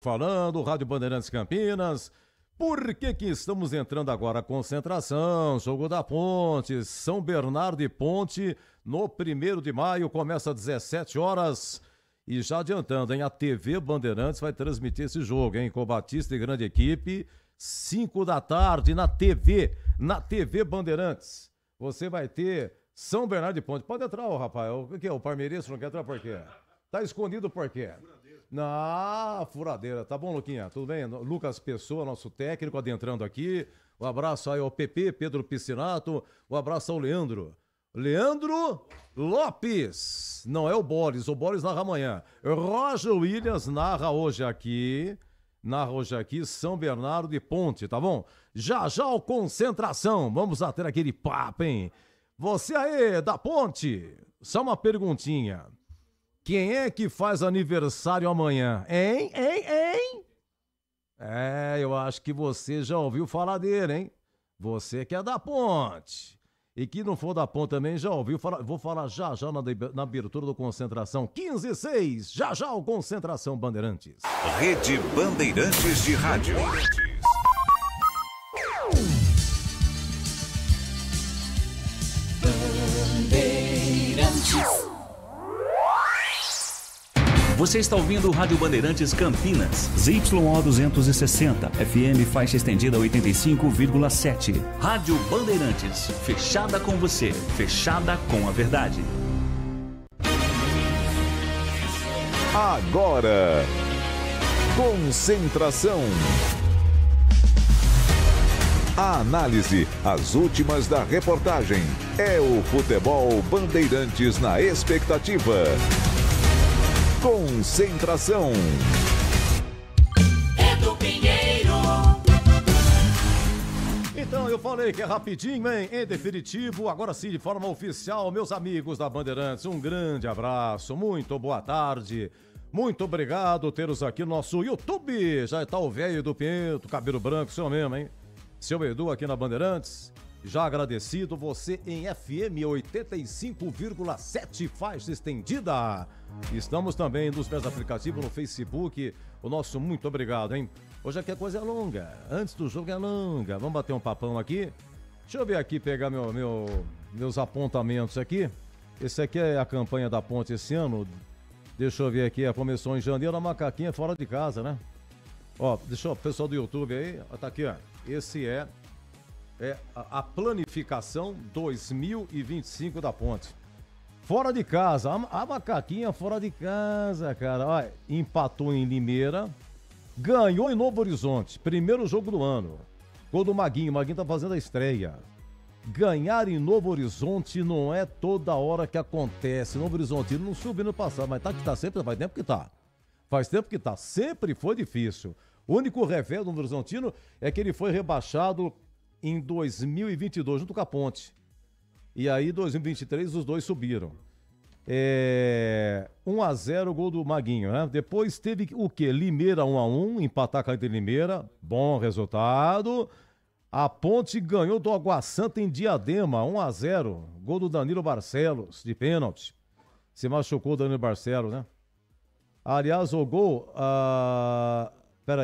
Falando, Rádio Bandeirantes Campinas. Por que estamos entrando agora? Concentração, Jogo da Ponte, São Bernardo e Ponte, no 1º de maio, começa às 17 horas. E já adiantando, hein, a TV Bandeirantes vai transmitir esse jogo, hein, com Batista e grande equipe, 5 da tarde, na TV Bandeirantes. Você vai ter São Bernardo e Ponte. Pode entrar, Rafael. O que é? O Parmeirense não quer entrar por quê? Tá escondido por quê? Furadeira. Tá bom, Luquinha? Tudo bem? Lucas Pessoa, nosso técnico, adentrando aqui. Um abraço aí ao PP, Pedro Piscinato. Um abraço ao Leandro. Leandro Lopes. Não é o Boris narra amanhã. Roger Williams narra hoje aqui São Bernardo e Ponte, tá bom? Já o Concentração. Vamos ter aquele papo, hein? Você aí, da Ponte. Só uma perguntinha. Quem é que faz aniversário amanhã? Hein? Eu acho que você já ouviu falar dele, hein? Você que é da Ponte. E que não for da Ponte também já ouviu falar. Vou falar já na abertura do Concentração. 15:06. Já o Concentração Bandeirantes. Rede Bandeirantes de Rádio. Bandeirantes. Você está ouvindo o Rádio Bandeirantes Campinas, ZYO 260, FM faixa estendida 85,7. Rádio Bandeirantes, fechada com você, fechada com a verdade. Agora, Concentração. A análise, as últimas da reportagem. É o Futebol Bandeirantes na expectativa. Concentração. Edu Pinheiro. Então, eu falei que é rapidinho, hein? Em definitivo, agora sim, de forma oficial, meus amigos da Bandeirantes, um grande abraço, muito boa tarde, muito obrigado ter-os aqui no nosso YouTube. Já está o velho do Pinto, cabelo branco, seu mesmo, hein? Seu Edu aqui na Bandeirantes. Já agradecido, você em FM 85,7, faixa estendida. Estamos também nos meus aplicativos no Facebook. O nosso muito obrigado, hein? Hoje aqui a coisa é longa. Antes do jogo é longa. Vamos bater um papão aqui. Deixa eu ver aqui, pegar meus apontamentos aqui. Esse aqui é a campanha da Ponte esse ano. Deixa eu ver aqui, começou em janeiro, a macaquinha fora de casa, né? Ó, deixa eu, pessoal do YouTube aí, ó, tá aqui, ó. Esse é a planificação 2025 da Ponte. Fora de casa, a macaquinha fora de casa, cara. Olha, empatou em Limeira, ganhou em Novo Horizonte, primeiro jogo do ano. Gol do Maguinho, o Maguinho tá fazendo a estreia. Ganhar em Novo Horizonte não é toda hora que acontece. Novo Horizonte não subiu no passado, mas tá sempre, faz tempo que tá. Faz tempo que tá, sempre foi difícil. O único revés do Novo Horizontino é que ele foi rebaixado em 2022, junto com a Ponte. E aí, em 2023, os dois subiram. 1-0, gol do Maguinho, né? Depois teve o quê? Limeira 1-1, empatar com a Limeira. Bom resultado. A Ponte ganhou do Água Santa em Diadema, 1-0. Gol do Danilo Barcelos, de pênalti. Se machucou o Danilo Barcelos, né? Aliás, o gol...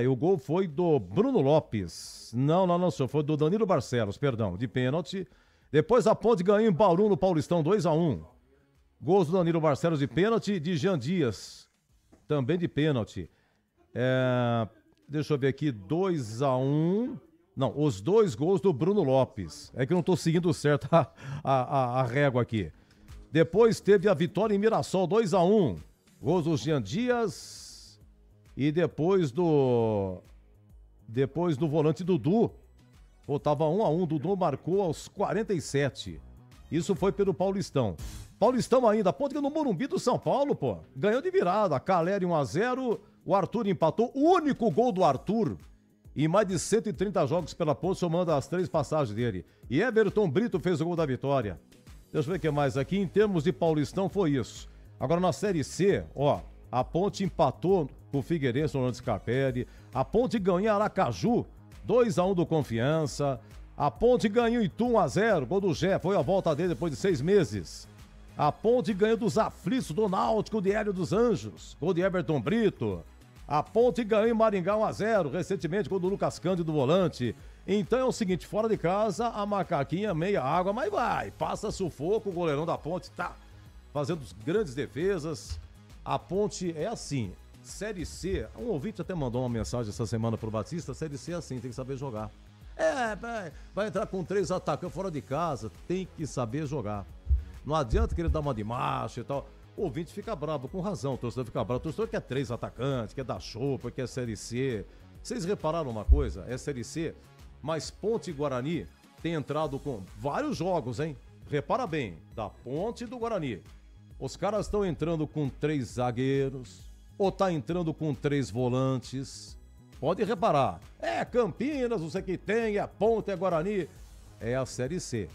o gol foi do Bruno Lopes. Não, senhor. Foi do Danilo Barcelos, perdão, de pênalti. Depois a Ponte ganhou em Bauru no Paulistão, 2-1. Gols do Danilo Barcelos de pênalti, de Jean Dias, também de pênalti. Deixa eu ver aqui, 2-1. Não, os dois gols do Bruno Lopes. É que eu não tô seguindo certo a régua aqui. Depois teve a vitória em Mirassol, 2-1. Gols do Jean Dias... E depois do volante Dudu, tava 1-1, Dudu marcou aos 47. Isso foi pelo Paulistão. Paulistão ainda, Ponte no Morumbi do São Paulo, pô. Ganhou de virada, Caleri 1-0, o Arthur empatou, o único gol do Arthur em mais de 130 jogos pela Ponte, somando as 3 passagens dele. E Everton Brito fez o gol da vitória. Deixa eu ver o que mais aqui, em termos de Paulistão foi isso. Agora na Série C, ó, a Ponte empatou o Figueirense, o Orlando Scarpelli. A Ponte ganhou em Aracaju, 2-1 do Confiança. A Ponte ganhou em Itu, 1-0, gol do Gé, foi a volta dele depois de 6 meses. A Ponte ganhou dos aflitos do Náutico de Hélio dos Anjos, gol de Everton Brito. A Ponte ganhou em Maringá 1-0, recentemente com o Lucas Cândido volante. Então é o seguinte, fora de casa, a macaquinha meia água, mas vai, passa sufoco, o goleirão da Ponte tá fazendo grandes defesas. A Ponte é assim, Série C, um ouvinte até mandou uma mensagem essa semana pro Batista, Série C é assim, tem que saber jogar. Vai entrar com 3 atacantes fora de casa, tem que saber jogar. Não adianta querer dar uma de macho e tal. O ouvinte fica bravo, com razão, o torcedor fica bravo. O torcedor quer 3 atacantes, quer dar chopa, quer Série C. Vocês repararam uma coisa? É Série C, mas Ponte e Guarani tem entrado com vários jogos, hein? Repara bem, da Ponte e do Guarani. Os caras estão entrando com 3 zagueiros, ou tá entrando com 3 volantes. Pode reparar. Campinas, não sei o que tem, é Ponte, é Guarani. É a Série C.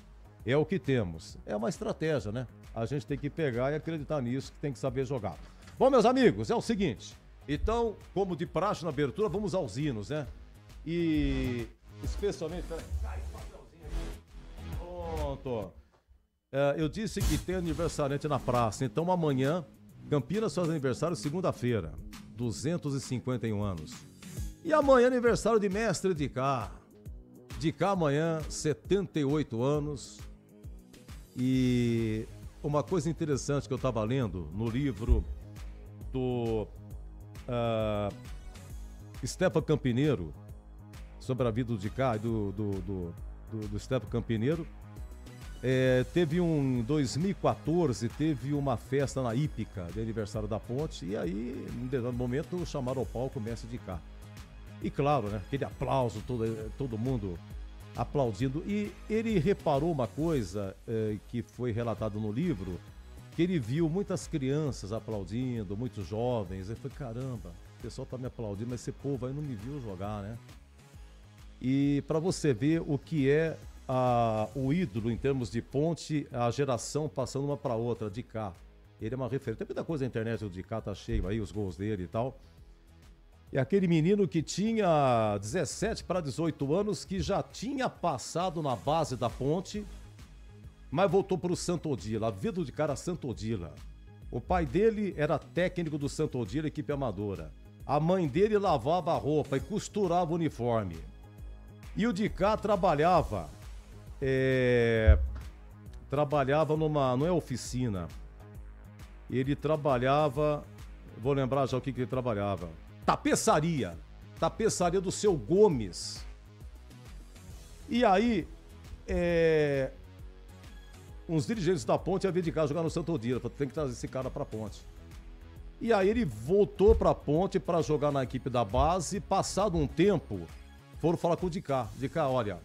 É o que temos. É uma estratégia, né? A gente tem que pegar e acreditar nisso, que tem que saber jogar. Bom, meus amigos, é o seguinte. Então, como de praxe na abertura, vamos aos hinos, né? E especialmente... Cai o papelzinho aqui. Pronto. Eu disse que tem aniversariante na praça. Então, amanhã, Campinas faz aniversário segunda-feira. 251 anos. E amanhã aniversário de Mestre de Cá. De Cá amanhã, 78 anos. E uma coisa interessante que eu estava lendo no livro do Stefan Campineiro, sobre a vida do de Cá, do Stefan Campineiro. Teve em 2014, teve uma festa na Hípica de aniversário da Ponte. E aí, em determinado momento, chamaram ao palco o Mestre de Cá. E claro, né, aquele aplauso, todo mundo aplaudindo. E ele reparou uma coisa que foi relatado no livro, que ele viu muitas crianças aplaudindo, muitos jovens. Ele falou, caramba, o pessoal tá me aplaudindo, mas esse povo aí não me viu jogar, né? E para você ver o que é o ídolo em termos de Ponte, a geração passando uma para outra, de Cá. Ele é uma referência. Tem muita coisa na internet, o de Cá tá cheio aí, os gols dele e tal. É aquele menino que tinha 17 para 18 anos, que já tinha passado na base da Ponte, mas voltou para o Santo Odila, a vida de cara Santo Odila. O pai dele era técnico do Santo Odila, equipe amadora. A mãe dele lavava a roupa e costurava o uniforme. E o de cá trabalhava não é oficina, ele trabalhava, vou lembrar já o que ele trabalhava. Tapeçaria do Seu Gomes. E aí, uns dirigentes da Ponte iam vir de cá jogar no Santo Odila, tem que trazer esse cara pra Ponte. E aí ele voltou pra Ponte pra jogar na equipe da base. Passado um tempo, foram falar com o de cá. De cá, olha,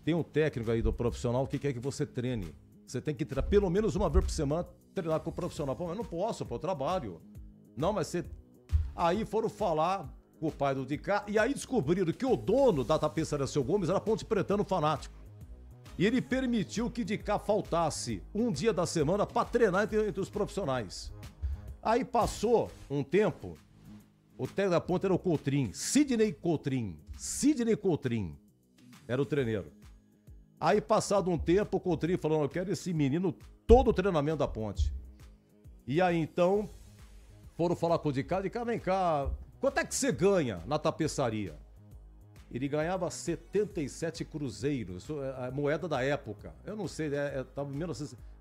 tem um técnico aí do profissional que quer que você treine. Você tem que treinar pelo menos uma vez por semana, treinar com o profissional. Pô, mas não posso, pô, eu trabalho. Não, mas você... Aí foram falar com o pai do de cá, e aí descobriram que o dono da tapeçaria Seu Gomes era Ponte Pretano fanático. E ele permitiu que de cá faltasse um dia da semana para treinar entre os profissionais. Aí passou um tempo, o técnico da Ponte era o Coutrin, Sidney Coutrin era o treineiro. Aí passado um tempo, o Coutrin falou, eu quero esse menino todo o treinamento da Ponte. E aí então... Foram falar com o de cá, vem cá, quanto é que você ganha na tapeçaria? Ele ganhava 77 cruzeiros, a moeda da época. Eu não sei, estava em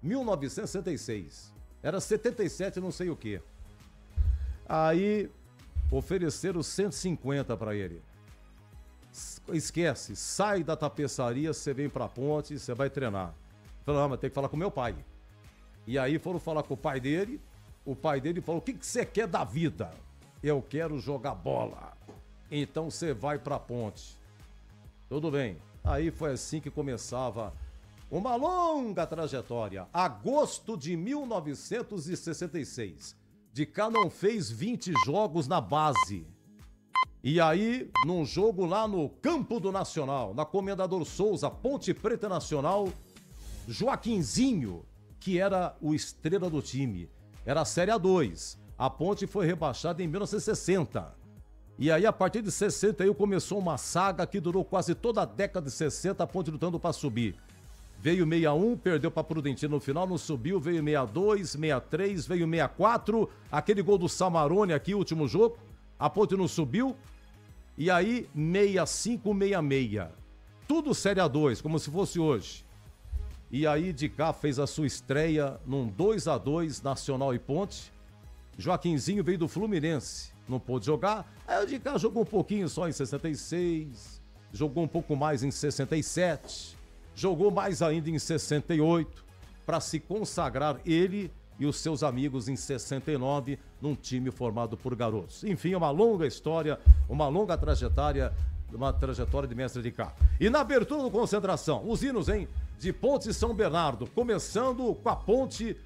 1966. Era 77 não sei o quê. Aí ofereceram 150 para ele. Esquece, sai da tapeçaria, você vem pra Ponte, você vai treinar. Falou, mas tem que falar com meu pai. E aí foram falar com o pai dele. O pai dele falou, o que você quer da vida? Eu quero jogar bola. Então você vai pra Ponte. Tudo bem. Aí foi assim que começava uma longa trajetória. Agosto de 1966. De cá não fez 20 jogos na base. E aí, num jogo lá no Campo do Nacional, na Comendador Souza, Ponte Preta Nacional, Joaquinzinho, que era o estrela do time, era a Série A2. A Ponte foi rebaixada em 1960. E aí, a partir de 61, começou uma saga que durou quase toda a década de 60, a Ponte lutando para subir. Veio 61, perdeu para Prudentino no final, não subiu, veio 62, 63, veio 64, aquele gol do Samarone aqui, último jogo, A Ponte não subiu. E aí, 65-66. Tudo Série A2, como se fosse hoje. E aí, de cá, fez a sua estreia num 2-2, Nacional e Ponte. Joaquinzinho veio do Fluminense. Não pôde jogar. Aí o de cá jogou um pouquinho só em 66. Jogou um pouco mais em 67. Jogou mais ainda em 68. Para se consagrar ele e os seus amigos em 69 num time formado por garotos. Enfim, uma longa história, uma longa trajetória, de mestre de cá. E na abertura do Concentração, os hinos, hein? De Ponte e São Bernardo, começando com a Ponte,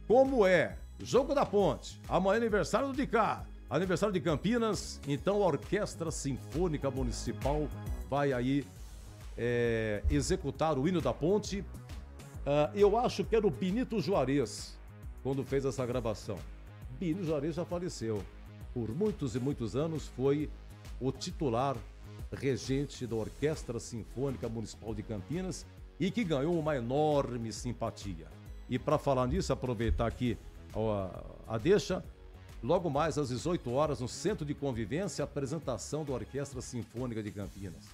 como é? Jogo da Ponte, amanhã aniversário do de cá, aniversário de Campinas, então a Orquestra Sinfônica Municipal vai aí executar o hino da Ponte. Eu acho que era o Benito Juarez, quando fez essa gravação. Benito Juarez já faleceu. Por muitos e muitos anos foi o titular regente da Orquestra Sinfônica Municipal de Campinas e que ganhou uma enorme simpatia. E para falar nisso, aproveitar aqui a deixa, logo mais às 18 horas no Centro de Convivência, a apresentação da Orquestra Sinfônica de Campinas.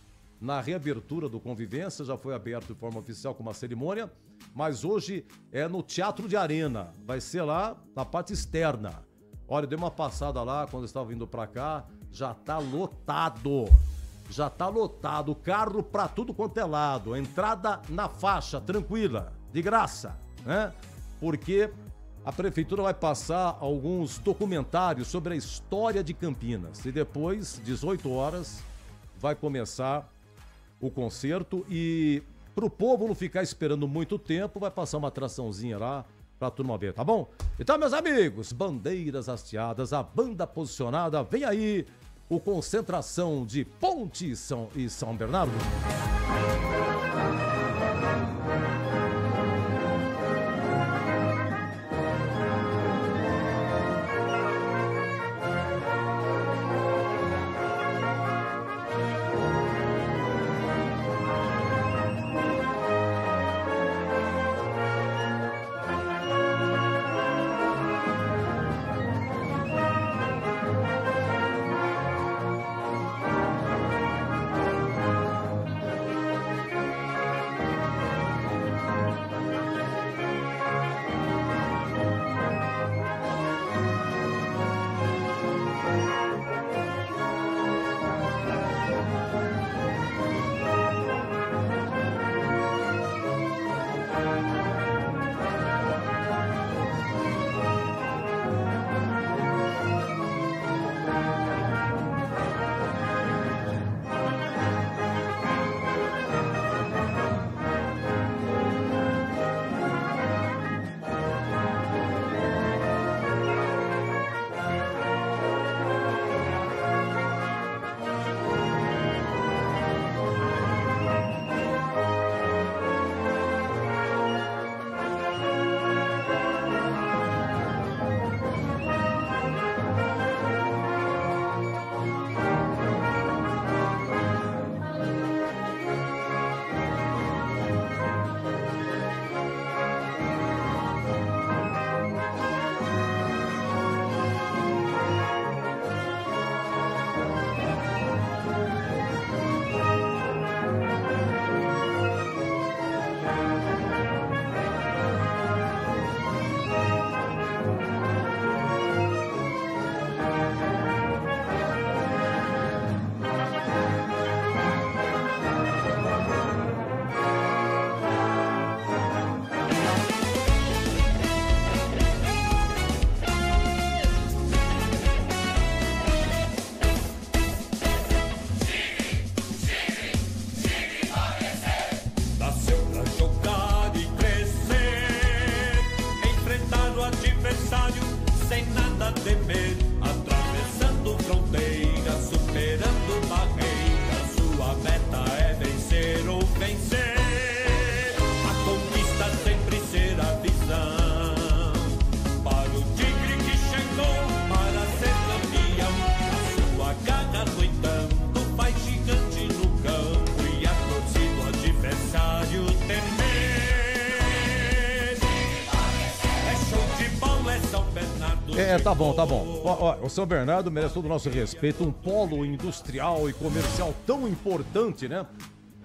Na reabertura do Convivência, já foi aberto de forma oficial com uma cerimônia, mas hoje é no Teatro de Arena, vai ser lá na parte externa. Olha, eu dei uma passada lá quando eu estava vindo para cá, já tá lotado, carro para tudo quanto é lado, entrada na faixa, tranquila, de graça, né? Porque a prefeitura vai passar alguns documentários sobre a história de Campinas e depois, 18 horas, vai começar o concerto e pro povo não ficar esperando muito tempo, vai passar uma atraçãozinha lá pra turma ver, tá bom? Então, meus amigos, bandeiras hasteadas, a banda posicionada, vem aí o Concentração de Ponte e São Bernardo. Tá bom. Ó, o São Bernardo merece todo o nosso respeito, um polo industrial e comercial tão importante, né?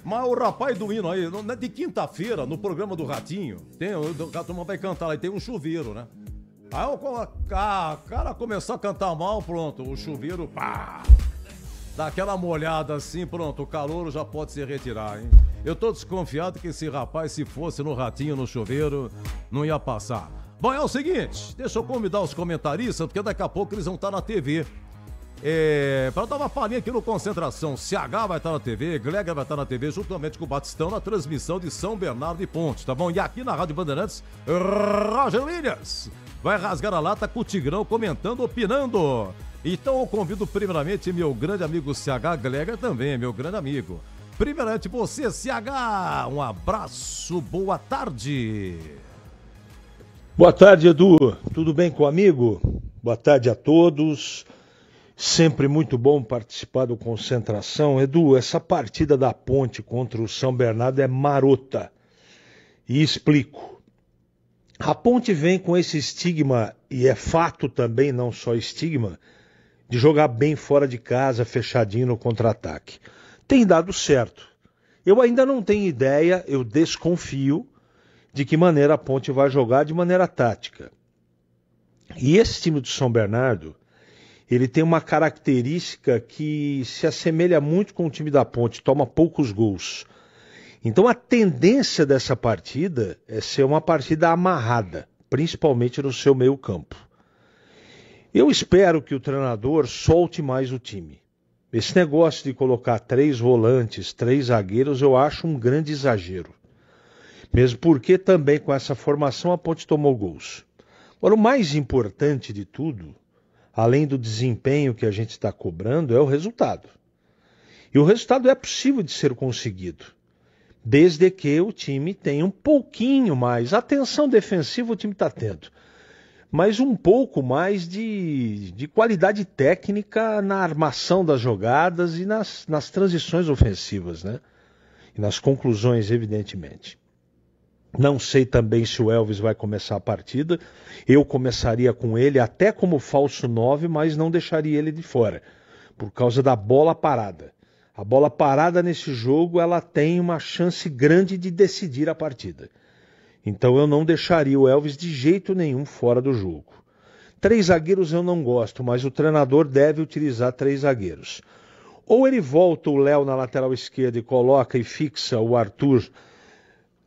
Mas o rapaz do hino aí, de quinta-feira, no programa do Ratinho, a turma vai cantar lá e tem um chuveiro, né? Aí o cara começou a cantar mal, pronto, o chuveiro, pá, dá aquela molhada assim, pronto, o calor já pode se retirar, hein? Eu tô desconfiado que esse rapaz, se fosse no Ratinho, no chuveiro, não ia passar. Bom, é o seguinte, deixa eu convidar os comentaristas, porque daqui a pouco eles vão estar na TV. Para dar uma palhinha aqui no Concentração, CH vai estar na TV, Gleger vai estar na TV, juntamente com o Batistão, na transmissão de São Bernardo e Ponte, tá bom? E aqui na Rádio Bandeirantes, Roger Williams vai rasgar a lata com o Tigrão comentando, opinando. Então eu convido primeiramente meu grande amigo CH, Gleger também, meu grande amigo. Primeiramente você, CH, um abraço, boa tarde. Boa tarde, Edu. Tudo bem com o amigo? Boa tarde a todos. Sempre muito bom participar do Concentração. Edu, essa partida da Ponte contra o São Bernardo é marota. E explico. A Ponte vem com esse estigma, e é fato também, não só estigma, de jogar bem fora de casa, fechadinho no contra-ataque. Tem dado certo. Eu ainda não tenho ideia, eu desconfio, de que maneira a Ponte vai jogar de maneira tática. E esse time do São Bernardo, ele tem uma característica que se assemelha muito com o time da Ponte, toma poucos gols. Então a tendência dessa partida é ser uma partida amarrada, principalmente no seu meio campo. Eu espero que o treinador solte mais o time. Esse negócio de colocar 3 volantes, 3 zagueiros, eu acho um grande exagero. Mesmo porque também com essa formação a Ponte tomou gols. Agora, o mais importante de tudo, além do desempenho que a gente está cobrando, é o resultado. E o resultado é possível de ser conseguido, desde que o time tenha um pouquinho mais. Atenção defensiva o time está tendo, mas um pouco mais de qualidade técnica na armação das jogadas e nas transições ofensivas, né? E nas conclusões, evidentemente. Não sei também se o Elvis vai começar a partida. Eu começaria com ele até como falso 9, mas não deixaria ele de fora, por causa da bola parada. A bola parada nesse jogo, ela tem uma chance grande de decidir a partida. Então eu não deixaria o Elvis de jeito nenhum fora do jogo. 3 zagueiros eu não gosto, mas o treinador deve utilizar 3 zagueiros. Ou ele volta o Léo na lateral esquerda e coloca e fixa o Arthur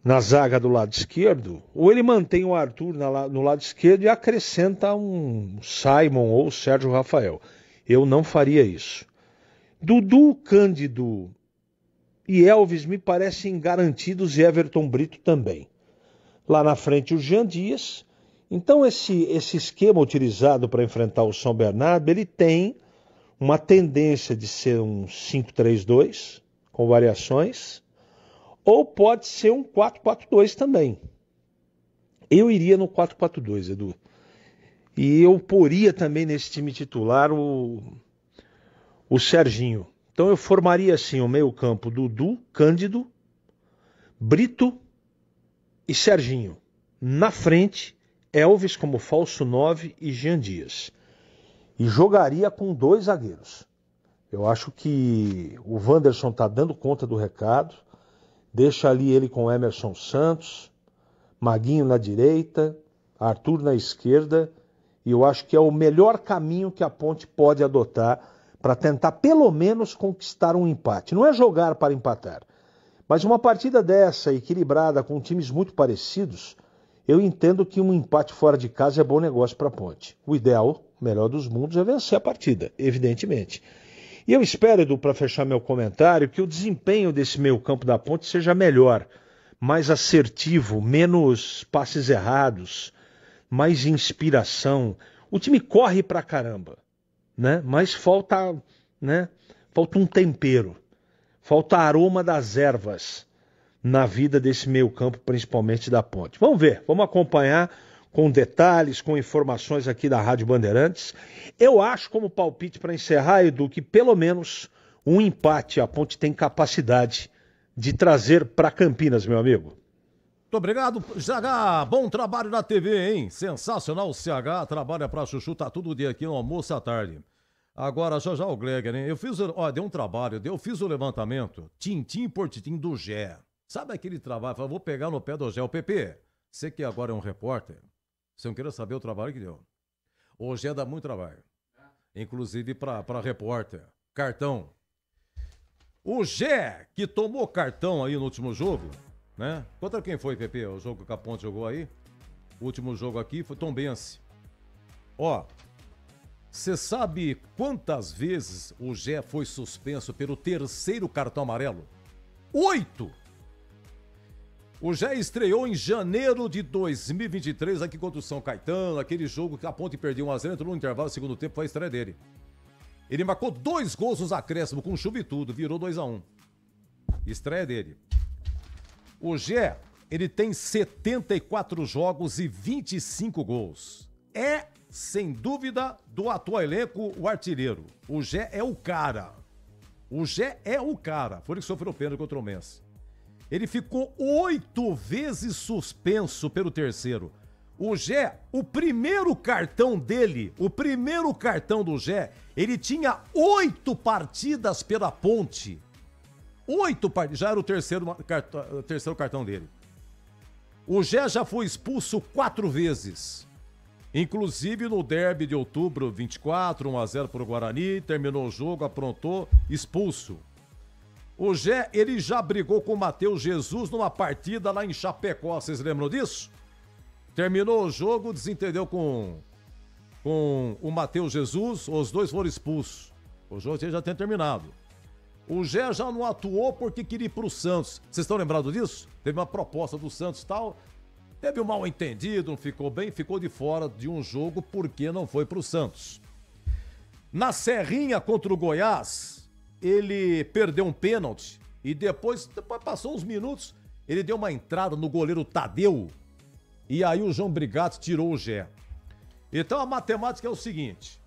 na zaga do lado esquerdo, ou ele mantém o Arthur no lado esquerdo e acrescenta um Simon ou o Sérgio Rafael. Eu não faria isso. Dudu, Cândido e Elvis me parecem garantidos, e Everton Brito também. Lá na frente o Jean Dias. Então esse esquema utilizado para enfrentar o São Bernardo, ele tem uma tendência de ser um 5-3-2, com variações, ou pode ser um 4-4-2 também. Eu iria no 4-4-2, Edu. E eu poria também nesse time titular o Serginho. Então eu formaria assim o meio campo: Dudu, Cândido, Brito e Serginho. Na frente, Elvis como falso 9 e Jean Dias. E jogaria com 2 zagueiros. Eu acho que o Wanderson está dando conta do recado. Deixa ali ele com Emerson Santos, Maguinho na direita, Arthur na esquerda. E eu acho que é o melhor caminho que a Ponte pode adotar para tentar pelo menos conquistar um empate. Não é jogar para empatar, mas uma partida dessa, equilibrada, com times muito parecidos, eu entendo que um empate fora de casa é bom negócio para a Ponte. O ideal, o melhor dos mundos, é vencer a partida, evidentemente. E eu espero, Edu, para fechar meu comentário, que o desempenho desse meio campo da Ponte seja melhor, mais assertivo, menos passes errados, mais inspiração. O time corre pra caramba, né? Mas falta um tempero, falta aroma das ervas na vida desse meio campo, principalmente da Ponte. Vamos ver, vamos acompanhar com detalhes, com informações aqui da Rádio Bandeirantes. Eu acho, como palpite para encerrar, Edu, que pelo menos um empate a Ponte tem capacidade de trazer para Campinas, meu amigo. Muito obrigado, CH. Bom trabalho na TV, hein? Sensacional, CH. Trabalha pra Chuchu, tá todo dia aqui no almoço à tarde. Agora, já o Gleger, hein? Deu um trabalho, eu fiz o levantamento, tintim por tintim do Gé. Sabe aquele trabalho? Falei, vou pegar no pé do Gé. O PP, você que agora é um repórter, você não queria saber o trabalho que deu. O Gé dá muito trabalho. Inclusive pra repórter. Cartão. O Gé, que tomou cartão aí no último jogo, né? Contra quem foi, PP? O jogo que a Ponte jogou aí? O último jogo aqui foi Tombense. Ó, você sabe quantas vezes o Gé foi suspenso pelo terceiro cartão amarelo? 8! O Gé estreou em janeiro de 2023 aqui contra o São Caetano, aquele jogo que a Ponte perdeu 1-0, entrou no intervalo, segundo tempo foi a estreia dele. Ele marcou 2 gols nos acréscimos, com chuva e tudo, virou 2-1. Estreia dele. O Gé, ele tem 74 jogos e 25 gols. É, sem dúvida, do atual elenco, o artilheiro. O Gé é o cara. O Gé é o cara. Foi ele que sofreu pênalti contra o Mense. Ele ficou 8 vezes suspenso pelo terceiro. O Gé, o primeiro cartão dele, o primeiro cartão do Gé, ele tinha 8 partidas pela Ponte. 8 partidas, já era o terceiro cartão dele. O Gé já foi expulso 4 vezes. Inclusive no derby de outubro, 24, 1-0 para o Guarani, terminou o jogo, aprontou, expulso. O Gé, ele já brigou com o Matheus Jesus numa partida lá em Chapecó, vocês lembram disso? Terminou o jogo, desentendeu com o Matheus Jesus, os dois foram expulsos. O jogo já tinha terminado. O Gé já não atuou porque queria ir pro Santos. Vocês estão lembrados disso? Teve uma proposta do Santos e tal, teve um mal entendido, não ficou bem, ficou de fora de um jogo porque não foi pro Santos. Na Serrinha contra o Goiás, ele perdeu um pênalti e depois passou uns minutos, ele deu uma entrada no goleiro Tadeu e aí o João Brigatti tirou o Gé. Então a matemática é o seguinte,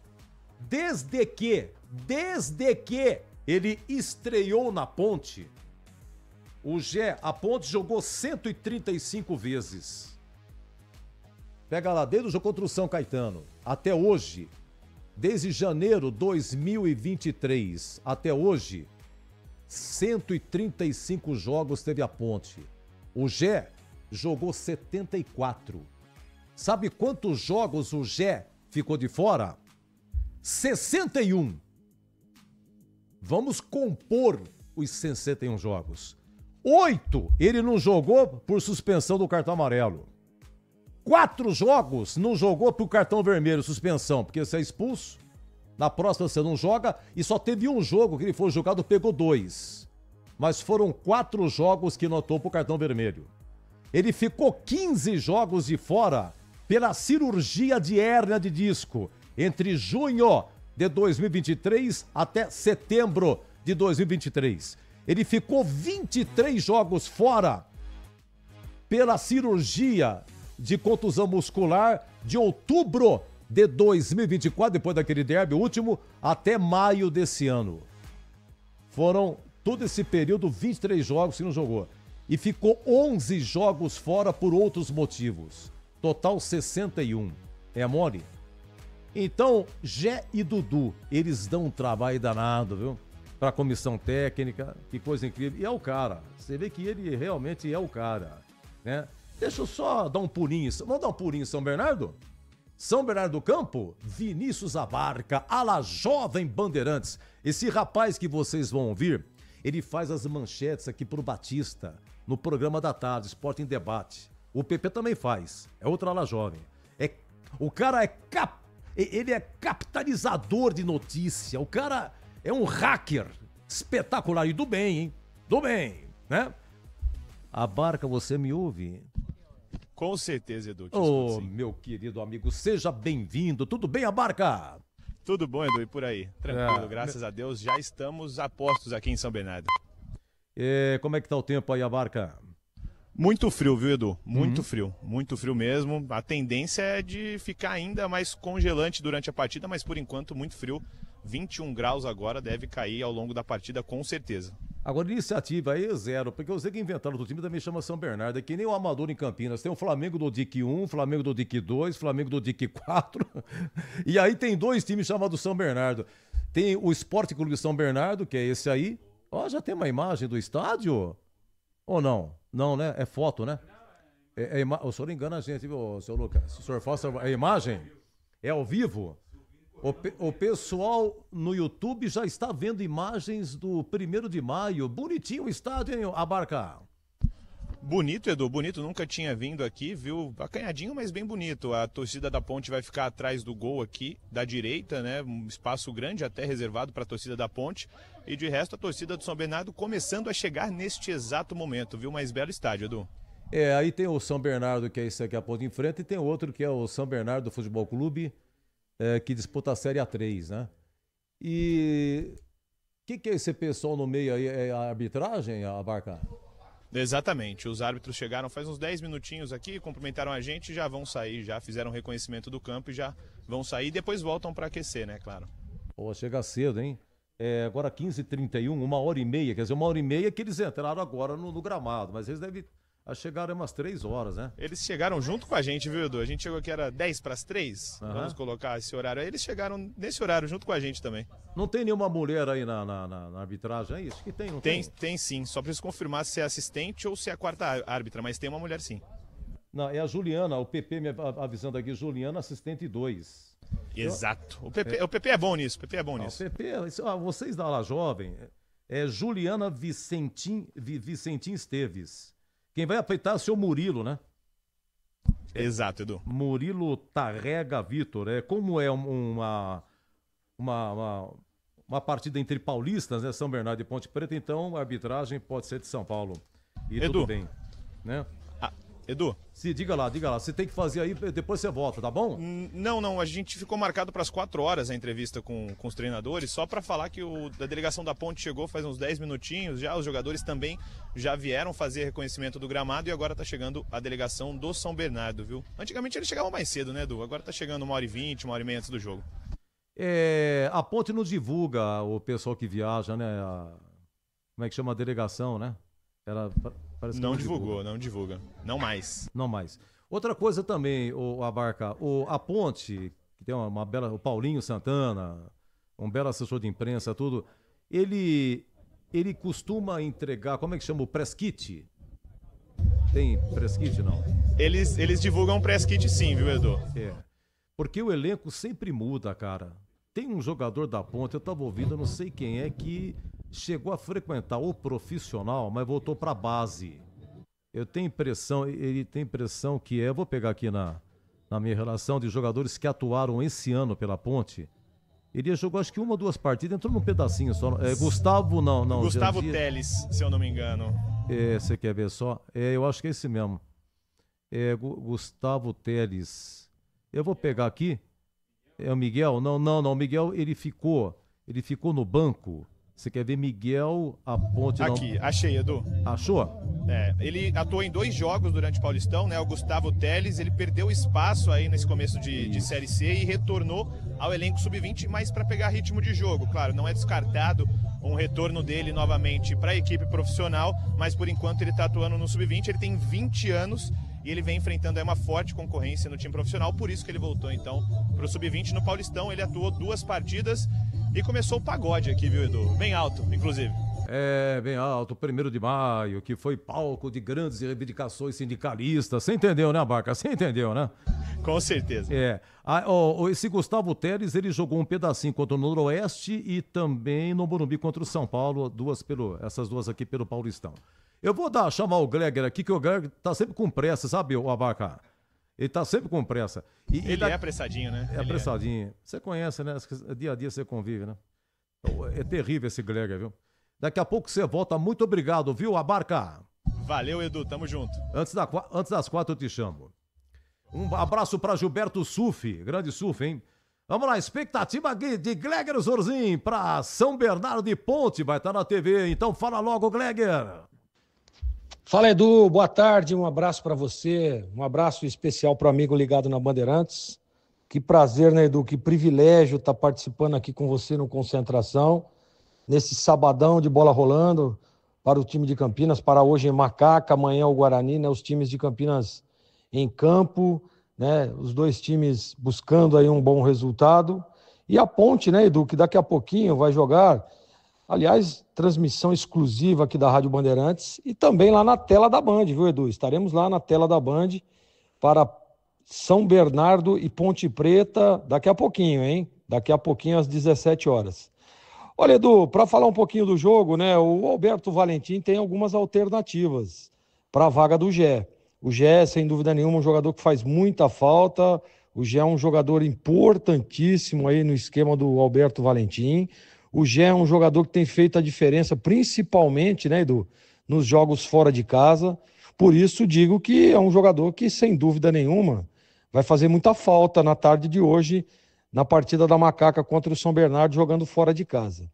desde que ele estreou na Ponte, a Ponte jogou 135 vezes. Pega lá, desde o jogo contra o São Caetano, até hoje, desde janeiro de 2023 até hoje, 135 jogos teve a Ponte. O Gé jogou 74. Sabe quantos jogos o Gé ficou de fora? 61. Vamos compor os 61 jogos. 8 ele não jogou por suspensão do cartão amarelo. 4 jogos não jogou por cartão vermelho, suspensão, porque você é expulso. Na próxima você não joga e só teve um jogo que ele foi jogado, pegou 2. Mas foram 4 jogos que notou por cartão vermelho. Ele ficou 15 jogos de fora pela cirurgia de hérnia de disco entre junho de 2023 até setembro de 2023. Ele ficou 23 jogos fora pela cirurgia de contusão muscular de outubro de 2024, depois daquele derby último, até maio desse ano. Foram todo esse período 23 jogos que não jogou. E ficou 11 jogos fora por outros motivos. Total 61. É mole? Então, Gé e Dudu, eles dão um trabalho danado, viu? Pra comissão técnica, que coisa incrível. E é o cara. Você vê que ele realmente é o cara, né? Deixa eu só dar um pulinho. Vamos dar um pulinho em São Bernardo? São Bernardo do Campo, Vinícius Abarca, ala Jovem Bandeirantes. Esse rapaz que vocês vão ouvir, ele faz as manchetes aqui pro Batista, no programa da tarde, Esporte em Debate. O PP também faz, é outra ala jovem. O cara ele é capitalizador de notícia, o cara é um hacker espetacular. E do bem, hein? Do bem, né? Abarca, você me ouve? Com certeza, Edu. Ô, meu querido amigo, seja bem-vindo. Tudo bem, Abarca? Tudo bom, Edu, e por aí? Tranquilo, graças a Deus, já estamos a postos aqui em São Bernardo. Como é que tá o tempo aí, Abarca? Muito frio, viu, Edu? Muito frio mesmo. A tendência é de ficar ainda mais congelante durante a partida, mas por enquanto muito frio. 21 graus agora, deve cair ao longo da partida com certeza. Agora, iniciativa aí é zero, porque eu sei que inventaram do time também chama São Bernardo, é que nem o Amador em Campinas. Tem o Flamengo do DIC 1, Flamengo do DIC 2, Flamengo do DIC 4, e aí tem 2 times chamados São Bernardo. Tem o Esporte Clube São Bernardo, que é esse aí. Ó, já tem uma imagem do estádio? Ou não? Não, né? É foto, né? O senhor engana a gente, viu, seu Lucas? Se o senhor faça a imagem, é ao vivo. O pessoal no YouTube já está vendo imagens do 1º de maio. Bonitinho o estádio, hein, Abarca? Bonito, Edu, bonito, nunca tinha vindo aqui, viu? Acanhadinho, mas bem bonito. A torcida da Ponte vai ficar atrás do gol aqui, da direita, né? Um espaço grande até reservado para a torcida da Ponte. E de resto, a torcida do São Bernardo começando a chegar neste exato momento, viu? Mais belo estádio, Edu. Aí tem o São Bernardo, que é esse aqui, a Ponte em frente, e tem outro que é o São Bernardo Futebol Clube, que disputa a Série A3, né? E o que é esse pessoal no meio aí? É a arbitragem, Abarca? Exatamente, os árbitros chegaram faz uns 10 minutinhos aqui, cumprimentaram a gente e já vão sair, já fizeram reconhecimento do campo e já vão sair e depois voltam para aquecer, né, claro. Pô, chega cedo, hein? Agora 15h31, 1h30, quer dizer, 1h30 que eles entraram agora no gramado, mas eles devem chegar umas 3 horas, né? Eles chegaram junto com a gente, viu, Edu? A gente chegou aqui, era 10 para as 3, vamos colocar esse horário aí, eles chegaram nesse horário junto com a gente também. Não tem nenhuma mulher aí na arbitragem, é isso? Que tem, não tem? Tem sim, só preciso confirmar se é assistente ou se é a quarta árbitra, mas tem uma mulher sim. Não, é a Juliana, o PP me avisando aqui, Juliana, assistente 2. Exato, o PP é bom nisso, o PP é bom nisso. O PP, vocês da ala jovem, Juliana Vicentim Esteves. Quem vai apeitar é o seu Murilo, né? Exato, Edu. Murilo Tarrega Vitor. Como é uma partida entre paulistas, né? São Bernardo e Ponte Preta, então a arbitragem pode ser de São Paulo. E Edu, tudo bem, né? Edu. Diga lá. Você tem que fazer aí, depois você volta, tá bom? Não. A gente ficou marcado para as 4 horas a entrevista com os treinadores, só para falar que a delegação da Ponte chegou faz uns 10 minutinhos já. Os jogadores também já vieram fazer reconhecimento do gramado e agora tá chegando a delegação do São Bernardo, viu? Antigamente eles chegavam mais cedo, né, Edu? Agora tá chegando 1h20, 1h30 antes do jogo. A Ponte não divulga o pessoal que viaja, né? Como é que chama a delegação, né? Parece que não divulgou, não divulga. Não mais. Outra coisa também, Abarca, a Ponte, que tem uma bela... O Paulinho Santana, um belo assessor de imprensa, tudo, ele costuma entregar, como é que chama, o press kit? Tem press kit, não? Eles divulgam press kit sim, viu, Edu? Porque o elenco sempre muda, cara. Tem um jogador da Ponte, eu tava ouvindo, eu não sei quem é, que chegou a frequentar o profissional, mas voltou pra base. Ele tem impressão que eu vou pegar aqui na minha relação de jogadores que atuaram esse ano pela Ponte. Ele jogou acho que 1 ou 2 partidas, entrou num pedacinho só. Gustavo Teles, se eu não me engano. Você quer ver só? Eu acho que é esse mesmo. Gustavo Teles. Eu vou pegar aqui. É o Miguel? Não, o Miguel ele ficou no banco. Você quer ver Miguel, a Ponte... Aqui, achei, Edu. Achou? Ele atuou em 2 jogos durante o Paulistão, né? O Gustavo Teles, ele perdeu espaço aí nesse começo de Série C e retornou ao elenco sub-20, mas para pegar ritmo de jogo. Claro, não é descartado um retorno dele novamente para a equipe profissional, mas por enquanto ele está atuando no sub-20, ele tem 20 anos e ele vem enfrentando aí uma forte concorrência no time profissional, por isso que ele voltou então para o sub-20. No Paulistão ele atuou 2 partidas e começou o pagode aqui, viu, Edu? Bem alto, inclusive. Bem alto, 1º de maio, que foi palco de grandes reivindicações sindicalistas. Você entendeu, né, Barca? Você entendeu, né? Com certeza. Esse Gustavo Teles, ele jogou um pedacinho contra o Noroeste e também no Morumbi contra o São Paulo, essas 2 aqui pelo Paulistão. Eu vou chamar o Gleger aqui, que o Gleger tá sempre com pressa, sabe, o Abarca? Ele tá sempre com pressa. Ele é apressadinho, né? Apressadinho. Você conhece, né? Dia a dia você convive, né? É terrível esse Gleger, viu? Daqui a pouco você volta. Muito obrigado, viu, Abarca? Valeu, Edu. Tamo junto. Antes das 4 eu te chamo. Um abraço para Gilberto Sufi. Grande Sufi, hein? Vamos lá, expectativa aqui de Gleger Zorzin para São Bernardo de Ponte. Vai estar na TV, então fala logo, Gleger. Fala, Edu, boa tarde, um abraço para você, um abraço especial para o amigo ligado na Bandeirantes. Que prazer, né, Edu, que privilégio estar participando aqui com você no Concentração, nesse sabadão de bola rolando, para o time de Campinas, para hoje em Macaca, amanhã o Guarani, né? Os times de Campinas em campo, né? Os dois times buscando aí um bom resultado. E a Ponte, né, Edu, que daqui a pouquinho vai jogar, aliás, transmissão exclusiva aqui da Rádio Bandeirantes e também lá na tela da Band, viu, Edu? Estaremos lá na tela da Band para São Bernardo e Ponte Preta daqui a pouquinho, hein? Daqui a pouquinho às 17 horas. Olha, Edu, para falar um pouquinho do jogo, né? O Alberto Valentim tem algumas alternativas para a vaga do Gé. O Gé, sem dúvida nenhuma, um jogador que faz muita falta. O Gé é um jogador importantíssimo aí no esquema do Alberto Valentim. O Gé é um jogador que tem feito a diferença, principalmente, né, Edu, nos jogos fora de casa. Por isso digo que é um jogador que, sem dúvida nenhuma, vai fazer muita falta na tarde de hoje, na partida da Macaca contra o São Bernardo, jogando fora de casa.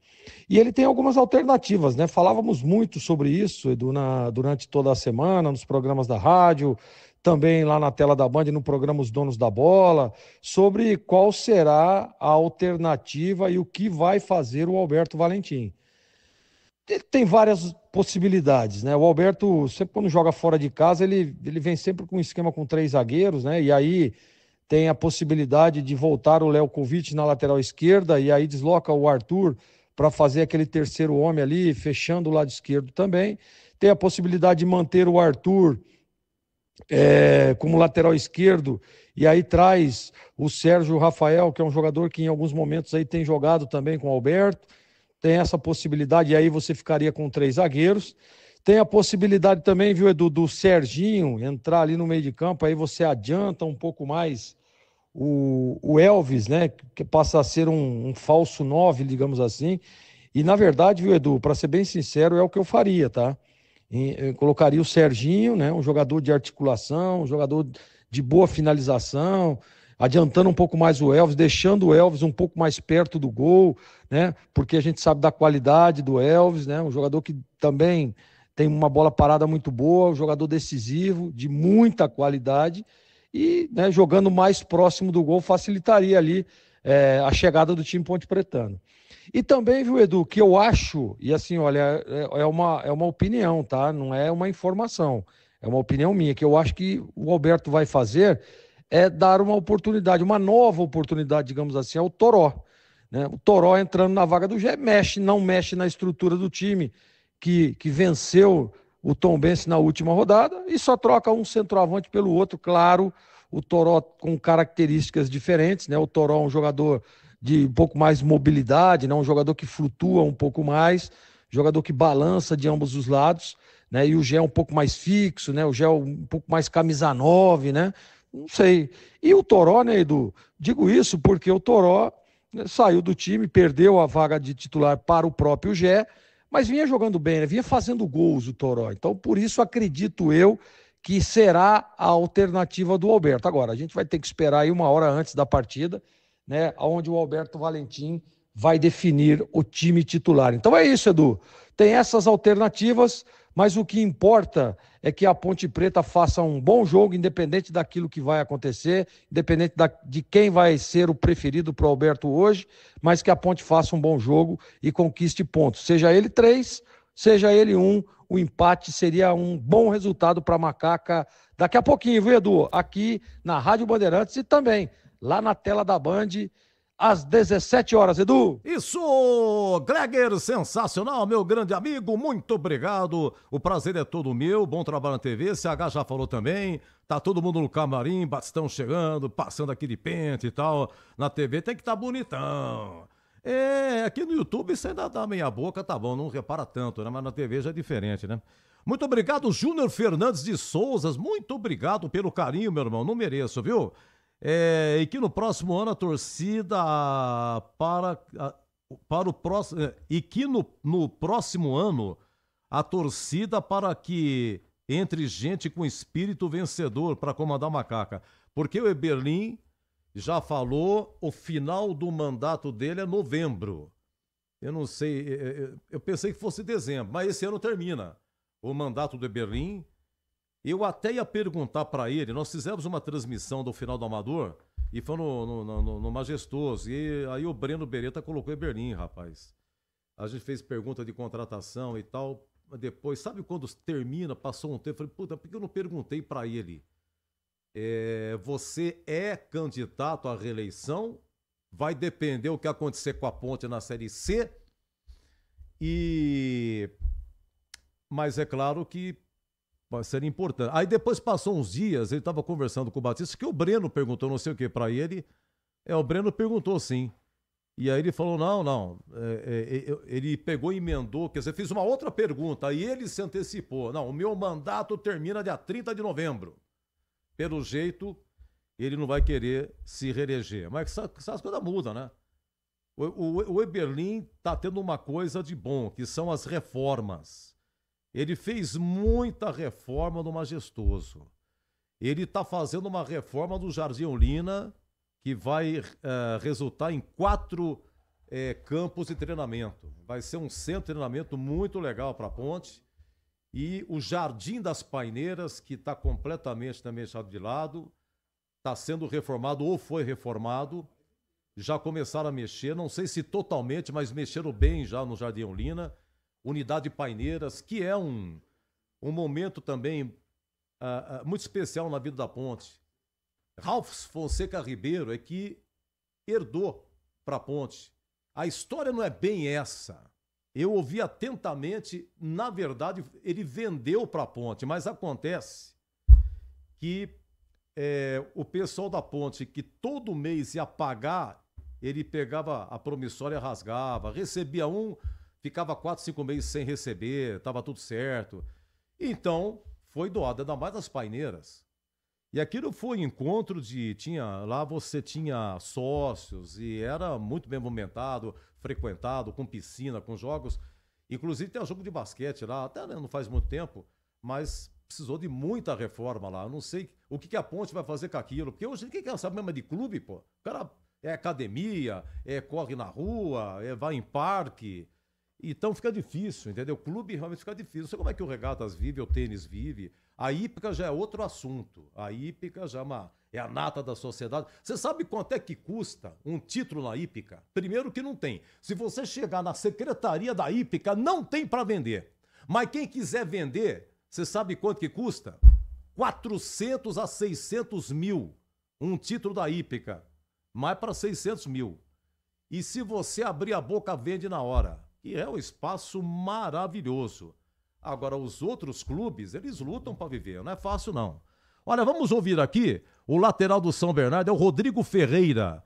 E ele tem algumas alternativas, né? Falávamos muito sobre isso, Edu, durante toda a semana, nos programas da rádio, também lá na tela da Band, no programa Os Donos da Bola, sobre qual será a alternativa e o que vai fazer o Alberto Valentim. Ele tem várias possibilidades, né? O Alberto, sempre quando joga fora de casa, ele vem sempre com um esquema com 3 zagueiros, né? E aí tem a possibilidade de voltar o Léo Kovic na lateral esquerda e aí desloca o Arthur para fazer aquele terceiro homem ali, fechando o lado esquerdo também. Tem a possibilidade de manter o Arthur como lateral esquerdo e aí traz o Sérgio Rafael, que é um jogador que em alguns momentos aí tem jogado também com o Alberto. Tem essa possibilidade e aí você ficaria com 3 zagueiros. Tem a possibilidade também, viu, Edu, do Serginho entrar ali no meio de campo, aí você adianta um pouco mais o Elvis, né, que passa a ser um falso 9, digamos assim. E na verdade, viu, Edu, para ser bem sincero, é o que eu faria, tá? Eu colocaria o Serginho, né, um jogador de articulação, um jogador de boa finalização, adiantando um pouco mais o Elvis, deixando o Elvis um pouco mais perto do gol, né? Porque a gente sabe da qualidade do Elvis, né? Um jogador que também tem uma bola parada muito boa, um jogador decisivo, de muita qualidade e, né, jogando mais próximo do gol facilitaria ali a chegada do time Ponte Pretano. E também, viu, Edu, que eu acho, e assim, olha, é uma opinião, tá? Não é uma informação, é uma opinião minha, que eu acho que o Alberto vai fazer é dar uma oportunidade, uma nova oportunidade, digamos assim, ao Toró. Né? O Toró entrando na vaga do Gé, não mexe na estrutura do time que venceu o Tombense na última rodada e só troca um centroavante pelo outro. Claro, o Toró com características diferentes, né? O Toró é um jogador de um pouco mais mobilidade, né? Um jogador que flutua um pouco mais, jogador que balança de ambos os lados, né? E o Gé é um pouco mais fixo, né? O Gé é um pouco mais camisa 9, né? Não sei. E o Toró, né, Edu? Digo isso porque o Toró, né, saiu do time, perdeu a vaga de titular para o próprio Gé, mas vinha jogando bem, né? Vinha fazendo gols o Toró. Então, por isso, acredito eu que será a alternativa do Alberto. Agora, a gente vai ter que esperar aí 1 hora antes da partida, né, onde o Alberto Valentim vai definir o time titular. Então é isso, Edu. Tem essas alternativas, mas o que importa é que a Ponte Preta faça um bom jogo, independente daquilo que vai acontecer, independente de quem vai ser o preferido para o Alberto hoje, mas que a Ponte faça um bom jogo e conquiste pontos. Seja ele 3, seja ele 1, o empate seria um bom resultado para a Macaca daqui a pouquinho, viu, Edu? Aqui na Rádio Bandeirantes e também lá na tela da Band, às 17 horas, Edu. Isso, Gregor, sensacional, meu grande amigo, muito obrigado. O prazer é todo meu, bom trabalho na TV, CH já falou também, tá todo mundo no camarim, Batistão chegando, passando aqui de pente e tal. Na TV tem que estar bonitão. Aqui no YouTube você ainda dá meia boca, tá bom, não repara tanto, né? Mas na TV já é diferente, né? Muito obrigado, Júnior Fernandes de Souzas, muito obrigado pelo carinho, meu irmão, não mereço, viu? E que no próximo ano a torcida para o próximo e que no próximo ano a torcida para que entre gente com espírito vencedor para comandar a Macaca, porque o Eberlin já falou, o final do mandato dele é novembro. Eu não sei, eu pensei que fosse dezembro, mas esse ano termina o mandato do Eberlin. Eu até ia perguntar para ele, nós fizemos uma transmissão do final do Amador e foi no Majestoso, e aí o Breno Beretta colocou Eberlin, rapaz. A gente fez pergunta de contratação e tal, depois, sabe quando termina, passou um tempo, falei, puta, por que eu não perguntei para ele? Você é candidato à reeleição? Vai depender o que acontecer com a Ponte na Série C. Mas é claro que vai ser importante. Aí depois passou uns dias, ele estava conversando com o Batista, que o Breno perguntou não sei o que para ele. O Breno perguntou sim. E aí ele falou, não. Ele pegou e emendou, quer dizer, fez uma outra pergunta. Aí ele se antecipou. Não, o meu mandato termina dia 30 de novembro. Pelo jeito, ele não vai querer se reeleger. Mas essas coisas mudam, né? O Eberlin está tendo uma coisa de bom, que são as reformas. Ele fez muita reforma no Majestoso. Ele está fazendo uma reforma do Jardim Olina, que vai resultar em 4 campos de treinamento. Vai ser um centro de treinamento muito legal para a Ponte. E o Jardim das Paineiras, que está completamente também deixado de lado, está sendo reformado ou foi reformado. Já começaram a mexer, não sei se totalmente, mas mexeram bem já no Jardim Olina. Unidade Paineiras, que é um momento também muito especial na vida da Ponte. Ralph Fonseca Ribeiro é que herdou para a Ponte. A história não é bem essa. Eu ouvi atentamente, na verdade, ele vendeu para a Ponte, mas acontece que o pessoal da Ponte, que todo mês ia pagar, ele pegava a promissória, rasgava, recebia ficava 4, 5 meses sem receber, estava tudo certo. Então, foi doado, ainda mais as paineiras. E aquilo foi encontro lá você tinha sócios e era muito bem movimentado, frequentado, com piscina, com jogos. Inclusive tem um jogo de basquete lá, até não faz muito tempo, mas precisou de muita reforma lá. Eu não sei o que a Ponte vai fazer com aquilo, porque hoje ninguém quer saber mesmo de clube, pô. O cara academia, corre na rua, vai em parque. Então fica difícil, entendeu? O clube realmente fica difícil. Não sei como é que o Regatas vive, o tênis vive. A hípica já é outro assunto. A hípica já é a nata da sociedade. Você sabe quanto é que custa um título na hípica? Primeiro que não tem. Se você chegar na secretaria da hípica, não tem para vender. Mas quem quiser vender, você sabe quanto que custa? 400 a 600 mil. Um título da hípica. Mais para 600 mil. E se você abrir a boca, vende na hora. E é um espaço maravilhoso. Agora, os outros clubes, eles lutam para viver, não é fácil não. Olha, vamos ouvir aqui o lateral do São Bernardo, é o Rodrigo Ferreira.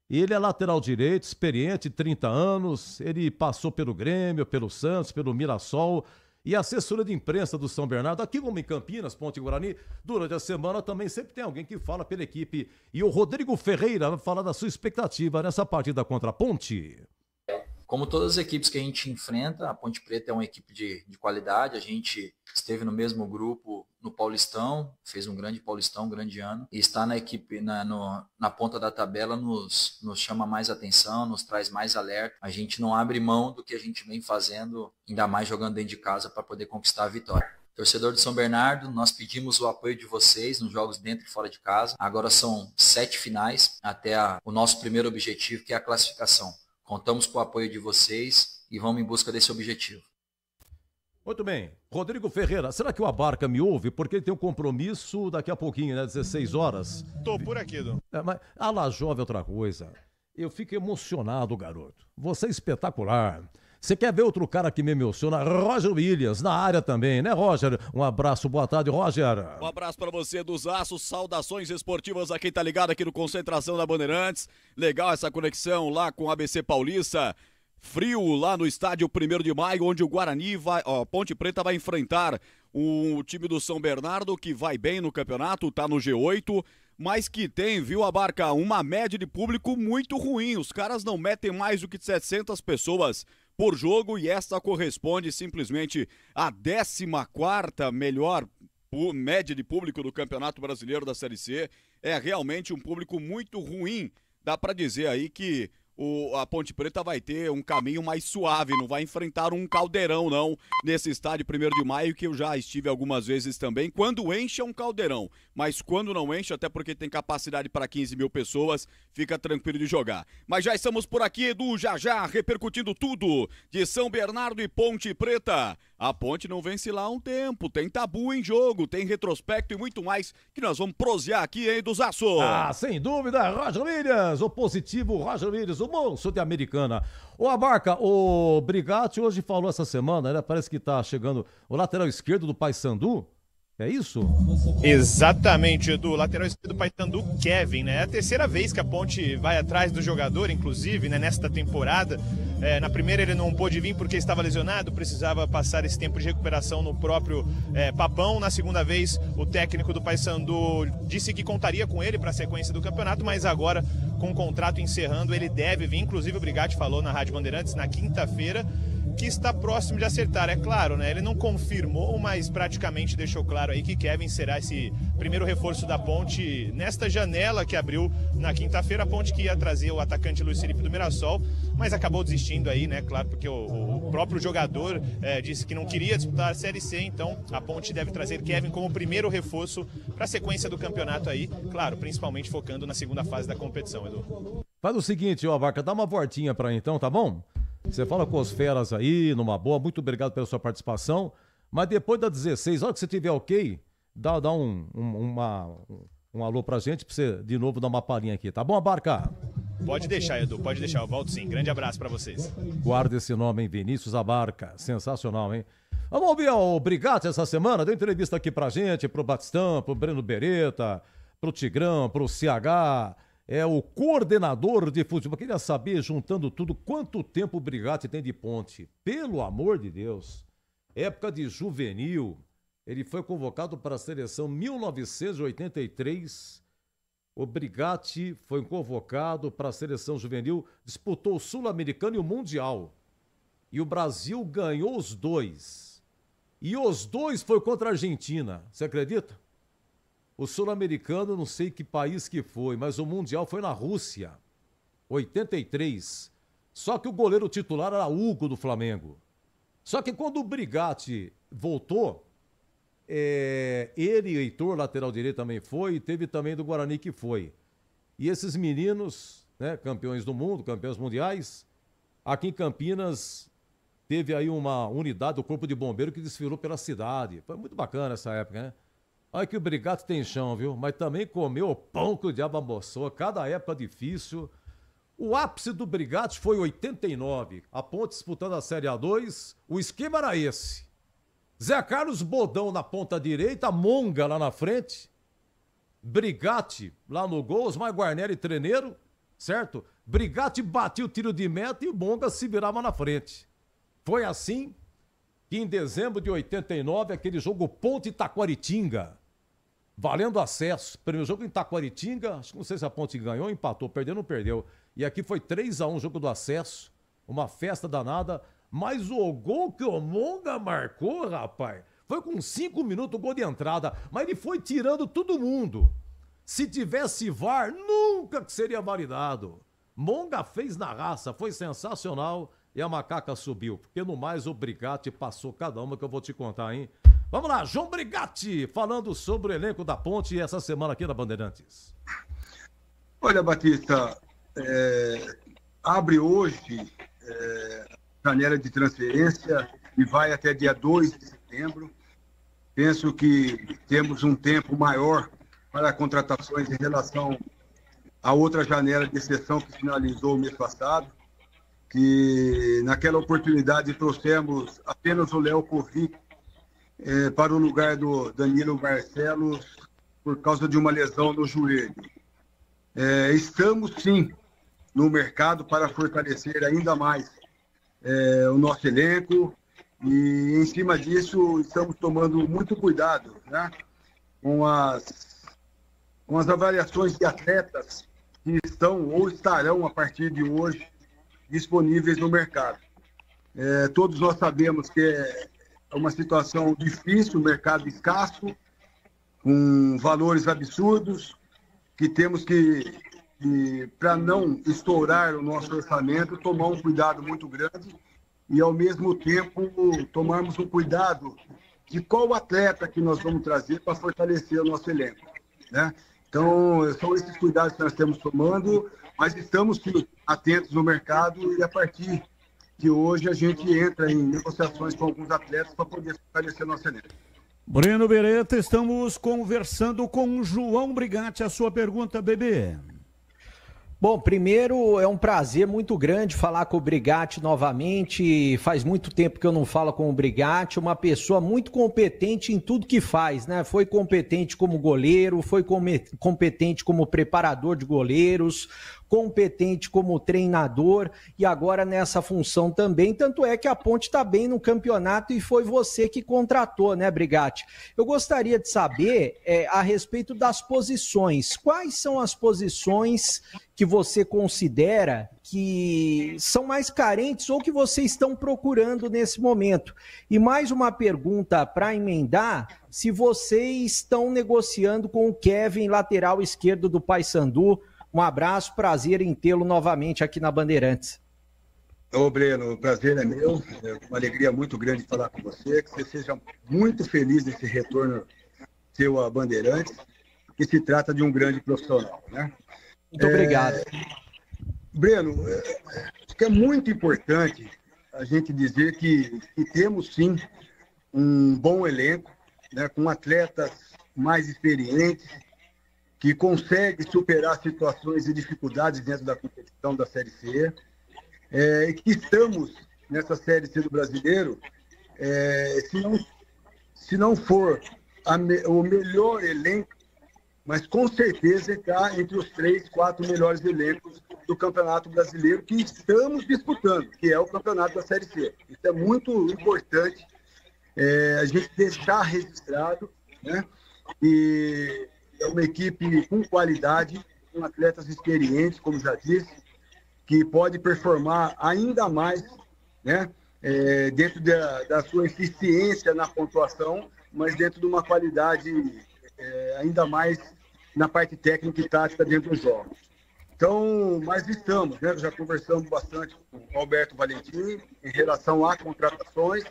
Ele é lateral direito, experiente, 30 anos, ele passou pelo Grêmio, pelo Santos, pelo Mirassol, e a assessoria de imprensa do São Bernardo, aqui como em Campinas, Ponte Guarani, durante a semana também sempre tem alguém que fala pela equipe. E o Rodrigo Ferreira vai falar da sua expectativa nessa partida contra a Ponte. Como todas as equipes que a gente enfrenta, a Ponte Preta é uma equipe de qualidade. A gente esteve no mesmo grupo no Paulistão, fez um grande Paulistão, um grande ano. E estar na equipe na ponta da tabela nos chama mais atenção, nos traz mais alerta. A gente não abre mão do que a gente vem fazendo, ainda mais jogando dentro de casa para poder conquistar a vitória. Torcedor de São Bernardo, nós pedimos o apoio de vocês nos jogos dentro e fora de casa. Agora são 7 finais até o nosso primeiro objetivo, que é a classificação. Contamos com o apoio de vocês e vamos em busca desse objetivo. Muito bem. Rodrigo Ferreira, será que o Abarca me ouve? Porque ele tem um compromisso daqui a pouquinho, né? 16 horas. Tô por aqui, Edu. Mas a La Jovem é outra coisa. Eu fico emocionado, garoto. Você é espetacular. Você quer ver outro cara que me emociona? Roger Williams, na área também, né, Roger? Um abraço, boa tarde, Roger. Um abraço pra você, dos Aços, saudações esportivas a quem tá ligado aqui no Concentração da Bandeirantes. Legal essa conexão lá com o ABC Paulista. Frio lá no estádio 1º de Maio, onde o Guarani Ponte Preta vai enfrentar o time do São Bernardo, que vai bem no campeonato, tá no G8, mas que tem, viu, Abarca, uma média de público muito ruim. Os caras não metem mais do que 700 pessoas por jogo e esta corresponde simplesmente à 14ª melhor média de público do Campeonato Brasileiro da Série C. É realmente um público muito ruim. Dá para dizer aí que a Ponte Preta vai ter um caminho mais suave, não vai enfrentar um caldeirão não, nesse estádio 1º de Maio, que eu já estive algumas vezes também, quando enche é um caldeirão, mas quando não enche, até porque tem capacidade para 15 mil pessoas, fica tranquilo de jogar. Mas já estamos por aqui, Edu, já repercutindo tudo de São Bernardo e Ponte Preta. A Ponte não vence lá há um tempo, tem tabu em jogo, tem retrospecto e muito mais que nós vamos prosear aqui, hein, do Zaço? Ah, sem dúvida, Roger Williams, o positivo Roger Williams, o moço de Americana. Ô, Abarca, o Brigatti hoje falou essa semana, né, parece que tá chegando o lateral esquerdo do Paysandu. É isso? Exatamente, Edu. Lateral esquerdo do Paysandu, Kevin, né? É a terceira vez que a Ponte vai atrás do jogador, inclusive, né, nesta temporada. Na primeira ele não pôde vir porque estava lesionado, precisava passar esse tempo de recuperação no próprio Papão. Na segunda vez, o técnico do Paysandu disse que contaria com ele para a sequência do campeonato, mas agora, com o contrato encerrando, ele deve vir. Inclusive, o Brigatti falou na Rádio Bandeirantes na quinta-feira que está próximo de acertar, é claro, né? Ele não confirmou, mas praticamente deixou claro aí que Kevin será esse primeiro reforço da Ponte nesta janela que abriu na quinta-feira. A Ponte que ia trazer o atacante Luiz Felipe do Mirassol, mas acabou desistindo aí, né? Claro, porque o próprio jogador disse que não queria disputar a Série C, então a Ponte deve trazer Kevin como primeiro reforço para a sequência do campeonato aí, claro, principalmente focando na segunda fase da competição, Edu. Faz o seguinte, ó, Abarca, dá uma voltinha pra então, tá bom? Você fala com os feras aí, numa boa, muito obrigado pela sua participação, mas depois da 16, a hora que você tiver ok, dá um alô pra gente, pra você de novo dar uma palhinha aqui, tá bom, Abarca? Pode deixar, Edu, pode deixar, eu volto sim. Grande abraço pra vocês. Guarda esse nome, hein, Vinícius Abarca, sensacional, hein? Vamos ouvir o Brigatti essa semana, deu entrevista aqui pra gente, pro Batistão, pro Breno Beretta, pro Tigrão, pro CH... É o coordenador de futebol. Eu queria saber, juntando tudo, quanto tempo o Brigatti tem de Ponte. Pelo amor de Deus. Época de juvenil. Ele foi convocado para a seleção 1983. O Brigatti foi convocado para a seleção juvenil. Disputou o Sul-Americano e o Mundial. E o Brasil ganhou os dois. E os dois foi contra a Argentina. Você acredita? O Sul-Americano, não sei que país que foi, mas o Mundial foi na Rússia, 83. Só que o goleiro titular era Hugo, do Flamengo. Só que quando o Brigatti voltou, ele e Heitor, lateral direito, também foi, e teve também do Guarani que foi. E esses meninos, né, campeões do mundo, campeões mundiais, aqui em Campinas teve aí uma unidade do Corpo de Bombeiro que desfilou pela cidade. Foi muito bacana essa época, né? Olha que o Brigatti tem chão, viu? Mas também comeu o pão que o diabo amassou. Cada época difícil. O ápice do Brigatti foi 89. A Ponte disputando a Série A2. O esquema era esse. Zé Carlos Bodão na ponta direita, Monga lá na frente. Brigatti lá no gol, Osmar Guarneri treneiro, certo? Brigatti batia o tiro de meta e o Monga se virava na frente. Foi assim que em dezembro de 89, aquele jogo Ponte Taquaritinga, valendo acesso. Primeiro jogo em Taquaritinga, acho que não sei se a Ponte ganhou, empatou, perdeu, não perdeu. E aqui foi 3-1 o jogo do acesso, uma festa danada. Mas o gol que o Monga marcou, rapaz, foi com 5 minutos o gol de entrada. Mas ele foi tirando todo mundo. Se tivesse VAR, nunca seria validado. Monga fez na raça, foi sensacional. E a macaca subiu. Porque no mais o Brigatti passou cada uma que eu vou te contar, hein? Vamos lá, João Brigatti, falando sobre o elenco da Ponte essa semana aqui na Bandeirantes. Olha, Batista, abre hoje janela de transferência e vai até dia 2 de setembro. Penso que temos um tempo maior para contratações em relação à outra janela de exceção que finalizou o mês passado, que naquela oportunidade trouxemos apenas o Léo Kovic para o lugar do Danilo Barcelos por causa de uma lesão no joelho. Estamos, sim, no mercado para fortalecer ainda mais o nosso elenco e, em cima disso, estamos tomando muito cuidado, né, com as avaliações de atletas que estão ou estarão, a partir de hoje, disponíveis no mercado. Todos nós sabemos que é uma situação difícil, um mercado escasso, com valores absurdos, que temos que para não estourar o nosso orçamento, tomar um cuidado muito grande e, ao mesmo tempo, tomarmos um cuidado de qual atleta que nós vamos trazer para fortalecer o nosso elenco, né? Então, são esses cuidados que nós estamos tomando, mas estamos sim, atentos no mercado e, a partir que hoje a gente entra em negociações com alguns atletas para poder fortalecer nosso elenco. Breno Beretta, estamos conversando com o João Brigatti. A sua pergunta, bebê. Bom, primeiro é um prazer muito grande falar com o Brigatti novamente. Faz muito tempo que eu não falo com o Brigatti, uma pessoa muito competente em tudo que faz, né? Foi competente como goleiro, foi competente como preparador de goleiros, competente como treinador e agora nessa função também, tanto é que a Ponte está bem no campeonato e foi você que contratou, né, Brigatti? Eu gostaria de saber a respeito das posições. Quais são as posições que você considera que são mais carentes ou que vocês estão procurando nesse momento? E mais uma pergunta para emendar, se vocês estão negociando com o Kevin, lateral esquerdo do Paysandu. Um abraço, prazer em tê-lo novamente aqui na Bandeirantes. Ô, Breno, o prazer é meu, é uma alegria muito grande falar com você, que você seja muito feliz nesse retorno seu a Bandeirantes, porque se trata de um grande profissional, né? Muito obrigado. Breno, acho que é muito importante a gente dizer que temos sim um bom elenco, né, com atletas mais experientes, que consegue superar situações e dificuldades dentro da competição da Série C, e que estamos nessa Série C do Brasileiro, se não for o melhor elenco, mas com certeza está entre os 3, 4 melhores elencos do Campeonato Brasileiro que estamos disputando, que é o Campeonato da Série C. Isso é muito importante a gente deixar registrado, né? E é uma equipe com qualidade, com atletas experientes, como já disse, que pode performar ainda mais, né, dentro da sua eficiência na pontuação, mas dentro de uma qualidade ainda mais na parte técnica e tática dentro dos jogos. Então, mas estamos, né, já conversamos bastante com o Alberto Valentim em relação a contratações,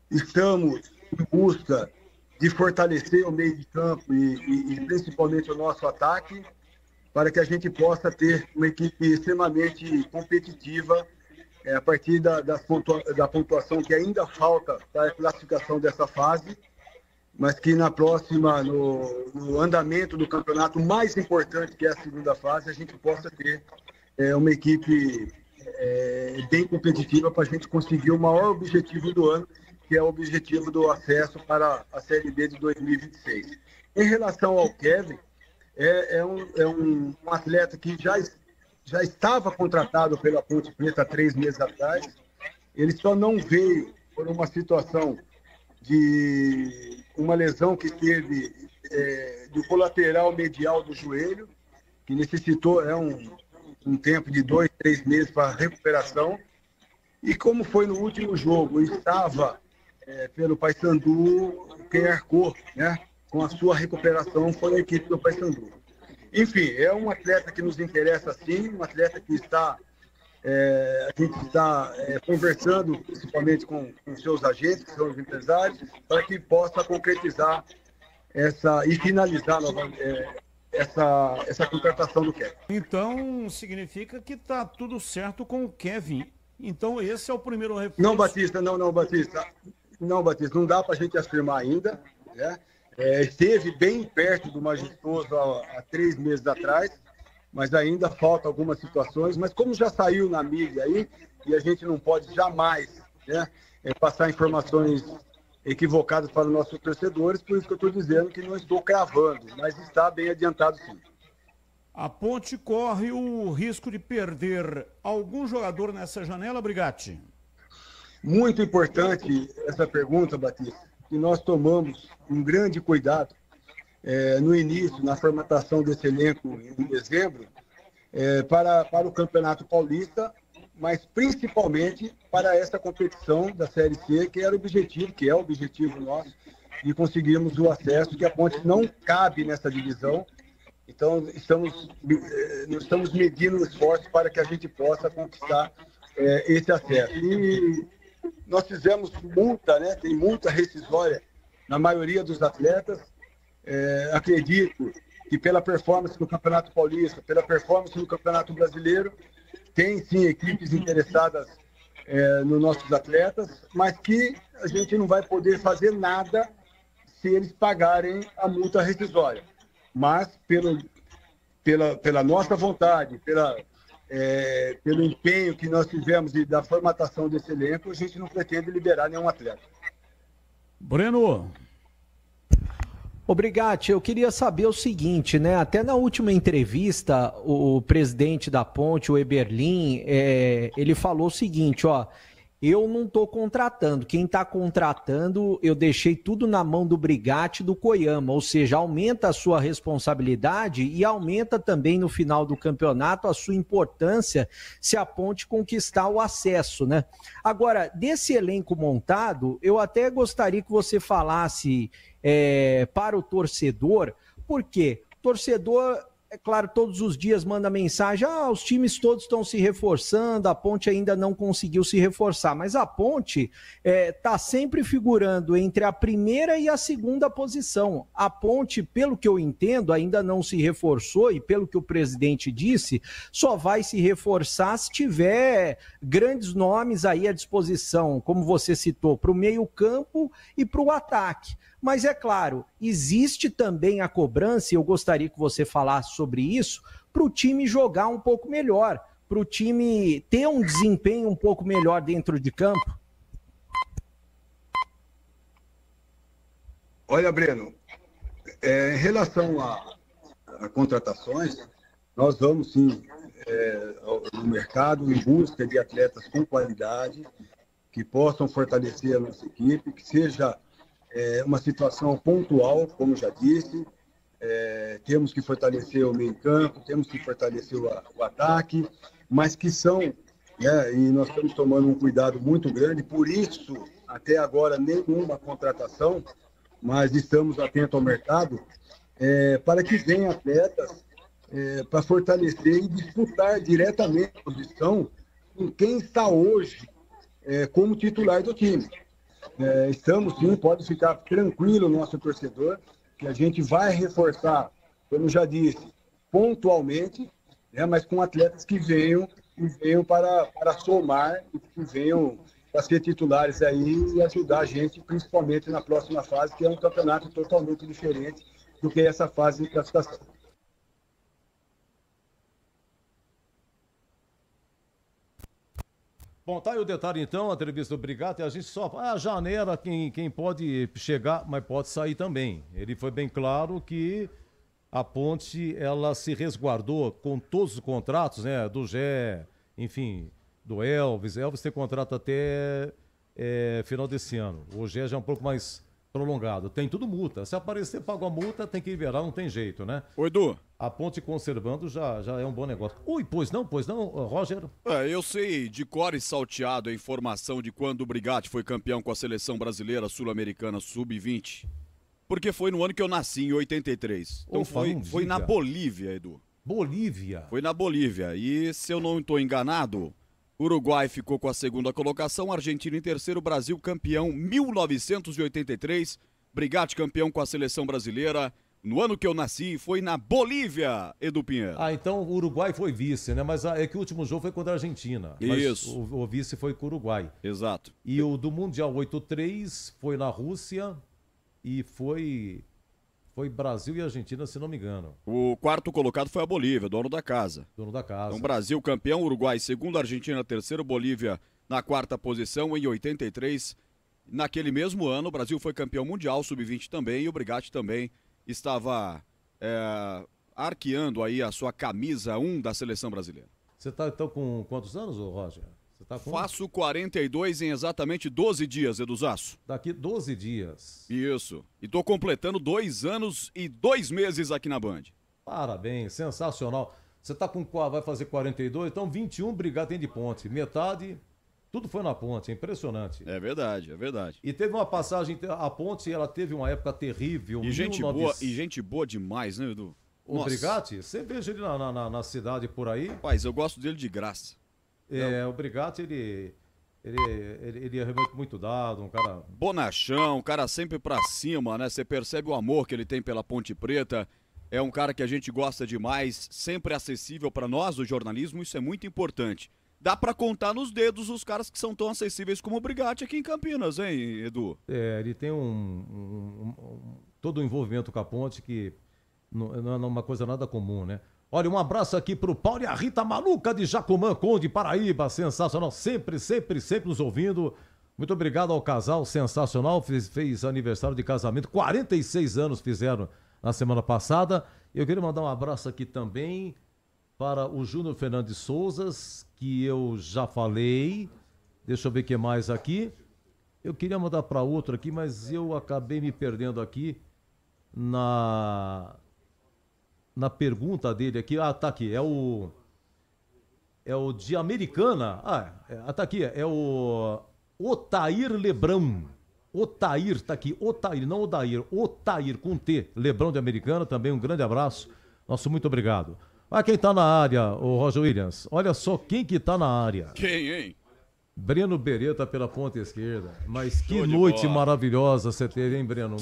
estamos em busca de fortalecer o meio de campo e principalmente o nosso ataque, para que a gente possa ter uma equipe extremamente competitiva a partir da pontuação que ainda falta para a classificação dessa fase, mas que na próxima, no andamento do campeonato mais importante, que é a segunda fase, a gente possa ter uma equipe bem competitiva para a gente conseguir o maior objetivo do ano, que é o objetivo do acesso para a Série B de 2026. Em relação ao Kevin, é um atleta que já estava contratado pela Ponte Preta há 3 meses atrás. Ele só não veio por uma situação de uma lesão que teve do colateral medial do joelho, que necessitou um tempo de 2, 3 meses para recuperação. E como foi no último jogo, estava pelo Paysandu, quem arcou, né, com a sua recuperação foi a equipe do Paysandu. Enfim, é um atleta que nos interessa sim, um atleta que a gente está conversando principalmente com seus agentes, que são os empresários, para que possa concretizar e finalizar essa contratação do Kevin. Então, significa que está tudo certo com o Kevin. Então, esse é o primeiro reforço. Não, Batista, Batista. Não, Batista, não dá para a gente afirmar ainda, né? Esteve bem perto do Majestoso há 3 meses atrás, mas ainda falta algumas situações. Mas como já saiu na mídia aí, e a gente não pode jamais, né, passar informações equivocadas para os nossos torcedores, por isso que eu estou dizendo que não estou cravando, mas está bem adiantado sim. A Ponte corre o risco de perder algum jogador nessa janela, Brigatti? Muito importante essa pergunta, Batista, que nós tomamos um grande cuidado no início, na formatação desse elenco em dezembro, para o Campeonato Paulista, mas principalmente para essa competição da Série C, que é o objetivo nosso, de conseguirmos o acesso, que a Ponte não cabe nessa divisão. Então, estamos medindo esforços para que a gente possa conquistar esse acesso. E nós fizemos multa, né? Tem multa rescisória na maioria dos atletas. Acredito que pela performance no Campeonato Paulista, pela performance no Campeonato Brasileiro, tem sim equipes interessadas nos nossos atletas, mas que a gente não vai poder fazer nada se eles pagarem a multa rescisória. Mas, pela nossa vontade, pelo empenho que nós tivemos e da formatação desse elenco, a gente não pretende liberar nenhum atleta. Breno. Obrigado. Eu queria saber o seguinte, né? Até na última entrevista, o presidente da Ponte, o Eberlin, ele falou o seguinte, ó, eu não estou contratando. Quem está contratando, eu deixei tudo na mão do Brigatti e do Koyama, ou seja, aumenta a sua responsabilidade e aumenta também no final do campeonato a sua importância se a Ponte conquistar o acesso, né? Agora, desse elenco montado, eu até gostaria que você falasse para o torcedor, porque o torcedor, é claro, todos os dias manda mensagem, os times todos estão se reforçando, a Ponte ainda não conseguiu se reforçar, mas a Ponte está sempre figurando entre a primeira e a segunda posição. A Ponte, pelo que eu entendo, ainda não se reforçou e pelo que o presidente disse, só vai se reforçar se tiver grandes nomes aí à disposição, como você citou, para o meio-campo e para o ataque. Mas é claro, existe também a cobrança, e eu gostaria que você falasse sobre isso, para o time jogar um pouco melhor, para o time ter um desempenho um pouco melhor dentro de campo. Olha, Breno, em relação a contratações, nós vamos sim no mercado em busca de atletas com qualidade, que possam fortalecer a nossa equipe, que seja uma situação pontual, como já disse, temos que fortalecer o meio-campo, temos que fortalecer o ataque, mas que são, e nós estamos tomando um cuidado muito grande, por isso, até agora, nenhuma contratação, mas estamos atentos ao mercado, para que venham atletas para fortalecer e disputar diretamente a posição com quem está hoje como titular do time. Estamos sim, pode ficar tranquilo nosso torcedor, que a gente vai reforçar, como já disse, pontualmente, mas com atletas que venham para somar e que venham para ser titulares aí e ajudar a gente, principalmente na próxima fase, que é um campeonato totalmente diferente do que essa fase de classificação. Bom, tá aí o detalhe então, a entrevista do Brigatti, a gente só... A janela, quem pode chegar, mas pode sair também. Ele foi bem claro que a Ponte, ela se resguardou com todos os contratos, né, do Gé, enfim, do Elvis. Elvis tem contrato até final desse ano. O Gé já é um pouco mais prolongado. Tem tudo multa. Se aparecer, paga a multa, tem que liberar, não tem jeito, né? Oi, Edu. A Ponte conservando já é um bom negócio. Ui, pois não, Roger? Eu sei de cor e salteado a informação de quando o Brigatti foi campeão com a seleção brasileira sul-americana sub-20. Porque foi no ano que eu nasci, em 83. Então foi na Bolívia, Edu. Bolívia? Foi na Bolívia. E se eu não estou enganado, Uruguai ficou com a segunda colocação, Argentina em terceiro, Brasil campeão 1983. Brigatti campeão com a seleção brasileira. No ano que eu nasci, foi na Bolívia, Edu Pinheiro. Então o Uruguai foi vice, né? Mas é que o último jogo foi contra a Argentina. Isso. Mas o vice foi com o Uruguai. Exato. E o do Mundial 83 foi na Rússia e foi Brasil e Argentina, se não me engano. O quarto colocado foi a Bolívia, dono da casa. Dono da casa. Então Brasil campeão, Uruguai segundo, Argentina terceiro, Bolívia na quarta posição em 83. Naquele mesmo ano, o Brasil foi campeão mundial, sub-20 também, e o Brigatti também estava arqueando aí a sua camisa 1 da seleção brasileira. Você está então com quantos anos, Roger? Você tá com... Faço 42 em exatamente 12 dias, Eduzaço. Daqui 12 dias. Isso. E tô completando 2 anos e 2 meses aqui na Band. Parabéns, sensacional. Você tá com qual? Vai fazer 42? Então 21 Brigatti tem de Ponte. Metade, tudo foi na Ponte. É impressionante. É verdade, é verdade. E teve uma passagem, a Ponte, ela teve uma época terrível. E gente boa demais, né, Edu? O Brigatti, você veja ele na cidade por aí. Rapaz, eu gosto dele de graça. O Brigatti, ele é realmente muito dado, um cara... Bonachão, um cara sempre pra cima, né? Você percebe o amor que ele tem pela Ponte Preta. É um cara que a gente gosta demais, sempre acessível pra nós do jornalismo, isso é muito importante. dá pra contar nos dedos os caras que são tão acessíveis como o Brigatti aqui em Campinas, hein, Edu? Ele tem todo o envolvimento com a Ponte que não é uma coisa nada comum, né? Olha, um abraço aqui pro Paulo e a Rita Maluca de Jacumã, Conde, Paraíba, sensacional, sempre nos ouvindo. Muito obrigado ao casal, sensacional, fez aniversário de casamento, 46 anos fizeram na semana passada. Eu queria mandar um abraço aqui também para o Júnior Fernandes Souzas, que eu já falei. Deixa eu ver o que mais aqui. Eu queria mandar para outro aqui, mas eu acabei me perdendo aqui na pergunta dele aqui. Ah, tá aqui. É o de Americana. Tá aqui. É o Otair Lebrão. Otair, tá aqui. Otair, não Odair. Otair com T. Lebrão de Americana, também um grande abraço. Nosso muito obrigado. Quem tá na área, o Roger Williams. Olha só quem que tá na área. Quem, hein? Breno Beretta pela ponta esquerda. Mas que noite maravilhosa você teve, hein, Breno?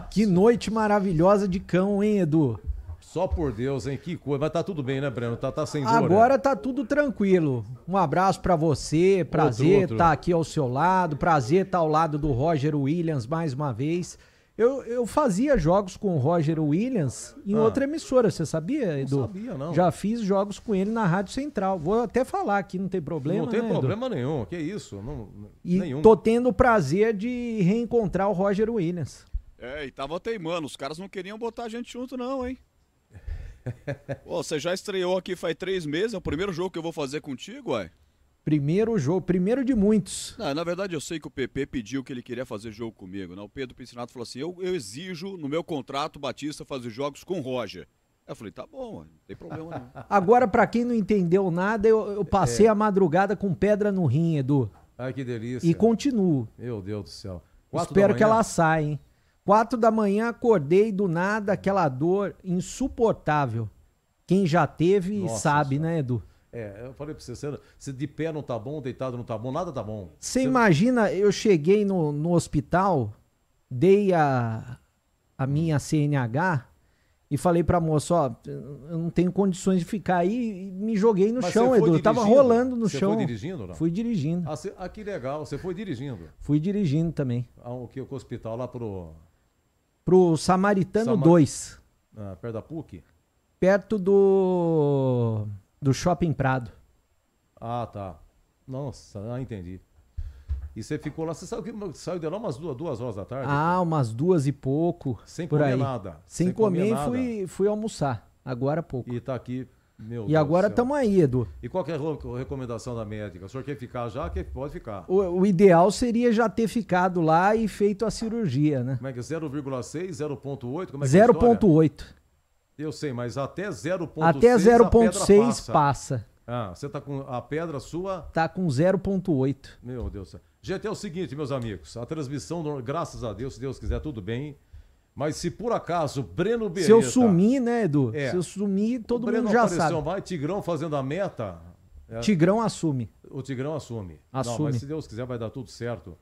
Que noite maravilhosa de cão, hein, Edu? Só por Deus, hein? Que coisa. Mas tá tudo bem, né, Breno? Tá sem dor. Agora tá tudo tranquilo. Um abraço pra você. Prazer estar aqui ao seu lado. Prazer estar ao lado do Roger Williams mais uma vez. Eu fazia jogos com o Roger Williams em outra emissora, você sabia, Edu? Não sabia, não. Já fiz jogos com ele na Rádio Central. Vou até falar aqui, não tem problema, Não tem né, problema Edu? nenhum, que isso? Nenhum. Tô tendo o prazer de reencontrar o Roger Williams. E tava teimando, os caras não queriam botar a gente junto não, hein? Pô, você já estreou aqui faz 3 meses, é o primeiro jogo que eu vou fazer contigo, ué? Primeiro jogo, primeiro de muitos. Não, na verdade eu sei que o PP pediu que ele queria fazer jogo comigo, né? O Pedro Piscinato falou assim, eu exijo no meu contrato Batista fazer jogos com o Roger. Eu falei, tá bom, não tem problema não. Agora, pra quem não entendeu nada, eu passei a madrugada com pedra no rim, Edu. Ai, que delícia. E continuo. Meu Deus do céu. Espero que ela saia, hein? 4 da manhã, acordei do nada, aquela dor insuportável. Quem já teve sabe, né, Edu? Eu falei pra você, se de pé não tá bom, deitado não tá bom, nada tá bom. Você imagina, eu cheguei no hospital, dei a minha CNH e falei pra moça, eu não tenho condições de ficar aí, e me joguei no chão, Edu. Eu tava rolando no chão. Você foi dirigindo, não? Fui dirigindo. Que legal, você foi dirigindo. Fui dirigindo também. Que hospital lá pro Samaritano 2. Perto da PUC? Perto do Shopping Prado. Tá. Nossa, entendi. E você ficou lá, você saiu de lá umas 2 horas da tarde? Umas 2 e pouco. Sem comer nada. Sem comer e fui almoçar, agora há pouco. E tá aqui, meu Deus. E agora estamos aí, Edu. E qual que é a recomendação da médica? O senhor quer ficar já? Pode ficar. O ideal seria já ter ficado lá e feito a cirurgia, né? Como é que é? 0,6, 0,8? Como é que 0,8. Eu sei, mas até 0,6 até 0,6 passa. Você tá com a pedra sua? Tá com 0,8. Meu Deus do céu. Gente, é o seguinte, meus amigos. A transmissão, graças a Deus, se Deus quiser, tudo bem. Mas se por acaso Breno Beretta... Se eu sumir, né, Edu? Se eu sumir, todo mundo já sabe. Vai Tigrão fazendo a meta... Tigrão assume. O Tigrão assume. Não, mas se Deus quiser, vai dar tudo certo.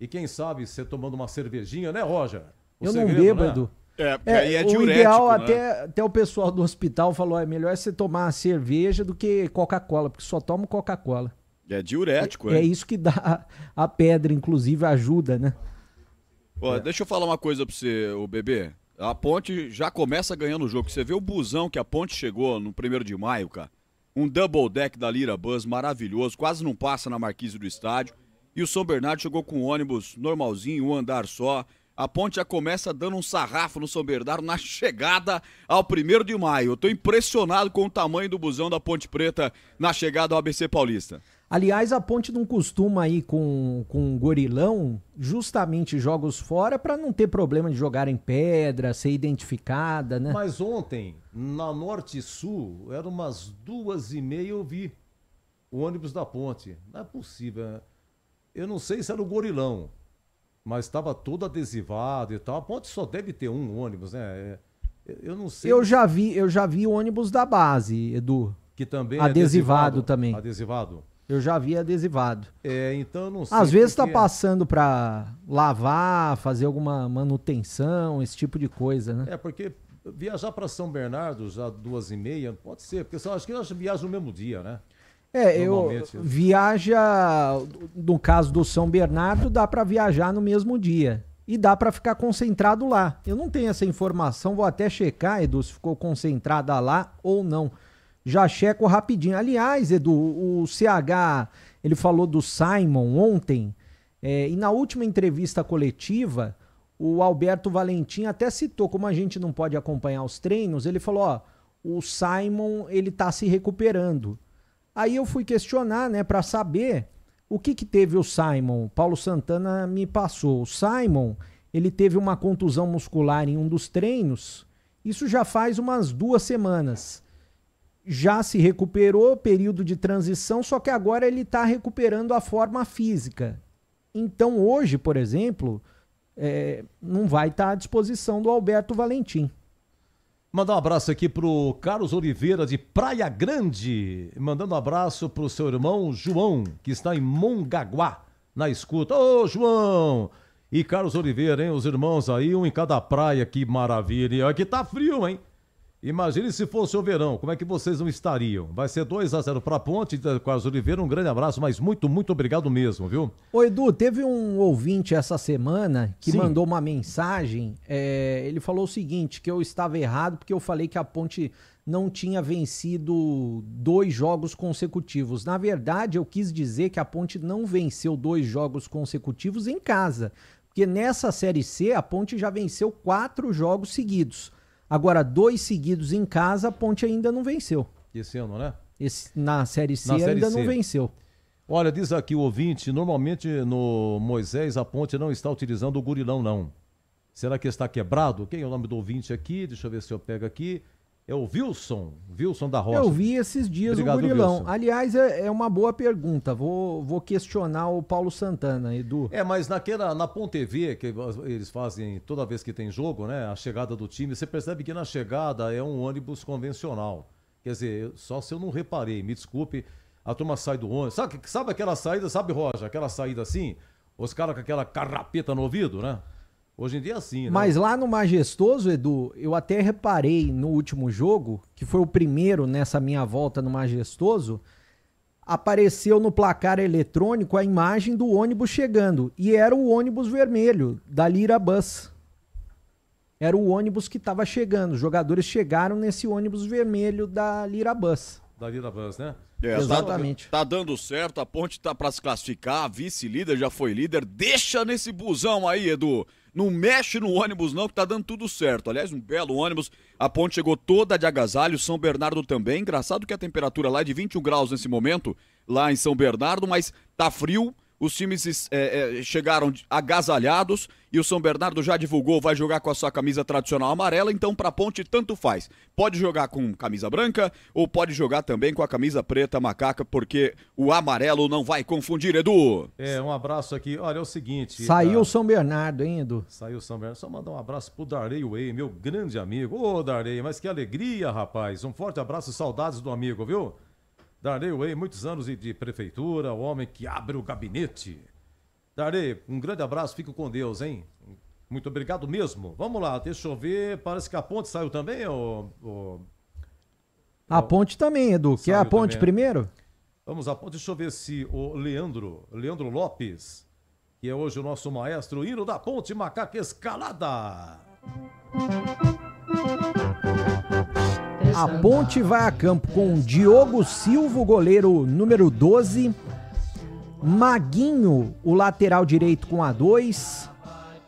E quem sabe você tomando uma cervejinha, né, Roger? Eu não bebo, né, Edu? Porque aí é diurético, o ideal, né? até o pessoal do hospital falou, é melhor você tomar cerveja do que Coca-Cola, porque só toma Coca-Cola. É diurético, é isso que dá a pedra, inclusive ajuda, né? Deixa eu falar uma coisa pra você, o bebê. A Ponte já começa ganhando o jogo. Você vê o busão que a Ponte chegou no 1º de maio, cara. Um double deck da Lira Bus maravilhoso, quase não passa na marquise do estádio. E o São Bernardo chegou com um ônibus normalzinho, um andar só. A Ponte já começa dando um sarrafo no São Bernardo na chegada ao 1º de maio. Eu tô impressionado com o tamanho do busão da Ponte Preta na chegada ao ABC Paulista. Aliás, a Ponte não costuma ir com gorilão, justamente jogos fora, para não ter problema de jogar em pedra, ser identificada, né? Mas ontem, na Norte e Sul, eram umas 2h30 eu vi o ônibus da Ponte. Não é possível. Eu não sei se era o gorilão, mas estava todo adesivado e tal. A Ponte só deve ter um ônibus, né? Eu não sei. Eu já vi o ônibus da base, Edu. Que também é adesivado também. Adesivado? Eu já vi adesivado. Então eu não sei. Às vezes tá passando para lavar, fazer alguma manutenção, esse tipo de coisa, né? Porque viajar para São Bernardo já 2h30, pode ser, porque eu acho que elas viajam no mesmo dia, né? Viaja, no caso do São Bernardo, dá para viajar no mesmo dia. E dá para ficar concentrado lá. Eu não tenho essa informação, vou até checar, Edu, se ficou concentrada lá ou não. Já checo rapidinho. Aliás, Edu, o CH, ele falou do Simon ontem, e na última entrevista coletiva, o Alberto Valentim até citou, como a gente não pode acompanhar os treinos, ele falou, ó, o Simon, ele tá se recuperando. Aí eu fui questionar, né, para saber o que teve o Simon. Paulo Santana me passou. O Simon, ele teve uma contusão muscular em um dos treinos. Isso já faz umas 2 semanas. Já se recuperou, período de transição, só que agora ele está recuperando a forma física. Então hoje, por exemplo, não vai estar à disposição do Alberto Valentim. Mandar um abraço aqui pro Carlos Oliveira de Praia Grande, mandando um abraço pro seu irmão João, que está em Mongaguá, na escuta. Ô, João! E Carlos Oliveira, hein? Os irmãos aí, um em cada praia, que maravilha. E aqui tá frio, hein? Imagine se fosse o verão, como é que vocês não estariam? Vai ser 2-0 pra Ponte, Carlos Oliveira, um grande abraço, mas muito, muito obrigado mesmo, viu? Ô Edu, teve um ouvinte essa semana que mandou uma mensagem, ele falou o seguinte, que eu estava errado porque eu falei que a Ponte não tinha vencido 2 jogos consecutivos. Na verdade, eu quis dizer que a Ponte não venceu 2 jogos consecutivos em casa, porque nessa Série C a Ponte já venceu 4 jogos seguidos. Agora, 2 seguidos em casa, a Ponte ainda não venceu. Esse ano, né? Na Série C ainda não venceu. Olha, diz aqui o ouvinte, normalmente no Moisés a Ponte não está utilizando o gurilão, não. Será que está quebrado? Quem é o nome do ouvinte aqui? Deixa eu ver se eu pego aqui. É o Wilson da Rocha. Eu vi esses dias o gurilão. Wilson. Aliás, é uma boa pergunta. Vou questionar o Paulo Santana, Edu. Mas na Ponte TV, que eles fazem toda vez que tem jogo, né? A chegada do time, você percebe que na chegada é um ônibus convencional. Quer dizer, só se eu não reparei, me desculpe, a turma sai do ônibus. Sabe aquela saída, sabe, Roja? Aquela saída assim, os caras com aquela carrapeta no ouvido, né? Hoje em dia é assim, né? Mas lá no Majestoso, Edu, eu até reparei no último jogo, que foi o primeiro nessa minha volta no Majestoso, apareceu no placar eletrônico a imagem do ônibus chegando. E era o ônibus vermelho, da Lira Bus. Era o ônibus que estava chegando. Os jogadores chegaram nesse ônibus vermelho da Lira Bus. Da Lira Bus, né? Exatamente. Tá dando certo, a Ponte tá pra se classificar, a vice-líder já foi líder. Deixa nesse busão aí, Edu. Não mexe no ônibus não, que tá dando tudo certo. Aliás, um belo ônibus. A Ponte chegou toda de agasalho, São Bernardo também. Engraçado que a temperatura lá é de 21 graus nesse momento, lá em São Bernardo, mas tá frio. Os times chegaram agasalhados e o São Bernardo já divulgou, vai jogar com a sua camisa tradicional amarela, então pra Ponte tanto faz. Pode jogar com camisa branca ou pode jogar também com a camisa preta macaca, porque o amarelo não vai confundir, Edu. Um abraço aqui. Olha, é o seguinte... Saiu o São Bernardo, hein, Edu? Saiu o São Bernardo. Só mandar um abraço pro Darley Way, meu grande amigo. Ô, Darley, mas que alegria, rapaz. Um forte abraço, saudades do amigo, viu? Darley Way, muitos anos de prefeitura, o homem que abre o gabinete. Darley, um grande abraço, fico com Deus, hein? Muito obrigado mesmo. Vamos lá, deixa eu ver, parece que a Ponte saiu também, A Ponte também, Edu. Quer a Ponte também primeiro? Vamos à Ponte, deixa eu ver se o Leandro Lopes, que é hoje o nosso maestro, hino da Ponte Macaca Escalada. A Ponte vai a campo com Diogo Silva, o goleiro número 12, Maguinho, o lateral direito com a 2,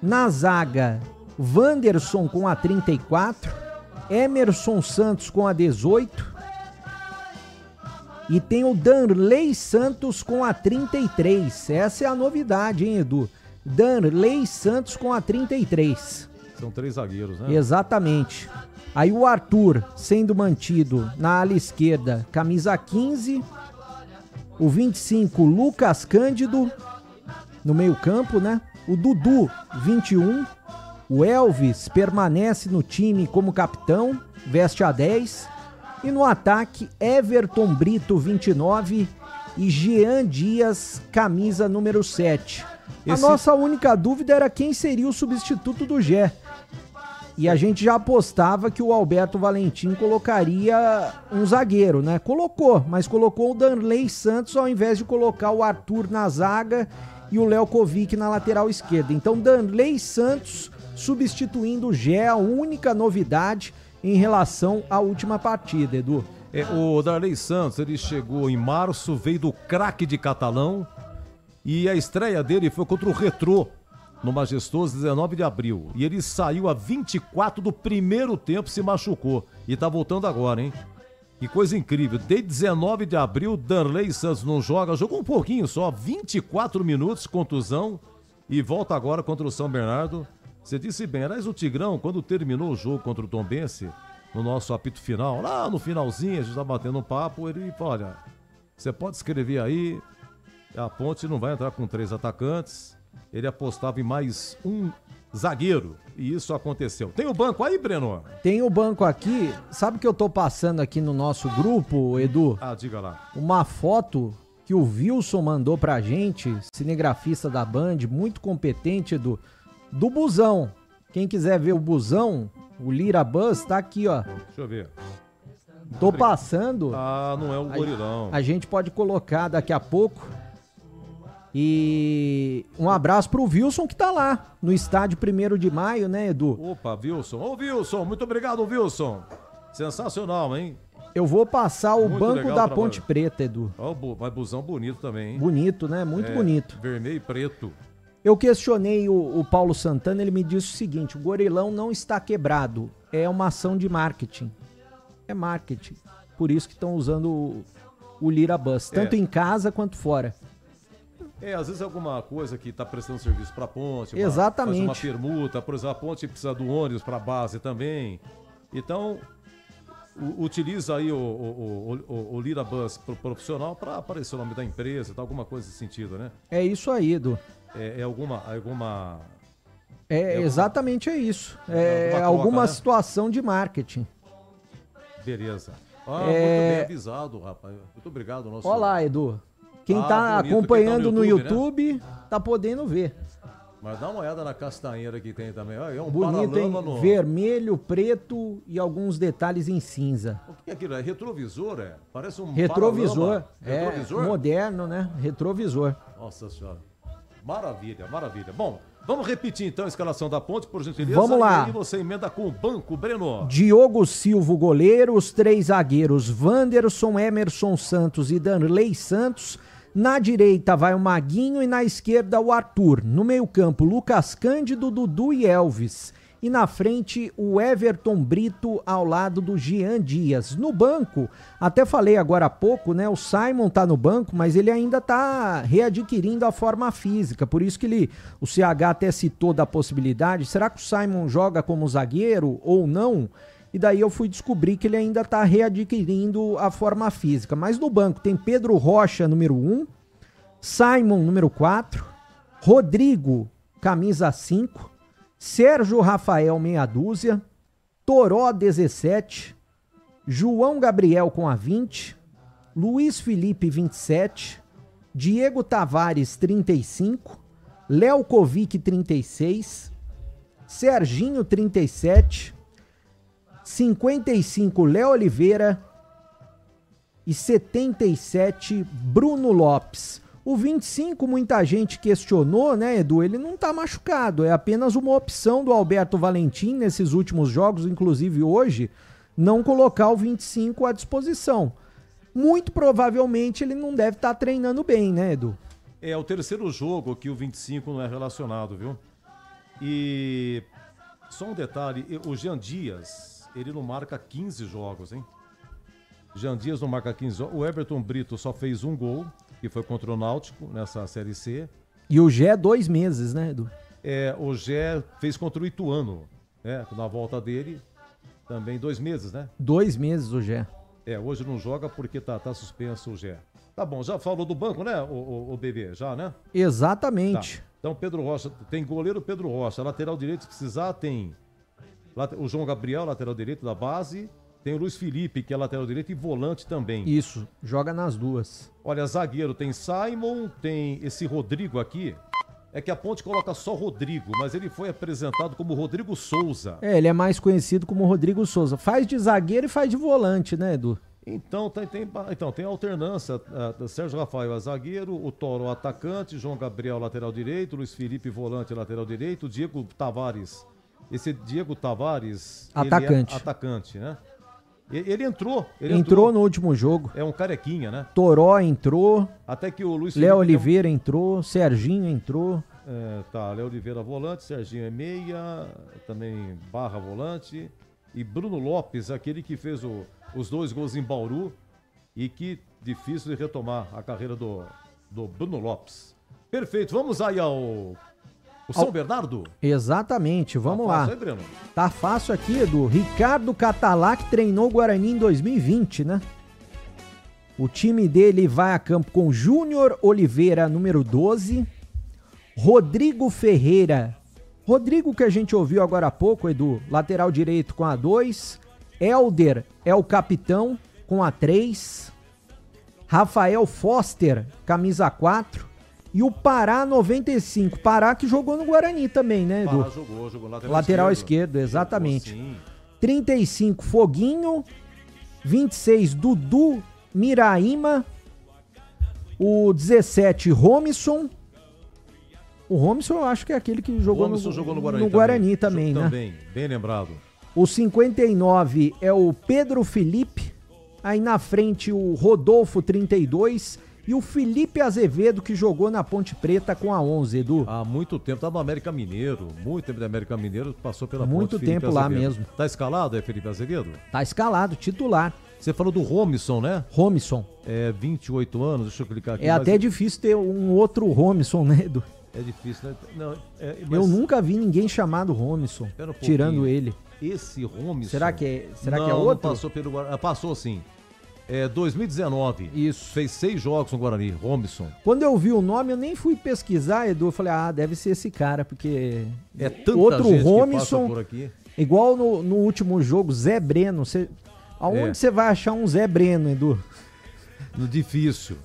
na zaga, Wanderson com a 34, Emerson Santos com a 18 e tem o Danley Santos com a 33. Essa é a novidade, hein, Edu? Danley Santos com a 33. São 3 zagueiros, né? Exatamente. Aí o Arthur sendo mantido na ala esquerda, camisa 15. O 25, Lucas Cândido, no meio campo, né? O Dudu, 21. O Elvis permanece no time como capitão, veste a 10. E no ataque, Everton Brito, 29. E Jean Dias, camisa número 7. A nossa única dúvida era quem seria o substituto do Gé. E a gente já apostava que o Alberto Valentim colocaria um zagueiro, né? Colocou, mas colocou o Danley Santos ao invés de colocar o Arthur na zaga e o Léo Kovic na lateral esquerda. Então, Danley Santos substituindo o Gé, a única novidade em relação à última partida, Edu. O Danley Santos, ele chegou em março, veio do craque de Catalão e a estreia dele foi contra o Retrô, no Majestoso, 19 de abril. E ele saiu a 24 do primeiro tempo, se machucou. E tá voltando agora, hein? Que coisa incrível. Desde 19 de abril, Danley Santos não joga. Jogou um pouquinho só, 24 minutos, contusão. E volta agora contra o São Bernardo. Você disse bem, aliás, o Tigrão, quando terminou o jogo contra o Tombense, no nosso apito final, lá no finalzinho, a gente tá batendo um papo, ele falou, olha, você pode escrever aí, a Ponte não vai entrar com 3 atacantes. Ele apostava em mais um zagueiro, e isso aconteceu. Tem o banco aí, Breno? Tem o banco aqui. Sabe que eu tô passando aqui no nosso grupo, Edu? Diga lá. Uma foto que o Wilson mandou pra gente, cinegrafista da Band, muito competente, Edu, do busão. Quem quiser ver o busão, o Lira Bus, tá aqui, ó. Deixa eu ver. Tô passando. Não é o gorilão. A gente pode colocar daqui a pouco. E um abraço pro Wilson que tá lá, no estádio 1º de maio, né, Edu? Opa, Wilson. Ô, Wilson, muito obrigado, Wilson. Sensacional, hein? Eu vou passar o Muito banco da Ponte Preta, Edu. Mas busão bonito também, hein? Bonito, né? Muito bonito. Vermelho e preto. Eu questionei o Paulo Santana, ele me disse o seguinte, o gorilão não está quebrado, é uma ação de marketing. É marketing. Por isso que estão usando o Lira Bus, tanto em casa quanto fora. Às vezes alguma coisa que está prestando serviço para a Ponte. Exatamente. Faz uma permuta, por exemplo, a Ponte precisa do ônibus para a base também. Então, utiliza aí o Lira Bus profissional para aparecer o nome da empresa, tá, alguma coisa nesse sentido, né? É isso aí, Edu. Exatamente é isso. É alguma troca, né? Situação de marketing. Beleza. Muito bem avisado, rapaz. Muito obrigado. Olha lá, Edu. Quem tá acompanhando no YouTube, né? Tá podendo ver. Mas dá uma olhada na castanheira que tem também. É um bonito, hein? Vermelho, preto e alguns detalhes em cinza. O que é aquilo? É retrovisor, Parece um retrovisor. Retrovisor? Moderno, né? Retrovisor. Nossa senhora. Maravilha, maravilha. Bom, vamos repetir então a escalação da Ponte, por gentileza. Vamos lá. E aí você emenda com o banco, Breno. Diogo Silva, goleiro, os 3 zagueiros, Wanderson, Emerson Santos e Danley Santos. Na direita vai o Maguinho e na esquerda o Arthur. No meio-campo, Lucas Cândido, Dudu e Elvis. E na frente, o Everton Brito ao lado do Jean Dias. No banco, até falei agora há pouco, né? O Simon tá no banco, mas ele ainda tá readquirindo a forma física. Por isso que o CH até citou da possibilidade. Será que o Simon joga como zagueiro ou não? E daí eu fui descobrir que ele ainda está readquirindo a forma física. Mas no banco tem Pedro Rocha, número 1, Simon, número 4, Rodrigo, camisa 5, Sérgio Rafael, meia dúzia, Toró, 17, João Gabriel com a 20, Luiz Felipe, 27, Diego Tavares, 35, Léo Kovic, 36, Serginho, 37, 55, Léo Oliveira e 77, Bruno Lopes. O 25, muita gente questionou, né, Edu? Ele não tá machucado, é apenas uma opção do Alberto Valentim nesses últimos jogos, inclusive hoje, não colocar o 25 à disposição. Muito provavelmente ele não deve estar treinando bem, né, Edu? É o terceiro jogo que o 25 não é relacionado, viu? E só um detalhe, o Jean Dias, ele não marca 15 jogos, hein? Jean Dias não marca 15 jogos. O Everton Brito só fez um gol, que foi contra o Náutico, nessa Série C. E o Gé 2 meses, né, Edu? O Gé fez contra o Ituano, né? Na volta dele, também 2 meses, né? 2 meses o Gé. Hoje não joga porque tá suspenso o Gé. Tá bom, já falou do banco, né, o bebê? Já, né? Exatamente. Tá. Então, Pedro Rocha, tem goleiro Pedro Rocha. Lateral direito, se precisar, tem o João Gabriel, lateral direito da base. Tem o Luiz Felipe, que é lateral direito e volante também. Isso, joga nas duas. Olha, zagueiro tem Simon, tem esse Rodrigo aqui. É que a Ponte coloca só Rodrigo, mas ele foi apresentado como Rodrigo Souza. Ele é mais conhecido como Rodrigo Souza. Faz de zagueiro e faz de volante, né, Edu? Então tem alternância. Sérgio Rafael é zagueiro, o Toro atacante, João Gabriel lateral direito, Luiz Felipe volante lateral direito, Diego Tavares. Esse Diego Tavares... Atacante. Ele é atacante, né? Ele entrou. Entrou no último jogo. É um carequinha, né? Toró entrou. Até que o Luiz Felipe... Léo Oliveira entrou. Serginho entrou. Léo Oliveira volante, Serginho é meia, também Barra volante. E Bruno Lopes, aquele que fez os 2 gols em Bauru e que difícil de retomar a carreira do Bruno Lopes. Perfeito, vamos aí ao São Bernardo? Exatamente, vamos lá. Fácil, hein, Breno? Tá fácil aqui, Edu. Ricardo Catalá, que treinou o Guarani em 2020, né? O time dele vai a campo com Júnior Oliveira, número 12, Rodrigo Ferreira, Rodrigo que a gente ouviu agora há pouco, Edu, lateral direito com a 2, Helder é o capitão com a 3, Rafael Foster, camisa 4, e o Pará 95, Pará que jogou no Guarani também, né, Edu? Pará jogou lateral esquerdo, exatamente. 35, Foguinho, 26, Dudu Miraíma, o 17, Romisson. O Romisson eu acho que é aquele que jogou no Guarani também, né? Também, bem lembrado. O 59 é o Pedro Felipe, aí na frente o Rodolfo 32 e o Felipe Azevedo que jogou na Ponte Preta com a 11, Edu. Há muito tempo, tá no América Mineiro, muito tempo da América Mineiro, passou pela Ponte. Muito tempo lá mesmo. Tá escalado, Felipe Azevedo? Tá escalado, titular. Você falou do Romisson, né? Romisson. 28 anos, deixa eu clicar aqui. Até difícil ter um outro Romisson, né, Edu? É difícil, né? Não, mas... Eu nunca vi ninguém chamado Romisson, tirando ele. Esse Romisson... Será que é outro? Não passou pelo Guarani. Passou sim. 2019. Isso. Fez 6 jogos no Guarani, Romisson. Quando eu vi o nome, eu nem fui pesquisar, Edu. Eu falei, deve ser esse cara, porque... É tanta outro gente Romisson, que passa por aqui. Igual no último jogo, Zé Breno. Aonde você vai achar um Zé Breno, Edu? Difícil,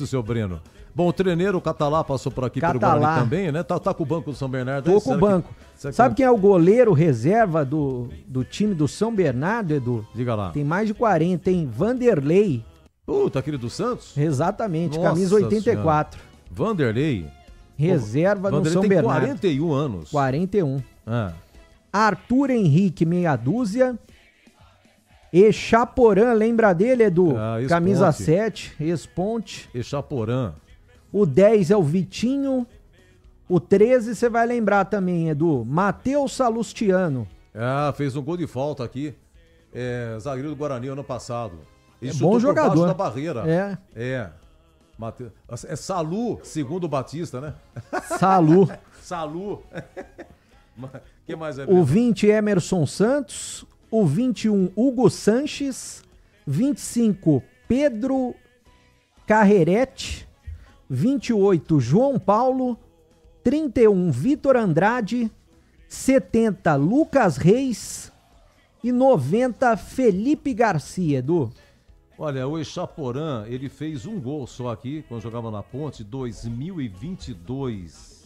seu Breno. Bom, o treineiro, o Catalá, passou por aqui pelo Guarani também, né? Tá com o banco do São Bernardo. Tô com o banco. Sabe quem é o goleiro reserva do time do São Bernardo, Edu? Diga lá. Tem mais de 40, hein? Vanderlei. Aquele do Santos? Exatamente, camisa 84. Senhora. Vanderlei. Reserva no São Bernardo. 41 anos. 41. Arthur Henrique, meia dúzia. Echaporã, lembra dele, Edu? Camisa 7, ex-ponte. Echaporã. O 10 é o Vitinho. O 13 você vai lembrar também, Edu. Matheus Salustiano. Fez um gol de falta aqui. Zagueiro do Guarani ano passado. Ele bom jogador. Da barreira. Mateus. É Salu, segundo o Batista, né? Salu. Quem mais é? O 20, Emerson Santos. O 21, Hugo Sanches. 25, Pedro Carrerete. 28, João Paulo. 31, Vitor Andrade. 70, Lucas Reis. E 90, Felipe Garcia, Edu. Olha, o Echaporã, ele fez um gol só aqui, quando jogava na Ponte, 2022.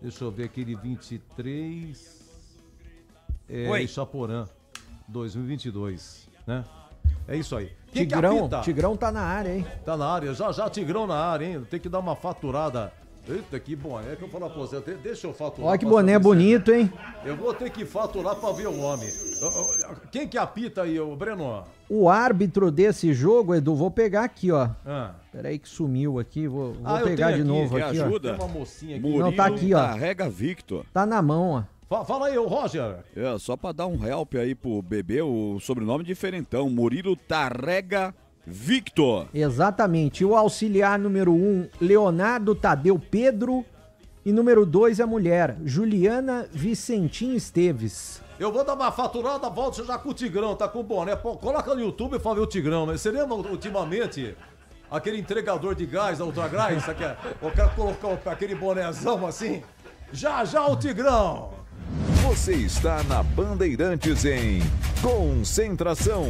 Deixa eu ver aquele 23. Echaporã, 2022, né? É isso aí. Tigrão tá na área, hein? Tá na área, já Tigrão na área, hein? Tem que dar uma faturada. Eita, que boné que eu falo pra você. Deixa eu faturar. Olha que boné bonito, hein? Eu vou ter que faturar pra ver o homem. Quem que apita aí, o Breno? O árbitro desse jogo, Edu, vou pegar aqui, ó. Peraí que sumiu aqui, vou pegar de novo aqui, ó. Ajuda? Tem uma mocinha aqui. Murilo Não, tá aqui, ó. Tarrega Victor. Tá na mão, ó. Fala aí, Roger. Só pra dar um help aí pro bebê, o sobrenome diferentão, Murilo Tarrega Victor. Exatamente. O auxiliar número 1, Leonardo Tadeu Pedro. E número 2, a mulher, Juliana Vicentim Esteves. Eu vou dar uma faturada, volto já com o Tigrão, tá com o boné. Coloca no YouTube e fala ver o Tigrão, né? Você lembra ultimamente aquele entregador de gás da Ultragás? O cara colocou aquele bonézão assim? Já o Tigrão. Você está na Bandeirantes em Concentração.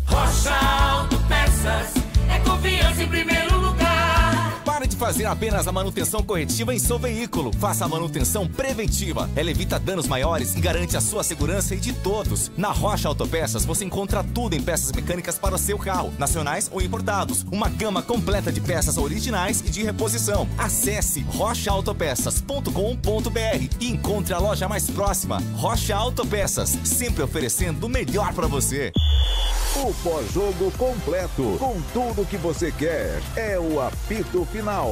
Rocha Auto Peças é com confiança em primeiro lugar. Pare de fazer apenas a manutenção corretiva em seu veículo. Faça a manutenção preventiva. Ela evita danos maiores e garante a sua segurança e de todos. Na Rocha Autopeças você encontra tudo em peças mecânicas para o seu carro, nacionais ou importados. Uma gama completa de peças originais e de reposição. Acesse rochaautopeças.com.br e encontre a loja mais próxima. Rocha Autopeças, sempre oferecendo o melhor para você. O pós-jogo completo, com tudo que você quer, é o apito final.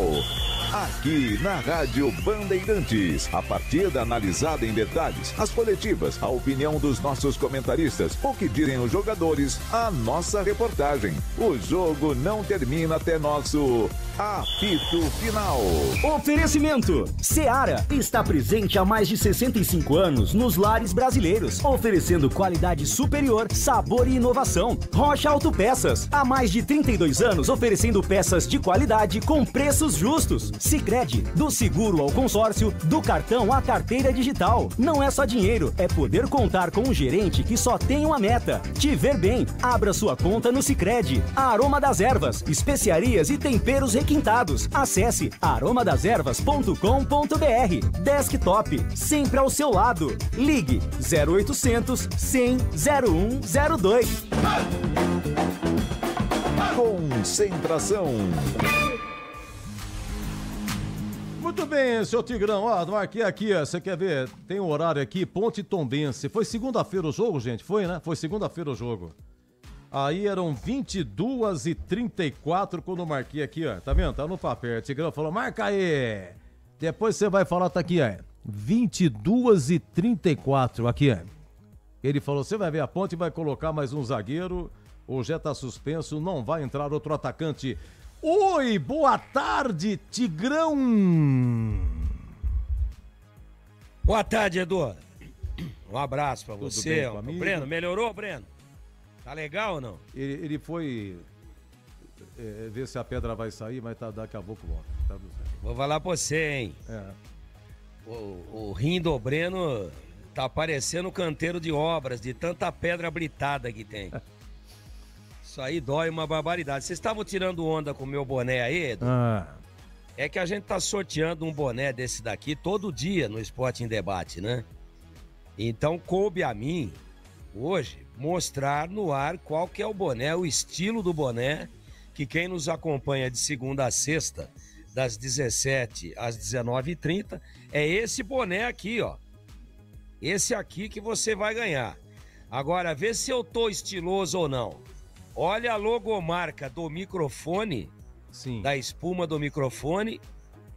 Aqui na Rádio Bandeirantes, a partida analisada em detalhes, as coletivas, a opinião dos nossos comentaristas, o que dizem os jogadores, a nossa reportagem. O jogo não termina até nosso apito final. Oferecimento: Seara está presente há mais de 65 anos nos lares brasileiros, oferecendo qualidade superior, sabor e inovação. Rocha Autopeças, há mais de 32 anos oferecendo peças de qualidade com preços justos. Sicredi, do seguro ao consórcio, do cartão à carteira digital. Não é só dinheiro, é poder contar com um gerente que só tem uma meta: te ver bem. Abra sua conta no Sicredi. A Aroma das Ervas, especiarias e temperos requintados. Acesse aromadeservas.com.br. Desktop, sempre ao seu lado. Ligue 0800 100 0102. Concentração. Muito bem, seu Tigrão, ó, marquei aqui, ó, você quer ver, tem um horário aqui, Ponte Tombense. Foi segunda-feira o jogo, gente? Foi, né? Foi segunda-feira o jogo. Aí eram 22h34 quando eu marquei aqui, ó, tá vendo? Tá no papel, o Tigrão falou, marca aí. Depois você vai falar, tá aqui, ó, 22h34, aqui, ó. Ele falou, você vai ver a Ponte, vai colocar mais um zagueiro, ou já tá suspenso, não vai entrar outro atacante. Oi, boa tarde, Tigrão! Boa tarde, Edu. Um abraço pra Tudo você. bem com a amigo? Breno, melhorou, Breno? Tá legal ou não? Ele foi ver se a pedra vai sair, mas tá, daqui a pouco volta. Tá tudo certo. Vou falar pra você, hein? O rim do Breno tá parecendo um canteiro de obras, de tanta pedra britada que tem. Isso aí dói uma barbaridade. Vocês estavam tirando onda com o meu boné aí, Edu? É que a gente tá sorteando um boné desse daqui todo dia no Esporte em Debate, né? Então coube a mim, hoje, mostrar no ar qual que é o boné, o estilo do boné, que quem nos acompanha de segunda a sexta, das 17 às 19h30, é esse boné aqui, ó. Esse aqui que você vai ganhar. Agora, vê se eu tô estiloso ou não. Olha a logomarca do microfone, sim, da espuma do microfone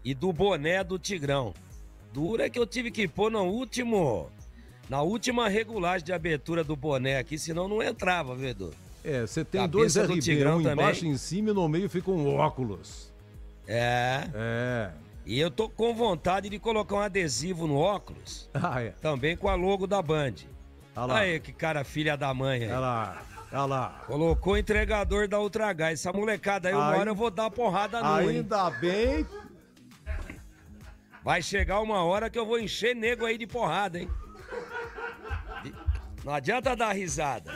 e do boné do Tigrão. Dura que eu tive que pôr na última regulagem de abertura do boné aqui, senão não entrava, viu, Edu? Você tem Cabeça dois do RB, Tigrão um também. embaixo, em cima e no meio fica um óculos. E eu tô com vontade de colocar um adesivo no óculos, também com a logo da Band. Aí, que cara filha da mãe aí. Olha lá. Colocou o entregador da Ultragás. Essa molecada aí, uma hora eu vou dar porrada no Ainda bem. Vai chegar uma hora que eu vou encher nego aí de porrada, hein? Não adianta dar risada.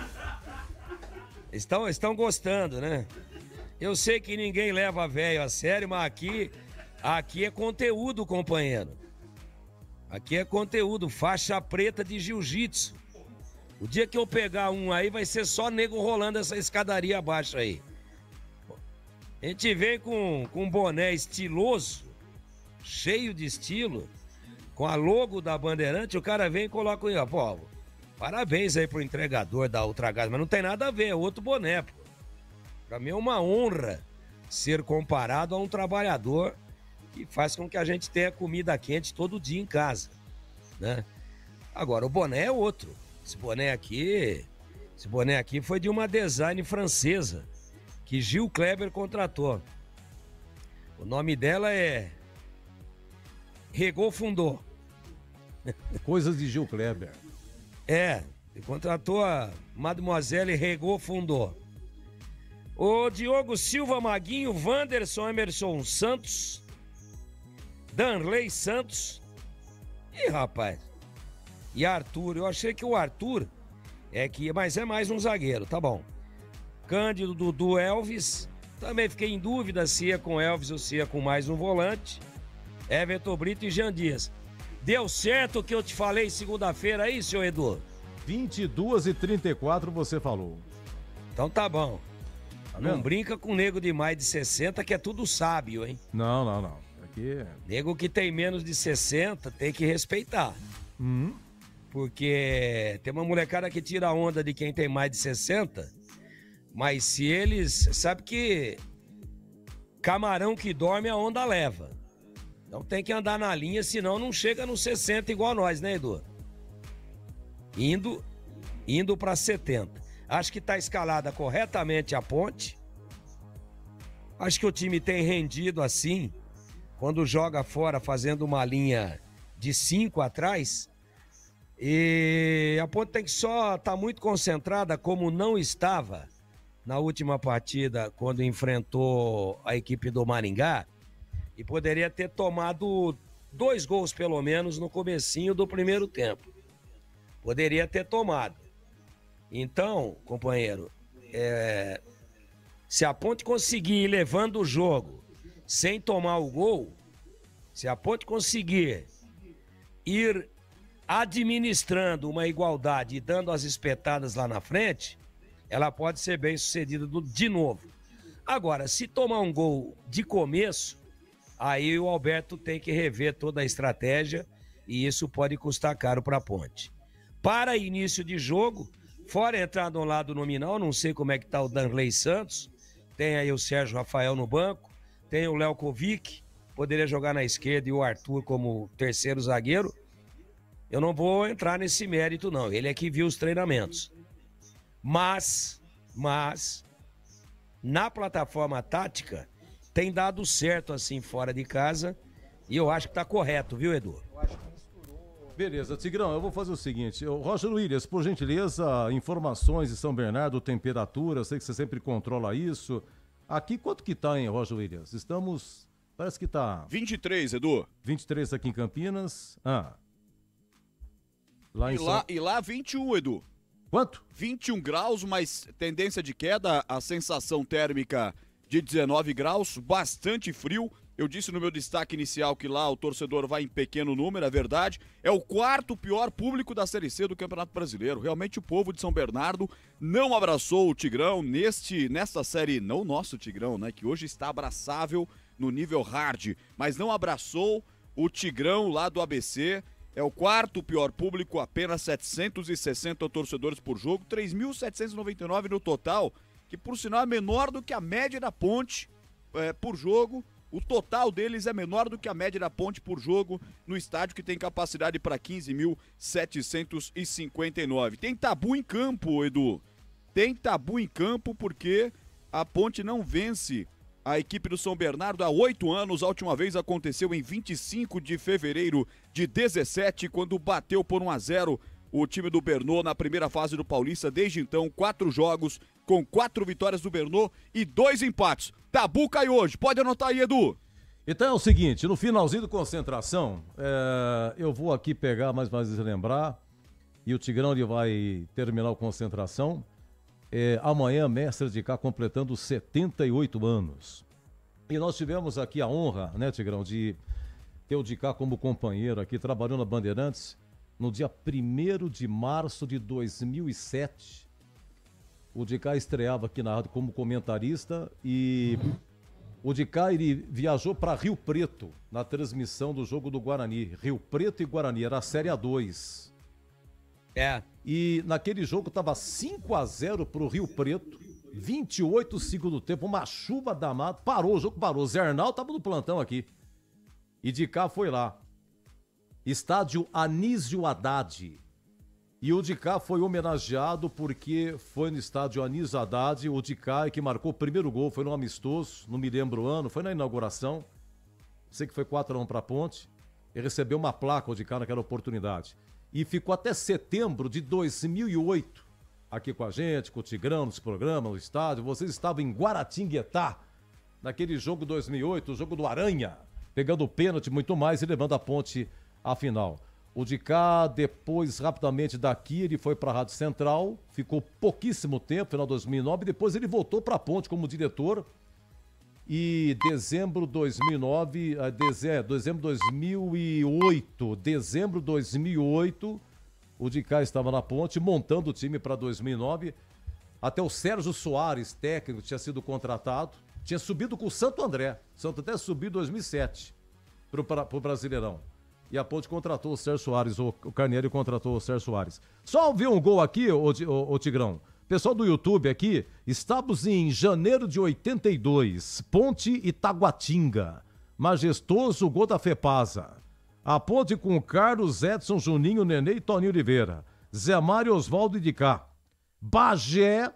Estão gostando, né? Eu sei que ninguém leva velho a sério, mas aqui é conteúdo, companheiro. Aqui é conteúdo, faixa preta de jiu-jitsu. O dia que eu pegar um aí, vai ser só nego rolando essa escadaria abaixo aí. A gente vem com um boné estiloso, cheio de estilo, com a logo da Bandeirante, o cara vem e coloca aí, ó, pô, parabéns aí pro entregador da Ultragás, mas não tem nada a ver, é outro boné, pô. Pra mim é uma honra ser comparado a um trabalhador que faz com que a gente tenha comida quente todo dia em casa, né? Agora, o boné é outro. Esse boné aqui foi de uma design francesa que Gil Kleber contratou. O nome dela é Regou Fundou. Coisas de Gil Kleber. Ele contratou a Mademoiselle Regou Fundou. O Diogo Silva, Maguinho, Wanderson, Emerson Santos, Danley Santos. Ih, rapaz. E Arthur, eu achei que o Arthur mas é mais um zagueiro, tá bom. Cândido, Dudu, Elvis, Também fiquei em dúvida se ia com Elvis ou se ia com mais um volante. Everton Brito e Jean Dias. Deu certo o que eu te falei segunda-feira aí, senhor Edu? 22h34 você falou. Então tá bom. Tá não vendo? brinca com nego de mais de 60, que é tudo sábio, hein? Não. Aqui é... Nego que tem menos de 60 tem que respeitar. Porque tem uma molecada que tira a onda de quem tem mais de 60, mas se eles... Sabe que camarão que dorme a onda leva. Então tem que andar na linha, senão não chega nos 60 igual nós, né, Edu? Indo para 70. Acho que tá escalada corretamente a Ponte. Acho que o time tem rendido assim, quando joga fora fazendo uma linha de 5 atrás. E a Ponte tem que só estar muito concentrada, como não estava na última partida, quando enfrentou a equipe do Maringá. E poderia ter tomado 2 gols, pelo menos, no comecinho do primeiro tempo. Poderia ter tomado. Então, companheiro, se a Ponte conseguir ir levando o jogo sem tomar o gol, se a Ponte conseguir ir administrando uma igualdade e dando as espetadas lá na frente, ela pode ser bem sucedida de novo. Agora, se tomar um gol de começo, aí o Alberto tem que rever toda a estratégia e isso pode custar caro para a Ponte. Para início de jogo, fora entrar no lado nominal, não sei como é que tá o Danley Santos, tem aí o Sérgio Rafael no banco, tem o Léo Kovic, poderia jogar na esquerda e o Arthur como terceiro zagueiro. Eu não vou entrar nesse mérito não, ele é que viu os treinamentos. Mas, na plataforma tática, tem dado certo assim fora de casa e eu acho que tá correto, viu, Edu? Beleza, Tigrão, eu vou fazer o seguinte. Roger Williams, por gentileza, informações de São Bernardo, temperatura, eu sei que você sempre controla isso. Aqui, quanto que tá, hein, Roger Williams? Estamos, parece que tá... 23, Edu. 23 aqui em Campinas. E lá 21, Edu. Quanto? 21 graus, mas tendência de queda, a sensação térmica de 19 graus, bastante frio. Eu disse no meu destaque inicial que lá o torcedor vai em pequeno número, é verdade. É o 4º pior público da Série C do Campeonato Brasileiro. Realmente o povo de São Bernardo não abraçou o Tigrão nesta série, não o nosso Tigrão, né, que hoje está abraçável no nível hard, mas não abraçou o Tigrão lá do ABC. É o 4º pior público, apenas 760 torcedores por jogo, 3.799 no total, que por sinal é menor do que a média da Ponte por jogo. O total deles é menor do que a média da Ponte por jogo no estádio, que tem capacidade para 15.759. Tem tabu em campo, Edu. Tem tabu em campo porque a Ponte não vence a equipe do São Bernardo há 8 anos. A última vez aconteceu em 25 de fevereiro de 17, quando bateu por 1-0 o time do Bernô na primeira fase do Paulista. Desde então, 4 jogos com 4 vitórias do Bernô e 2 empates. Tabu cai hoje. Pode anotar aí, Edu. Então é o seguinte, no finalzinho do concentração, eu vou aqui pegar mais uma vez lembrar, e o Tigrão ele vai terminar a concentração. Amanhã, mestre de cá completando 78 anos. E nós tivemos aqui a honra, né, Tigrão, de ter o de cá como companheiro aqui, trabalhando na Bandeirantes, no dia 1º de março de 2007. O de cá estreava aqui na rádio como comentarista e o de cá ele viajou para Rio Preto na transmissão do jogo do Guarani. Rio Preto e Guarani, era a Série A2. E naquele jogo tava 5-0 pro Rio Preto, 28 segundo tempo, uma chuva danada, o jogo parou. Zernal tava no plantão aqui. E de cá foi lá. Estádio Anísio Haddad. E o de cá foi homenageado porque foi no estádio Anísio Haddad, o de cá que marcou o primeiro gol, foi no amistoso, não me lembro o ano, foi na inauguração. Sei que foi 4-1 pra Ponte. Ele recebeu uma placa, o de cá, naquela oportunidade. E ficou até setembro de 2008 aqui com a gente, com o Tigrão, nos programas, no estádio. Vocês estavam em Guaratinguetá, naquele jogo 2008, o jogo do Aranha, pegando o pênalti muito mais e levando a Ponte à final. O de cá, depois, rapidamente daqui, ele foi para a Rádio Central, ficou pouquíssimo tempo, final de 2009, depois ele voltou para a Ponte como diretor e dezembro 2009, dezembro 2008, o Dicá estava na Ponte, montando o time para 2009. Até o Sérgio Soares, técnico, tinha sido contratado. Tinha subido com o Santo André. Santo André subiu em 2007 para o Brasileirão. E a Ponte contratou o Sérgio Soares, o Carneiro contratou o Sérgio Soares. Só ouvi um gol aqui, ô Tigrão. Pessoal do YouTube aqui, estamos em janeiro de 82, Ponte e Taguatinga. Majestoso gol da Fepasa. A Ponte com Carlos, Edson, Juninho, Nenê e Toninho Oliveira. Zé Mário, Oswaldo e Dicá. Bagé,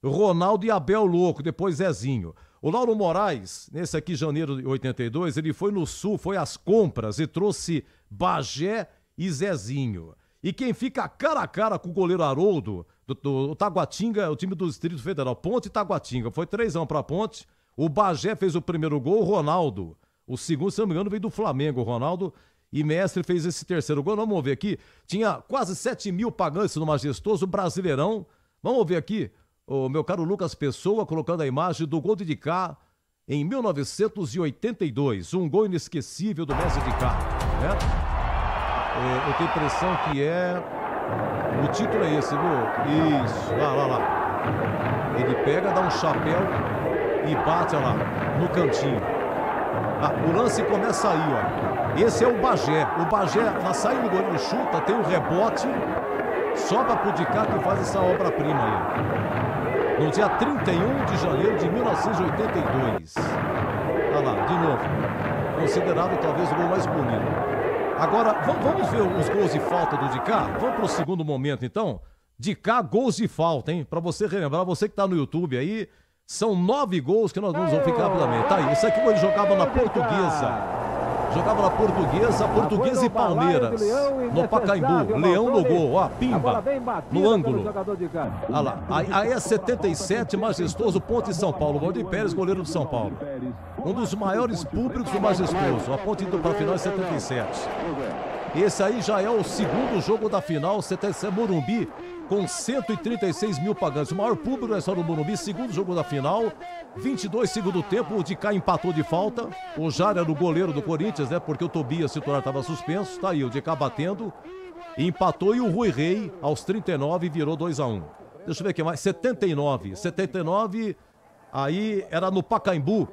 Ronaldo e Abel Louco, depois Zezinho. O Lauro Moraes, nesse aqui, janeiro de 82, ele foi no Sul, foi às compras e trouxe Bagé e Zezinho. E quem fica cara a cara com o goleiro Haroldo, do Taguatinga, o time do Distrito Federal, Ponte e Taguatinga. Foi 3-1 pra Ponte. O Bagé fez o primeiro gol, o Ronaldo. O segundo, se não me engano, veio do Flamengo, o Ronaldo. E Mestre fez esse terceiro gol. Vamos ver aqui. Tinha quase 7 mil pagantes no Majestoso Brasileirão. Vamos ver aqui. O meu caro Lucas Pessoa colocando a imagem do gol de Dicá em 1982. Um gol inesquecível do Mestre Dicá, né? Eu tenho a impressão que o título é esse, viu? Isso, lá. Ele pega, dá um chapéu e bate, olha lá, no cantinho. O lance começa aí, ó. Esse é o Bagé. O Bagé, na saída do goleiro chuta, tem um rebote, sobra pro Dicá que faz essa obra-prima aí. No dia 31 de janeiro de 1982. Olha lá, de novo. Considerado talvez o gol mais bonito. Agora, vamos ver os gols de falta do Dicá? Vamos pro segundo momento, então? Dicá, gols de falta, hein? Pra você relembrar, você que tá no YouTube aí, são 9 gols que nós vamos ficar rapidamente. Tá aí, isso aqui ele jogava na Portuguesa. Portuguesa e Palmeiras. No Pacaembu, Leão no gol, ó, pimba, no ângulo. Olha lá, aí é 77, Majestoso, Ponte e São Paulo. Valdir Pérez, goleiro do São Paulo. Um dos maiores públicos do Majestoso. A Ponte indo para a final em 77. Esse aí já é o segundo jogo da final, 77 Morumbi, com 136 mil pagantes. O maior público é só no Morumbi, segundo jogo da final. 22 segundo tempo, o Dicá empatou de falta. O Jara era o goleiro do Corinthians, né? Porque o Tobias titular estava suspenso. Tá aí, o Dicá batendo. Empatou e o Rui Rei, aos 39, virou 2-1. Deixa eu ver aqui mais. 79, aí era no Pacaembu.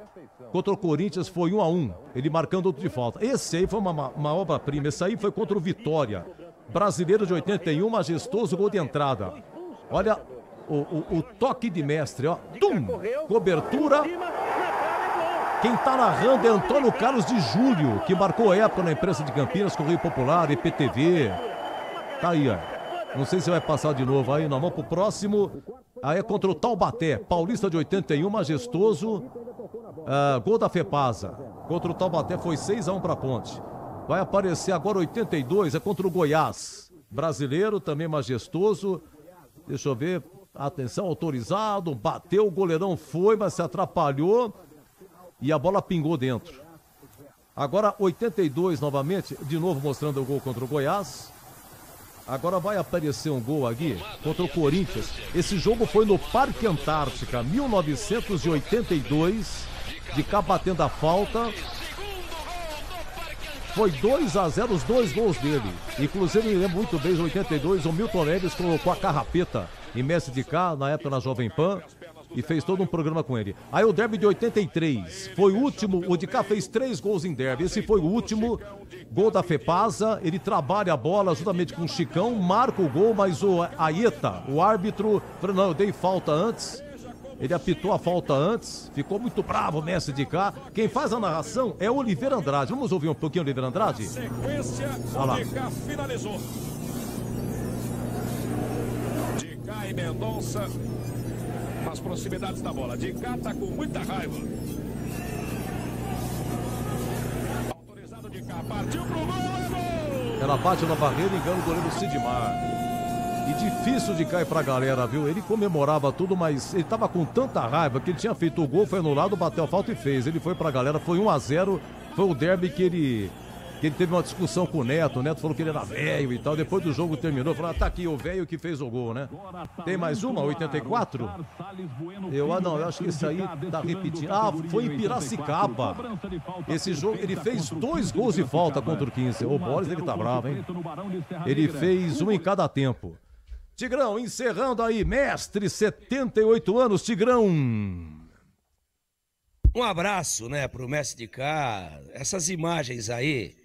Contra o Corinthians foi 1-1. Ele marcando outro de falta. Esse aí foi uma obra-prima. Esse aí foi contra o Vitória. Brasileiro de 81, Majestoso, gol de entrada. Olha o toque de Mestre, ó. Tum! Cobertura. Quem tá narrando é Antônio Carlos de Júlio, que marcou época na imprensa de Campinas, Correio Popular, IPTV. Tá aí, ó. Não sei se vai passar de novo aí. Nós vamos pro próximo. Aí é contra o Taubaté. Paulista de 81, Majestoso. Gol da Fepasa. Contra o Taubaté foi 6-1 pra Ponte. Vai aparecer agora 82, é contra o Goiás. Brasileiro, também Majestoso. Deixa eu ver. Atenção, autorizado. Bateu, o goleirão foi, mas se atrapalhou. E a bola pingou dentro. Agora 82 novamente. De novo mostrando o gol contra o Goiás. Agora vai aparecer um gol aqui contra o Corinthians. Esse jogo foi no Parque Antártica, 1982. De cá batendo a falta. Foi 2-0 os 2 gols dele. Inclusive, me lembro muito bem, em 82, o Milton Neves colocou a carrapeta em Mestre de Cá, na época na Jovem Pan, e fez todo um programa com ele. Aí o derby de 83, foi o último, o de Cá fez 3 gols em derby, esse foi o último, gol da Fepasa, ele trabalha a bola juntamente com o Chicão, marca o gol, mas o Aieta, o árbitro, falou, não, eu dei falta antes. Ele apitou a falta antes, ficou muito bravo o Mestre de Cá. Quem faz a narração é o Oliveira Andrade. Vamos ouvir um pouquinho o Oliveira Andrade? Sequência, o de Cá finalizou. De Cá e Mendonça nas proximidades da bola. De Cá tá com muita raiva. Autorizado de Cá, partiu pro gol, é gol! Ela bate na barreira e engana o goleiro Sidmar. E difícil de cair pra galera, viu? Ele comemorava tudo, mas ele tava com tanta raiva que ele tinha feito o gol, foi anulado, bateu a falta e fez. Ele foi pra galera, foi 1-0, foi o derby que que ele teve uma discussão com o Neto falou que ele era velho e tal, depois do jogo terminou, falou, tá aqui o velho que fez o gol, né? Tem mais uma, 84? Eu acho que esse aí tá repetindo. Foi em Piracicaba. Esse jogo, ele fez 2 gols de falta contra o 15. O Boris, ele tá bravo, hein? Ele fez um em cada tempo. Tigrão, encerrando aí, mestre, 78 anos, Tigrão. Um abraço, né, pro mestre de cá. Essas imagens aí,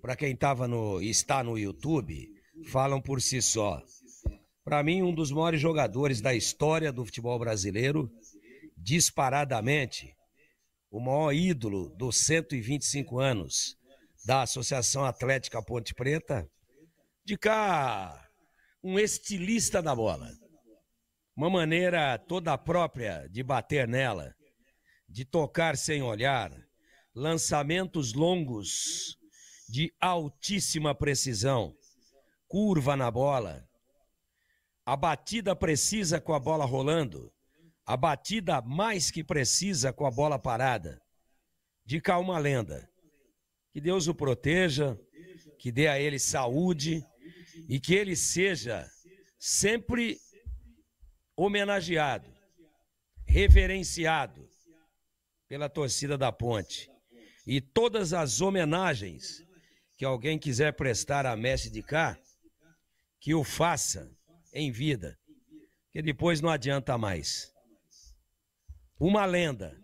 para quem está no YouTube, falam por si só. Para mim, um dos maiores jogadores da história do futebol brasileiro, disparadamente, o maior ídolo dos 125 anos da Associação Atlética Ponte Preta. De cá, um estilista da bola. Uma maneira toda própria de bater nela, de tocar sem olhar, lançamentos longos de altíssima precisão, curva na bola, a batida precisa com a bola rolando, a batida mais que precisa com a bola parada. De cá uma lenda. Que Deus o proteja, que dê a ele saúde e que ele seja sempre homenageado, reverenciado pela torcida da Ponte. E todas as homenagens que alguém quiser prestar a mestre de cá, que o faça em vida, que depois não adianta mais. Uma lenda,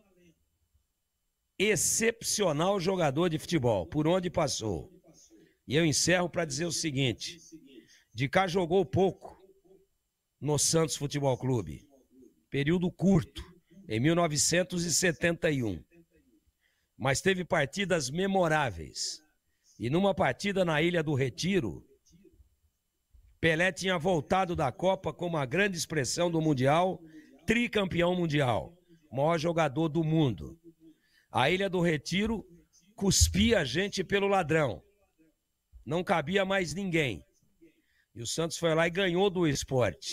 excepcional jogador de futebol, por onde passou. E eu encerro para dizer o seguinte, de cá jogou pouco no Santos Futebol Clube, período curto, em 1971. Mas teve partidas memoráveis. E numa partida na Ilha do Retiro, Pelé tinha voltado da Copa com uma grande expressão do Mundial, tricampeão mundial, maior jogador do mundo. A Ilha do Retiro cuspia a gente pelo ladrão. Não cabia mais ninguém. E o Santos foi lá e ganhou do Sport.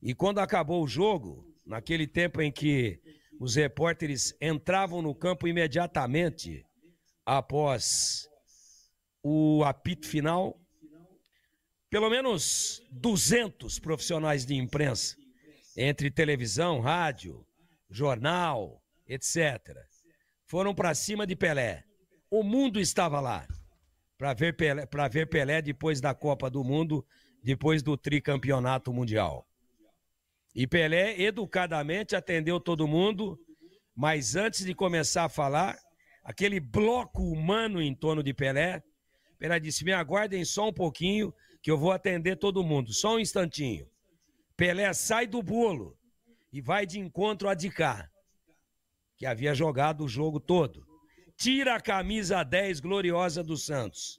E quando acabou o jogo, naquele tempo em que os repórteres entravam no campo imediatamente após o apito final, pelo menos 200 profissionais de imprensa, entre televisão, rádio, jornal, etc., foram para cima de Pelé. O mundo estava lá para ver Pelé depois da Copa do Mundo, depois do tricampeonato mundial. E Pelé educadamente atendeu todo mundo, mas antes de começar a falar, aquele bloco humano em torno de Pelé disse, me aguardem só um pouquinho que eu vou atender todo mundo, só um instantinho. Pelé sai do bolo e vai de encontro a Dicá, que havia jogado o jogo todo. Tira a camisa 10 gloriosa do Santos,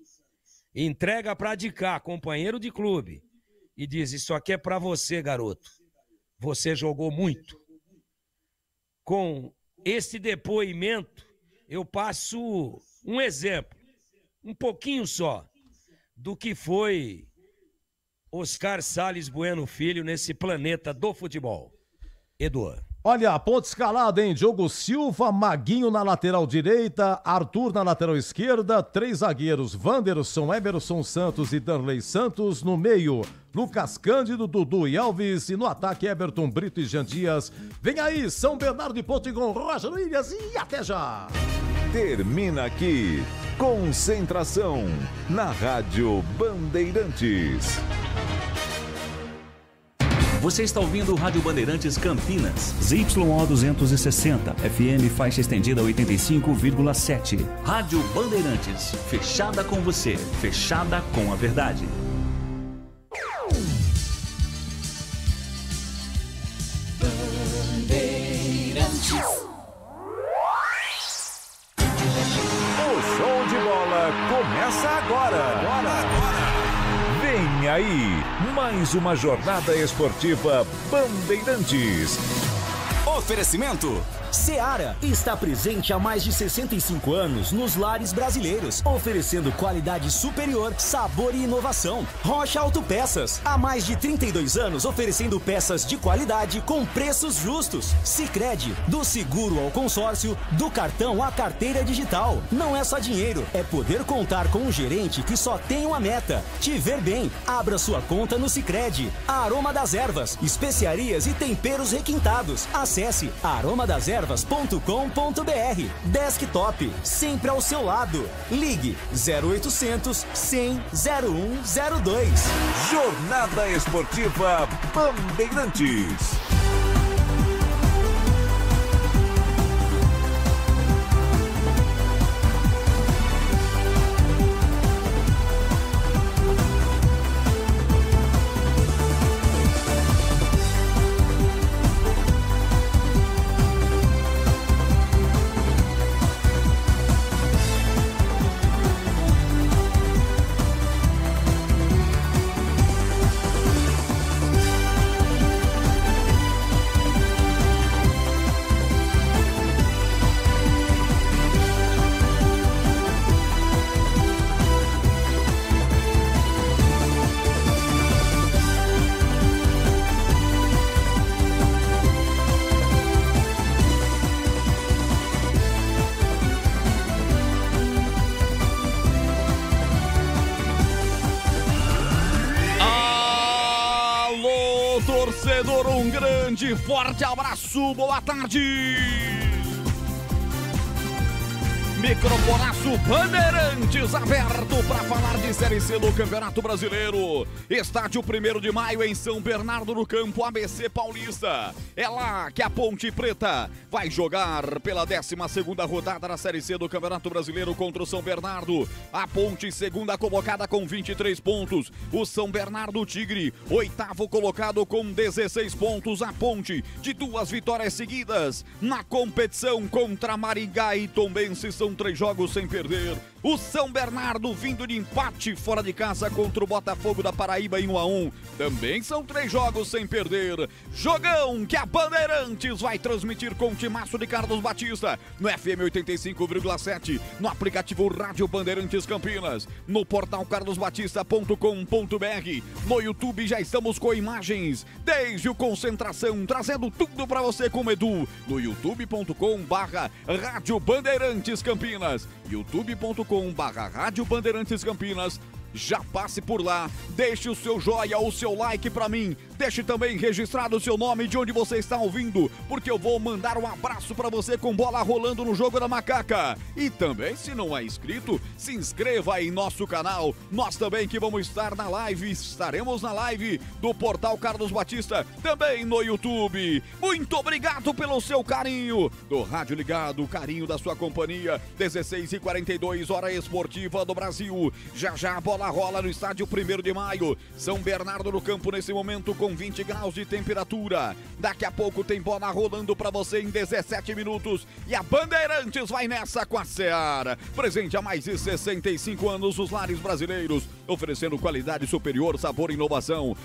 entrega para Dicá, companheiro de clube, e diz, isso aqui é para você, garoto. Você jogou muito. Com este depoimento, eu passo um exemplo, um pouquinho só, do que foi Oscar Salles Bueno Filho nesse planeta do futebol. Eduardo. Olha, a ponta escalada, hein? Diogo Silva, Maguinho na lateral direita, Arthur na lateral esquerda, 3 zagueiros, Wanderson, Emerson Santos e Danley Santos. No meio, Lucas Cândido, Dudu e Alves. E no ataque, Everton Brito e Jean Dias. Vem aí, São Bernardo e Ponte com Roger Williams e até já! Termina aqui, Concentração, na Rádio Bandeirantes. Você está ouvindo o Rádio Bandeirantes Campinas, ZYO 260, FM faixa estendida 85,7. Rádio Bandeirantes, fechada com você, fechada com a verdade. Bandeirantes. O show de bola começa agora. Vem aí, mais uma jornada esportiva Bandeirantes. Oferecimento Seara está presente há mais de 65 anos nos lares brasileiros, oferecendo qualidade superior, sabor e inovação. Rocha Autopeças, há mais de 32 anos oferecendo peças de qualidade com preços justos. Sicredi, do seguro ao consórcio, do cartão à carteira digital. Não é só dinheiro, é poder contar com um gerente que só tem uma meta: te ver bem. Abra sua conta no Sicredi. Aroma das Ervas, especiarias e temperos requintados. Acesse aromadeservas.com.br. Desktop, sempre ao seu lado. Ligue 0800 100 0102. Jornada Esportiva Bandeirantes. Torcedor, um grande, forte abraço, boa tarde! Microfonaço Bandeirantes aberto para falar de Série C do Campeonato Brasileiro. Estádio 1º de Maio em São Bernardo do Campo, ABC Paulista. É lá que a Ponte Preta vai jogar pela 12ª rodada da Série C do Campeonato Brasileiro contra o São Bernardo. A Ponte, segunda colocada com 23 pontos. O São Bernardo Tigre, 8º colocado com 16 pontos. A Ponte, de 2 vitórias seguidas na competição contra Maringá e Tombense, são 3 jogos sem perder. O São Bernardo vindo de empate fora de casa contra o Botafogo da Paraíba em 1-1. Também são 3 jogos sem perder. Jogão que a Bandeirantes vai transmitir com o timaço de Carlos Batista no FM 85,7, no aplicativo Rádio Bandeirantes Campinas, no portal carlosbatista.com.br. No YouTube já estamos com imagens desde o Concentração, trazendo tudo para você com o Edu, no youtube.com/Rádio Bandeirantes Campinas, youtube.com/Rádio Bandeirantes Campinas. Já passe por lá, deixe o seu joia ou o seu like pra mim, deixe também registrado o seu nome e de onde você está ouvindo, porque eu vou mandar um abraço pra você com bola rolando no Jogo da Macaca. E também, se não é inscrito, se inscreva aí em nosso canal. Nós também que vamos estar na live, estaremos na live do portal Carlos Batista, também no YouTube. Muito obrigado pelo seu carinho, do Rádio Ligado, o carinho da sua companhia. 16h42, hora esportiva do Brasil. Já já a bola rola no estádio 1º de Maio. São Bernardo do Campo nesse momento com 20 graus de temperatura. Daqui a pouco tem bola rolando pra você em 17 minutos. E a Bandeirantes vai nessa com a Seara. Presente há mais de 65 anos nos lares brasileiros, oferecendo qualidade superior, sabor e inovação.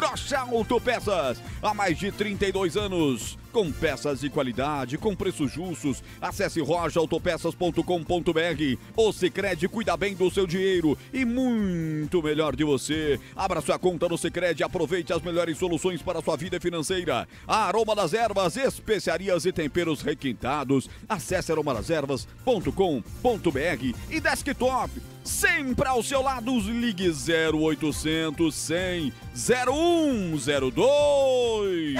Rocha Autopeças, há mais de 32 anos. Com peças de qualidade, com preços justos. Acesse rochaautopeças.com.br. O Sicredi cuida bem do seu dinheiro e muito melhor de você. Abra sua conta no Sicredi e aproveite as melhores soluções para a sua vida financeira. A Aroma das Ervas, especiarias e temperos requintados. Acesse aromadeservas.com.br e Desktop, sempre ao seu lado. Ligue 0800 100 0102.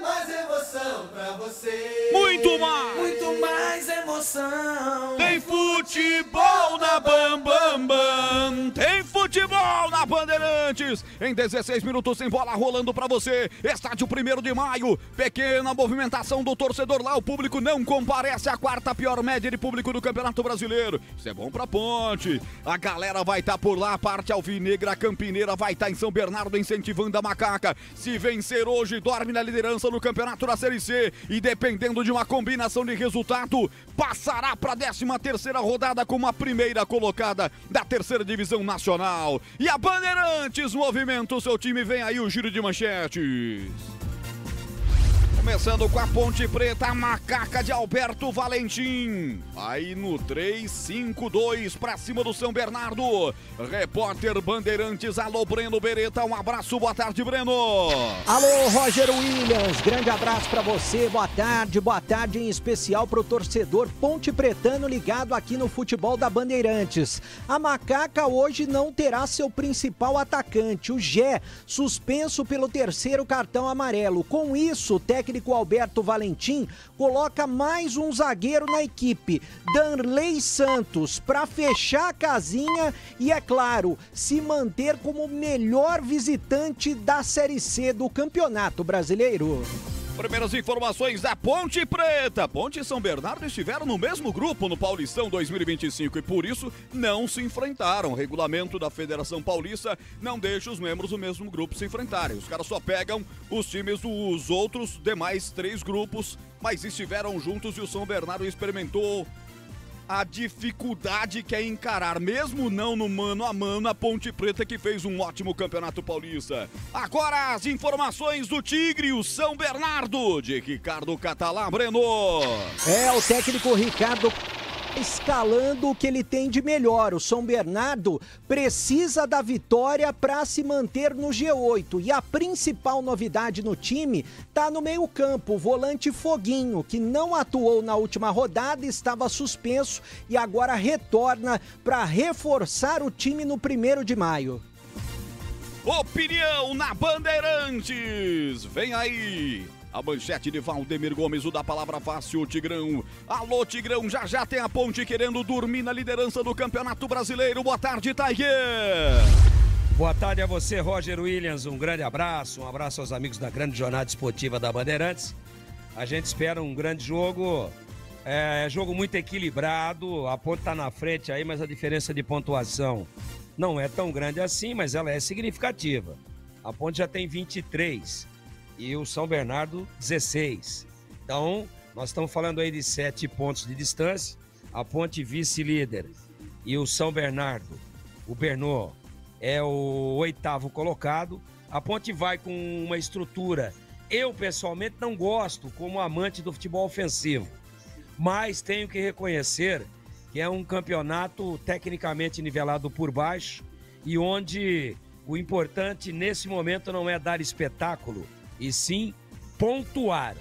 Mais emoção pra você. Muito mais. Muito mais emoção. Tem futebol na Bam Bam Bam. Tem futebol na Bandeirantes. Em 16 minutos tem bola rolando pra você. Estádio 1º de Maio. Pequena movimentação do torcedor lá. O público não comparece. A 4ª pior média de público do Campeonato Brasileiro. Isso é bom pra Ponte. A galera vai estar por lá. A parte alvinegra campineira vai estar em São Bernardo incentivando a Macaca. Se vencer hoje, dorme na liderança no Campeonato da Série C. E dependendo de uma combinação de resultado, passará para a 13ª rodada como a primeira colocada da 3ª Divisão Nacional. E a Bandeirantes movimenta o seu time. Vem aí o giro de manchetes. Começando com a Ponte Preta, a macaca de Alberto Valentim. Aí no 3-5-2 pra cima do São Bernardo. Repórter Bandeirantes, alô Breno Beretta, um abraço, boa tarde, Breno. Alô Roger Williams, grande abraço pra você, boa tarde em especial pro torcedor ponte pretano ligado aqui no futebol da Bandeirantes. A macaca hoje não terá seu principal atacante, o Gé, suspenso pelo terceiro cartão amarelo. Com isso, o técnico Alberto Valentim coloca mais um zagueiro na equipe, Danley Santos, para fechar a casinha e, é claro, se manter como o melhor visitante da Série C do Campeonato Brasileiro. Primeiras informações da Ponte Preta. Ponte e São Bernardo estiveram no mesmo grupo no Paulistão 2025 e por isso não se enfrentaram. O regulamento da Federação Paulista não deixa os membros do mesmo grupo se enfrentarem. Os caras só pegam os times dos outros demais 3 grupos, mas estiveram juntos e o São Bernardo experimentou a dificuldade que é encarar, mesmo não no mano a mano, a Ponte Preta, que fez um ótimo campeonato paulista. Agora as informações do Tigre, o São Bernardo, de Ricardo Catalá, Breno. O técnico Ricardo escalando o que ele tem de melhor. O São Bernardo precisa da vitória para se manter no G8 e a principal novidade no time está no meio-campo, o volante Foguinho, que não atuou na última rodada, estava suspenso e agora retorna para reforçar o time no 1º de maio. Opinião na Bandeirantes, vem aí a manchete de Valdemir Gomes, o da palavra fácil, Tigrão. Alô, Tigrão, já tem a Ponte querendo dormir na liderança do Campeonato Brasileiro. Boa tarde, Tiger. Boa tarde a você, Roger Williams. Um grande abraço, um abraço aos amigos da grande jornada esportiva da Bandeirantes. A gente espera um grande jogo, jogo muito equilibrado. A Ponte está na frente aí, mas a diferença de pontuação não é tão grande assim, mas ela é significativa. A Ponte já tem 23 e o São Bernardo 16. Então, nós estamos falando aí de 7 pontos de distância. A Ponte vice-líder e o São Bernardo, o Bernô, é o 8º colocado. A Ponte vai com uma estrutura. Eu, pessoalmente, não gosto como amante do futebol ofensivo, mas tenho que reconhecer que é um campeonato tecnicamente nivelado por baixo e onde o importante nesse momento não é dar espetáculo, e sim pontuar.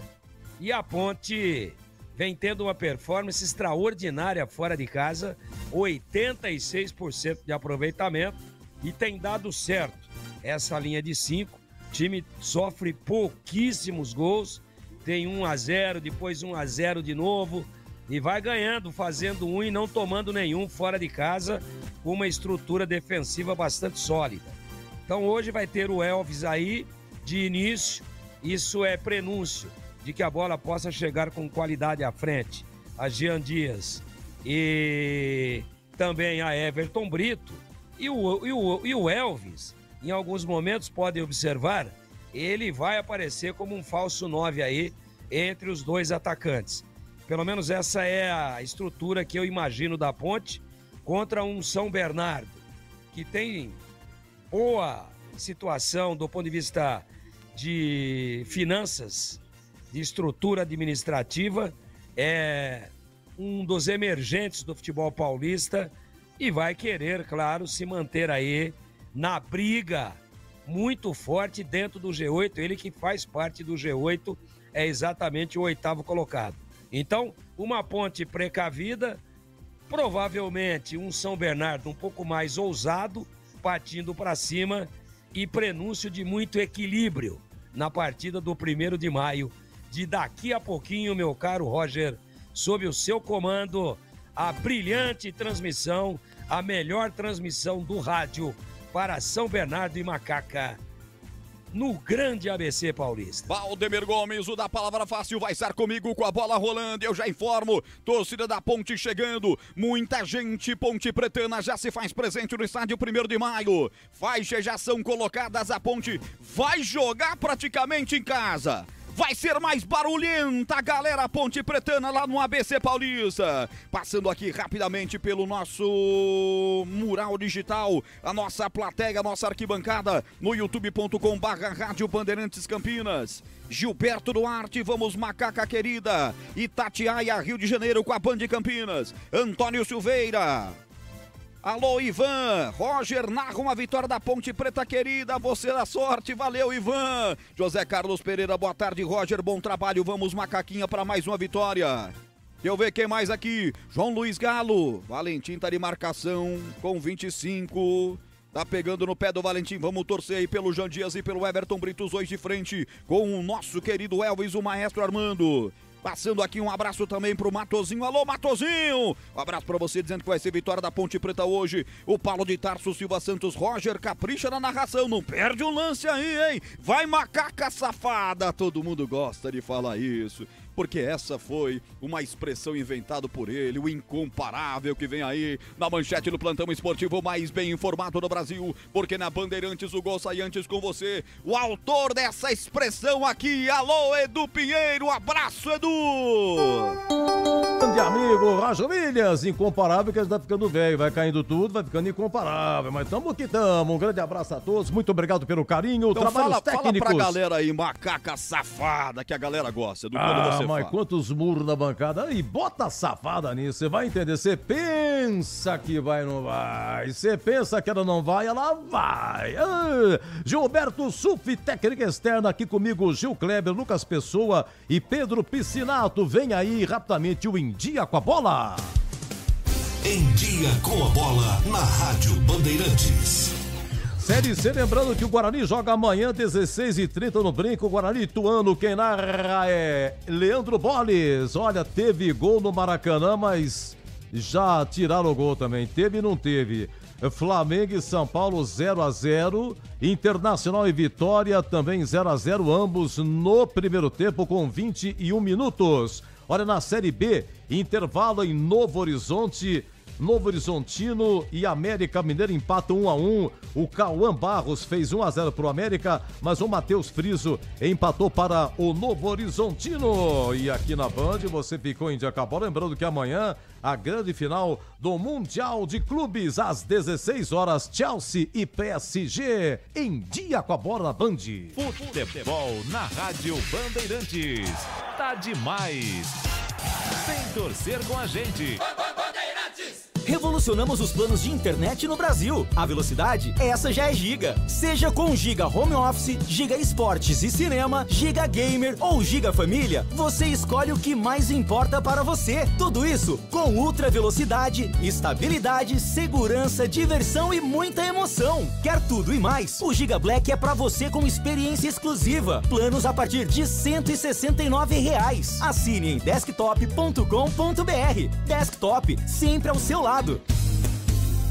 E a Ponte vem tendo uma performance extraordinária fora de casa, 86% de aproveitamento, e tem dado certo essa linha de 5. O time sofre pouquíssimos gols, tem 1-0, depois 1-0 de novo, e vai ganhando, fazendo 1 e não tomando nenhum fora de casa, com uma estrutura defensiva bastante sólida. Então hoje vai ter o Elvis aí, de início. Isso é prenúncio de que a bola possa chegar com qualidade à frente. A Jean Dias e também a Everton Brito. E o Elvis, em alguns momentos, podem observar, ele vai aparecer como um falso 9 aí entre os dois atacantes. Pelo menos essa é a estrutura que eu imagino da Ponte contra um São Bernardo, que tem boa situação do ponto de vista de finanças, de estrutura administrativa, é um dos emergentes do futebol paulista e vai querer, claro, se manter aí na briga muito forte dentro do G8. Ele que faz parte do G8 é exatamente o 8º colocado. Então, uma Ponte precavida, provavelmente um São Bernardo um pouco mais ousado, partindo para cima, e prenúncio de muito equilíbrio na partida do 1º de maio, de daqui a pouquinho, meu caro Roger, sob o seu comando, a brilhante transmissão, a melhor transmissão do rádio para São Bernardo e Macaca, no grande ABC Paulista. Valdemir Gomes, o da palavra fácil, vai estar comigo com a bola rolando. Eu já informo, torcida da Ponte chegando, muita gente ponte pretana já se faz presente no estádio 1º de maio. Faixas já são colocadas, a Ponte vai jogar praticamente em casa. vai ser mais barulhenta, galera Ponte Pretana lá no ABC Paulista. Passando aqui rapidamente pelo nosso mural digital, a nossa plateia, a nossa arquibancada no youtube.com/Rádio Bandeirantes Campinas. Gilberto Duarte, vamos Macaca Querida, Itatiaia, Rio de Janeiro com a Band de Campinas. Antônio Silveira. Alô, Ivan. Roger narra uma vitória da Ponte Preta Querida. Você da sorte. Valeu, Ivan. José Carlos Pereira, boa tarde, Roger. Bom trabalho. Vamos, Macaquinha, para mais uma vitória. Deixa eu ver quem mais aqui. João Luiz Galo. Valentim tá de marcação com 25. Tá pegando no pé do Valentim. Vamos torcer aí pelo Jean Dias e pelo Everton Brito, os dois de frente com o nosso querido Elvis, o maestro Armando. Passando aqui um abraço também pro Matozinho. Alô, Matozinho! Um abraço pra você, dizendo que vai ser vitória da Ponte Preta hoje. O Paulo de Tarso, Silva Santos, Roger, capricha na narração. Não perde um lance aí, hein? Vai, macaca safada! Todo mundo gosta de falar isso, porque essa foi uma expressão inventada por ele, o incomparável que vem aí na manchete do plantão esportivo mais bem informado do Brasil, porque na Bandeirantes o gol sai antes com você. O autor dessa expressão aqui, alô, Edu Pinheiro, abraço, Edu! Grande amigo, Roger Williams, incomparável, que ele tá ficando velho, vai caindo tudo, vai ficando incomparável, mas tamo que tamo. Um grande abraço a todos, muito obrigado pelo carinho, então trabalhos técnicos. Fala pra galera aí, macaca safada, que a galera gosta do quando você mas fala. Quantos murros na bancada, aí bota safada nisso, você vai entender, você pensa que vai, não vai, você pensa que ela não vai, ela vai. Gilberto Suf, técnica externa, aqui comigo, Gil Kleber, Lucas Pessoa e Pedro Piscinato. Vem aí rapidamente o Em Dia com a Bola. Em Dia com a Bola na Rádio Bandeirantes. Série C, lembrando que o Guarani joga amanhã, 16h30 no Brinco. Guarani Ituano, quem narra é Leandro Boles. Olha, teve gol no Maracanã, mas já tiraram o gol também. Teve e não teve. Flamengo e São Paulo 0-0. Internacional e Vitória também 0-0, ambos no primeiro tempo com 21 minutos. Olha, na Série B, intervalo em Novo Horizonte. Novo Horizontino e América Mineiro empatam 1-1. O Cauã Barros fez 1-0 para o América, mas o Matheus Friso empatou para o Novo Horizontino. E aqui na Band você ficou em dia com a bola. Lembrando que amanhã a grande final do Mundial de Clubes às 16 horas, Chelsea e PSG. Em dia com a bola na Band. Futebol na Rádio Bandeirantes. Tá demais. Vem torcer com a gente. Revolucionamos os planos de internet no Brasil. A velocidade, essa já é Giga. Seja com Giga Home Office, Giga Esportes e Cinema, Giga Gamer ou Giga Família, você escolhe o que mais importa para você. Tudo isso com ultra velocidade, estabilidade, segurança, diversão e muita emoção. Quer tudo e mais? O Giga Black é para você com experiência exclusiva. Planos a partir de R$ 169. Assine em desktop.com.br. Desktop, sempre ao seu lado.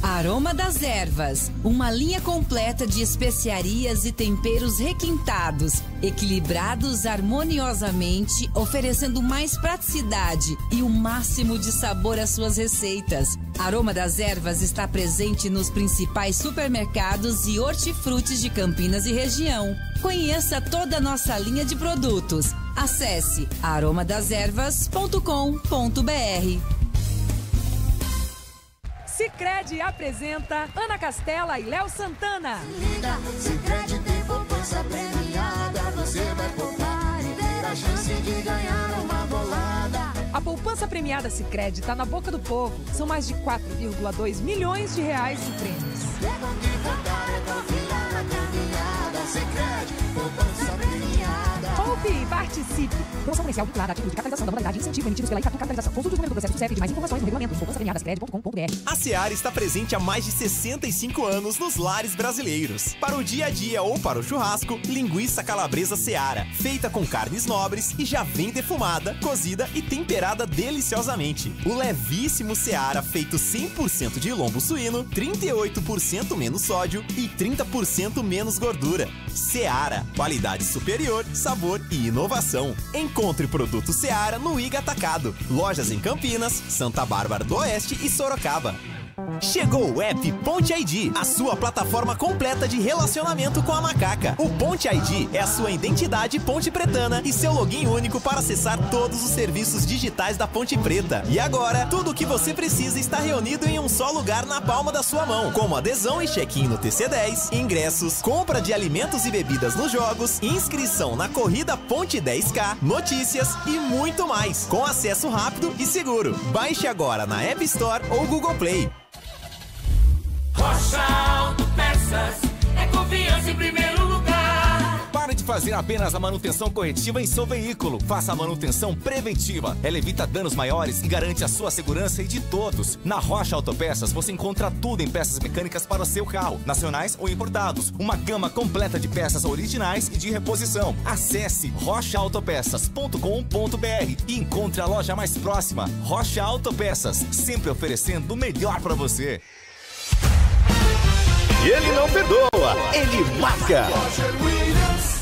Aroma das Ervas, uma linha completa de especiarias e temperos requintados, equilibrados harmoniosamente, oferecendo mais praticidade e o máximo de sabor às suas receitas. Aroma das Ervas está presente nos principais supermercados e hortifrutis de Campinas e região. Conheça toda a nossa linha de produtos. Acesse aromadeservas.com.br. Sicredi apresenta Ana Castela e Léo Santana. Liga, Sicredi tem poupança premiada. Você vai poupar e ter a chance de ganhar uma bolada. A poupança premiada Sicredi está na boca do povo. São mais de 4,2 milhões de reais em prêmios. É bom de contar, é bom virar na caminhada. Sicredi, poupança premiada. Poupe e participe. Promoção comercial vinculada à atitude de capitalização da modalidade incentivo emitidos pela Icatu Capitalização. Consulte o número do processo do CEP de mais informações no regulamento poupançapremiadascred.com.br. A Seara está presente há mais de 65 anos nos lares brasileiros. Para o dia a dia ou para o churrasco, linguiça calabresa Seara, feita com carnes nobres e já vem defumada, cozida e temperada deliciosamente. O levíssimo Seara, feito 100% de lombo suíno, 38% menos sódio e 30% menos gordura. Seara, qualidade superior, sabor e inovação. Encontre produto Seara no Iga Atacado. Lojas em Campinas, Santa Bárbara do Oeste e Sorocaba. Chegou o app Ponte ID, a sua plataforma completa de relacionamento com a macaca. O Ponte ID é a sua identidade ponte pretana e seu login único para acessar todos os serviços digitais da Ponte Preta. E agora, tudo o que você precisa está reunido em um só lugar na palma da sua mão, como adesão e check-in no TC10, ingressos, compra de alimentos e bebidas nos jogos, inscrição na corrida Ponte 10K, notícias e muito mais, com acesso rápido e seguro. Baixe agora na App Store ou Google Play. Rocha Autopeças é confiança em primeiro lugar. Pare de fazer apenas a manutenção corretiva em seu veículo. Faça a manutenção preventiva. Ela evita danos maiores e garante a sua segurança e de todos. Na Rocha Autopeças você encontra tudo em peças mecânicas para o seu carro, nacionais ou importados. Uma gama completa de peças originais e de reposição. Acesse rochaautopeças.com.br e encontre a loja mais próxima. Rocha Autopeças, sempre oferecendo o melhor para você. Ele não perdoa, ele marca.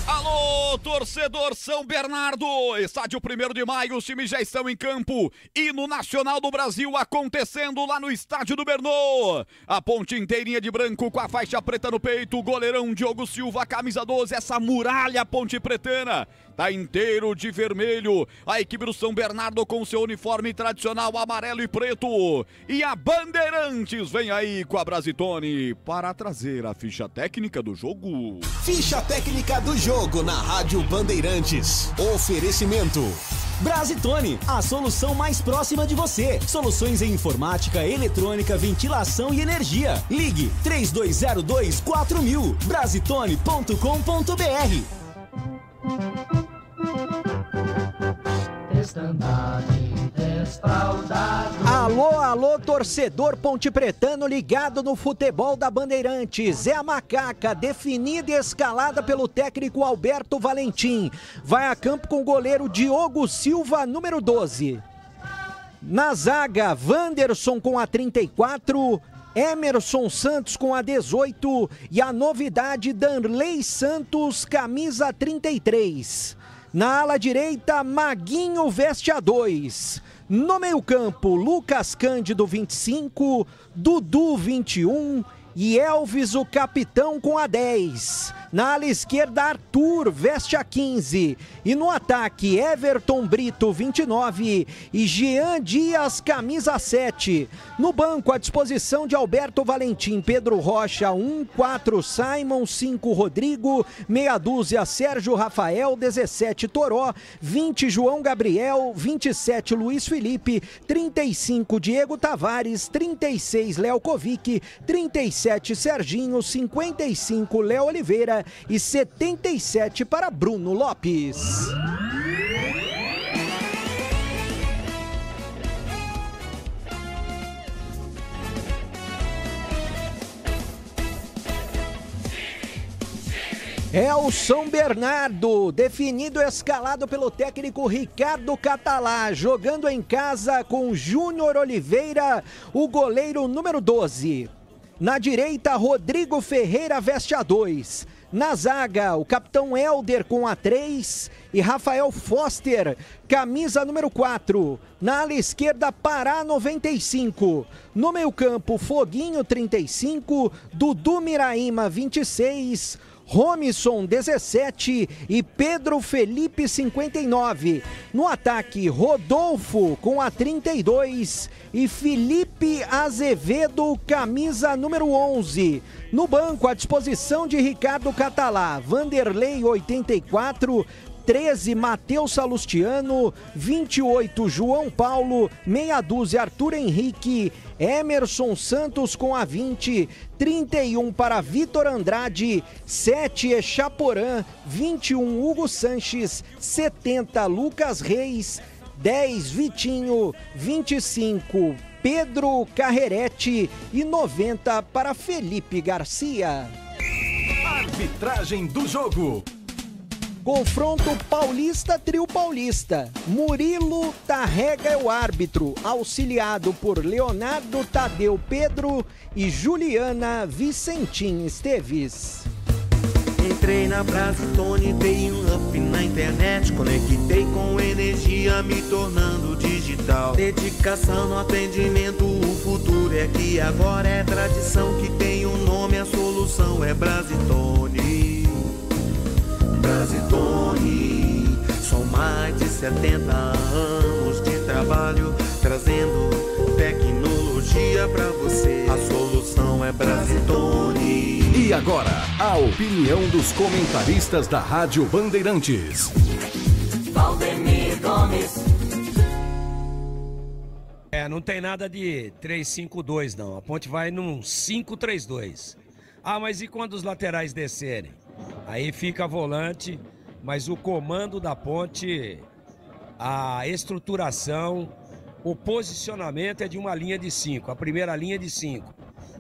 Alô, torcedor São Bernardo, estádio 1º de maio, os times já estão em campo. Hino Nacional do Brasil acontecendo lá no estádio do Bernô. A ponte inteirinha de branco com a faixa preta no peito, o goleirão Diogo Silva, camisa 12, essa muralha ponte pretana. Tá inteiro de vermelho, a equipe do São Bernardo com seu uniforme tradicional amarelo e preto. E a Bandeirantes vem aí com a Brasitone para trazer a ficha técnica do jogo. Ficha técnica do jogo na Rádio Bandeirantes. Oferecimento Brasitone, a solução mais próxima de você. Soluções em informática, eletrônica, ventilação e energia. Ligue 3202-4000. Brasitone.com.br. Alô, alô, torcedor pontepretano ligado no futebol da Bandeirantes. É a macaca, definida e escalada pelo técnico Alberto Valentim. Vai a campo com o goleiro Diogo Silva, número 12. Na zaga, Wanderson com a 34, Emerson Santos com a 18 e a novidade Danley Santos, camisa 33. Na ala direita, Maguinho veste a 2. No meio-campo, Lucas Cândido, 25, Dudu, 21 e Elvis, o capitão, com a 10. Na ala esquerda, Arthur veste a 15. E no ataque, Everton Brito, 29 e Jean Dias, camisa 7. No banco, à disposição de Alberto Valentim, Pedro Rocha, 1, 4, Simon, 5, Rodrigo, meia dúzia, Sérgio Rafael, 17, Toró, 20, João Gabriel, 27, Luiz Felipe, 35, Diego Tavares, 36, Léo Kovic, 37, Serginho, 55, Léo Oliveira e 77 para Bruno Lopes. É o São Bernardo, definido e escalado pelo técnico Ricardo Catalá, jogando em casa com Júnior Oliveira, o goleiro número 12. Na direita, Rodrigo Ferreira veste a 2. Na zaga, o capitão Helder com a 3 e Rafael Foster, camisa número 4. Na ala esquerda, Pará, 95. No meio-campo, Foguinho, 35, Dudu Miraíma, 26, Romisson, 17 e Pedro Felipe, 59. No ataque, Rodolfo com a 32 e Felipe Azevedo, camisa número 11. No banco, à disposição de Ricardo Catalá, Vanderlei, 84, 13, Matheus Salustiano, 28, João Paulo, meia dúzia, Arthur Henrique, Emerson Santos com a 20, 31 para Vitor Andrade, 7, Echaporã, 21, Hugo Sanches, 70, Lucas Reis, 10, Vitinho, 25, Pedro Carrerete e 90 para Felipe Garcia. Arbitragem do jogo. Confronto Paulista, trio paulista. Murilo Tarrega é o árbitro, auxiliado por Leonardo Tadeu Pedro e Juliana Vicentim Esteves. Entrei na Brasitone, dei um up na internet, conectei com energia, me tornando digital. Dedicação no atendimento, o futuro é aqui agora, é tradição que tem um nome, a solução é Brasitone. Brasitone, são mais de 70 anos de trabalho, trazendo tecnologia pra você. A solução é Brasitone. E agora, a opinião dos comentaristas da Rádio Bandeirantes. Valdemir Gomes. Não tem nada de 3-5-2 não, a Ponte vai num 5-3-2. Ah, mas e quando os laterais descerem? Aí fica volante, mas o comando da Ponte, a estruturação, o posicionamento é de uma linha de 5, a primeira linha de 5.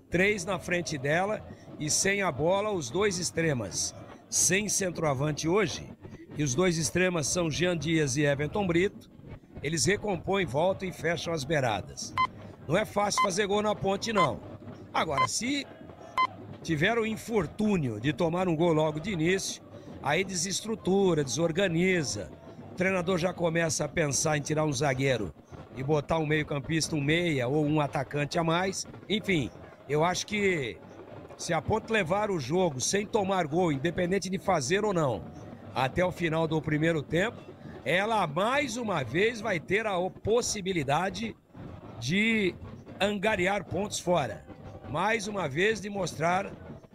3 na frente dela e sem a bola os dois extremas. Sem centroavante hoje, e os dois extremas são Jean Dias e Everton Brito, eles recompõem, voltam e fecham as beiradas. Não é fácil fazer gol na Ponte, não. Agora, se tiver o infortúnio de tomar um gol logo de início, aí desestrutura, desorganiza. O treinador já começa a pensar em tirar um zagueiro e botar um meio-campista, um meia ou um atacante a mais. Enfim, eu acho que se a Ponte levar o jogo sem tomar gol, independente de fazer ou não, até o final do primeiro tempo, ela mais uma vez vai ter a possibilidade de angariar pontos fora. Mais uma vez de mostrar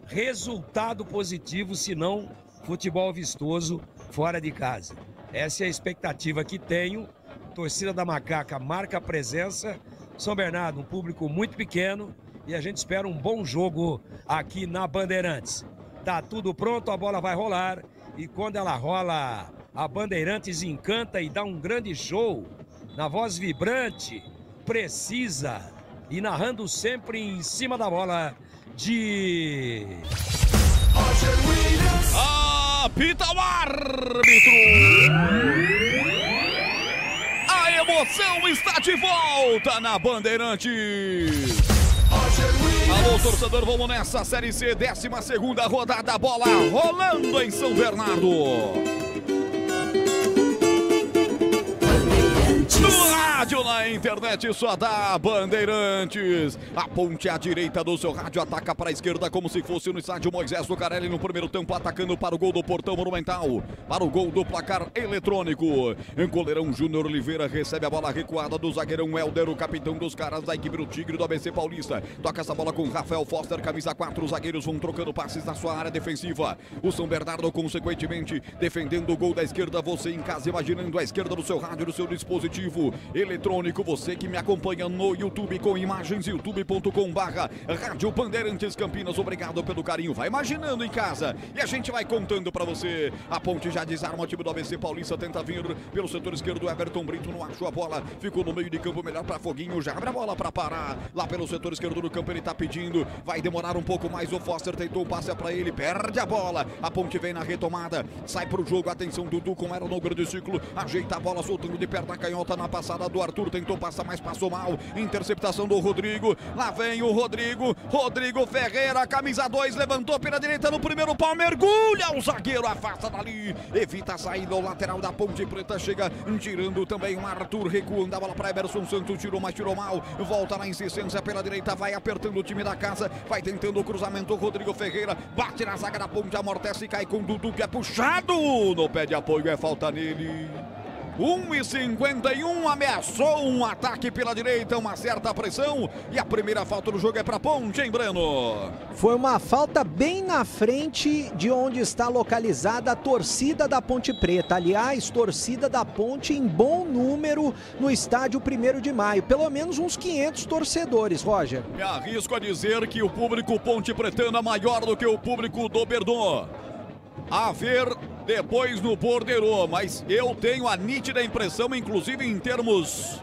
resultado positivo, se não futebol vistoso fora de casa. Essa é a expectativa que tenho. Torcida da Macaca marca presença. São Bernardo, um público muito pequeno, e a gente espera um bom jogo aqui na Bandeirantes. Tá tudo pronto, a bola vai rolar, e quando ela rola, a Bandeirantes encanta e dá um grande show na voz vibrante, precisa e narrando sempre em cima da bola de... Apita o árbitro! A emoção está de volta na Bandeirantes! Alô, torcedor, vamos nessa Série C, 12ª rodada, bola rolando em São Bernardo. No rádio, na internet, só dá Bandeirantes. A Ponte à direita do seu rádio ataca para a esquerda como se fosse no estádio Moisés Lucarelli no primeiro tempo, atacando para o gol do Portão Monumental, para o gol do placar eletrônico. Goleirão Júnior Oliveira recebe a bola recuada do zagueirão Helder, o capitão dos caras da equipe do Tigre do ABC Paulista. Toca essa bola com Rafael Foster, camisa 4, os zagueiros vão trocando passes na sua área defensiva. O São Bernardo, consequentemente, defendendo o gol da esquerda. Você em casa imaginando a esquerda do seu rádio, do seu dispositivo eletrônico, você que me acompanha no YouTube com imagens, youtube.com/Rádio Bandeirantes Campinas. Obrigado pelo carinho, vai imaginando em casa e a gente vai contando pra você. A Ponte já desarma o time do ABC Paulista, tenta vir pelo setor esquerdo, Everton Brito não achou a bola, ficou no meio de campo, melhor pra Foguinho, já abre a bola pra parar, lá pelo setor esquerdo do campo ele tá pedindo, vai demorar um pouco mais, o Foster tentou, passa pra ele, perde a bola, a Ponte vem na retomada, sai pro jogo, atenção, Dudu com ela no grande ciclo, ajeita a bola, soltando de perna canhota na passada do Arthur, tentou passar, mas passou mal, interceptação do Rodrigo, lá vem o Rodrigo Ferreira, camisa 2, levantou pela direita no primeiro pau, mergulha, o zagueiro afasta dali, evita a saída, o lateral da Ponte Preta chega tirando também o Arthur, recuando a bola para Emerson Santos, tirou, mas tirou mal, volta na insistência pela direita, vai apertando o time da casa, vai tentando o cruzamento, Rodrigo Ferreira, bate na zaga da Ponte, amortece e cai com o Dudu, que é puxado, no pé de apoio, é falta nele. 1:51, ameaçou um ataque pela direita, uma certa pressão, e a primeira falta do jogo é para Ponte, hein, Breno? Foi uma falta bem na frente de onde está localizada a torcida da Ponte Preta. Aliás, torcida da Ponte em bom número no estádio 1º de Maio, pelo menos uns 500 torcedores, Roger. Me arrisco a dizer que o público Ponte Pretana é maior do que o público do Verdun. A ver depois no borderô, mas eu tenho a nítida impressão, inclusive em termos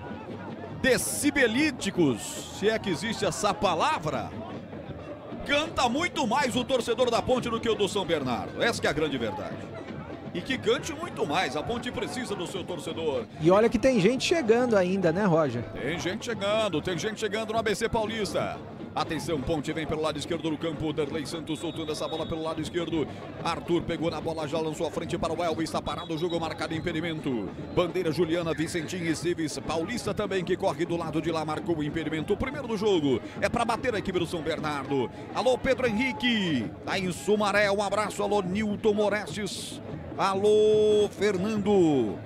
decibelíticos, se é que existe essa palavra, canta muito mais o torcedor da Ponte do que o do São Bernardo. Essa que é a grande verdade. E que cante muito mais, a Ponte precisa do seu torcedor. E olha que tem gente chegando ainda, né, Roger? Tem gente chegando no ABC Paulista. Atenção, Ponte vem pelo lado esquerdo do campo. Derlei Santos soltando essa bola pelo lado esquerdo. Arthur pegou na bola, já lançou a frente para o Elvis. Está parado o jogo, marcado impedimento. Bandeira Juliana, Vicentinho e Cives. Paulista também, que corre do lado de lá, marcou o impedimento. O primeiro do jogo é para bater a equipe do São Bernardo. Alô, Pedro Henrique. Tá em Sumaré, um abraço. Alô, Nilton Morestes. Alô, Fernando.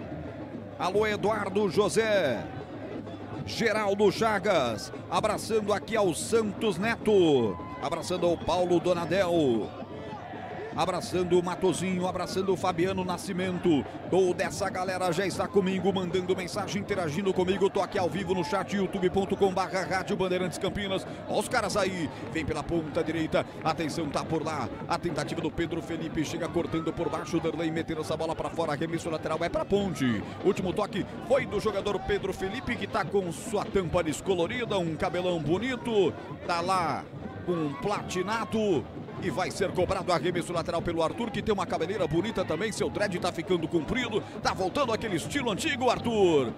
Alô, Eduardo José. Geraldo Chagas, abraçando aqui ao Santos Neto, abraçando ao Paulo Donadel, abraçando o Matozinho, abraçando o Fabiano Nascimento. Toda essa galera já está comigo, mandando mensagem, interagindo comigo. Tô aqui ao vivo no chat, youtube.com/Rádio Bandeirantes Campinas. Olha os caras aí, vem pela ponta direita, atenção, tá por lá. A tentativa do Pedro Felipe, chega cortando por baixo, Derlei metendo essa bola para fora, arremesso lateral é pra Ponte. Último toque foi do jogador Pedro Felipe, que tá com sua tampa descolorida, um cabelão bonito, tá lá com platinado. E vai ser cobrado arremesso lateral pelo Arthur, que tem uma cabeleira bonita também. Seu dread tá ficando comprido. Tá voltando aquele estilo antigo, Arthur.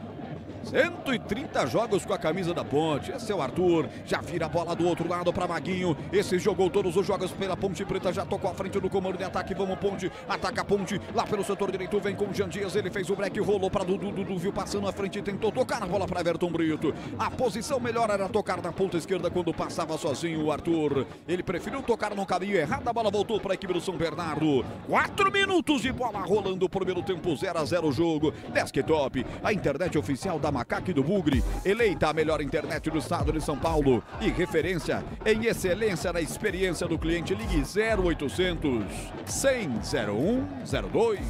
130 jogos com a camisa da Ponte. Esse é o Arthur. Já vira a bola do outro lado para Maguinho. Esse jogou todos os jogos pela Ponte Preta. Já tocou à frente do comando de ataque. Vamos, Ponte. Ataca a Ponte. Lá pelo setor direito. Vem com o Jean Dias. Ele fez o break. Rolou para Dudu. Dudu viu passando à frente. Tentou tocar a bola para Everton Brito. A posição melhor era tocar na ponta esquerda quando passava sozinho o Arthur. Ele preferiu tocar no caminho errado. A bola voltou para a equipe do São Bernardo. 4 minutos de bola rolando. Primeiro tempo 0-0 o jogo. Desktop. A internet oficial da Macaque do Bugre, eleita a melhor internet do estado de São Paulo e referência em excelência na experiência do cliente. Ligue 0800 100 0102.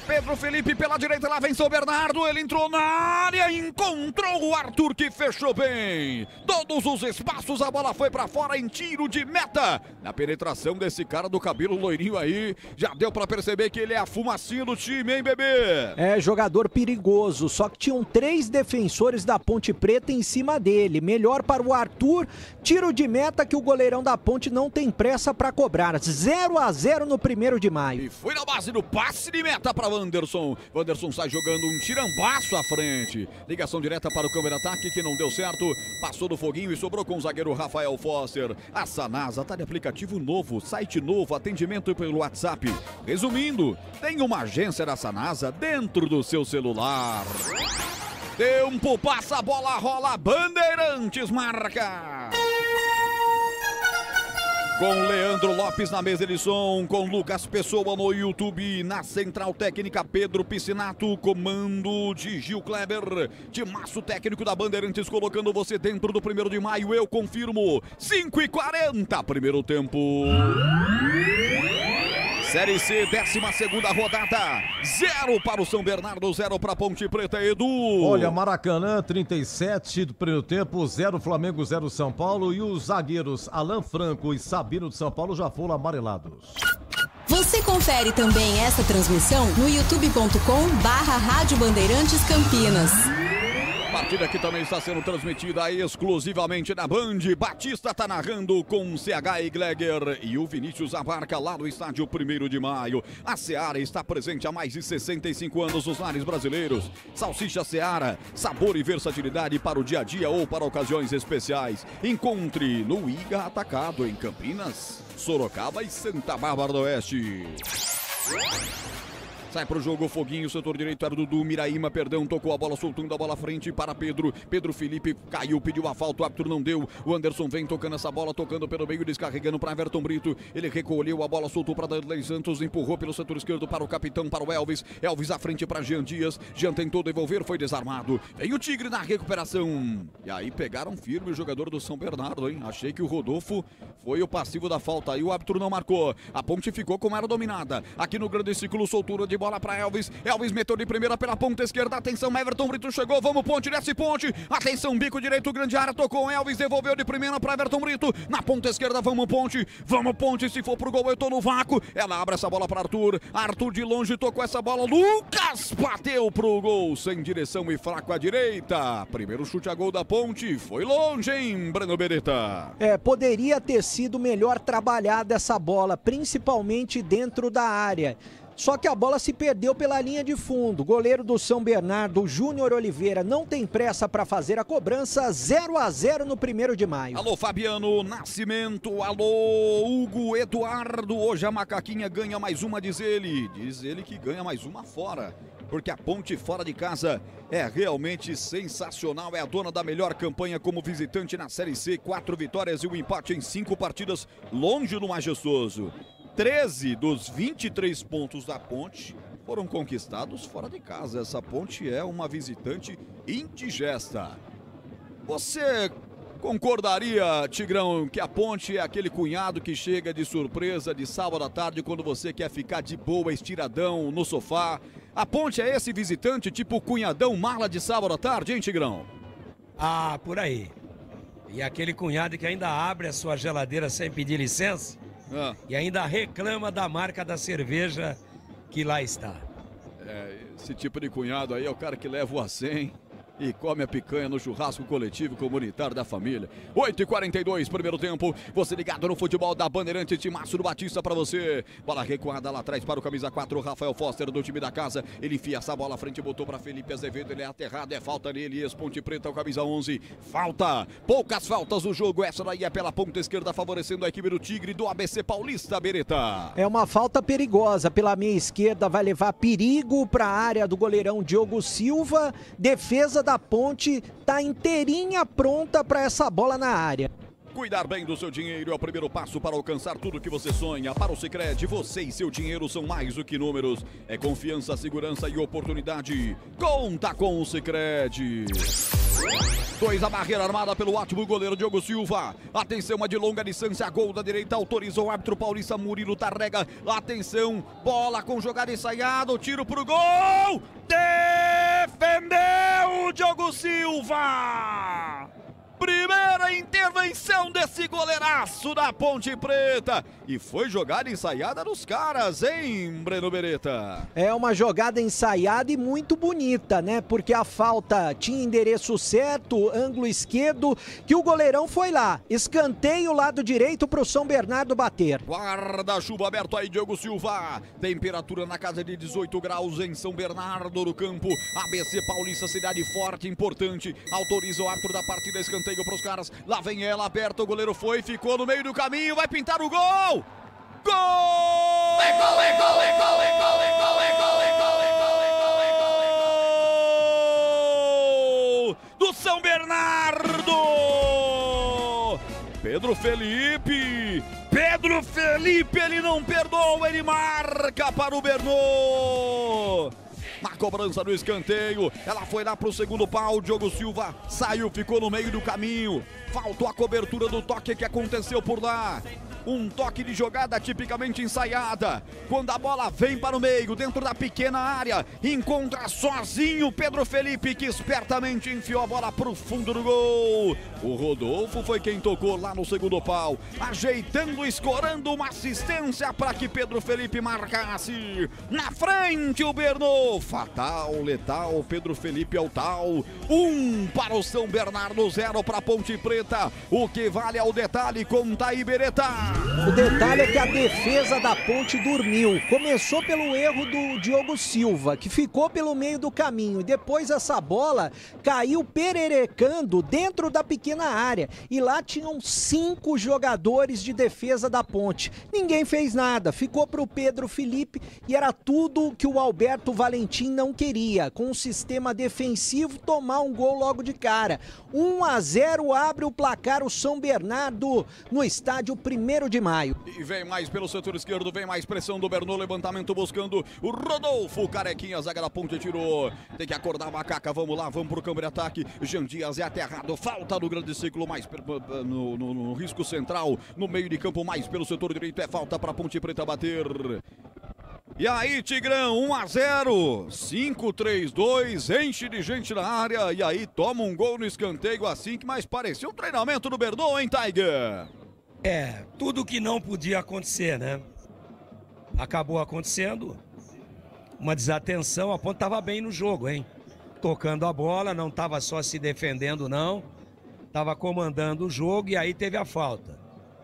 Pedro Felipe pela direita, lá vem São Bernardo, ele entrou na área, encontrou o Arthur, que fechou bem todos os espaços, a bola foi pra fora em tiro de meta. Na penetração desse cara do cabelo loirinho aí, já deu pra perceber que ele é a fumacinha do time, hein, bebê? É, jogador perigoso, só que tinham 3 defensores da Ponte Preta em cima dele. Melhor para o Arthur, tiro de meta que o goleirão da Ponte não tem pressa pra cobrar. 0-0 no 1º de maio. E foi na base do passe de meta pra Wanderson. Wanderson sai jogando um tirambaço à frente. Ligação direta para o câmera ataque, que não deu certo. Passou do foguinho e sobrou com o zagueiro Rafael Foster. A Sanasa tá de aplicativo novo, site novo, atendimento pelo WhatsApp. Resumindo, tem uma agência da Sanasa dentro do seu celular. Tempo passa, a bola rola, Bandeirantes marca. Com Leandro Lopes na mesa de som, com Lucas Pessoa no YouTube, na central técnica Pedro Piscinato, comando de Gil Kleber, timaço técnico da Bandeirantes, colocando você dentro do 1º de maio, eu confirmo, 5h40, primeiro tempo. Série C, 12ª rodada, 0 para o São Bernardo, 0 para a Ponte Preta, Edu. Olha, Maracanã, 37 do primeiro tempo, 0 Flamengo, 0 São Paulo, e os zagueiros Alan Franco e Sabino de São Paulo já foram amarelados. Você confere também essa transmissão no youtube.com/Rádio Bandeirantes Campinas. A partida que também está sendo transmitida exclusivamente na Band. Batista está narrando com CH e Gleger e o Vinícius Abarca lá no estádio 1º de maio. A Seara está presente há mais de 65 anos nos lares brasileiros. Salsicha Seara, sabor e versatilidade para o dia a dia ou para ocasiões especiais. Encontre no Iga Atacado em Campinas, Sorocaba e Santa Bárbara do Oeste. Sai pro jogo, Foguinho, setor direito era Dudu, Miraíma, perdão, tocou a bola, soltando a bola à frente para Pedro. Pedro Felipe caiu, pediu a falta, o árbitro não deu. O Anderson vem tocando essa bola, tocando pelo meio, descarregando para Everton Brito. Ele recolheu a bola, soltou para Darley Santos, empurrou pelo setor esquerdo para o capitão, para o Elvis. Elvis à frente para Jean Dias. Jean tentou devolver, foi desarmado. Vem o Tigre na recuperação. E aí pegaram firme o jogador do São Bernardo, hein? Achei que o Rodolfo foi o passivo da falta. Aí o árbitro não marcou. A Ponte ficou como era dominada. Aqui no grande ciclo, soltura de bola para Elvis. Elvis meteu de primeira pela ponta esquerda. Atenção, Everton Brito chegou. Vamos, Ponte, desce Ponte. Atenção, bico direito, grande área. Tocou Elvis, devolveu de primeira para Everton Brito. Na ponta esquerda, vamos, Ponte. Vamos, Ponte. Se for pro gol, eu tô no vácuo. Ela abre essa bola para Arthur. Arthur de longe tocou essa bola. Lucas bateu pro gol. Sem direção e fraco à direita. Primeiro chute a gol da Ponte. Foi longe, hein, Breno Beretta? Poderia ter sido melhor trabalhada essa bola, principalmente dentro da área. Só que a bola se perdeu pela linha de fundo. Goleiro do São Bernardo, Júnior Oliveira, não tem pressa para fazer a cobrança. 0-0 no 1º de maio. Alô, Fabiano Nascimento. Alô, Hugo Eduardo. Hoje a Macaquinha ganha mais uma, diz ele. Diz ele que ganha mais uma fora. Porque a Ponte fora de casa é realmente sensacional. É a dona da melhor campanha como visitante na Série C. 4 vitórias e um empate em 5 partidas, longe do majestoso. 13 dos 23 pontos da Ponte foram conquistados fora de casa. Essa Ponte é uma visitante indigesta. Você concordaria, Tigrão, que a Ponte é aquele cunhado que chega de surpresa de sábado à tarde quando você quer ficar de boa, estiradão no sofá? A Ponte é esse visitante tipo cunhadão mala de sábado à tarde, hein, Tigrão? Ah, por aí. E aquele cunhado que ainda abre a sua geladeira sem pedir licença e ainda reclama da marca da cerveja que lá está. Esse tipo de cunhado aí é o cara que leva o A100 e come a picanha no churrasco coletivo comunitário da família. 8h42, primeiro tempo. Você ligado no futebol da Bandeirante, Timaço do Batista pra você. Bola recuada lá atrás para o camisa 4, Rafael Foster do time da casa. Ele enfia essa bola à frente, botou pra Felipe Azevedo. Ele é aterrado, é falta nele. Ponte Preta, o camisa 11. Falta, poucas faltas no jogo. Essa daí é pela ponta esquerda, favorecendo a equipe do Tigre do ABC Paulista, Bereta. É uma falta perigosa pela meia esquerda, vai levar perigo para a área do goleirão Diogo Silva. Defesa da Ponte tá inteirinha pronta para essa bola na área. Cuidar bem do seu dinheiro é o primeiro passo para alcançar tudo que você sonha. Para o Sicredi, você e seu dinheiro são mais do que números. É confiança, segurança e oportunidade. Conta com o Sicredi. 2 a barreira armada pelo ótimo goleiro Diogo Silva. Atenção, é de longa distância, gol da direita, autorizou o árbitro paulista Murilo Tarrega. Atenção, bola com jogada ensaiada, tiro pro gol. Defendeu o Diogo Silva. Primeira intervenção desse goleiraço da Ponte Preta. E foi jogada ensaiada nos caras, hein, Breno Beretta? É uma jogada ensaiada e muito bonita, né? Porque a falta tinha endereço certo, ângulo esquerdo, que o goleirão foi lá. Escanteio lado direito pro São Bernardo bater. Guarda-chuva aberto aí, Diogo Silva. Temperatura na casa de 18 graus em São Bernardo do Campo. ABC Paulista, cidade forte, importante. Autoriza o árbitro da partida, escanteio para os caras, lá vem ela, aberta, o goleiro foi, ficou no meio do caminho, vai pintar o gol! Gol! É gol, é gol, é gol, é gol, é gol, é gol, é gol, é gol, é gol, é gol, é gol! Do São Bernardo! Pedro Felipe, ele não perdoa, ele marca para o Bernô! Na cobrança do escanteio, ela foi lá pro segundo pau, Diogo Silva saiu, ficou no meio do caminho, faltou a cobertura do toque que aconteceu por lá. Um toque de jogada tipicamente ensaiada. Quando a bola vem para o meio, dentro da pequena área, encontra sozinho Pedro Felipe, que espertamente enfiou a bola para o fundo do gol. O Rodolfo foi quem tocou lá no segundo pau, ajeitando, escorando uma assistência para que Pedro Felipe marcasse. Na frente o Bernô, fatal, letal, Pedro Felipe é o tal. 1 para o São Bernardo, 0 para a Ponte Preta. O que vale é o detalhe, conta aí, Beretta. O detalhe é que a defesa da Ponte dormiu. Começou pelo erro do Diogo Silva, que ficou pelo meio do caminho. E depois essa bola caiu pererecando dentro da pequena área. E lá tinham 5 jogadores de defesa da Ponte. Ninguém fez nada. Ficou para o Pedro Felipe e era tudo que o Alberto Valentim não queria. Com um sistema defensivo, tomar um gol logo de cara. 1-0 abre o placar o São Bernardo no estádio 1º de maio. E vem mais pelo setor esquerdo, vem mais pressão do Bernô, levantamento buscando o Rodolfo, Carequinha, zaga da Ponte tirou, tem que acordar a Macaca, vamos lá, vamos pro campo de ataque, Jean Dias é aterrado, falta no grande ciclo, mais no risco central, no meio de campo, mais pelo setor direito, é falta pra Ponte Preta bater. E aí, Tigrão, 1-0, 5-3-2, enche de gente na área, e aí toma um gol no escanteio assim que mais parecia um treinamento do Bernô, hein, Tiger? É, tudo que não podia acontecer, né? Acabou acontecendo. Uma desatenção, a Ponte estava bem no jogo, hein? Tocando a bola, não estava só se defendendo, não. Estava comandando o jogo e aí teve a falta.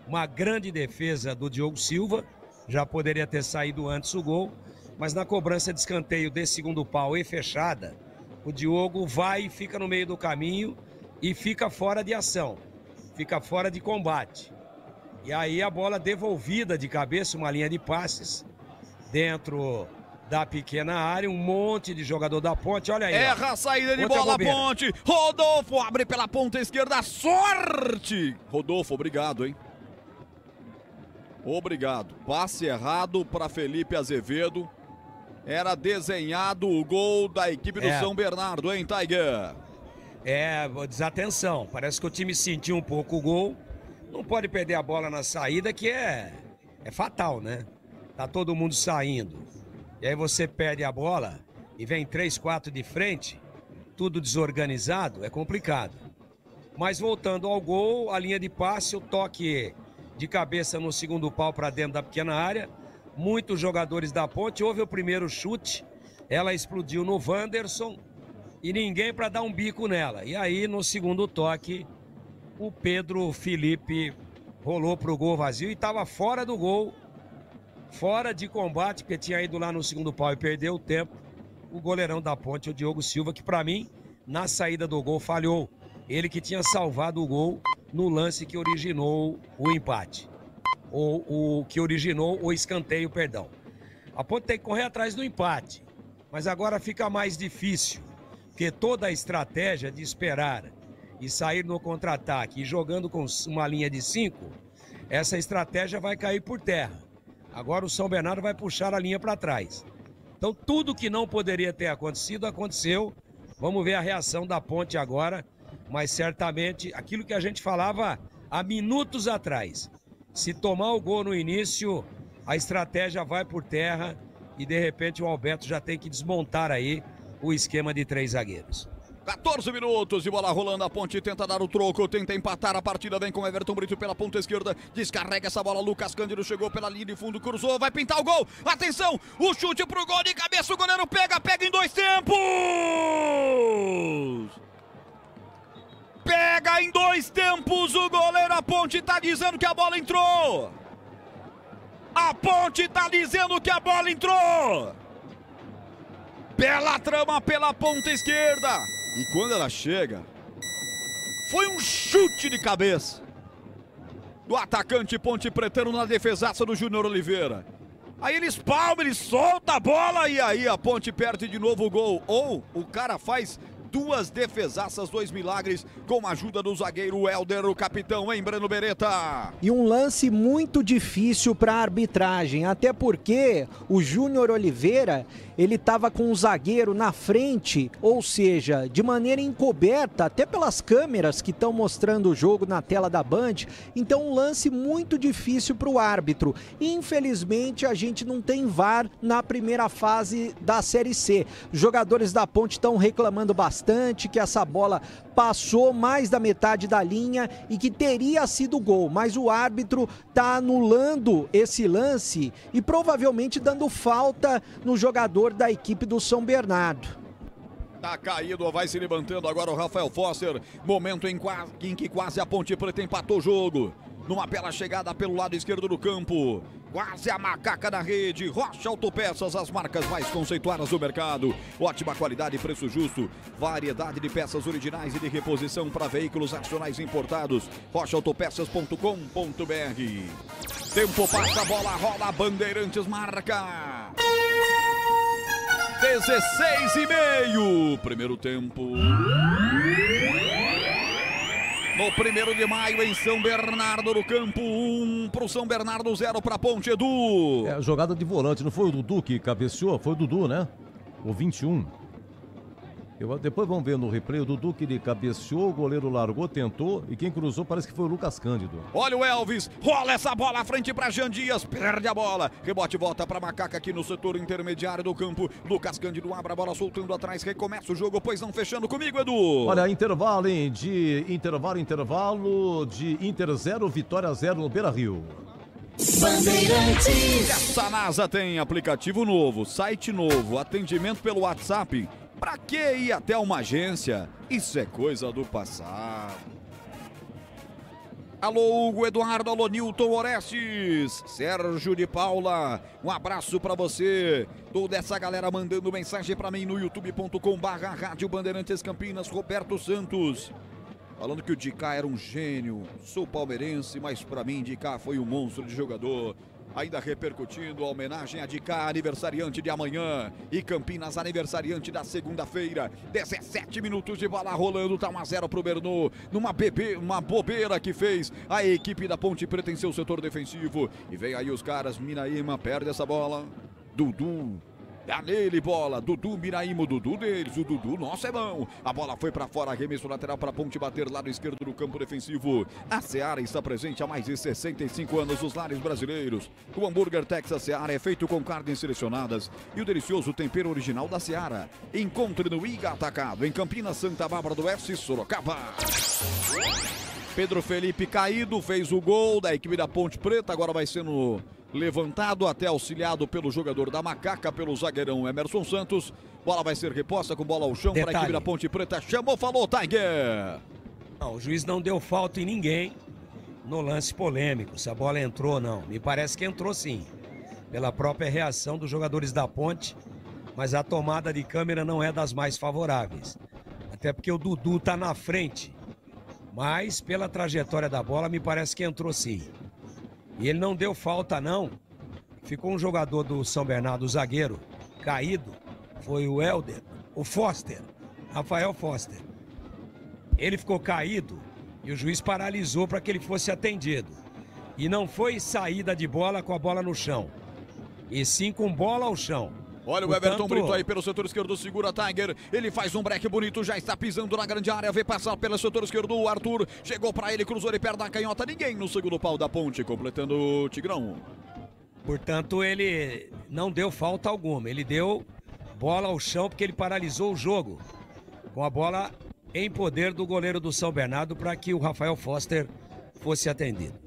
Uma grande defesa do Diogo Silva, já poderia ter saído antes o gol. mas na cobrança de escanteio desse segundo pau e fechada, o Diogo vai e fica no meio do caminho e fica fora de ação, fica fora de combate. E aí a bola devolvida de cabeça, uma linha de passes dentro da pequena área, um monte de jogador da Ponte, olha aí. Erra a saída de bola, Ponte. Rodolfo abre pela ponta esquerda, sorte! Rodolfo, obrigado, hein? Obrigado. Passe errado para Felipe Azevedo. Era desenhado o gol da equipe do São Bernardo, hein, Tiger? Desatenção. Parece que o time sentiu um pouco o gol. Não pode perder a bola na saída, que é fatal, né? Tá todo mundo saindo. E aí você perde a bola e vem 3, 4 de frente, tudo desorganizado, é complicado. Mas voltando ao gol, a linha de passe, o toque de cabeça no segundo pau para dentro da pequena área. Muitos jogadores da Ponte, houve o primeiro chute, ela explodiu no Wanderson e ninguém para dar um bico nela. E aí no segundo toque, o Pedro Felipe rolou pro gol vazio e estava fora do gol, fora de combate, porque tinha ido lá no segundo pau e perdeu o tempo. O goleirão da Ponte, o Diogo Silva, que para mim, na saída do gol, falhou. Ele que tinha salvado o gol no lance que originou o empate. Ou o que originou o escanteio, perdão. A Ponte tem que correr atrás do empate. Mas agora fica mais difícil, porque toda a estratégia de esperar e sair no contra-ataque e jogando com uma linha de 5, essa estratégia vai cair por terra. Agora o São Bernardo vai puxar a linha para trás. Então tudo que não poderia ter acontecido, aconteceu. Vamos ver a reação da Ponte agora. Mas certamente aquilo que a gente falava há minutos atrás. Se tomar o gol no início, a estratégia vai por terra e de repente o Alberto já tem que desmontar aí o esquema de 3 zagueiros. 14 minutos de bola rolando, a Ponte tenta dar o troco, tenta empatar a partida, vem com Everton Brito pela ponta esquerda, descarrega essa bola, Lucas Cândido chegou pela linha de fundo, cruzou, vai pintar o gol, atenção, o chute pro gol de cabeça, o goleiro pega em 2 tempos! Pega em 2 tempos o goleiro, a Ponte tá dizendo que a bola entrou! A Ponte tá dizendo que a bola entrou! Bela trama pela ponta esquerda! E quando ela chega, foi um chute de cabeça do atacante Ponte Pretano na defesaça do Júnior Oliveira. Aí ele espalma, ele solta a bola e aí a Ponte perde de novo o gol. Ou o cara faz 2 defesaças, 2 milagres com a ajuda do zagueiro Helder, o capitão, hein, Breno Beretta? E um lance muito difícil para a arbitragem, até porque o Júnior Oliveira, ele estava com o zagueiro na frente, ou seja, de maneira encoberta, até pelas câmeras que estão mostrando o jogo na tela da Band. Então um lance muito difícil para o árbitro. Infelizmente a gente não tem VAR na primeira fase da Série C. Os jogadores da Ponte estão reclamando bastante que essa bola passou mais da metade da linha e que teria sido gol, mas o árbitro está anulando esse lance e provavelmente dando falta no jogador da equipe do São Bernardo. Tá caído, vai se levantando agora o Rafael Foster, momento em que quase a Ponte Preta empatou o jogo. Numa bela chegada pelo lado esquerdo do campo. Quase a macaca da rede. Rocha Autopeças, as marcas mais conceituadas do mercado. Ótima qualidade e preço justo. Variedade de peças originais e de reposição para veículos nacionais importados. rochaautopeças.com.br. Tempo passa, a bola rola, Bandeirantes marca. 16:30. Primeiro tempo. No 1º de maio em São Bernardo do Campo, 1 pro São Bernardo, 0 pra Ponte, Edu. Jogada de volante, não foi o Dudu que cabeceou? Foi o Dudu, né? O 21. Depois vamos ver no replay, o Dudu que ele cabeceou, o goleiro largou, tentou, e quem cruzou parece que foi o Lucas Cândido. Olha o Elvis, rola essa bola à frente para Jean Dias, perde a bola, rebote volta para Macaca aqui no setor intermediário do campo. Lucas Cândido abre a bola soltando atrás, recomeça o jogo, pois não fechando comigo, Edu. Olha, intervalo, hein, de intervalo de Inter 0, Vitória 0 no Beira-Rio. Bandeirantes. Essa NASA tem aplicativo novo, site novo, atendimento pelo WhatsApp. Pra que ir até uma agência? Isso é coisa do passado. Alô, Hugo Eduardo, alô, Nilton Orestes, Sérgio de Paula, um abraço pra você. Toda essa galera mandando mensagem pra mim no youtube.com/Rádio Bandeirantes Campinas. Roberto Santos, falando que o Dicá era um gênio. Sou palmeirense, mas pra mim Dicá foi um monstro de jogador. Ainda repercutindo a homenagem a Dicá, aniversariante de amanhã. E Campinas, aniversariante da segunda-feira. 17 minutos de bola rolando, tá 1-0 pro Bernou. Uma bobeira que fez a equipe da Ponte Preta em seu setor defensivo. E vem aí os caras, Minaíma perde essa bola. Dudu. Dá nele, bola, Dudu, Miraíma, o Dudu deles, o Dudu, nossa, é bom. A bola foi pra fora, arremesso lateral pra Ponte bater lado esquerdo do campo defensivo. A Seara está presente há mais de 65 anos nos lares brasileiros. O hambúrguer Texas Seara é feito com carnes selecionadas e o delicioso tempero original da Seara. Encontre no Iga Atacado, em Campinas, Santa Bárbara do Oeste, Sorocaba. Pedro Felipe caído, fez o gol da equipe da Ponte Preta, agora vai sendo levantado, até auxiliado pelo jogador da Macaca, pelo zagueirão Emerson Santos. Bola vai ser reposta com bola ao chão para a equipe da Ponte Preta. Chamou, falou, Tiger. Não, o juiz não deu falta em ninguém no lance polêmico. Se a bola entrou ou não. Me parece que entrou sim, pela própria reação dos jogadores da Ponte. Mas a tomada de câmera não é das mais favoráveis. Até porque o Dudu tá na frente. Mas pela trajetória da bola, me parece que entrou sim. E ele não deu falta, não. Ficou um jogador do São Bernardo, o zagueiro, caído. Foi o Helder, o Foster, Rafael Foster. Ele ficou caído e o juiz paralisou para que ele fosse atendido. E não foi saída de bola com a bola no chão, e sim com bola ao chão. Olha o Everton Brito aí pelo setor esquerdo, segura Tiger, ele faz um break bonito, já está pisando na grande área, vem passar pelo setor esquerdo, o Arthur chegou para ele, cruzou ele perto da canhota, ninguém no segundo pau da Ponte, completando o Tigrão. Portanto, ele não deu falta alguma, ele deu bola ao chão porque ele paralisou o jogo, com a bola em poder do goleiro do São Bernardo para que o Rafael Foster fosse atendido.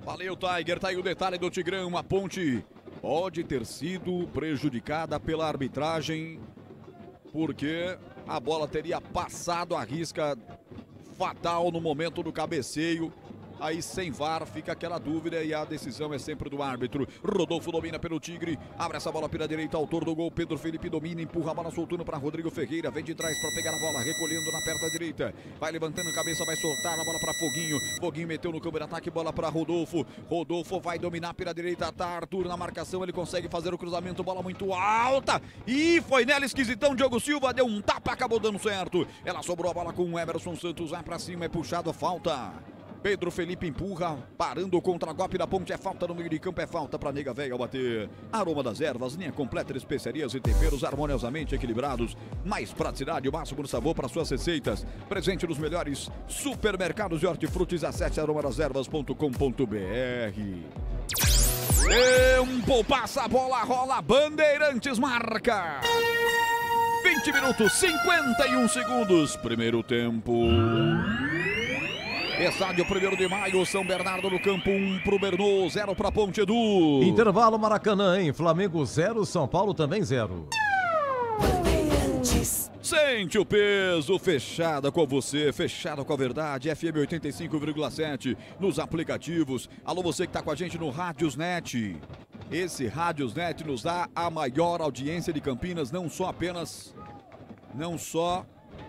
Valeu, Tiger, tá aí o detalhe do Tigrão, a Ponte pode ter sido prejudicada pela arbitragem, porque a bola teria passado a risca fatal no momento do cabeceio. Aí sem VAR fica aquela dúvida e a decisão é sempre do árbitro. Rodolfo domina pelo Tigre, abre essa bola pela direita, autor do gol, Pedro Felipe domina, empurra a bola soltando para Rodrigo Ferreira, vem de trás para pegar a bola, recolhendo na perna direita, vai levantando a cabeça, vai soltar a bola para Foguinho, Foguinho meteu no campo de ataque, bola para Rodolfo, Rodolfo vai dominar pela direita, tá Arthur na marcação, ele consegue fazer o cruzamento, bola muito alta, e foi nela, esquisitão, Diogo Silva deu um tapa, acabou dando certo, ela sobrou a bola com o Emerson Santos, vai para cima, é puxado a falta. Pedro Felipe empurra, parando o contra-golpe da Ponte, é falta no meio de campo, é falta para Nega Velha ao bater. Aroma das ervas, linha completa de especiarias e temperos harmoniosamente equilibrados. Mais praticidade, o máximo do sabor para suas receitas. Presente nos melhores supermercados de hortifrutis, acesse aromadeservas.com.br. Tempo, passa a bola, rola, Bandeirantes marca. 20 minutos, 51 segundos, primeiro tempo. Estádio 1º de Maio, São Bernardo no campo, 1 pro Bernou, 0 pra Ponte Edu. Intervalo Maracanã, hein? Flamengo 0, São Paulo também 0. Sente o peso, fechada com você, fechada com a verdade, FM 85,7 nos aplicativos. Alô, você que tá com a gente no Rádiosnet. Esse Rádiosnet nos dá a maior audiência de Campinas, não só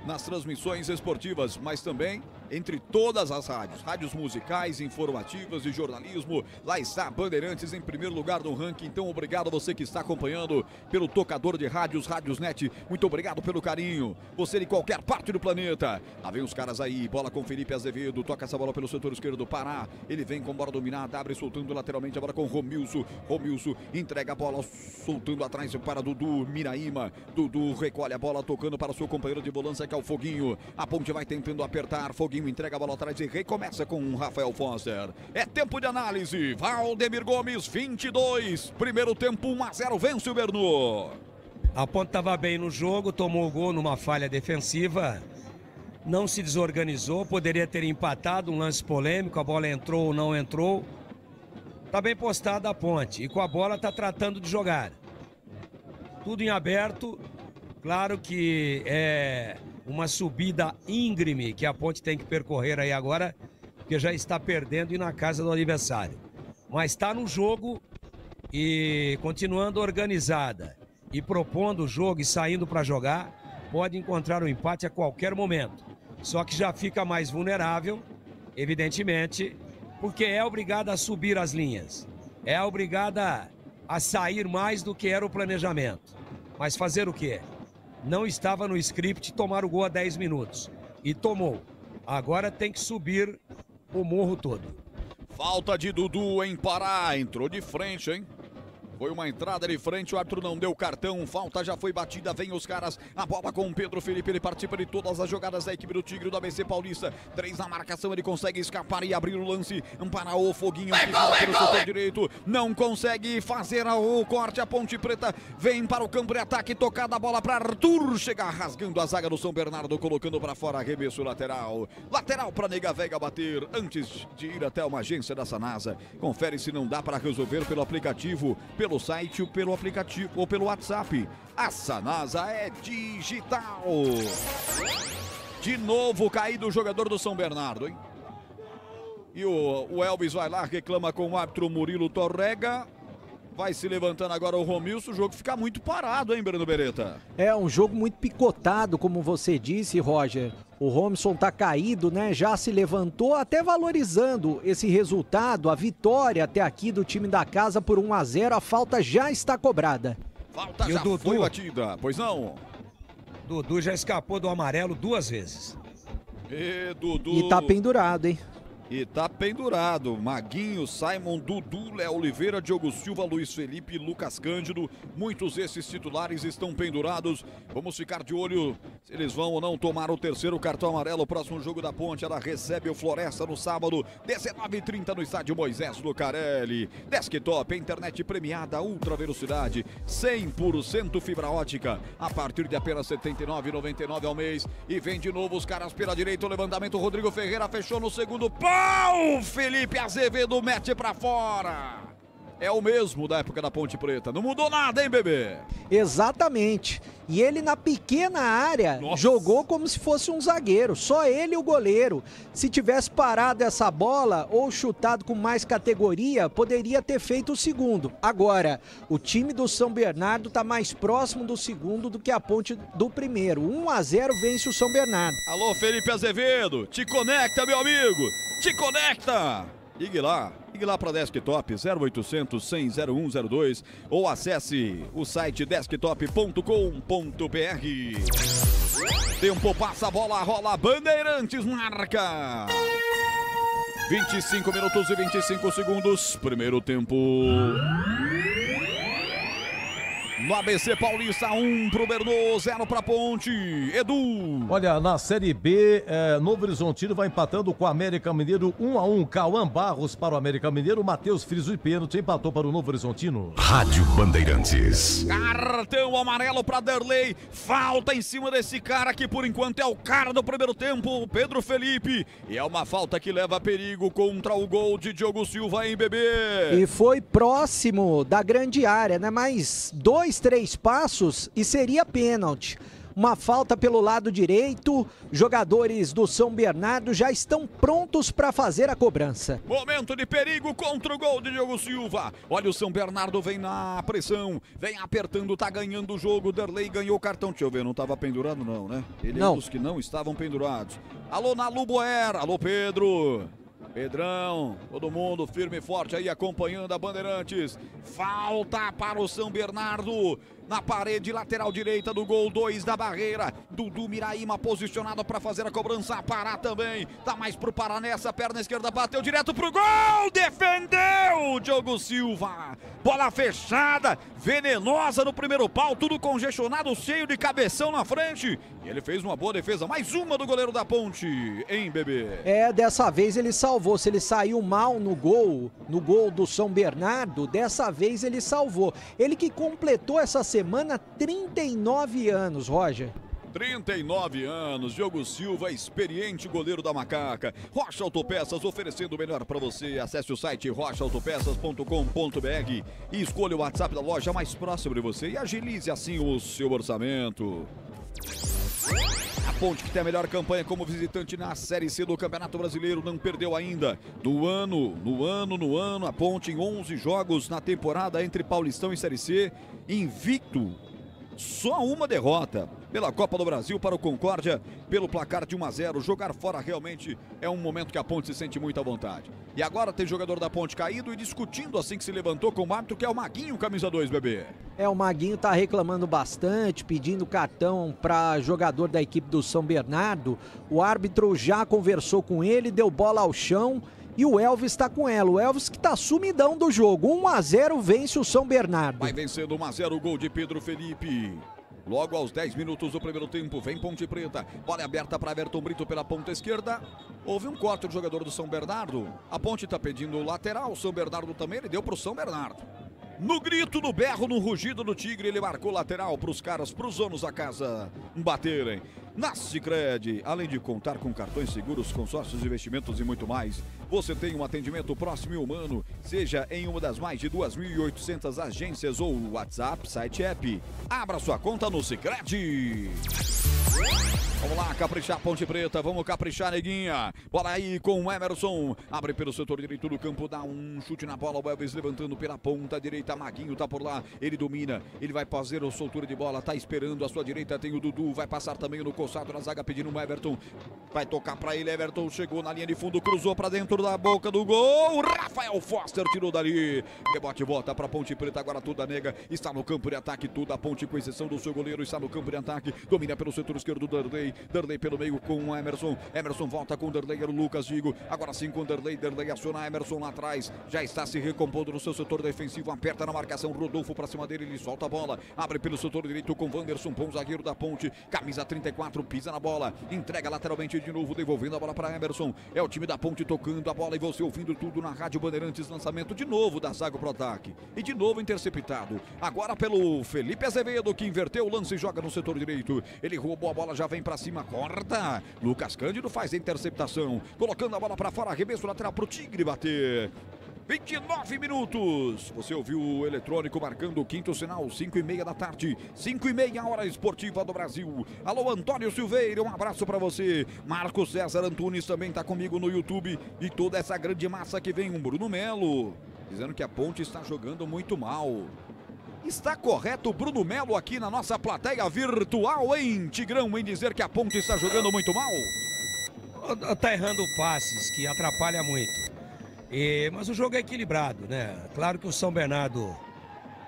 nas transmissões esportivas, mas também entre todas as rádios musicais, informativas e jornalismo. Lá está Bandeirantes em primeiro lugar no ranking. Então obrigado a você que está acompanhando pelo tocador de rádios, Rádiosnet. Muito obrigado pelo carinho, você de qualquer parte do planeta. Lá vem os caras aí, bola com Felipe Azevedo, toca essa bola pelo setor esquerdo do Pará, ele vem com bola dominada, abre soltando lateralmente, agora com Romilson, entrega a bola soltando atrás para Dudu, Miraíma, Dudu recolhe a bola tocando para o seu companheiro de volância que é o Foguinho. A Ponte vai tentando apertar, Foguinho entrega a bola atrás e recomeça com o Rafael Foster. É tempo de análise. Valdemir Gomes, 22. Primeiro tempo, 1-0, vence o Bernou. A Ponte estava bem no jogo, tomou o gol numa falha defensiva. Não se desorganizou, poderia ter empatado, um lance polêmico, a bola entrou ou não entrou. Tá bem postada a Ponte e com a bola tá tratando de jogar. Tudo em aberto, claro que é uma subida íngreme que a Ponte tem que percorrer aí agora porque já está perdendo e na casa do adversário. Mas está no jogo e continuando organizada e propondo o jogo e saindo para jogar, pode encontrar o empate a qualquer momento. Só que já fica mais vulnerável, evidentemente, porque é obrigada a subir as linhas. É obrigada a sair mais do que era o planejamento. Mas fazer o quê? Não estava no script tomar o gol a 10 minutos. E tomou. Agora tem que subir o morro todo. Falta de Dudu em Pará. Entrou de frente, hein? Foi uma entrada de frente, o árbitro não deu cartão, falta já foi batida, vem os caras, a bola com o Pedro Felipe, ele participa de todas as jogadas da equipe do Tigre do ABC Paulista, 3 na marcação, ele consegue escapar e abrir o lance para o Foguinho, que vira pelo setor direito, não consegue fazer o corte, a Ponte Preta vem para o campo de ataque, tocada a bola para Arthur, chega rasgando a zaga do São Bernardo, colocando para fora, arremesso lateral para Nega Vega bater, antes de ir até uma agência da Sanasa, confere se não dá para resolver pelo aplicativo, pelo site, ou pelo aplicativo ou pelo WhatsApp. A Sanasa é digital. De novo caído o jogador do São Bernardo, hein? E o Elvis vai lá, reclama com o árbitro Murilo Torrega. Vai se levantando agora o Romilson, o jogo fica muito parado, hein, Breno Beretta? É um jogo muito picotado, como você disse, Roger. O Romilson tá caído, né? Já se levantou, até valorizando esse resultado, a vitória até aqui do time da casa por 1-0. A falta já está cobrada. Falta já foi batida, pois não? Dudu já escapou do amarelo 2 vezes. Dudu. E tá pendurado, hein? E tá pendurado, Maguinho, Simon, Dudu, Léo Oliveira, Diogo Silva, Luiz Felipe, Lucas Cândido, muitos desses titulares estão pendurados, vamos ficar de olho se eles vão ou não tomar o terceiro cartão amarelo. O próximo jogo da Ponte, ela recebe o Floresta no sábado, 19h30 no estádio Moisés Lucarelli. Desktop, internet premiada, ultra velocidade, 100% fibra ótica, a partir de apenas R$ 79,99 ao mês. E vem de novo os caras pela direita, o levantamento, Rodrigo Ferreira fechou no segundo pau. Felipe Azevedo mete pra fora. É o mesmo da época da Ponte Preta. Não mudou nada, hein, bebê? Exatamente. E ele na pequena área jogou como se fosse um zagueiro. Só ele e o goleiro. Se tivesse parado essa bola ou chutado com mais categoria, poderia ter feito o segundo. Agora, o time do São Bernardo tá mais próximo do segundo do que a Ponte do primeiro. 1-0 vence o São Bernardo. Alô, Felipe Azevedo. Te conecta, meu amigo. Te conecta. Ligue lá para Desktop 0800 100 0102 ou acesse o site desktop.com.br. Tempo passa, a bola rola, Bandeirantes marca. 25 minutos e 25 segundos, primeiro tempo. No ABC Paulista, 1 pro Bernou, 0 pra Ponte. Edu. Olha, na Série B, Novo Horizontino vai empatando com o América Mineiro 1-1. Cauã Barros para o América Mineiro, Matheus Friso e pênalti empatou para o Novo Horizontino. Rádio Bandeirantes. Cartão amarelo para Derlei. Falta em cima desse cara que por enquanto é o cara do primeiro tempo, o Pedro Felipe. E é uma falta que leva perigo contra o gol de Diogo Silva em Bebê. E foi próximo da grande área, né? Mas 2-3 passos e seria pênalti. Uma falta pelo lado direito, jogadores do São Bernardo já estão prontos para fazer a cobrança. Momento de perigo contra o gol de Diogo Silva. Olha, o São Bernardo vem na pressão, vem apertando, tá ganhando o jogo. Derlei ganhou o cartão. Deixa eu ver, não estava pendurado não, né? Ele é um dos que não estavam pendurados. Alô, Nalu Boer, alô, Pedro. Pedrão, todo mundo firme e forte aí acompanhando a Bandeirantes. Falta para o São Bernardo na parede lateral direita do gol 2 da barreira. Dudu Miraíma posicionado para fazer a cobrança. Pará também, tá mais pro Pará nessa, perna esquerda bateu direto pro gol, defendeu Diogo Silva. Bola fechada, venenosa no primeiro pau, tudo congestionado, cheio de cabeção na frente. E ele fez uma boa defesa, mais uma do goleiro da Ponte, hein, Bebê? Dessa vez ele salvou. Se ele saiu mal no gol do São Bernardo, dessa vez ele salvou. Ele que completou essa semana 39 anos, Roger. 39 anos, Diogo Silva, experiente goleiro da Macaca. Rocha Autopeças, oferecendo o melhor para você. Acesse o site rochaautopeças.com.br e escolha o WhatsApp da loja mais próximo de você e agilize assim o seu orçamento. A Ponte, que tem a melhor campanha como visitante na Série C do Campeonato Brasileiro, não perdeu ainda. No ano, a Ponte em 11 jogos na temporada entre Paulistão e Série C, invicto. Só uma derrota pela Copa do Brasil para o Concórdia, pelo placar de 1-0. Jogar fora realmente é um momento que a Ponte se sente muito à vontade. E agora tem jogador da Ponte caído e discutindo assim que se levantou com o árbitro, que é o Maguinho, camisa 2, bebê. O Maguinho tá reclamando bastante, pedindo cartão para jogador da equipe do São Bernardo. O árbitro já conversou com ele, deu bola ao chão. E o Elvis está com ela. O Elvis que está sumidão do jogo. 1-0 vence o São Bernardo. Vai vencendo 1-0 o gol de Pedro Felipe. Logo aos 10 minutos do primeiro tempo, vem Ponte Preta. Bola aberta para Everton Brito pela ponta esquerda. Houve um corte do jogador do São Bernardo. A Ponte está pedindo o lateral. O São Bernardo também, ele deu para o São Bernardo. No grito, no berro, no rugido do Tigre, ele marcou lateral para os caras, para os donos da casa baterem. Na Sicredi, além de contar com cartões seguros, consórcios, investimentos e muito mais, você tem um atendimento próximo e humano, seja em uma das mais de 2.800 agências ou WhatsApp, site app. Abra sua conta no Sicredi. Vamos lá, caprichar Ponte Preta, vamos caprichar, neguinha. Bola aí com o Emerson, abre pelo setor direito do campo, dá um chute na bola, o Elvis levantando pela ponta direita, Maguinho tá por lá, ele domina, ele vai fazer a soltura de bola, tá esperando, à sua direita tem o Dudu, vai passar também no coçado na zaga, pedindo o Everton, vai tocar pra ele, Everton chegou na linha de fundo, cruzou pra dentro da boca do gol, Rafael Foster tirou dali, rebote volta pra Ponte Preta, agora toda nega, está no campo de ataque, toda a Ponte com exceção do seu goleiro, está no campo de ataque, domina pelo setor esquerdo do Darley pelo meio com o Emerson volta com o Darley, era o Lucas Vigo, agora sim com o Darley aciona Emerson lá atrás, já está se recompondo no seu setor defensivo, aperta na marcação, Rodolfo pra cima dele, ele solta a bola, abre pelo setor direito com Wanderson, bom zagueiro da Ponte, camisa 34, pisa na bola, entrega lateralmente de novo, devolvendo a bola para Emerson, é o time da Ponte tocando a bola e você ouvindo tudo na Rádio Bandeirantes, lançamento de novo da zaga pro ataque, e de novo interceptado, agora pelo Felipe Azevedo, que inverteu o lance e joga no setor direito, ele roubou a bola, já vem pra cima, corta, Lucas Cândido faz a interceptação, colocando a bola pra fora, arremesso lateral pro Tigre bater. 29 minutos, você ouviu o eletrônico marcando o quinto sinal, 5:30 da tarde, 5:30 hora esportiva do Brasil. Alô, Antônio Silveira, um abraço pra você. Marcos César Antunes também tá comigo no YouTube, e toda essa grande massa que vem, um Bruno Melo, dizendo que a Ponte está jogando muito mal. Está correto o Bruno Melo aqui na nossa plateia virtual, hein, Tigrão, em dizer que a Ponte está jogando muito mal? Tá errando passes, que atrapalha muito. Mas o jogo é equilibrado, né? Claro que o São Bernardo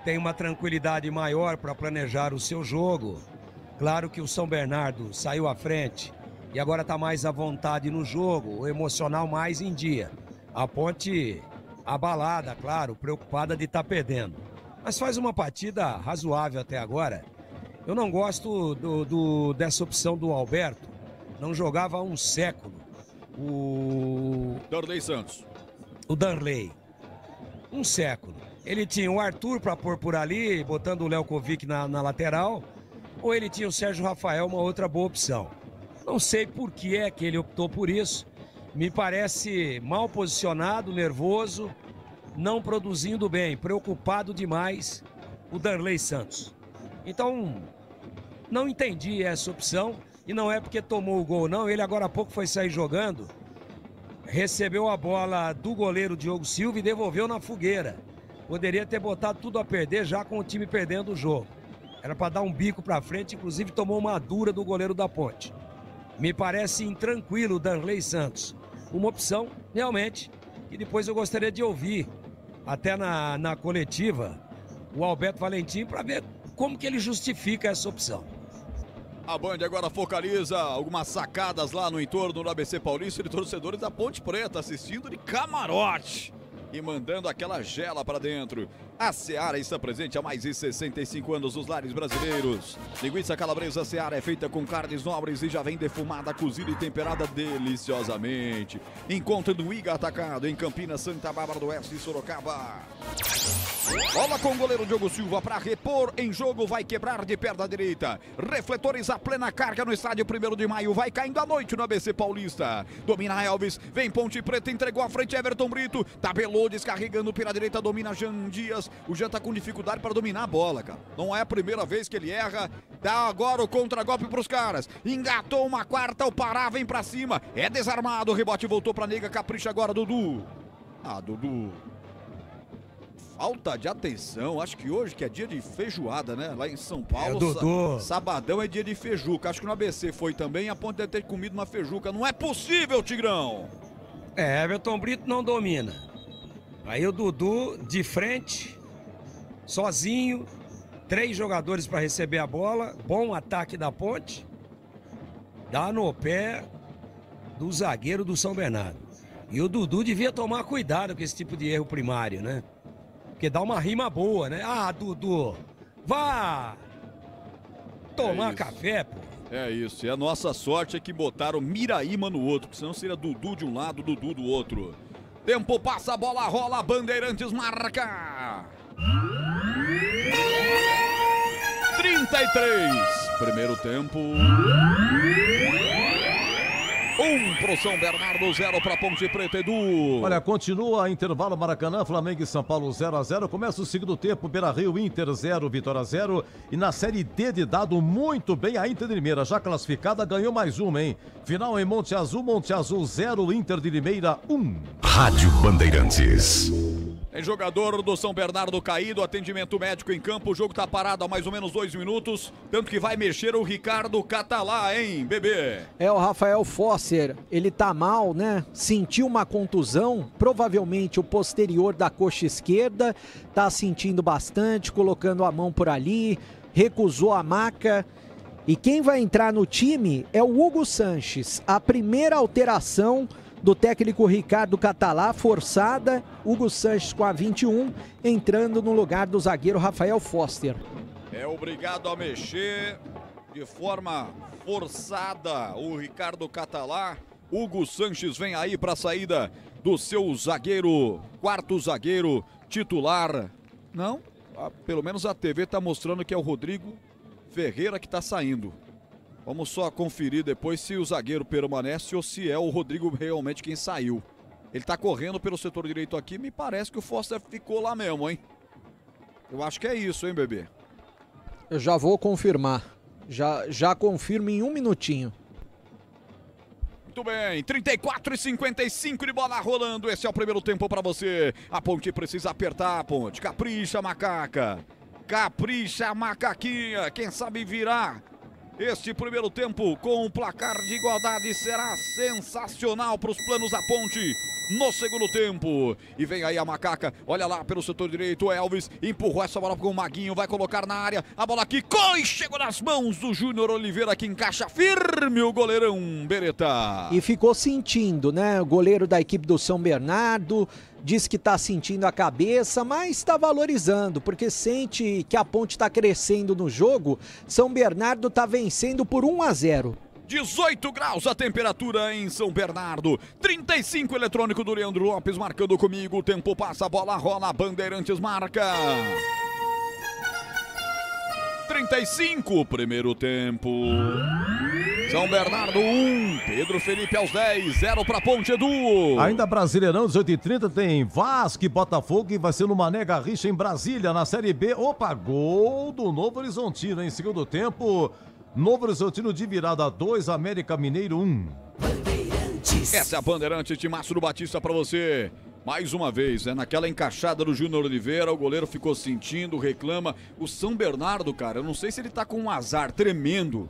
tem uma tranquilidade maior para planejar o seu jogo. Claro que o São Bernardo saiu à frente e agora está mais à vontade no jogo, o emocional mais em dia. A Ponte abalada, claro, preocupada de estar perdendo. Mas faz uma partida razoável até agora. Eu não gosto dessa opção do Alberto. Não jogava há um século. O Darley Santos. O Darley. Um século. Ele tinha o Arthur para pôr por ali, botando o Lelkovic na lateral. Ou ele tinha o Sérgio Rafael, uma outra boa opção. Não sei por que é que ele optou por isso. Me parece mal posicionado, nervoso, não produzindo bem, preocupado demais o Darley Santos. Então, não entendi essa opção. E não é porque tomou o gol, não. Ele agora há pouco foi sair jogando, recebeu a bola do goleiro Diogo Silva e devolveu na fogueira. Poderia ter botado tudo a perder já com o time perdendo o jogo. Era para dar um bico para frente, inclusive tomou uma dura do goleiro da Ponte. Me parece intranquilo o Darley Santos. Uma opção, realmente, que depois eu gostaria de ouvir, até na coletiva, o Alberto Valentim, para ver como que ele justifica essa opção. A Band agora focaliza algumas sacadas lá no entorno do ABC Paulista de torcedores da Ponte Preta assistindo de camarote e mandando aquela gela para dentro. A Seara está presente há mais de 65 anos nos lares brasileiros. Linguiça calabresa Seara é feita com carnes nobres e já vem defumada, cozida e temperada deliciosamente. Encontre no Iga Atacado, em Campinas, Santa Bárbara do Oeste e Sorocaba. Bola com o goleiro Diogo Silva para repor em jogo, vai quebrar de perna direita. Refletores a plena carga no estádio 1º de Maio, vai caindo à noite no ABC Paulista. Domina Elvis, vem Ponte Preta, entregou à frente Everton Brito, tabelou Tabelou, descarregando pela direita, domina Jean Dias. O Jean tá com dificuldade para dominar a bola, cara. Não é a primeira vez que ele erra. Dá agora o contragolpe pros caras. Engatou uma quarta, o Pará vem pra cima. É desarmado, o rebote voltou pra Neiga, capricha agora, Dudu. Ah, Dudu. Falta de atenção, acho que hoje que é dia de feijoada, né? Lá em São Paulo, Dudu. Sabadão é dia de feijuca. Acho que no ABC foi também, a ponto de ter comido uma feijuca. Não é possível, Tigrão! Everton Brito não domina. Aí o Dudu de frente, sozinho, 3 jogadores para receber a bola, bom ataque da Ponte, dá no pé do zagueiro do São Bernardo. E o Dudu devia tomar cuidado com esse tipo de erro primário, né? Porque dá uma rima boa, né? Ah, Dudu, vá tomar café, pô. É isso, e a nossa sorte é que botaram Miraíma no outro, porque senão seria Dudu de um lado, Dudu do outro. Tempo passa, a bola rola, Bandeirantes marca. 33, primeiro tempo. 1 pro São Bernardo, 0 pra Ponte Preta, Edu. Olha, continua intervalo Maracanã, Flamengo e São Paulo 0-0. Começa o segundo tempo, Beira-Rio, Inter 0, Vitória 0. E na Série D de dado muito bem a Inter de Limeira, já classificada, ganhou mais uma, hein? Final em Monte Azul 0, Inter de Limeira 1. Rádio Bandeirantes. Tem jogador do São Bernardo caído, atendimento médico em campo, o jogo tá parado há mais ou menos 2 minutos, tanto que vai mexer o Ricardo Catalá, hein, bebê? É, o Rafael Fosser, ele tá mal, né? Sentiu uma contusão, provavelmente o posterior da coxa esquerda, tá sentindo bastante, colocando a mão por ali, recusou a maca. E quem vai entrar no time é o Hugo Sanches, a primeira alteração do técnico Ricardo Catalá, forçada, Hugo Sanches com a 21, entrando no lugar do zagueiro Rafael Foster. É obrigado a mexer de forma forçada o Ricardo Catalá. Hugo Sanches vem aí para a saída do seu zagueiro, quarto zagueiro titular. Não, pelo menos a TV está mostrando que é o Rodrigo Ferreira que está saindo. Vamos só conferir depois se o zagueiro permanece ou se é o Rodrigo realmente quem saiu. Ele tá correndo pelo setor direito aqui, me parece que o Foster ficou lá mesmo, hein? Eu acho que é isso, hein, bebê? Eu já vou confirmar. Já confirmo em 1 minutinho. Muito bem, 34:55 de bola rolando. Esse é o primeiro tempo para você. A Ponte precisa apertar, a Ponte. Capricha, macaca. Capricha, macaquinha. Quem sabe virar este primeiro tempo com um placar de igualdade será sensacional para os planos da Ponte no segundo tempo. E vem aí a macaca, olha lá pelo setor direito, Elvis empurrou essa bola com o Maguinho, vai colocar na área, a bola aqui, chegou nas mãos do Júnior Oliveira, que encaixa firme o goleirão Beretta. E ficou sentindo, né? O goleiro da equipe do São Bernardo diz que está sentindo a cabeça, mas está valorizando, porque sente que a Ponte está crescendo no jogo. São Bernardo está vencendo por 1-0. 18 graus a temperatura em São Bernardo. 35 eletrônico do Leandro Lopes marcando comigo. O tempo passa, a bola rola, Bandeirantes marca. 35, primeiro tempo. São Bernardo 1, Pedro Felipe aos 10, 0 para Ponte, Edu. Ainda Brasileirão, 18h30, tem Vasco e Botafogo, e vai ser no Mané Garrincha em Brasília, na Série B. Opa, gol do Novo Horizontino em segundo tempo. Novo Horizontino de virada 2, América Mineiro 1. Essa é a Bandeirante, timaço do Batista para você. Mais uma vez, naquela encaixada do Júnior Oliveira, o goleiro ficou sentindo, reclama. O São Bernardo, cara, eu não sei se ele tá com um azar tremendo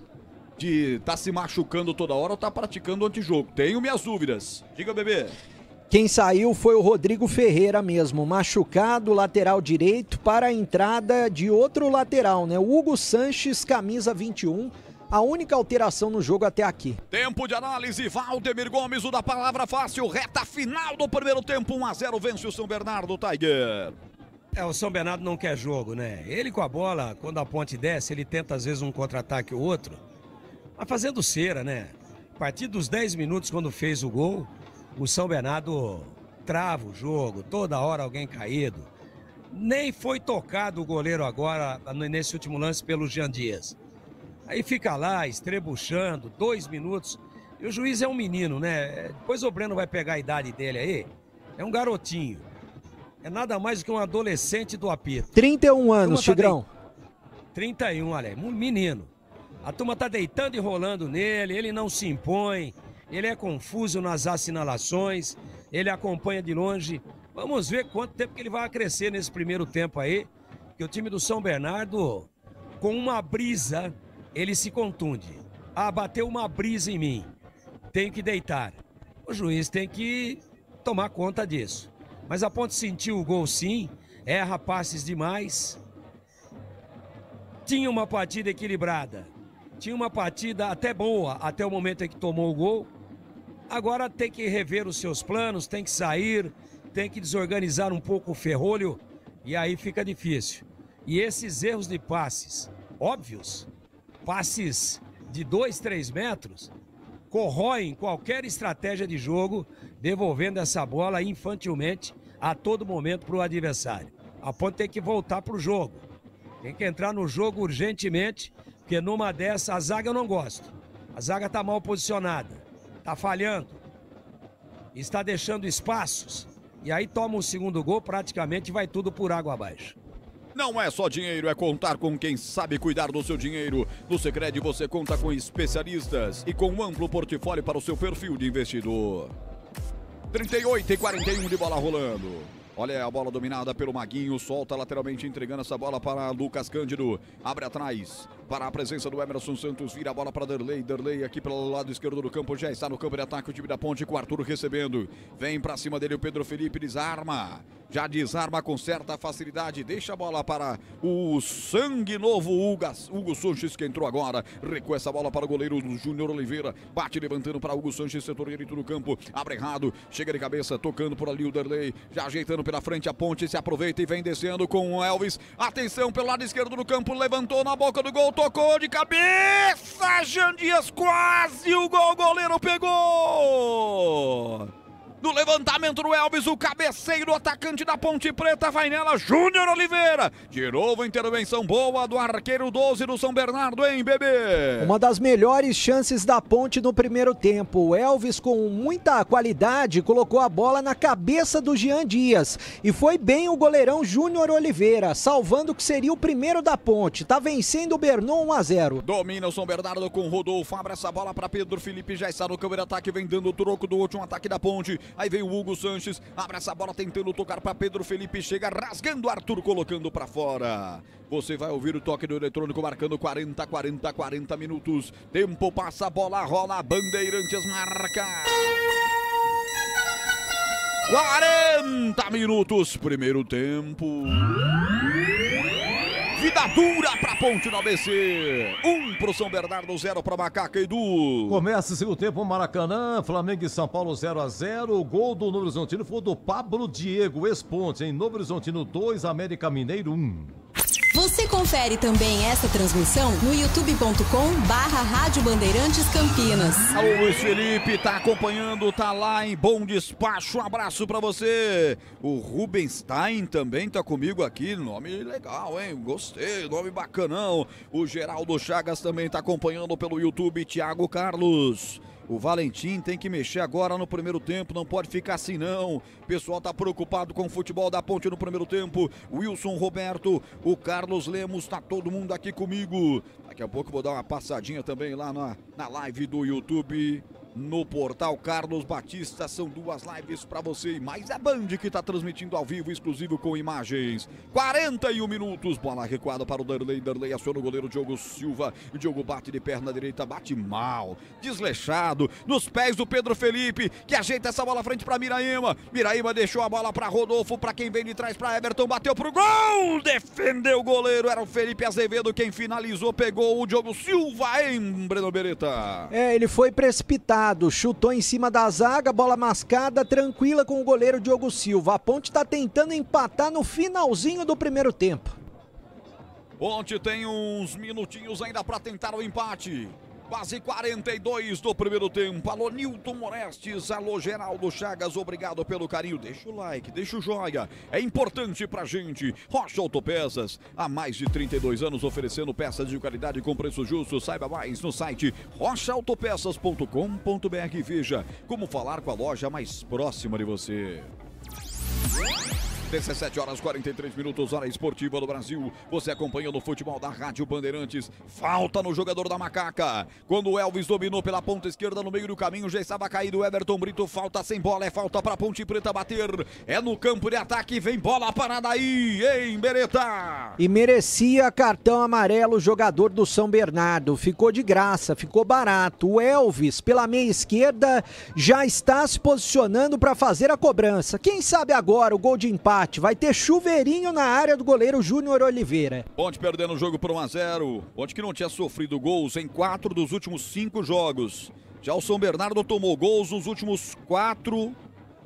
de tá se machucando toda hora ou tá praticando antijogo. Tenho minhas dúvidas. Diga, bebê. Quem saiu foi o Rodrigo Ferreira mesmo, machucado, lateral direito, para a entrada de outro lateral, né? O Hugo Sanches, camisa 21, a única alteração no jogo até aqui. Tempo de análise, Valdemir Gomes, o da palavra fácil, reta final do primeiro tempo, 1-0, vence o São Bernardo, Tiger. O São Bernardo não quer jogo, né? Ele com a bola, quando a Ponte desce, ele tenta às vezes um contra-ataque ou outro, mas fazendo cera, né? A partir dos 10 minutos, quando fez o gol, o São Bernardo trava o jogo, toda hora alguém caído. Nem foi tocado o goleiro agora, nesse último lance, pelo Jean Dias. Aí fica lá, estrebuchando, 2 minutos. E o juiz é um menino, né? Depois o Breno vai pegar a idade dele aí. É um garotinho. é nada mais do que um adolescente do apito. 31 anos, Tigrão. 31, olha aí, menino. A turma tá deitando e rolando nele, ele não se impõe, ele é confuso nas assinalações, ele acompanha de longe. Vamos ver quanto tempo que ele vai crescer nesse primeiro tempo aí, que o time do São Bernardo, com uma brisa, ele se contunde. Ah, bateu uma brisa em mim, tenho que deitar. O juiz tem que tomar conta disso. Mas a Ponte sentiu o gol sim, erra passes demais. Tinha uma partida equilibrada, tinha uma partida até boa, até o momento em que tomou o gol. Agora tem que rever os seus planos, tem que sair, tem que desorganizar um pouco o ferrolho, e aí fica difícil. E esses erros de passes, óbvios, passes de 2, 3 metros, corroem qualquer estratégia de jogo, devolvendo essa bola infantilmente a todo momento para o adversário. A Ponte tem que voltar para o jogo, tem que entrar no jogo urgentemente, porque numa dessa a zaga eu não gosto. A zaga está mal posicionada, está falhando, está deixando espaços, e aí toma o segundo gol, praticamente vai tudo por água abaixo. Não é só dinheiro, é contar com quem sabe cuidar do seu dinheiro. No Sicredi você conta com especialistas e com um amplo portfólio para o seu perfil de investidor. 38 e 41 de bola rolando. Olha a bola dominada pelo Maguinho, solta lateralmente, entregando essa bola para Lucas Cândido. Abre atrás para a presença do Emerson Santos, vira a bola para Derlei. Derlei aqui pelo lado esquerdo do campo, já está no campo de ataque o time da Ponte, com o Arthur recebendo. Vem para cima dele o Pedro Felipe, desarma. Já desarma com certa facilidade, deixa a bola para o sangue novo Hugo Sanches, que entrou agora. Recua essa bola para o goleiro Júnior Oliveira, bate levantando para Hugo Sanches, setor direito do campo, abre errado, chega de cabeça, tocando por ali o Derlei, já ajeitando pela frente a Ponte, se aproveita e vem descendo com o Elvis. Atenção pelo lado esquerdo do campo, levantou na boca do gol, tocou de cabeça, Jean Dias, quase o gol, o goleiro pegou! No levantamento do Elvis, o cabeceiro, o atacante da Ponte Preta, vai nela, Júnior Oliveira. De novo, intervenção boa do arqueiro 12 do São Bernardo, hein, bebê? Uma das melhores chances da Ponte no primeiro tempo. O Elvis, com muita qualidade, colocou a bola na cabeça do Jean Dias. E foi bem o goleirão Júnior Oliveira, salvando o que seria o primeiro da Ponte. Tá vencendo o Bernon 1-0. Domina o São Bernardo com o Rodolfo, abre essa bola para Pedro Felipe, já está no campo de ataque, vem dando o troco do último ataque da Ponte. Aí vem o Hugo Sanches, abre essa bola tentando tocar para Pedro Felipe, chega rasgando Arthur, colocando para fora. Você vai ouvir o toque do eletrônico marcando 40 minutos. Tempo passa, a bola rola, Bandeirantes marca. 40 minutos, primeiro tempo. Vida dura pra Ponte no ABC. 1 pro São Bernardo, 0 pra Macaca, Edu. Começa o segundo tempo, Maracanã, Flamengo e São Paulo 0-0. O gol do Novo Horizontino foi do Pablo Diego, ex-Ponte, em Novo Horizontino 2, América Mineiro 1. Você confere também essa transmissão no youtube.com/Rádio Bandeirantes Campinas. Alô, Luiz Felipe, tá acompanhando, tá lá em Bom Despacho, um abraço pra você. O Rubenstein também tá comigo aqui, nome legal, hein? Gostei, nome bacanão. O Geraldo Chagas também tá acompanhando pelo YouTube, Thiago Carlos. O Valentim tem que mexer agora no primeiro tempo, não pode ficar assim não. O pessoal tá preocupado com o futebol da Ponte no primeiro tempo. Wilson Roberto, o Carlos Lemos, tá todo mundo aqui comigo. Daqui a pouco vou dar uma passadinha também lá na live do YouTube. No portal Carlos Batista, são 2 lives para você e mais a Band que está transmitindo ao vivo, exclusivo com imagens. 41 minutos, bola recuada para o Derlei. Derlei aciona o goleiro Diogo Silva. O Diogo bate de perna direita, bate mal, desleixado, nos pés do Pedro Felipe, que ajeita essa bola à frente para Miraíma. Miraíma deixou a bola para Rodolfo, para quem vem de trás, para Everton, bateu pro gol, defendeu o goleiro, era o Felipe Azevedo quem finalizou, pegou o Diogo Silva, hein, Breno Beretta? Ele foi precipitado. Chutou em cima da zaga, bola mascada, tranquila com o goleiro Diogo Silva. A Ponte está tentando empatar no finalzinho do primeiro tempo. Ponte tem uns minutinhos ainda para tentar o empate. Quase 42 do primeiro tempo. Alô, Nilton Morestes, alô, Geraldo Chagas, obrigado pelo carinho. Deixa o like, deixa o joia, é importante pra gente. Rocha Autopeças, há mais de 32 anos oferecendo peças de qualidade com preço justo. Saiba mais no site rochaautopeças.com.br. Veja como falar com a loja mais próxima de você. 17 horas 43 minutos, hora esportiva do Brasil. Você acompanhando o futebol da Rádio Bandeirantes. Falta no jogador da Macaca. Quando o Elvis dominou pela ponta esquerda no meio do caminho, já estava caído o Everton Brito. Falta sem bola, é falta para Ponte Preta bater. É no campo de ataque, vem bola parada aí, em Bereta. E merecia cartão amarelo o jogador do São Bernardo. Ficou de graça, ficou barato. O Elvis, pela meia esquerda, já está se posicionando para fazer a cobrança. Quem sabe agora o gol de empate vai ter chuveirinho na área do goleiro Júnior Oliveira. Ponte perdendo o jogo por 1-0. Ponte que não tinha sofrido gols em 4 dos últimos 5 jogos. Já o São Bernardo tomou gols nos últimos 4.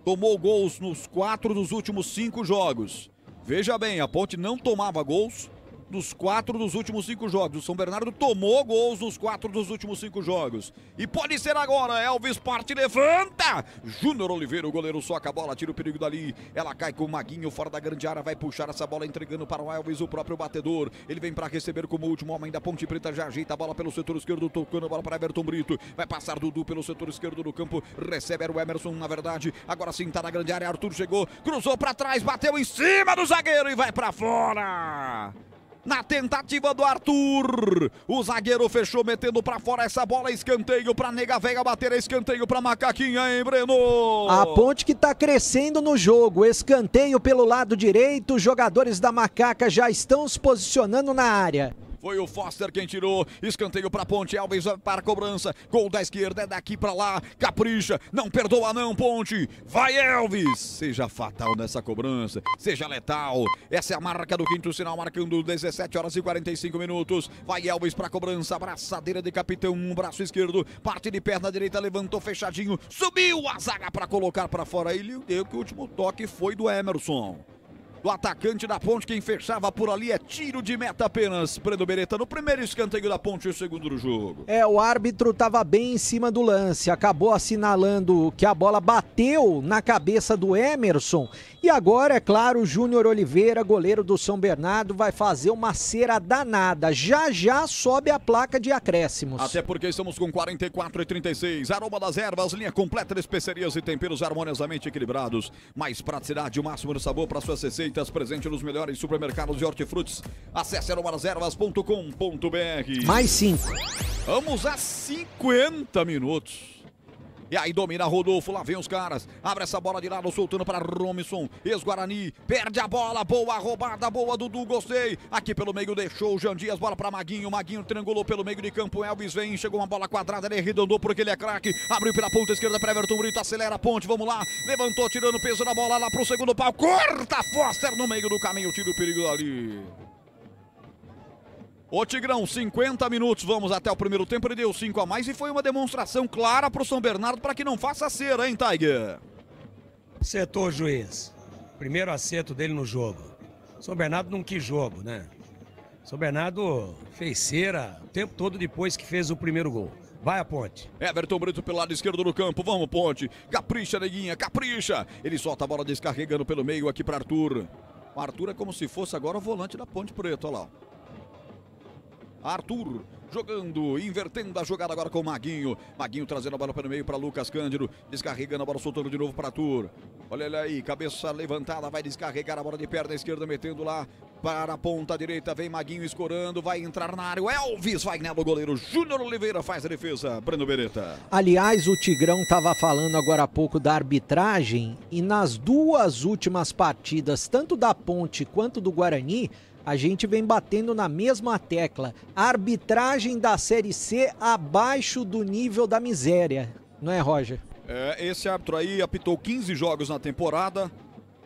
Tomou gols nos 4 dos últimos 5 jogos. Veja bem, a Ponte não tomava gols nos 4 dos últimos 5 jogos. O São Bernardo tomou gols nos 4 dos últimos 5 jogos. E pode ser agora. Elvis parte, levanta. Júnior Oliveira, o goleiro, soca a bola, tira o perigo dali. Ela cai com o Maguinho fora da grande área. Vai puxar essa bola, entregando para o Elvis, o próprio batedor. Ele vem para receber como último homem da Ponte Preta. Já ajeita a bola pelo setor esquerdo, tocando a bola para Everton Brito. Vai passar Dudu pelo setor esquerdo do campo. Recebe era o Emerson, na verdade. Agora sim tá na grande área. Arthur chegou, cruzou para trás, bateu em cima do zagueiro e vai para fora. Na tentativa do Arthur, o zagueiro fechou metendo pra fora essa bola, escanteio pra Nega Veiga bater, escanteio pra Macaquinha, hein, Breno? A Ponte que tá crescendo no jogo, escanteio pelo lado direito, os jogadores da Macaca já estão se posicionando na área. Foi o Foster quem tirou, escanteio pra Ponte, Elvis para a cobrança, gol da esquerda, é daqui pra lá, capricha, não perdoa não, Ponte, vai Elvis, seja fatal nessa cobrança, seja letal, essa é a marca do quinto sinal, marcando 17 horas e 45 minutos, vai Elvis pra cobrança, abraçadeira de capitão, um braço esquerdo, parte de perna direita, levantou fechadinho, subiu a zaga pra colocar pra fora, ele deu que o último toque foi do Emerson. Do atacante da Ponte, quem fechava por ali é tiro de meta apenas. Breno Beretta no primeiro escanteio da Ponte e o segundo do jogo. O árbitro estava bem em cima do lance, acabou assinalando que a bola bateu na cabeça do Emerson. E agora, é claro, o Júnior Oliveira, goleiro do São Bernardo, vai fazer uma cera danada. Já já sobe a placa de acréscimos. Até porque estamos com 44,36. Aroma das ervas, linha completa de especiarias e temperos harmoniosamente equilibrados. Mais praticidade, o máximo de sabor para suas receitas. Presente nos melhores supermercados de hortifrutis. Acesse aromaservas.com.br. Mais 5. Vamos a 50 minutos. E aí domina Rodolfo, lá vem os caras. Abre essa bola de lado, soltando para Romison. Ex-Guarani, perde a bola. Boa roubada, boa Dudu, gostei. Aqui pelo meio deixou o Jean Dias, bola para Maguinho. Maguinho triangulou pelo meio de campo. Elvis vem, chegou uma bola quadrada, ele arredondou porque ele é craque. Abriu pela ponta esquerda para Everton Brito, acelera a Ponte, vamos lá. Levantou, tirando o peso da bola lá pro segundo pau. Corta Foster no meio do caminho, tira o perigo dali. Ô Tigrão, 50 minutos, vamos até o primeiro tempo, ele deu 5 a mais e foi uma demonstração clara pro São Bernardo para que não faça cera, hein, Tiger? Acertou o juiz. Primeiro acerto dele no jogo. São Bernardo não quis jogo, né? São Bernardo fez cera o tempo todo depois que fez o primeiro gol. Vai a Ponte. Everton Brito pelo lado esquerdo do campo, vamos Ponte. Capricha, neguinha, capricha. Ele solta a bola descarregando pelo meio aqui para Arthur. O Arthur é como se fosse agora o volante da Ponte Preta, olha lá. Arthur jogando, invertendo a jogada agora com o Maguinho. Maguinho trazendo a bola para o meio para Lucas Cândido. Descarregando a bola, soltando de novo para Arthur. Olha ele aí, cabeça levantada, vai descarregar a bola de perna esquerda, metendo lá para a ponta direita. Vem Maguinho escorando, vai entrar na área. O Elvis vai nela, o goleiro Júnior Oliveira faz a defesa. Breno Beretta. Aliás, o Tigrão estava falando agora há pouco da arbitragem e nas duas últimas partidas, tanto da Ponte quanto do Guarani, a gente vem batendo na mesma tecla. A arbitragem da Série C abaixo do nível da miséria. Não é, Roger? Esse árbitro aí apitou 15 jogos na temporada,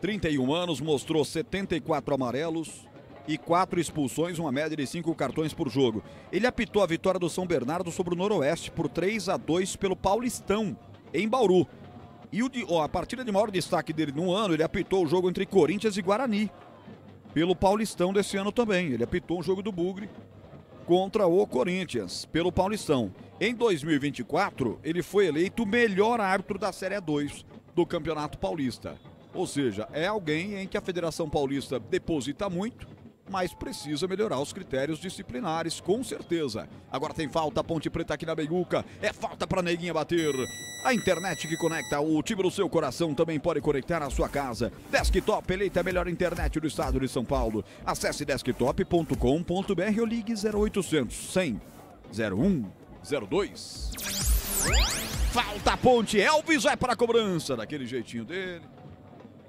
31 anos, mostrou 74 amarelos e 4 expulsões, uma média de 5 cartões por jogo. Ele apitou a vitória do São Bernardo sobre o Noroeste por 3-2 pelo Paulistão, em Bauru. E a partida de maior destaque dele no ano, ele apitou o jogo entre Corinthians e Guarani. Pelo Paulistão desse ano também. Ele apitou um jogo do Bugre contra o Corinthians, pelo Paulistão. Em 2024, ele foi eleito o melhor árbitro da Série 2 do Campeonato Paulista. Ou seja, é alguém em que a Federação Paulista deposita muito mas precisa melhorar os critérios disciplinares, com certeza. Agora tem falta, Ponte Preta aqui na Meiuca, é falta pra Neguinha bater. A internet que conecta o time do seu coração também pode conectar a sua casa. Desktop, eleita a melhor internet do estado de São Paulo. Acesse desktop.com.br ou ligue 0800 100 0102. Falta Ponte, Elvis vai para a cobrança, daquele jeitinho dele.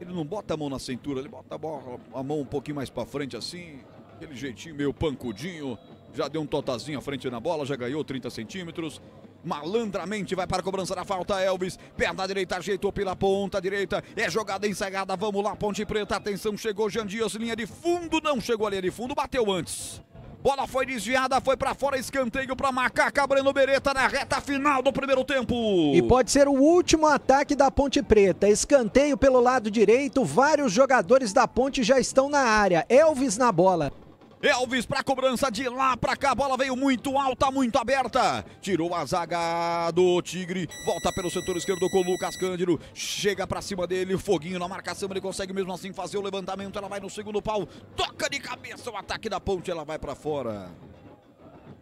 Ele não bota a mão na cintura, ele bota a mão um pouquinho mais pra frente assim, aquele jeitinho meio pancudinho, já deu um totazinho à frente na bola, já ganhou 30 centímetros. Malandramente vai para a cobrança da falta, Elvis, perna direita, ajeitou pela ponta direita, é jogada ensaiada, vamos lá, Ponte Preta, atenção, chegou Jean Dias, linha de fundo, não chegou a linha de fundo, bateu antes. Bola foi desviada, foi pra fora, escanteio pra Macaca, Breno Beretta na reta final do primeiro tempo. E pode ser o último ataque da Ponte Preta. Escanteio pelo lado direito, vários jogadores da Ponte já estão na área. Elvis na bola. Elvis pra cobrança, de lá pra cá, a bola veio muito alta, muito aberta. Tirou a zaga do Tigre, volta pelo setor esquerdo com o Lucas Cândido. Chega pra cima dele, foguinho na marcação, ele consegue mesmo assim fazer o levantamento. Ela vai no segundo pau, toca de cabeça o ataque da Ponte, ela vai pra fora.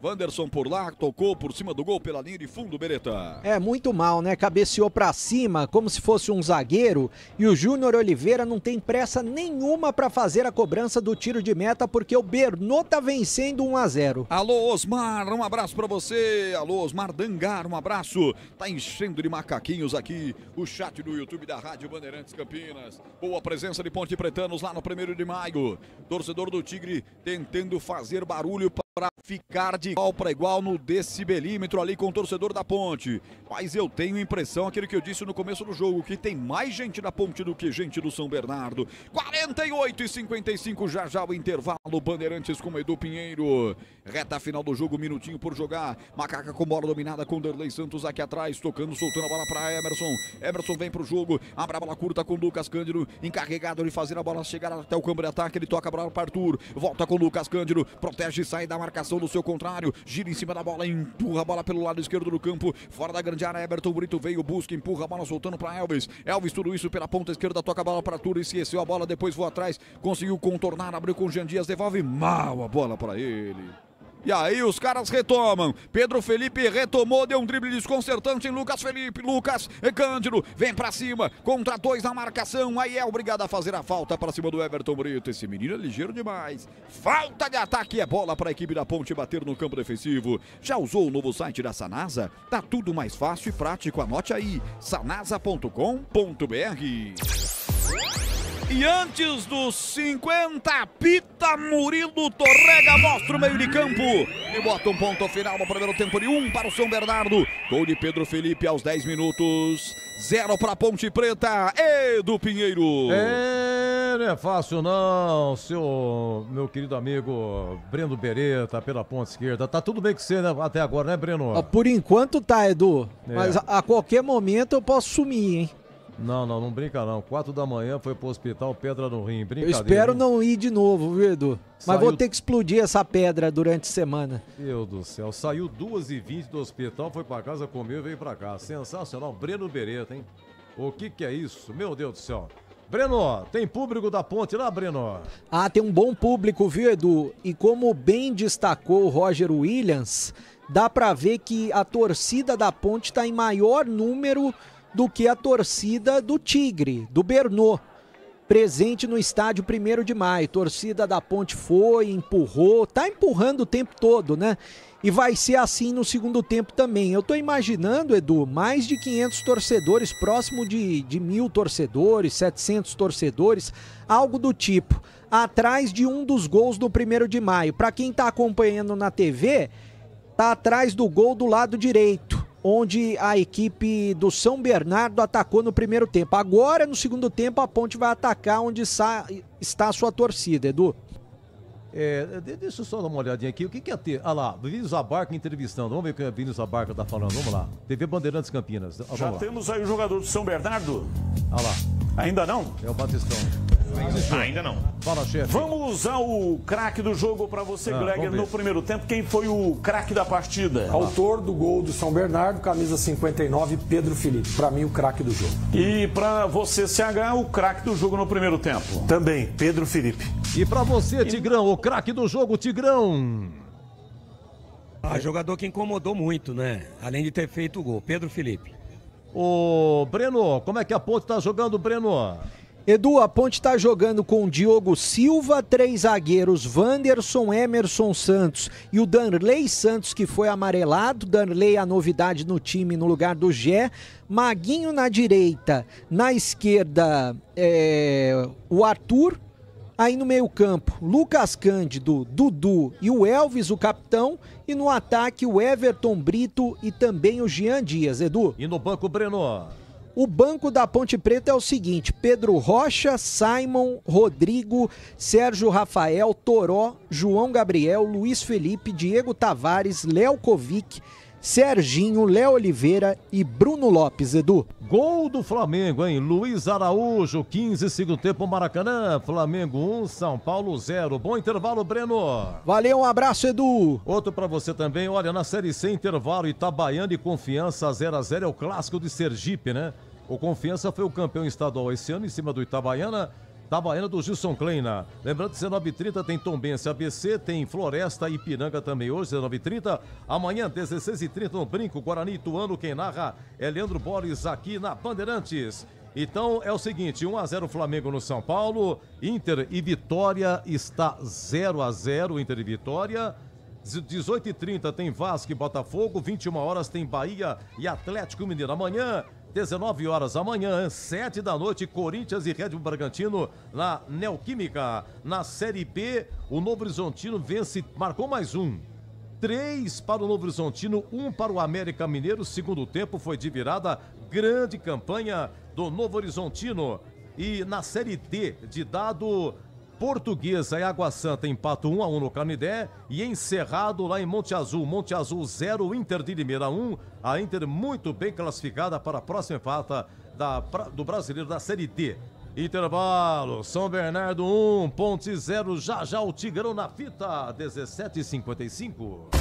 Wanderson por lá, tocou por cima do gol pela linha de fundo, Beretta. É, muito mal, né? Cabeceou pra cima, como se fosse um zagueiro. E o Júnior Oliveira não tem pressa nenhuma pra fazer a cobrança do tiro de meta, porque o Bernô tá vencendo 1-0. Alô, Osmar, um abraço pra você. Alô, Osmar Dangar, um abraço. Tá enchendo de macaquinhos aqui o chat do YouTube da Rádio Bandeirantes Campinas. Boa presença de Ponte Pretanos lá no 1º de maio. Torcedor do Tigre tentando fazer barulho para ficar de igual para igual no decibelímetro ali com o torcedor da Ponte. Mas eu tenho impressão, aquilo que eu disse no começo do jogo, que tem mais gente da Ponte do que gente do São Bernardo. 48:55, já o intervalo. Bandeirantes com Edu Pinheiro. Reta final do jogo, minutinho por jogar. Macaca com bola dominada com Derlei Santos aqui atrás, tocando, soltando a bola para Emerson. Emerson vem pro jogo, abre a bola curta com Lucas Cândido, encarregado de fazer a bola chegar até o campo de ataque. Ele toca a bola para Arthur, volta com Lucas Cândido, protege e sai da marcação do seu contrário, gira em cima da bola, empurra a bola pelo lado esquerdo do campo, fora da grande área. Everton Brito veio, busca, empurra a bola, soltando para Elvis. Elvis, tudo isso pela ponta esquerda, toca a bola para Arthur, esqueceu a bola, depois voa atrás, conseguiu contornar, abriu com Jean Dias, devolve mal a bola para ele. E aí os caras retomam. Pedro Felipe retomou, deu um drible desconcertante em Lucas Felipe. Lucas Cândido vem pra cima, contra 2 na marcação. Aí é obrigado a fazer a falta pra cima do Everton Brito. Esse menino é ligeiro demais. Falta de ataque, é bola pra equipe da Ponte bater no campo defensivo. Já usou o novo site da Sanasa? Tá tudo mais fácil e prático. Anote aí, sanasa.com.br. E antes dos 50, apita Murilo Torrega, mostra o meio de campo e bota um ponto final no primeiro tempo de 1 para o São Bernardo. Gol de Pedro Felipe aos 10 minutos, 0 para Ponte Preta. Edu Pinheiro. Não é fácil não, meu querido amigo Breno Beretta, pela ponta esquerda. Tá tudo bem com você, né, até agora, né, Breno? Por enquanto tá, Edu. Mas a qualquer momento eu posso sumir, hein? Não brinca não. 4 da manhã foi pro hospital, pedra no rim. Brincadeira. Eu espero não ir de novo, viu, Edu? Mas vou ter que explodir essa pedra durante a semana. Meu Deus do céu. Saiu 2h20 do hospital, foi pra casa, comeu e veio pra cá. Sensacional. Breno Beretta, hein? O que é isso? Meu Deus do céu. Breno, tem público da Ponte lá, Breno? Ah, tem um bom público, viu, Edu? E como bem destacou o Roger Williams, dá pra ver que a torcida da Ponte tá em maior número do que a torcida do Tigre, do Bernô, presente no estádio 1º de maio. Torcida da Ponte foi, empurrou, tá empurrando o tempo todo, né? E vai ser assim no segundo tempo também. Eu tô imaginando, Edu, mais de 500 torcedores, próximo de 1.000 torcedores, 700 torcedores, algo do tipo, atrás de um dos gols do 1º de maio. Para quem tá acompanhando na TV, tá atrás do gol do lado direito, onde a equipe do São Bernardo atacou no primeiro tempo. Agora, no segundo tempo, a Ponte vai atacar onde está a sua torcida, Edu. Deixa eu só dar uma olhadinha aqui. O que é ter? Ah lá, Vinícius Abarca entrevistando. Vamos ver o que o Vinícius Abarca tá falando. Vamos lá. TV Bandeirantes Campinas. Já temos aí o jogador do São Bernardo. Ah lá. Ainda não? É o Batistão. Ainda não. Fala, chefe. Vamos usar o craque do jogo para você, Gregor, no primeiro tempo. Quem foi o craque da partida? Autor do gol do São Bernardo, camisa 59, Pedro Felipe. Para mim, o craque do jogo. E para você, CH, o craque do jogo no primeiro tempo? Também, Pedro Felipe. E pra você, Tigrão, o craque do jogo, Tigrão. Jogador que incomodou muito, né? Além de ter feito o gol, Pedro Felipe. Ô, Breno, como é que a Ponte tá jogando, Breno? Edu, a Ponte tá jogando com Diogo Silva, 3 zagueiros, Wanderson, Emerson Santos e o Danley Santos, que foi amarelado. Danley, a novidade no time no lugar do Gé. Maguinho na direita, na esquerda o Arthur. Aí no meio campo, Lucas Cândido, Dudu e o Elvis, o capitão. E no ataque, o Everton Brito e também o Jean Dias, Edu. E no banco, Breno? O banco da Ponte Preta é o seguinte: Pedro Rocha, Simon, Rodrigo, Sérgio Rafael, Toró, João Gabriel, Luiz Felipe, Diego Tavares, Léo Kovic, Serginho, Léo Oliveira e Bruno Lopes, Edu. Gol do Flamengo, hein? Luiz Araújo, 15, segundo tempo, Maracanã. Flamengo 1, São Paulo 0. Bom intervalo, Breno. Valeu, um abraço, Edu. Outro pra você também. Olha, na Série C, intervalo, Itabaiana e Confiança 0x0. É o clássico de Sergipe, né? O Confiança foi o campeão estadual esse ano, em cima do Itabaiana. Itabaiana do Gilson Kleina. Lembrando, 19h30 tem Tombense ABC, tem Floresta e Ipiranga também hoje, 19h30. Amanhã, 16h30 no Brinco, Guarani Ituano. Quem narra é Leandro Borges aqui na Bandeirantes. Então é o seguinte, 1x0 Flamengo no São Paulo. Inter e Vitória está 0x0, Inter e Vitória. 18h30 tem Vasco e Botafogo. 21 horas tem Bahia e Atlético Mineiro. Amanhã, 19 horas amanhã, 7 da noite, Corinthians e Red Bull Bragantino na Neoquímica. Na Série B, o Novo Horizontino vence, marcou mais um. 3 para o Novo Horizontino, 1 para o América Mineiro. Segundo tempo foi de virada, grande campanha do Novo Horizontino. E na Série D, de dado, Portuguesa e Água Santa empatam 1x1 no Canidé e encerrado lá em Monte Azul 0, Inter de Limeira 1. A Inter muito bem classificada para a próxima etapa do Brasileiro da Série D. Intervalo, São Bernardo 1, Ponte 0, já o Tigrão na fita, 17h55.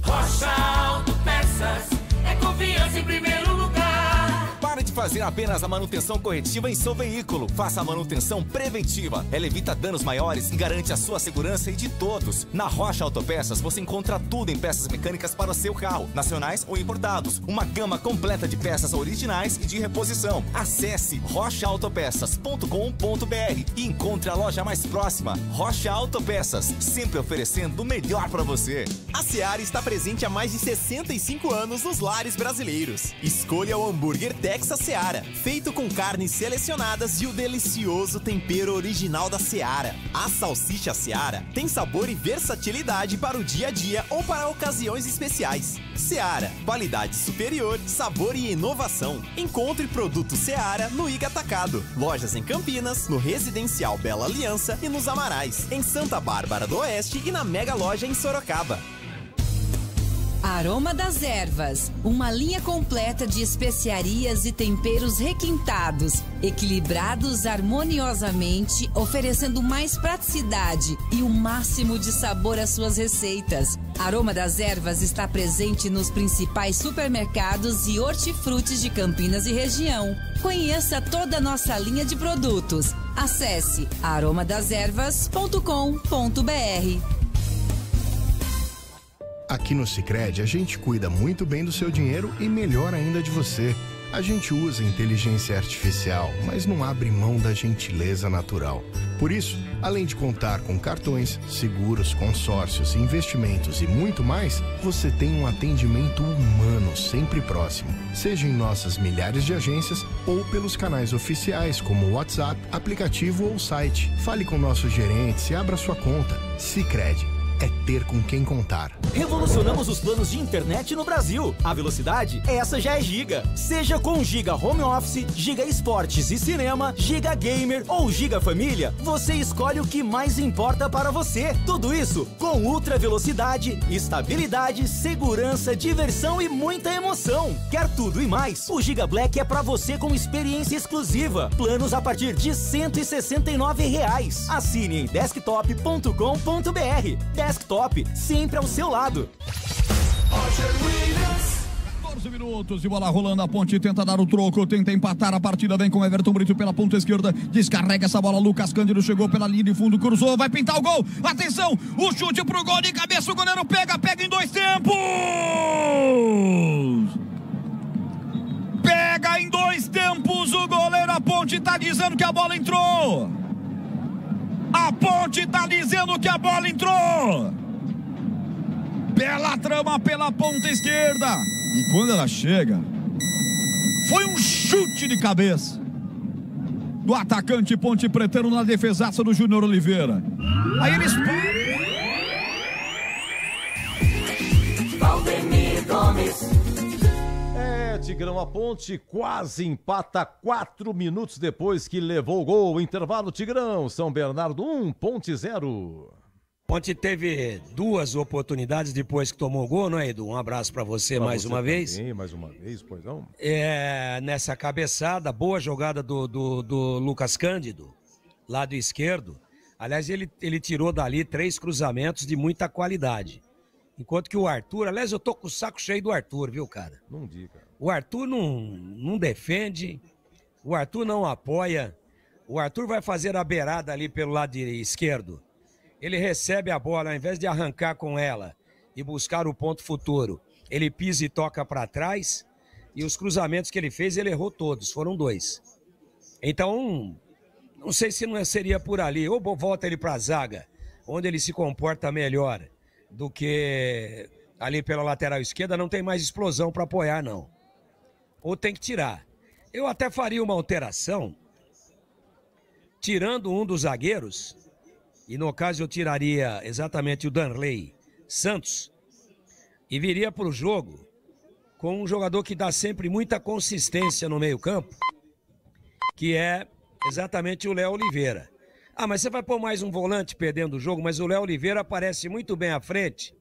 Rocha Autopeças é confiança em primeiro lugar. Pare de fazer apenas a manutenção corretiva em seu veículo. Faça a manutenção preventiva. Ela evita danos maiores e garante a sua segurança e de todos. Na Rocha Autopeças você encontra tudo em peças mecânicas para o seu carro, nacionais ou importados. Uma gama completa de peças originais e de reposição. Acesse rochaautopeças.com.br e encontre a loja mais próxima. Rocha Autopeças, sempre oferecendo o melhor para você. A Seara está presente há mais de 65 anos nos lares brasileiros. Escolha o hambúrguer Texas Seara, feito com carnes selecionadas e o delicioso tempero original da Seara. A salsicha Seara tem sabor e versatilidade para o dia a dia ou para ocasiões especiais. Seara, qualidade superior, sabor e inovação. Encontre produto Seara no Iga Atacado. Lojas em Campinas, no Residencial Bela Aliança e nos Amarais, em Santa Bárbara do Oeste e na Mega Loja em Sorocaba. Aroma das Ervas, uma linha completa de especiarias e temperos requintados, equilibrados harmoniosamente, oferecendo mais praticidade e o máximo de sabor às suas receitas. Aroma das Ervas está presente nos principais supermercados e hortifrutis de Campinas e região. Conheça toda a nossa linha de produtos. Acesse aromadeservas.com.br. Aqui no Sicredi, a gente cuida muito bem do seu dinheiro e melhor ainda de você. A gente usa inteligência artificial, mas não abre mão da gentileza natural. Por isso, além de contar com cartões, seguros, consórcios, investimentos e muito mais, você tem um atendimento humano sempre próximo. Seja em nossas milhares de agências ou pelos canais oficiais como WhatsApp, aplicativo ou site. Fale com nossos gerentes e abra sua conta. Sicredi. É ter com quem contar. Revolucionamos os planos de internet no Brasil. A velocidade, essa já é Giga. Seja com Giga Home Office, Giga Esportes e Cinema, Giga Gamer ou Giga Família, você escolhe o que mais importa para você. Tudo isso com ultra velocidade, estabilidade, segurança, diversão e muita emoção. Quer tudo e mais? O Giga Black é para você com experiência exclusiva. Planos a partir de R$ 169. Assine em desktop.com.br. Desktop, sempre ao seu lado. 11 minutos de bola rolando, a Ponte tenta dar o troco, tenta empatar a partida, vem com Everton Brito pela ponta esquerda, descarrega essa bola, Lucas Cândido chegou pela linha de fundo, cruzou, vai pintar o gol, atenção, o chute pro gol de cabeça, o goleiro pega em 2 tempos! Pega em 2 tempos o goleiro, a Ponte tá dizendo que a bola entrou! A Ponte tá dizendo que a bola entrou! Bela trama pela ponta esquerda. E quando ela chega, foi um chute de cabeça do atacante Ponte Pretano na defesaça do Júnior Oliveira. Aí eles... Valdemir Gomes. Tigrão, a Ponte quase empata 4 minutos depois que levou o gol. Intervalo, Tigrão, São Bernardo 1, Ponte 0. Ponte teve 2 oportunidades depois que tomou o gol, não é, Edu? Um abraço para você mais uma vez. Sim, mais uma vez, pois não? Nessa cabeçada, boa jogada do Lucas Cândido, lado esquerdo. Aliás, ele tirou dali 3 cruzamentos de muita qualidade. Enquanto que o Arthur, aliás, eu tô com o saco cheio do Arthur, viu, cara? Não diga. O Arthur não defende, o Arthur não apoia, o Arthur vai fazer a beirada ali pelo lado esquerdo. Ele recebe a bola, ao invés de arrancar com ela e buscar o ponto futuro, ele pisa e toca para trás, e os cruzamentos que ele fez, ele errou todos, foram 2. Então, não sei se não seria por ali, ou volta ele para a zaga, onde ele se comporta melhor do que ali pela lateral esquerda, não tem mais explosão para apoiar, não. Ou tem que tirar. Eu até faria uma alteração, tirando um dos zagueiros, e no caso eu tiraria exatamente o Danley Santos, e viria para o jogo com um jogador que dá sempre muita consistência no meio-campo, que é exatamente o Léo Oliveira. Ah, mas você vai pôr mais um volante perdendo o jogo, mas o Léo Oliveira aparece muito bem à frente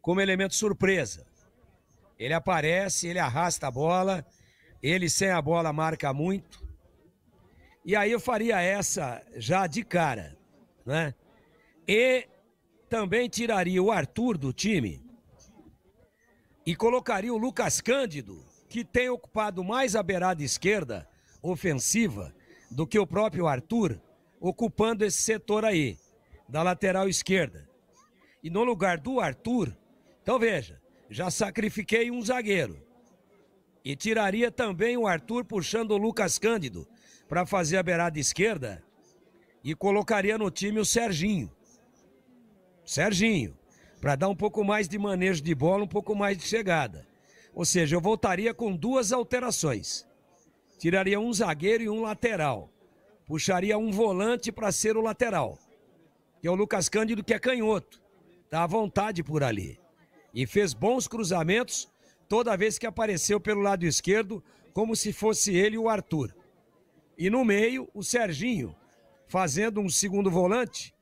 como elemento surpresa. Ele aparece, ele arrasta a bola, ele sem a bola marca muito. E aí eu faria essa já de cara, né? E também tiraria o Arthur do time e colocaria o Lucas Cândido, que tem ocupado mais a beirada esquerda ofensiva do que o próprio Arthur, ocupando esse setor aí, da lateral esquerda. E no lugar do Arthur, então veja, já sacrifiquei um zagueiro. E tiraria também o Arthur puxando o Lucas Cândido para fazer a beirada esquerda e colocaria no time o Serginho. Para dar um pouco mais de manejo de bola, um pouco mais de chegada. Ou seja, eu voltaria com 2 alterações. Tiraria um zagueiro e um lateral. Puxaria um volante para ser o lateral, que é o Lucas Cândido, que é canhoto. Está à vontade por ali. E fez bons cruzamentos toda vez que apareceu pelo lado esquerdo, como se fosse ele o Arthur. E no meio, o Serginho, fazendo um segundo volante,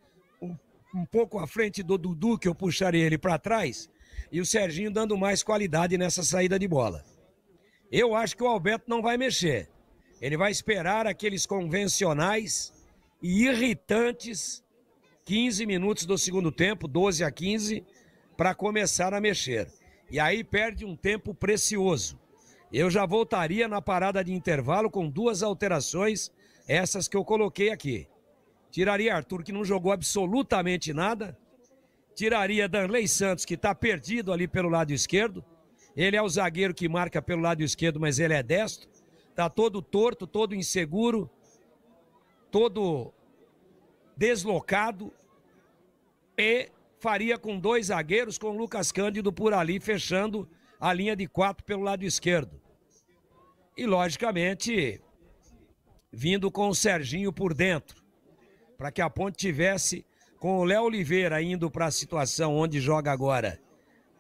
um pouco à frente do Dudu, que eu puxaria ele para trás, e o Serginho dando mais qualidade nessa saída de bola. Eu acho que o Alberto não vai mexer. Ele vai esperar aqueles convencionais e irritantes 15 minutos do segundo tempo, 12 a 15, para começar a mexer. E aí perde um tempo precioso. Eu já voltaria na parada de intervalo com 2 alterações, essas que eu coloquei aqui. Tiraria Arthur, que não jogou absolutamente nada. Tiraria Danley Santos, que está perdido ali pelo lado esquerdo. Ele é o zagueiro que marca pelo lado esquerdo, mas ele é destro. Está todo torto, todo inseguro, todo deslocado. E faria com 2 zagueiros, com o Lucas Cândido por ali, fechando a linha de 4 pelo lado esquerdo. E, logicamente, vindo com o Serginho por dentro, para que a Ponte tivesse, com o Léo Oliveira indo para a situação onde joga agora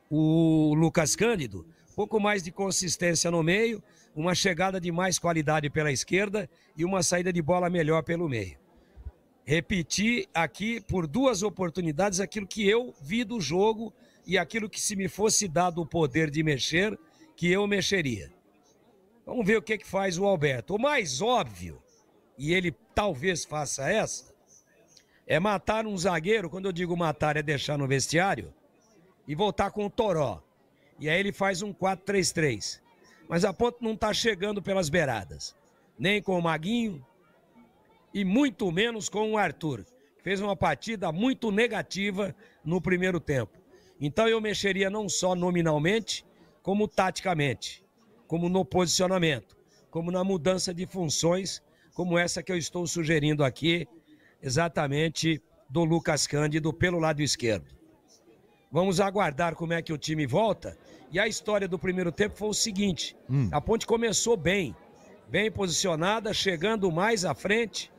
o Lucas Cândido, um pouco mais de consistência no meio, uma chegada de mais qualidade pela esquerda e uma saída de bola melhor pelo meio. Repetir aqui por 2 oportunidades aquilo que eu vi do jogo e aquilo que, se me fosse dado o poder de mexer, que eu mexeria. Vamos ver o que faz o Alberto. O mais óbvio, e ele talvez faça essa, é matar um zagueiro. Quando eu digo matar, é deixar no vestiário e voltar com o Toró. E aí ele faz um 4-3-3. Mas a Ponte não está chegando pelas beiradas. Nem com o Maguinho e muito menos com o Arthur. Fez uma partida muito negativa no primeiro tempo. Então eu mexeria não só nominalmente, como taticamente, como no posicionamento, como na mudança de funções, como essa que eu estou sugerindo aqui, exatamente do Lucas Cândido pelo lado esquerdo. Vamos aguardar como é que o time volta. E a história do primeiro tempo foi o seguinte, a Ponte começou bem posicionada, chegando mais à frente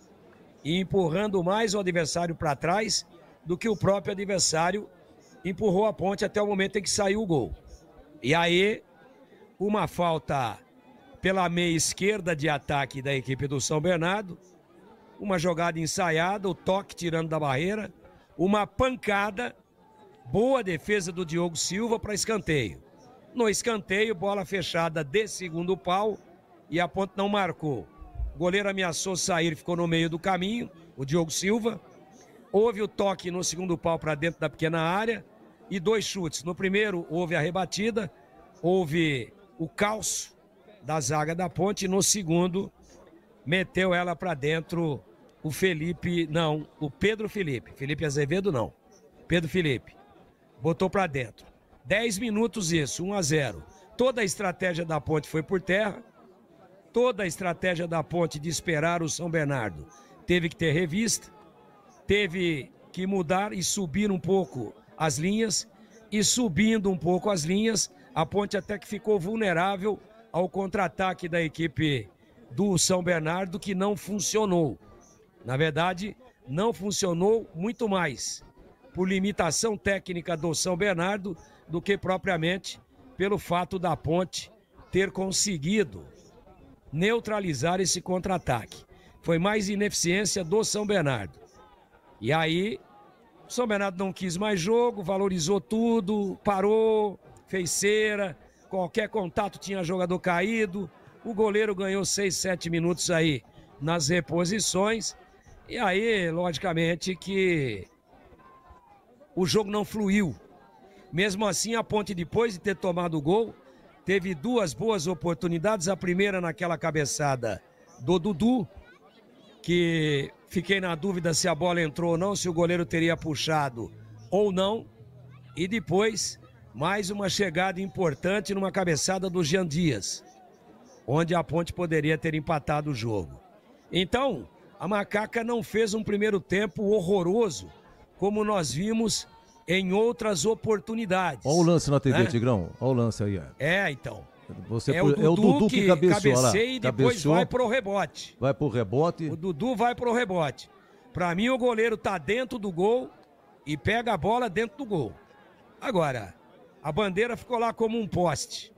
e empurrando mais o adversário para trás do que o próprio adversário empurrou a Ponte até o momento em que saiu o gol. E aí, uma falta pela meia esquerda de ataque da equipe do São Bernardo, uma jogada ensaiada, o toque tirando da barreira, uma pancada, boa defesa do Diogo Silva para escanteio. No escanteio, bola fechada de segundo pau e a Ponte não marcou. O goleiro ameaçou sair, ficou no meio do caminho, o Diogo Silva. Houve o toque no segundo pau para dentro da pequena área e 2 chutes. No primeiro houve a rebatida, houve o calço da zaga da Ponte. No segundo, meteu ela para dentro o Pedro Felipe. Felipe Azevedo não, Pedro Felipe. Botou para dentro. 10 minutos isso, 1-0. Toda a estratégia da Ponte foi por terra. Toda a estratégia da Ponte de esperar o São Bernardo teve que ter revista, teve que mudar e subir um pouco as linhas, e subindo um pouco as linhas, a Ponte até que ficou vulnerável ao contra-ataque da equipe do São Bernardo, que não funcionou. Na verdade, não funcionou muito mais por limitação técnica do São Bernardo do que propriamente pelo fato da Ponte ter conseguido neutralizar esse contra-ataque. Foi mais ineficiência do São Bernardo. E aí, o São Bernardo não quis mais jogo, valorizou tudo, parou, fez cera, qualquer contato tinha jogador caído, o goleiro ganhou 6, 7 minutos aí nas reposições, e aí, logicamente, que o jogo não fluiu. Mesmo assim, a Ponte, depois de ter tomado o gol, teve 2 boas oportunidades. A primeira naquela cabeçada do Dudu, que fiquei na dúvida se a bola entrou ou não, se o goleiro teria puxado ou não. E depois, mais uma chegada importante numa cabeçada do Jean Dias, onde a Ponte poderia ter empatado o jogo. Então, a Macaca não fez um primeiro tempo horroroso, como nós vimos em outras oportunidades. Olha o lance na TV, né? Tigrão. Olha o lance aí. Então. É o Dudu que cabeceou lá. E depois vai pro rebote. Vai pro rebote. O Dudu vai pro rebote. Pra mim, o goleiro tá dentro do gol e pega a bola dentro do gol. Agora, a bandeira ficou lá como um poste,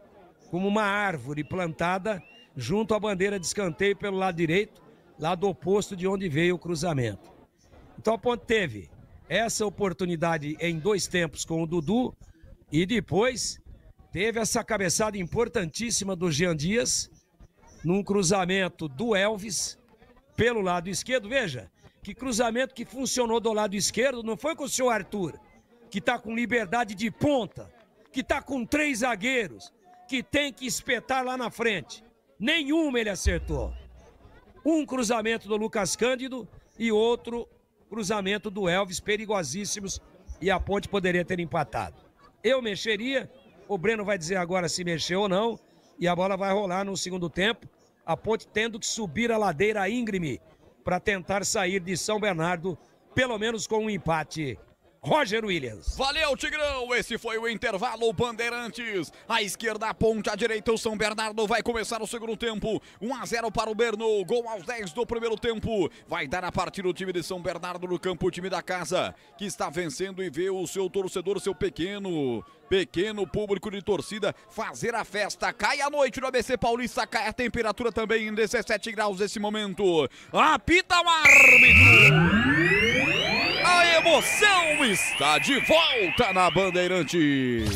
como uma árvore plantada junto à bandeira de escanteio pelo lado direito, lado oposto de onde veio o cruzamento. Então a Ponte teve essa oportunidade em 2 tempos com o Dudu e depois teve essa cabeçada importantíssima do Jean Dias num cruzamento do Elvis pelo lado esquerdo. Veja, que cruzamento que funcionou do lado esquerdo, não foi com o seu Arthur, que tá com liberdade de ponta, que tá com 3 zagueiros, que tem que espetar lá na frente. Nenhuma ele acertou. Um cruzamento do Lucas Cândido e outro cruzamento do Elvis, perigosíssimos, e a Ponte poderia ter empatado. Eu mexeria, o Breno vai dizer agora se mexeu ou não, e a bola vai rolar no segundo tempo, a Ponte tendo que subir a ladeira íngreme para tentar sair de São Bernardo, pelo menos com um empate. Roger Williams. Valeu, Tigrão. Esse foi o intervalo Bandeirantes. À esquerda, a Ponte, à direita, o São Bernardo vai começar o segundo tempo. 1-0 para o Bernou. Gol aos 10 do primeiro tempo. Vai dar a partida o time de São Bernardo no campo, o time da casa, que está vencendo e vê o seu torcedor, seu pequeno público de torcida fazer a festa. Cai a noite no ABC Paulista, cai a temperatura também em 17 graus nesse momento. Apita o árbitro. A emoção está de volta na Bandeirantes.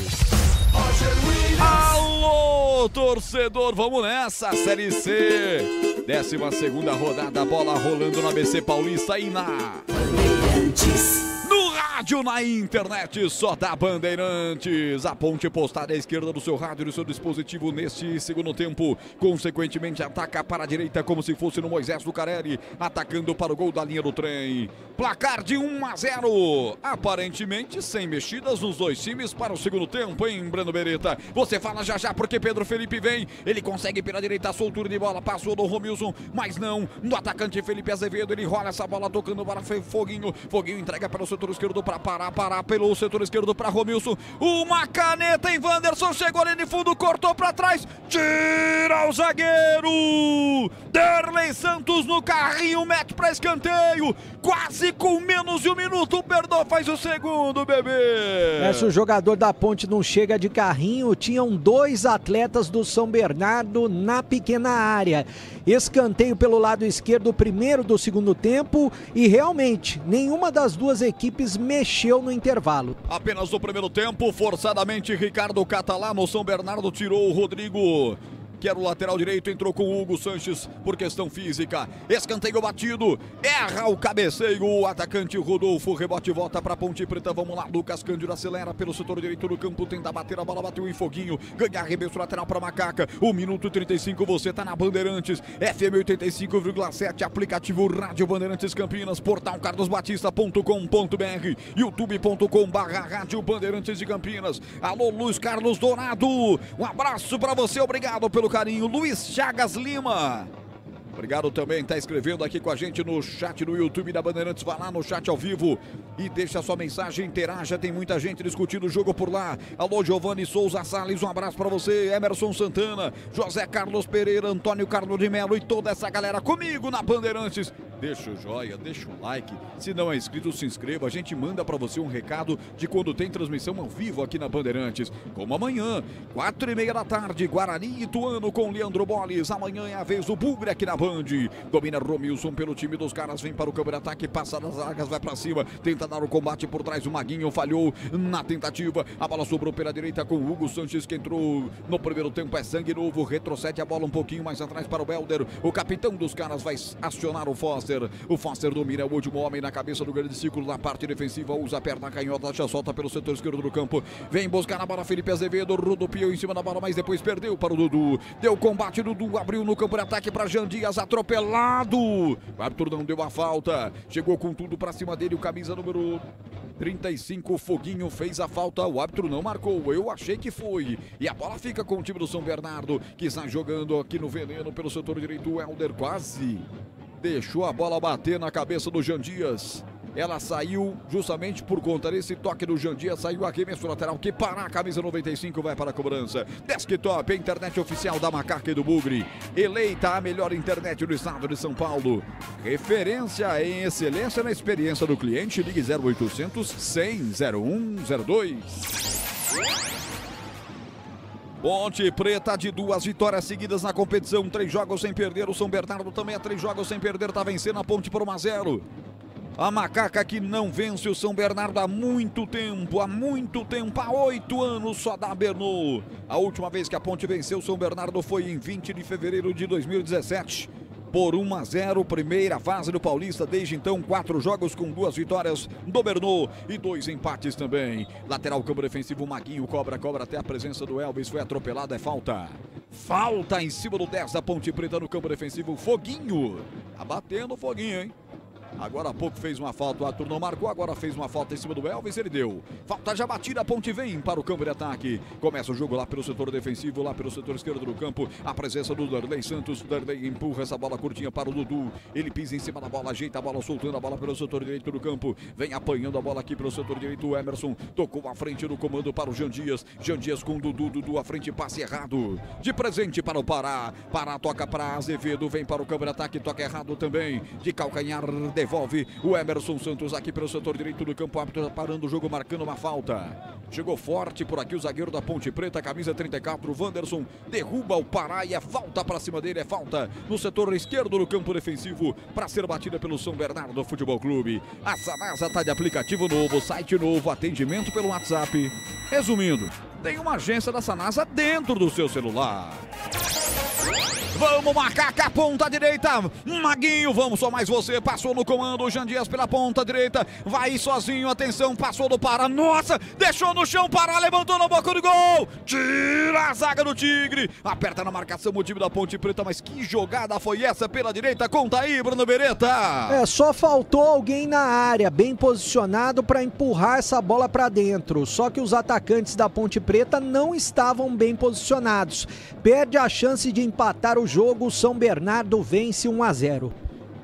Alô, torcedor, vamos nessa Série C. 12ª rodada, bola rolando no ABC Paulista e na Bandeirantes. No rádio rádio, na internet, só da Bandeirantes. A ponte postada à esquerda do seu rádio e do seu dispositivo neste segundo tempo. Consequentemente, ataca para a direita como se fosse no Moisés Lucarelli, atacando para o gol da linha do trem. Placar de 1-0. Aparentemente, sem mexidas nos dois times para o segundo tempo, hein, Breno Beretta? Você fala já porque Pedro Felipe vem. Ele consegue pela direita a soltura de bola. Passou do Romilson, mas não. No atacante Felipe Azevedo, ele rola essa bola tocando para Foguinho. Foguinho entrega para o setor esquerdo para parar pelo setor esquerdo para Romilson. Uma caneta em Wanderson, chegou ali de fundo, cortou para trás, tira o zagueiro. Derlei Santos no carrinho, mete para escanteio. Quase com menos de um minuto, o Perdão faz o segundo, bebê. Se o jogador da Ponte não chega de carrinho, tinham dois atletas do São Bernardo na pequena área. Escanteio pelo lado esquerdo, o primeiro do segundo tempo, e realmente nenhuma das duas equipes mexeu no intervalo. Apenas no primeiro tempo, forçadamente Ricardo Catalano, São Bernardo tirou o Rodrigo, que era o lateral direito, entrou com o Hugo Sanches por questão física. Escanteio batido, erra o cabeceio, o atacante Rodolfo, rebote volta para Ponte Preta. Vamos lá, Lucas Cândido acelera pelo setor direito do campo, tenta bater a bola, bateu em Foguinho, ganha arremesso lateral para Macaca. 1 minuto e 35, você tá na Bandeirantes, FM 85,7, aplicativo Rádio Bandeirantes Campinas, portal carlosbatista.com.br, youtube.com/Rádio Bandeirantes de Campinas. Alô, Luiz Carlos Dourado, um abraço para você, obrigado pelo carinho. Luiz Chagas Lima, obrigado também, tá escrevendo aqui com a gente no chat do YouTube da Bandeirantes. Vai lá no chat ao vivo e deixa a sua mensagem, interaja, tem muita gente discutindo o jogo por lá. Alô, Giovanni Souza Salles, um abraço pra você. Emerson Santana, José Carlos Pereira, Antônio Carlos de Melo e toda essa galera comigo na Bandeirantes. Deixa o joia, deixa o like, se não é inscrito, se inscreva. A gente manda pra você um recado de quando tem transmissão ao vivo aqui na Bandeirantes, como amanhã, 4h30 da tarde, Guarani e Ituano com Leandro Bolles. Amanhã é a vez do Bugre aqui na Band. Domina Romilson pelo time dos caras, vem para o câmera ataque, passa das largas, vai pra cima, tenta dar o combate por trás, o Maguinho falhou na tentativa, a bola sobrou pela direita com o Hugo Sanches, que entrou no primeiro tempo, é sangue novo, retrocede a bola um pouquinho mais atrás para o Belder, o capitão dos caras vai acionar o Foster. O Foster domina, o último homem na cabeça do grande círculo na parte defensiva, usa a perna canhota, já solta pelo setor esquerdo do campo, vem buscar a bola Felipe Azevedo, rodopiou em cima da bola, mas depois perdeu para o Dudu, deu combate, Dudu abriu no campo de ataque para Jean Dias, atropelado, o árbitro não deu a falta, chegou com tudo para cima dele, o camisa número 35, Foguinho fez a falta, o árbitro não marcou, eu achei que foi, e a bola fica com o time do São Bernardo, que está jogando aqui no veneno pelo setor direito, o Helder quase deixou a bola bater na cabeça do Jean Dias. Ela saiu justamente por conta desse toque do Jean Dias, saiu arremesso lateral que para a camisa 95, vai para a cobrança. Desktop, a internet oficial da Macaca e do Bugre, eleita a melhor internet do estado de São Paulo, referência em excelência na experiência do cliente. Ligue 0800 100 0102. Ponte Preta de 2 vitórias seguidas na competição, 3 jogos sem perder. O São Bernardo também é 3 jogos sem perder, tá vencendo a Ponte por 1-0. A Macaca que não vence o São Bernardo há muito tempo, há 8 anos só da Bernô. A última vez que a Ponte venceu o São Bernardo foi em 20 de fevereiro de 2017. Por 1-0, primeira fase do Paulista, desde então 4 jogos com 2 vitórias do Bernô e 2 empates também. Lateral campo defensivo, Maguinho cobra até a presença do Elvis, foi atropelado, é falta. Falta em cima do 10 da Ponte Preta no campo defensivo, Foguinho. Tá batendo o Foguinho, hein? Agora há pouco fez uma falta, o Arthur não marcou, agora fez uma falta em cima do Elvis, ele deu. Falta já batida, a Ponte vem para o campo de ataque. Começa o jogo lá pelo setor defensivo, lá pelo setor esquerdo do campo. A presença do Derlei Santos, Derlei empurra essa bola curtinha para o Dudu. Ele pisa em cima da bola, ajeita a bola, soltando a bola pelo setor direito do campo. Vem apanhando a bola aqui pelo setor direito, o Emerson tocou à frente no comando para o Jean Dias. Jean Dias com o Dudu, Dudu à frente, passe errado. De presente para o Pará. Pará toca para Azevedo, vem para o campo de ataque, toca errado também. De calcanhar, devolve o Emerson Santos aqui pelo setor direito do campo, árbitro parando o jogo, marcando uma falta. Chegou forte por aqui o zagueiro da Ponte Preta, camisa 34, Wanderson, derruba o Pará e é falta para cima dele, é falta no setor esquerdo do campo defensivo, para ser batida pelo São Bernardo Futebol Clube. A Sanasa está de aplicativo novo, site novo, atendimento pelo WhatsApp. Resumindo, tem uma agência da Sanasa dentro do seu celular. Vamos, Macaca, ponta direita. Maguinho, vamos, só mais você. Passou no comando, o Jean Dias pela ponta direita. Vai sozinho, atenção, passou do Pará. Nossa, deixou no chão, Pará, levantou na boca do gol. Tira a zaga do Tigre. Aperta na marcação o time da Ponte Preta, mas que jogada foi essa pela direita? Conta aí, Bruno Beretta. Só faltou alguém na área, bem posicionado para empurrar essa bola para dentro. Só que os atacantes da Ponte Preta não estavam bem posicionados. Perde a chance de empatar o jogo, o São Bernardo vence 1-0.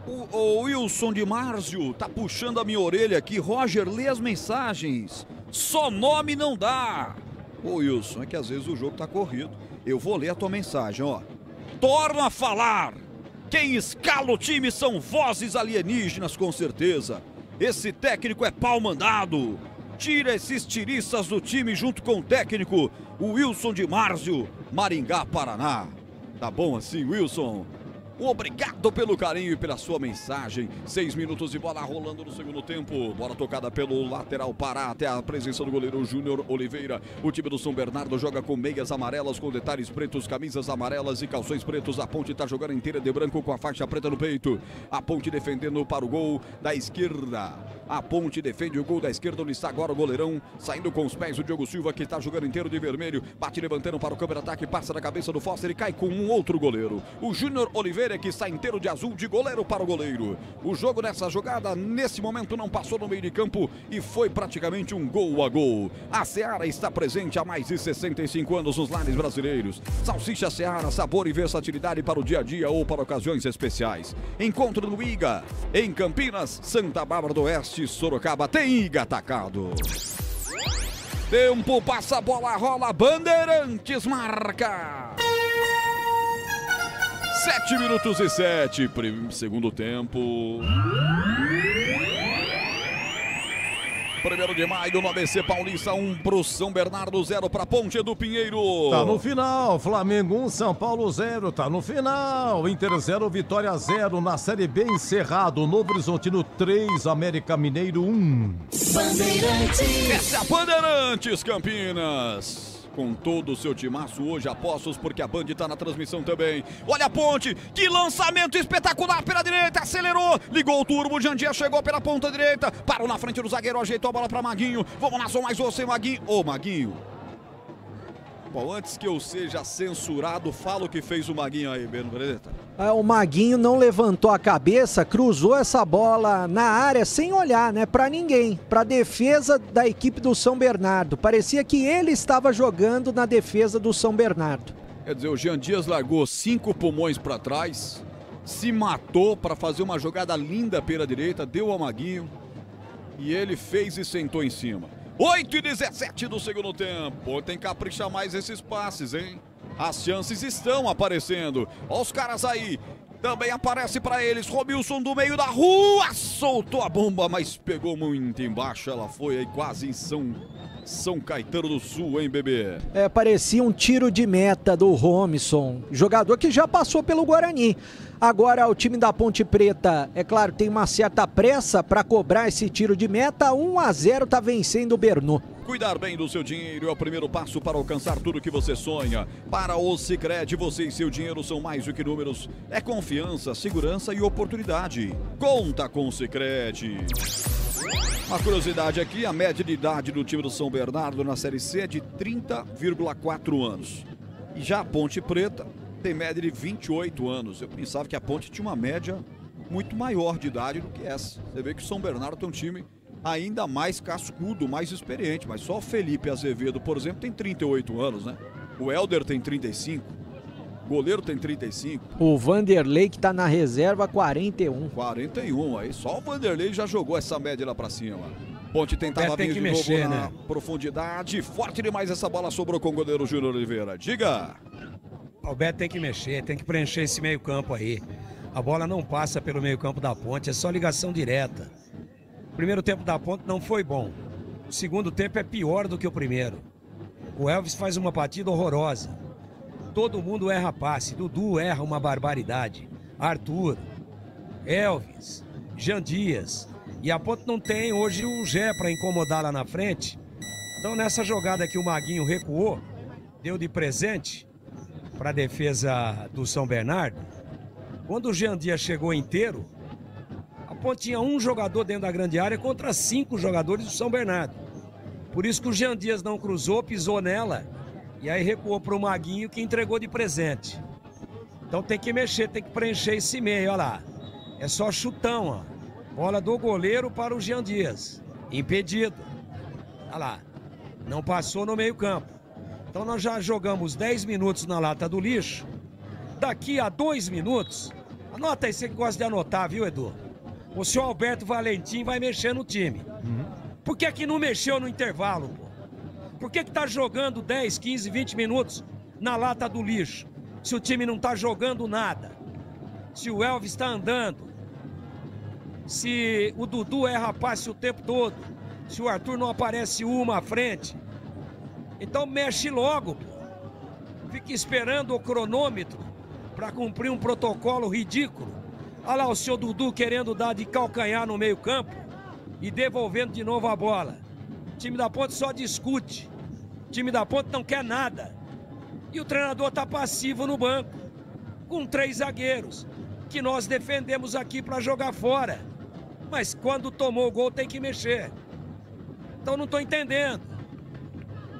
O Wilson de Márcio tá puxando a minha orelha aqui. Roger, lê as mensagens. Só nome não dá. Ô Wilson, é que às vezes o jogo tá corrido. Eu vou ler a tua mensagem, ó. Torna a falar. Quem escala o time são vozes alienígenas, com certeza. Esse técnico é pau mandado. Tira esses tiriças do time junto com o técnico, o Wilson de Márcio, Maringá, Paraná. Tá bom assim, Wilson? Obrigado pelo carinho e pela sua mensagem. 6 minutos de bola rolando no segundo tempo. Bola tocada pelo lateral Pará até a presença do goleiro Júnior Oliveira. O time do São Bernardo joga com meias amarelas, com detalhes pretos, camisas amarelas e calções pretos. A Ponte está jogando inteira de branco com a faixa preta no peito. A Ponte defendendo para o gol da esquerda. A Ponte defende o gol da esquerda, onde está agora o goleirão. Saindo com os pés o Diogo Silva, que está jogando inteiro de vermelho. Bate levantando para o campo de ataque, passa na cabeça do Foster e cai com um outro goleiro. O Júnior Oliveira, que está inteiro de azul, de goleiro para o goleiro. O jogo nessa jogada, nesse momento, não passou no meio de campo e foi praticamente um gol a gol. A Seara está presente há mais de 65 anos nos lares brasileiros. Salsicha Seara, sabor e versatilidade para o dia a dia ou para ocasiões especiais. Encontro no IGA, em Campinas, Santa Bárbara do Oeste, Sorocaba, tem IGA Atacado. Tempo, passa a bola, rola, Bandeirantes marca. 7 minutos e 7, segundo tempo. 1º de maio no ABC Paulista, 1 pro São Bernardo, 0 pra Ponte do Pinheiro. Tá no final, Flamengo 1, São Paulo 0, tá no final. Inter 0, Vitória 0, na Série B encerrado, Novo Horizontino 3, América Mineiro 1. Bandeirantes. Essa é a Bandeirantes Campinas. Com todo o seu timaço hoje, apostos, porque a Band está na transmissão também. Olha a Ponte, que lançamento espetacular pela direita, acelerou, ligou o turbo, o Jandia chegou pela ponta direita, parou na frente do zagueiro, ajeitou a bola para Maguinho. Vamos lá, só mais você, Maguinho. Ô, Maguinho. Bom, antes que eu seja censurado, fala o que fez o Maguinho aí, Beno Beretta. O Maguinho não levantou a cabeça, cruzou essa bola na área sem olhar, né, pra ninguém, pra defesa da equipe do São Bernardo. Parecia que ele estava jogando na defesa do São Bernardo. Quer dizer, o Jean Dias largou 5 pulmões pra trás, se matou pra fazer uma jogada linda pela direita, deu ao Maguinho e ele fez e sentou em cima. 8:17 do segundo tempo. Tem que caprichar mais esses passes, hein? As chances estão aparecendo. Olha os caras aí. Também aparece para eles. Romilson do meio da rua. Soltou a bomba, mas pegou muito embaixo. Ela foi aí quase em São Caetano do Sul, hein, bebê? Parecia um tiro de meta do Romilson. Jogador que já passou pelo Guarani. Agora o time da Ponte Preta, é claro, tem uma certa pressa para cobrar esse tiro de meta. 1-0, tá vencendo o Bernou. Cuidar bem do seu dinheiro é o primeiro passo para alcançar tudo que você sonha. Para o Sicredi, você e seu dinheiro são mais do que números. É confiança, segurança e oportunidade. Conta com o Sicredi. Uma curiosidade aqui, a média de idade do time do São Bernardo na Série C é de 30,4 anos. E já a Ponte Preta tem média de 28 anos. Eu pensava que a Ponte tinha uma média muito maior de idade do que essa. Você vê que o São Bernardo tem um time ainda mais cascudo, mais experiente, mas só o Felipe Azevedo, por exemplo, tem 38 anos, né? O Helder tem 35, o goleiro tem 35. O Vanderlei, que tá na reserva, 41. 41, aí só o Vanderlei já jogou essa média lá pra cima. Ponte tentava vir de novo na profundidade, forte demais essa bola, sobrou com o goleiro Júnior Oliveira. Diga! O Beto tem que mexer, tem que preencher esse meio campo aí. A bola não passa pelo meio campo da Ponte, é só ligação direta. O primeiro tempo da Ponte não foi bom. O segundo tempo é pior do que o primeiro. O Elvis faz uma partida horrorosa. Todo mundo erra passe. Dudu erra uma barbaridade. Arthur, Elvis, Jean Dias. E a Ponte não tem hoje o Gé para incomodar lá na frente. Então nessa jogada que o Maguinho recuou, deu de presente, para a defesa do São Bernardo. Quando o Jean Dias chegou inteiro, a Ponte tinha um jogador dentro da grande área contra 5 jogadores do São Bernardo. Por isso que o Jean Dias não cruzou, pisou nela e aí recuou para o Maguinho, que entregou de presente. Então tem que mexer, tem que preencher esse meio, olha lá. É só chutão, ó. Bola do goleiro para o Jean Dias. Impedido. Olha lá. Não passou no meio-campo. Então nós já jogamos 10 minutos na lata do lixo. Daqui a 2 minutos, anota aí, você que gosta de anotar, viu, Edu? O senhor Alberto Valentim vai mexer no time. Por que que não mexeu no intervalo, pô? Por que que tá jogando 10, 15, 20 minutos na lata do lixo? Se o time não tá jogando nada. Se o Elvis tá andando. Se o Dudu erra passe o tempo todo. Se o Arthur não aparece uma à frente. Então mexe logo, pô. Fica esperando o cronômetro para cumprir um protocolo ridículo. Olha lá o seu Dudu querendo dar de calcanhar no meio campo e devolvendo de novo a bola. O time da Ponte só discute. O time da Ponte não quer nada. E o treinador tá passivo no banco, com 3 zagueiros, que nós defendemos aqui para jogar fora. Mas quando tomou o gol tem que mexer. Então não tô entendendo.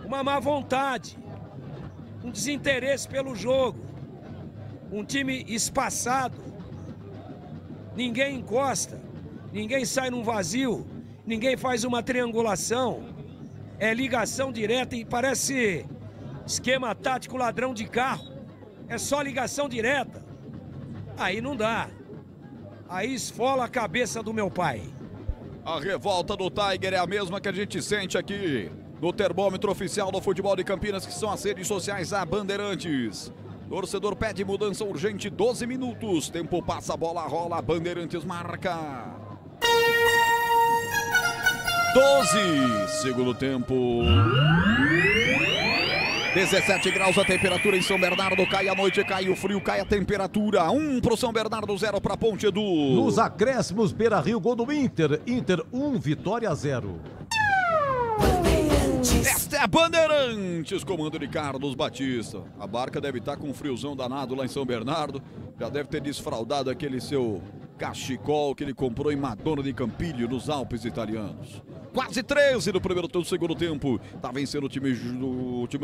Uma má vontade, um desinteresse pelo jogo, um time espaçado, ninguém encosta, ninguém sai num vazio, ninguém faz uma triangulação, é ligação direta e parece esquema tático ladrão de carro, é só ligação direta, aí não dá, aí esfola a cabeça do meu pai. A revolta do Tiger é a mesma que a gente sente aqui no termômetro oficial do futebol de Campinas, que são as redes sociais da Bandeirantes. Torcedor pede mudança urgente, 12 minutos. Tempo passa, a bola rola, Bandeirantes marca. 12, segundo tempo. 17 graus a temperatura em São Bernardo, cai a noite, cai o frio, cai a temperatura. 1 pro São Bernardo, 0 pra Ponte, Edu. Nos acréscimos, Beira-Rio, gol do Inter. Inter 1, Vitória 0. Esta é a Bandeirantes, comando de Carlos Batista. A barca deve estar com um friozão danado lá em São Bernardo. Já deve ter desfraldado aquele seu cachecol que ele comprou em Madonna de Campilho, nos Alpes italianos. Quase 13 no primeiro turno, segundo tempo. Tá vencendo o time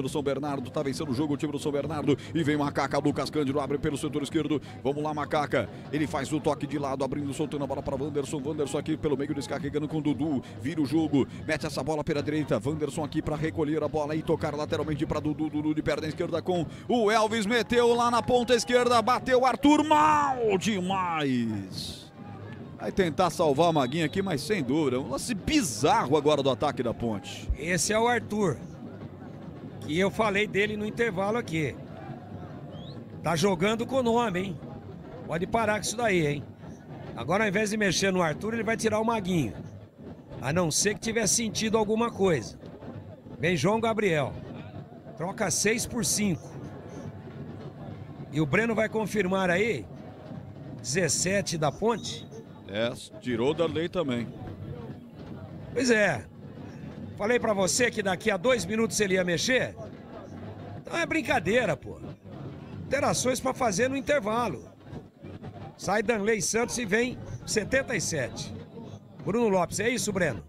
do São Bernardo. Tá vencendo o jogo o time do São Bernardo. E vem Macaca, Lucas Cândido abre pelo setor esquerdo. Vamos lá, Macaca. Ele faz o toque de lado, abrindo, soltando a bola para Wanderson. Wanderson aqui pelo meio, descarregando com o Dudu. Vira o jogo, mete essa bola pela direita. Wanderson aqui para recolher a bola e tocar lateralmente para Dudu. Dudu de perna esquerda com o Elvis. Meteu lá na ponta esquerda. Bateu Arthur mal demais. Vai tentar salvar a Maguinha aqui, mas sem dúvida. Um lance bizarro agora do ataque da Ponte. Esse é o Arthur, que eu falei dele no intervalo aqui. Tá jogando com o nome, hein? Pode parar com isso daí, hein? Agora, ao invés de mexer no Arthur, ele vai tirar o Maguinho. A não ser que tiver sentido alguma coisa. Vem João Gabriel. Troca 6 por 5. E o Breno vai confirmar aí. 17 da Ponte. É, tirou da lei também. Pois é. Falei pra você que daqui a 2 minutos ele ia mexer. Então é brincadeira, pô. Alterações pra fazer no intervalo. Sai Danley Santos e vem 77. Bruno Lopes, é isso, Breno?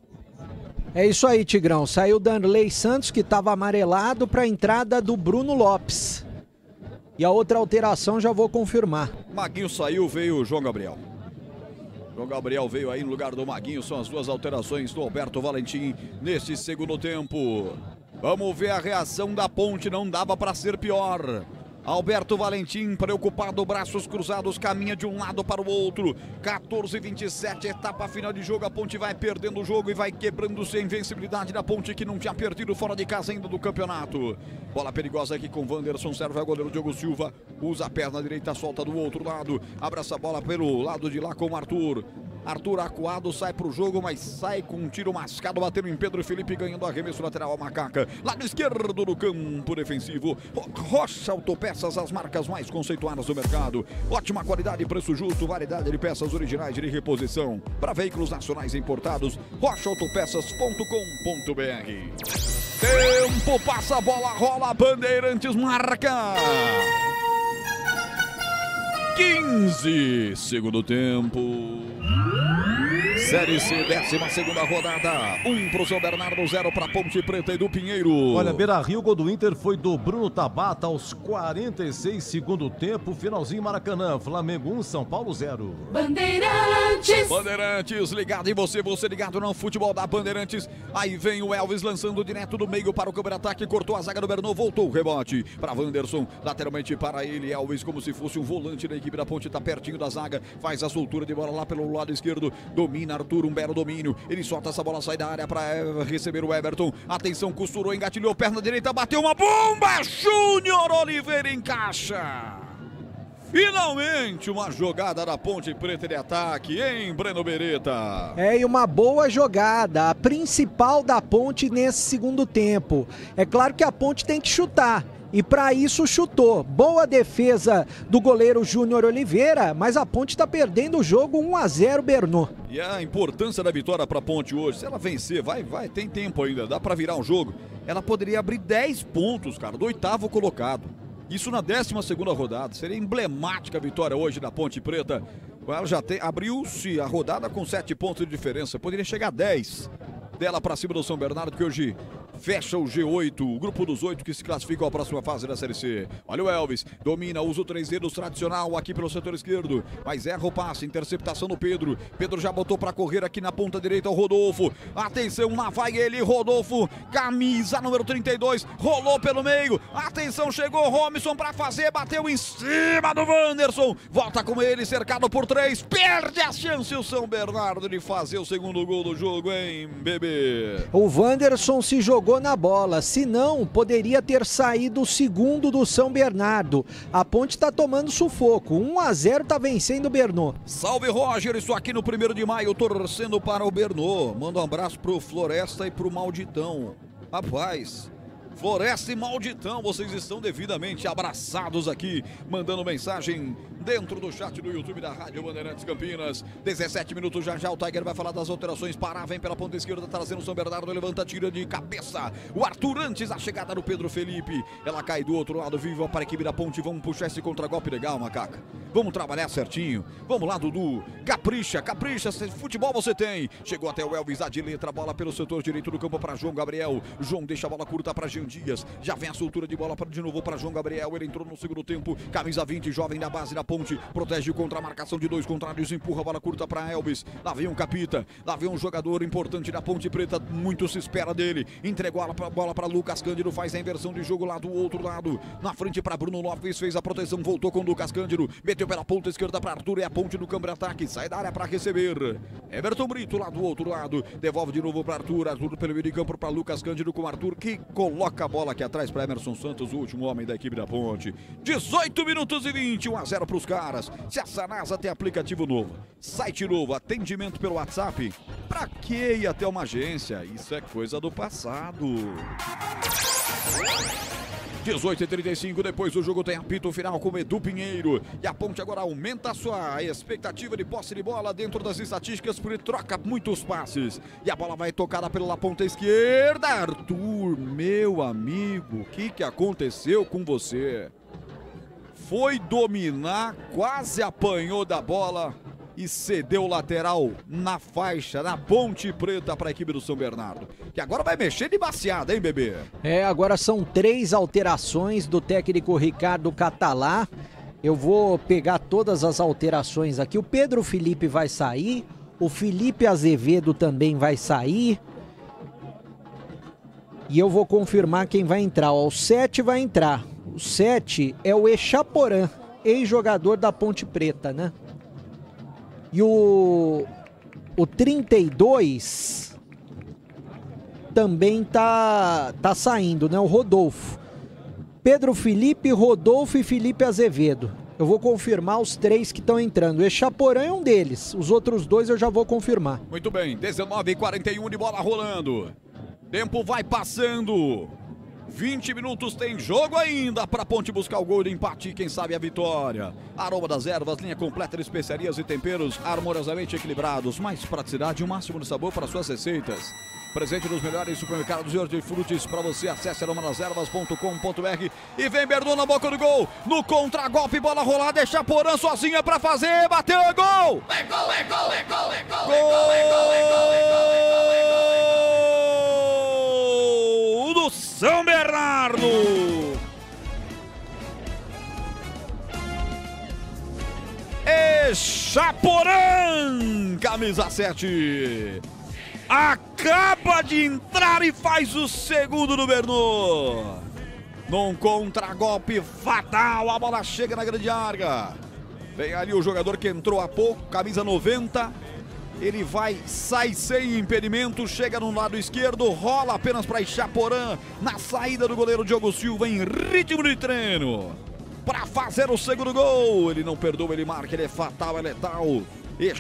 É isso aí, Tigrão. Saiu Danley Santos, que estava amarelado, para a entrada do Bruno Lopes. E a outra alteração já vou confirmar. Maguinho saiu, veio o João Gabriel. João Gabriel veio aí no lugar do Maguinho. São as 2 alterações do Alberto Valentim neste segundo tempo. Vamos ver a reação da Ponte. Não dava para ser pior. Alberto Valentim, preocupado, braços cruzados, caminha de um lado para o outro. 14-27, etapa final de jogo. A Ponte vai perdendo o jogo e vai quebrando-se a invencibilidade da Ponte, que não tinha perdido fora de casa ainda do campeonato. Bola perigosa aqui com Wanderson, serve ao goleiro Diogo Silva. Usa a perna direita, solta do outro lado. Abre essa bola pelo lado de lá com o Arthur. Arthur acuado, sai pro jogo, mas sai com um tiro mascado, batendo em Pedro Felipe, ganhando arremesso lateral ao Macaca. Lado esquerdo do campo defensivo. Rocha Autopeças, as marcas mais conceituadas do mercado. Ótima qualidade, preço justo, variedade de peças originais de reposição. Para veículos nacionais importados, rochaautopeças.com.br. Tempo passa, a bola rola, Bandeirantes marca. 15, segundo tempo. Série C, 12ª rodada. 1 pro São Bernardo, 0 pra Ponte Preta e do Pinheiro. Olha, Beira-Rio, gol do Inter foi do Bruno Tabata aos 46, segundo tempo. Finalzinho Maracanã, Flamengo 1, São Paulo 0. Bandeirantes. Bandeirantes, ligado em você ligado no futebol da Bandeirantes. Aí vem o Elvis lançando direto do meio para o contra-ataque, cortou a zaga do Bernô, voltou o rebote para Wanderson, lateralmente para ele, Elvis como se fosse um volante da equipe da Ponte, tá pertinho da zaga, faz a soltura de bola lá pelo lado esquerdo, domina Arthur, um belo domínio, ele solta essa bola, sai da área para receber o Everton, atenção, costurou, engatilhou, perna direita, bateu uma bomba, Júnior Oliveira encaixa. Finalmente uma jogada da Ponte Preta de ataque, hein, Breno Beretta? E uma boa jogada, a principal da Ponte nesse segundo tempo. É claro que a Ponte tem que chutar. E para isso chutou. Boa defesa do goleiro Júnior Oliveira, mas a Ponte está perdendo o jogo 1-0 Bernô. E a importância da vitória para a Ponte hoje, se ela vencer, vai, tem tempo ainda, dá para virar um jogo. Ela poderia abrir 10 pontos, cara, do 8º colocado. Isso na 12ª rodada, seria emblemática a vitória hoje da Ponte Preta. Ela já abriu-se a rodada com 7 pontos de diferença, poderia chegar a 10 dela para cima do São Bernardo, que hoje fecha o G8, o grupo dos 8 que se classificam à próxima fase da Série C. Olha o Elvis, domina, usa o 3 dedos tradicional aqui pelo setor esquerdo, mas erra o passe, interceptação do Pedro. Pedro já botou para correr aqui na ponta direita o Rodolfo. Atenção, lá vai ele, Rodolfo, camisa número 32, rolou pelo meio. Atenção, chegou Robson para fazer, bateu em cima do Wanderson. Volta com ele, cercado por 3, perde a chance o São Bernardo de fazer o segundo gol do jogo, hein, bebê? O Wanderson se jogou na bola, se não, poderia ter saído o segundo do São Bernardo. A Ponte está tomando sufoco, 1-0 tá vencendo o Bernô. Salve Roger, isso aqui no 1º de maio, torcendo para o Bernô. Manda um abraço pro Floresta e pro Malditão. Rapaz, Floresta e Malditão, vocês estão devidamente abraçados aqui, mandando mensagem dentro do chat do YouTube da Rádio Bandeirantes Campinas. 17 minutos, já o Tiger vai falar das alterações. Pará, vem pela ponta esquerda, trazendo o São Bernardo, levanta, tira de cabeça. O Arthur antes, a chegada do Pedro Felipe. Ela cai do outro lado, viva para a equipe da Ponte. Vamos puxar esse contragolpe legal, Macaca. Vamos trabalhar certinho. Vamos lá, Dudu. Capricha, futebol você tem. Chegou até o Elvis, a de letra, bola pelo setor direito do campo para João Gabriel. João deixa a bola curta para Jean Dias. Já vem a soltura de bola de novo para João Gabriel. Ele entrou no segundo tempo. Camisa 20, jovem da base da Ponte. Protege contra a marcação de 2 contrários. Empurra a bola curta para Elvis. Lá vem um capita. Lá vem um jogador importante da Ponte Preta. Muito se espera dele. Entregou a bola para Lucas Cândido. Faz a inversão de jogo lá do outro lado. Na frente para Bruno Lopes. Fez a proteção. Voltou com Lucas Cândido. Meteu pela ponta esquerda para Arthur. É a Ponte no campo de ataque. Sai da área para receber. Everton Brito lá do outro lado. Devolve de novo para Arthur. Arthur pelo meio de campo para Lucas Cândido com Arthur, que coloca a bola aqui atrás para Emerson Santos, o último homem da equipe da Ponte. 18 minutos e 20, 1-0 para os caras. Se a Sanasa tem aplicativo novo, site novo, atendimento pelo WhatsApp, pra que ir até uma agência? Isso é coisa do passado. 18h35, depois do jogo tem apito final com Edu Pinheiro. E a Ponte agora aumenta a sua expectativa de posse de bola dentro das estatísticas, porque troca muitos passes. E a bola vai tocada pela ponta esquerda. Arthur, meu amigo, o que aconteceu com você? Foi dominar, quase apanhou da bola e cedeu o lateral na faixa, na Ponte Preta para a equipe do São Bernardo. Que agora vai mexer de baciada, hein, bebê? Agora são 3 alterações do técnico Ricardo Catalá. Eu vou pegar todas as alterações aqui. O Pedro Felipe vai sair, o Felipe Azevedo também vai sair. E eu vou confirmar quem vai entrar. O 7 vai entrar. O 7 é o Echaporã, ex-jogador da Ponte Preta, né? E o 32 também tá saindo, né? O Rodolfo. Pedro Felipe, Rodolfo e Felipe Azevedo. Eu vou confirmar os 3 que estão entrando. O Echaporã é um deles. Os outros 2 eu já vou confirmar. Muito bem, 19h41 de bola rolando. Tempo vai passando. 20 minutos, tem jogo ainda para Ponte buscar o gol de empate e quem sabe a vitória. Aroma das Ervas, linha completa de especiarias e temperos harmoniosamente equilibrados. Mais praticidade e o máximo de sabor para suas receitas. Presente nos melhores supermercados de hortifrutis para você. Acesse aromadazervas.com.br e vem Bernou na boca do gol. No contragolpe, bola rolada, é Chaporã sozinha para fazer. Bateu, é gol! É gol, é gol, é gol, é gol, Gol do São Bernardo! Chaporã, camisa 7. Acaba de entrar e faz o segundo do Bernou. Num contragolpe fatal, a bola chega na grande área. Vem ali o jogador que entrou há pouco, camisa 90. Ele sai sem impedimento, chega no lado esquerdo, rola apenas para Chaporã. Na saída do goleiro Diogo Silva em ritmo de treino. Para fazer o segundo gol. Ele não perdoa, ele marca, ele é fatal, é letal.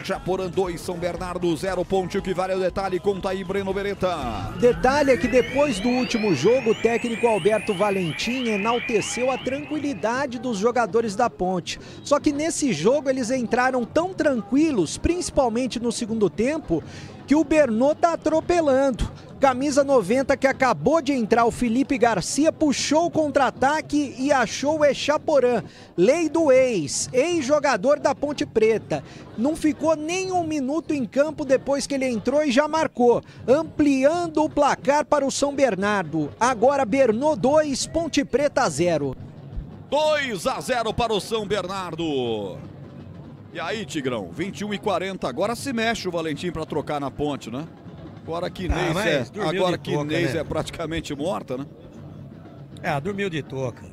Chaporã 2, São Bernardo 0. Ponte, o que vale é o detalhe, conta aí Breno Beretta. Detalhe é que depois do último jogo, o técnico Alberto Valentim enalteceu a tranquilidade dos jogadores da Ponte. Só que nesse jogo eles entraram tão tranquilos, principalmente no segundo tempo, que o Bernou tá atropelando. Camisa 90 que acabou de entrar, o Felipe Garcia, puxou o contra-ataque e achou o Chaporã. Lei do ex-jogador da Ponte Preta. Não ficou nem um minuto em campo depois que ele entrou e já marcou, ampliando o placar para o São Bernardo. Agora Bernou 2, Ponte Preta 0. 2-0 para o São Bernardo. E aí, Tigrão, 21h40, agora se mexe o Valentim para trocar na Ponte, né? Agora que Inês é praticamente morta, né? Dormiu de toca.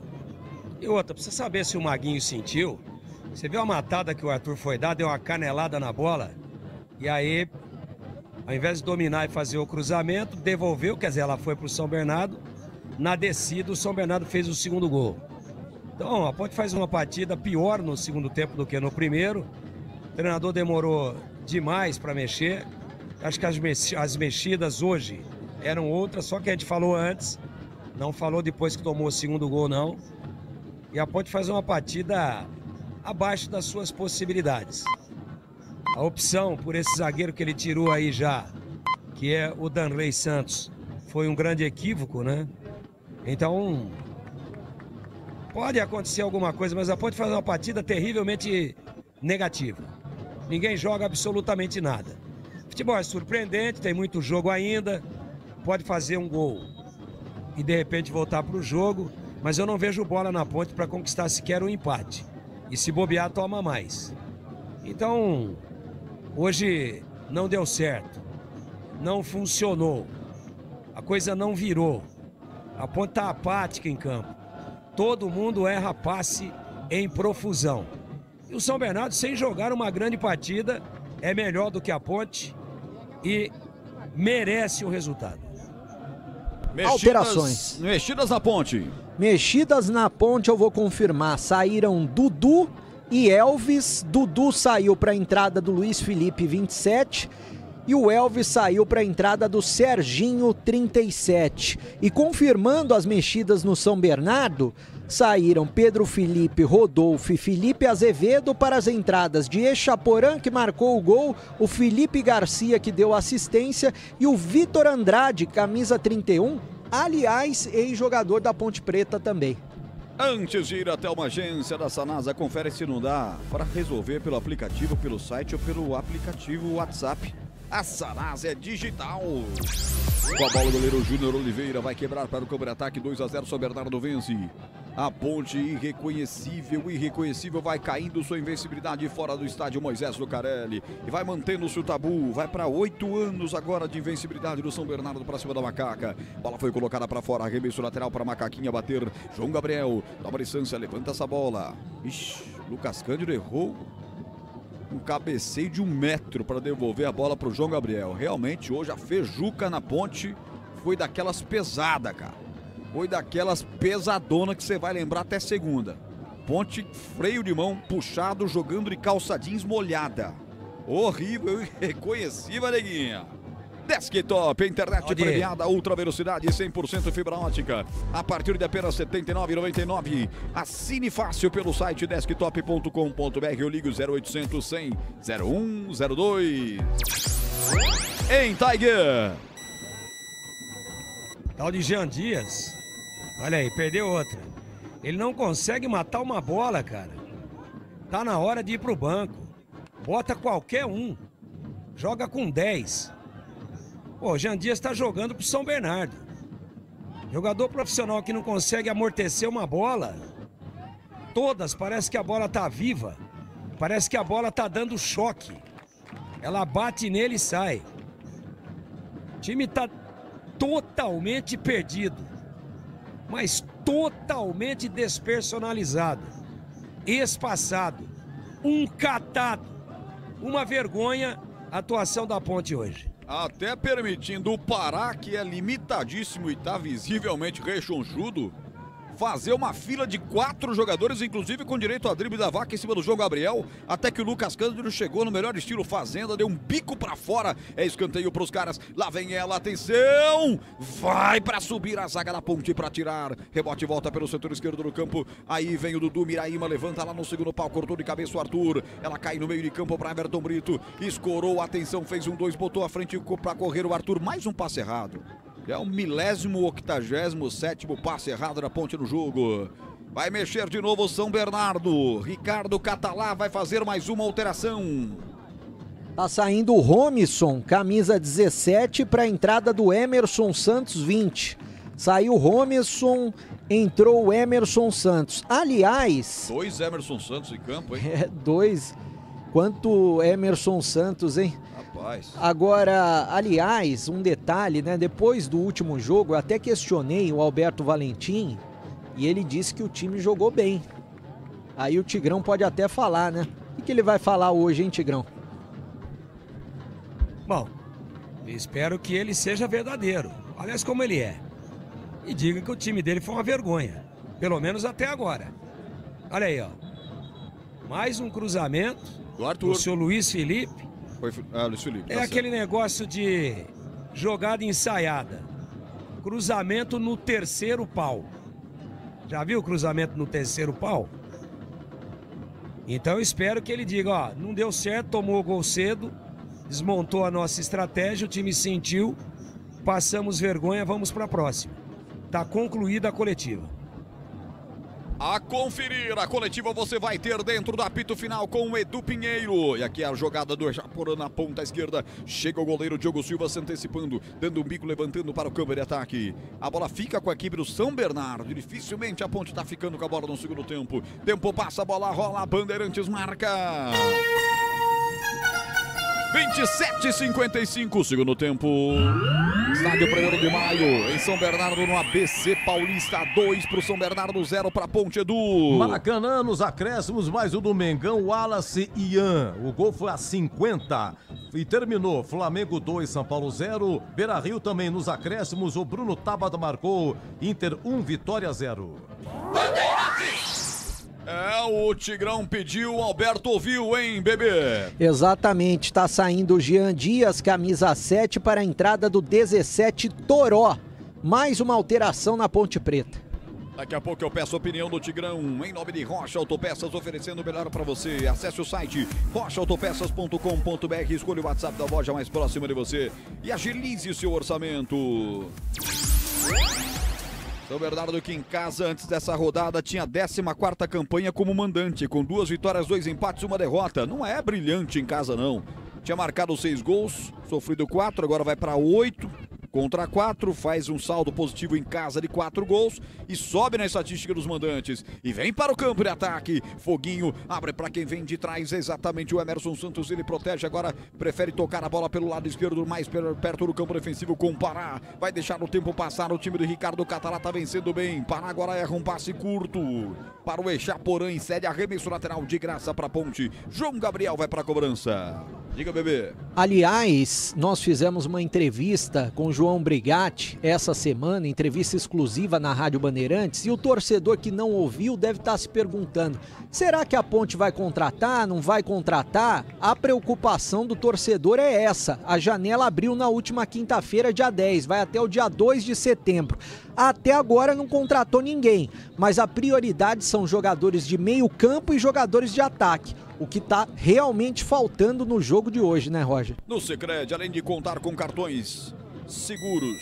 E outra, pra você saber se o Maguinho sentiu, você viu a matada que o Arthur foi dar, deu uma canelada na bola, e aí, ao invés de dominar e fazer o cruzamento, devolveu, quer dizer, ela foi pro São Bernardo, na descida o São Bernardo fez o segundo gol. Então, a Ponte faz uma partida pior no segundo tempo do que no primeiro, o treinador demorou demais para mexer. Acho que as mexidas hoje eram outras, só que a gente falou antes, não falou depois que tomou o segundo gol, não. E a Ponte faz uma partida abaixo das suas possibilidades. A opção por esse zagueiro que ele tirou aí já, que é o Danley Santos, foi um grande equívoco, né? Então, pode acontecer alguma coisa, mas a Ponte faz uma partida terrivelmente negativa. Ninguém joga absolutamente nada. Futebol é surpreendente, tem muito jogo ainda, pode fazer um gol e de repente voltar para o jogo, mas eu não vejo bola na Ponte para conquistar sequer um empate. E se bobear, toma mais. Então, hoje não deu certo, não funcionou, a coisa não virou, a Ponte está apática em campo, todo mundo erra passe em profusão. E o São Bernardo, sem jogar uma grande partida, é melhor do que a Ponte e merece o resultado. Alterações. Mexidas na Ponte. Mexidas na Ponte, eu vou confirmar. Saíram Dudu e Elvis. Dudu saiu para a entrada do Luiz Felipe, 27. E o Elvis saiu para a entrada do Serginho, 37. E confirmando as mexidas no São Bernardo, saíram Pedro Felipe, Rodolfo e Felipe Azevedo para as entradas de Chaporã, que marcou o gol, o Felipe Garcia, que deu assistência, e o Vitor Andrade, camisa 31, aliás, ex-jogador da Ponte Preta também. Antes de ir até uma agência da Sanasa, confere se não dá para resolver pelo aplicativo, pelo site ou pelo aplicativo WhatsApp. A Sanasa é digital. Com a bola, o goleiro Júnior Oliveira vai quebrar para o contra-ataque. 2-0, São Bernardo vence. A Ponte, irreconhecível, vai caindo sua invencibilidade fora do estádio Moisés Lucarelli. E vai mantendo-se o tabu. Vai para 8 anos agora de invencibilidade do São Bernardo para cima da Macaca. Bola foi colocada para fora. Arremesso lateral para a Macaquinha bater. João Gabriel, dobra distância, levanta essa bola. Ixi, Lucas Cândido errou um cabeceio de 1 metro para devolver a bola para o João Gabriel. Realmente, hoje a feijuca na Ponte foi daquelas pesadas, cara. Foi daquelas pesadonas que você vai lembrar até segunda. Ponte, freio de mão, puxado, jogando de calça jeans molhada. Horrível, irreconhecível, neguinha. Desktop, internet premiada, ultra velocidade, 100% fibra ótica. A partir de apenas R$ 79,99. Assine fácil pelo site desktop.com.br. Eu ligo 0800 100 0102. Em Tiger. Tal de Jean Dias. Olha aí, perdeu outra. Ele não consegue matar uma bola, cara. Tá na hora de ir pro banco. Bota qualquer um. Joga com 10. Pô, Jean Dias tá jogando pro São Bernardo. Jogador profissional que não consegue amortecer uma bola. Todas, parece que a bola tá viva. Parece que a bola tá dando choque. Ela bate nele e sai. O time tá totalmente perdido. Mas totalmente despersonalizado. Espaçado. Um catado. Uma vergonha a atuação da Ponte hoje. Até permitindo o Pará, que é limitadíssimo e tá visivelmente rechonchudo, fazer uma fila de 4 jogadores, inclusive com direito a drible da vaca em cima do João Gabriel, até que o Lucas Cândido chegou no melhor estilo Fazenda, deu um bico pra fora, é escanteio pros caras, lá vem ela, atenção, vai pra subir a zaga da Ponte pra tirar, rebote volta pelo setor esquerdo do campo, aí vem o Dudu Miraíma, levanta lá no segundo pau, cortou de cabeça o Arthur, ela cai no meio de campo pra Everton Brito, escorou, atenção, fez um 2, botou a frente pra correr o Arthur, mais um passe errado. É o 87º passe errado da Ponte no jogo. Vai mexer de novo o São Bernardo. Ricardo Catalá vai fazer mais uma alteração. Tá saindo o Romisson, camisa 17, para a entrada do Emerson Santos, 20. Saiu o Romisson, entrou o Emerson Santos. Aliás... 2 Emerson Santos em campo, hein? 2. Quanto Emerson Santos, hein? Agora, aliás, um detalhe, né? Depois do último jogo, eu até questionei o Alberto Valentim e ele disse que o time jogou bem. Aí o Tigrão pode até falar, né? O que ele vai falar hoje, hein, Tigrão? Bom, espero que ele seja verdadeiro. Aliás, como ele é. E diga que o time dele foi uma vergonha. Pelo menos até agora. Olha aí, ó. Mais um cruzamento do seu Luiz Felipe. Luiz Felipe. É aquele negócio de jogada ensaiada. Cruzamento no terceiro pau. Já viu o cruzamento no terceiro pau? Então eu espero que ele diga, ó, não deu certo, tomou o gol cedo, desmontou a nossa estratégia, o time sentiu, passamos vergonha, vamos para a próxima. Tá concluída a coletiva. A conferir, a coletiva você vai ter dentro do apito final com o Edu Pinheiro. E aqui a jogada do Japorã na ponta esquerda. Chega o goleiro Diogo Silva se antecipando, dando um bico, levantando para o campo de ataque. A bola fica com a equipe do São Bernardo. Dificilmente a Ponte está ficando com a bola no segundo tempo. Tempo passa, a bola rola, Bandeirantes marca. 27:55, segundo tempo. Estádio 1º de Maio, em São Bernardo, no ABC Paulista. 2 para o São Bernardo, 0 para a Ponte, Edu. Maracanã, nos acréscimos, mais um do Mengão, Wallace e Ian. O gol foi a 50 e terminou. Flamengo 2, São Paulo 0. Beira-Rio também nos acréscimos, o Bruno Tabata marcou. Inter 1, Vitória 0. É, o Tigrão pediu, o Alberto ouviu, hein, bebê? Exatamente, tá saindo o Jean Dias, camisa 7, para a entrada do 17, Toró. Mais uma alteração na Ponte Preta. Daqui a pouco eu peço a opinião do Tigrão, em nome de Rocha Autopeças, oferecendo o melhor para você. Acesse o site rochaautopeças.com.br, escolha o WhatsApp da loja mais próxima de você e agilize o seu orçamento. São Bernardo, que em casa, antes dessa rodada, tinha a 14ª campanha como mandante, com 2 vitórias, 2 empates e 1 derrota. Não é brilhante em casa, não. Tinha marcado 6 gols, sofrido 4, agora vai para 8 contra 4, faz um saldo positivo em casa de 4 gols e sobe na estatística dos mandantes. E vem para o campo de ataque. Foguinho abre para quem vem de trás, exatamente o Emerson Santos. Ele protege agora, prefere tocar a bola pelo lado esquerdo, mais perto do campo defensivo com o Pará. Vai deixar o tempo passar, o time do Ricardo Catalá tá vencendo bem. Pará agora erra um passe curto para o Echaporã, cede arremesso lateral de graça para a Ponte. João Gabriel vai para a cobrança. Diga, bebê. Aliás, nós fizemos uma entrevista com o João Brigatti essa semana, entrevista exclusiva na Rádio Bandeirantes, e o torcedor que não ouviu deve estar se perguntando, será que a Ponte vai contratar, não vai contratar? A preocupação do torcedor é essa. A janela abriu na última quinta-feira, dia 10, vai até o dia 2 de setembro. Até agora não contratou ninguém, mas a prioridade são jogadores de meio campo e jogadores de ataque. O que está realmente faltando no jogo de hoje, né, Roger? No Sicredi, além de contar com cartões seguros,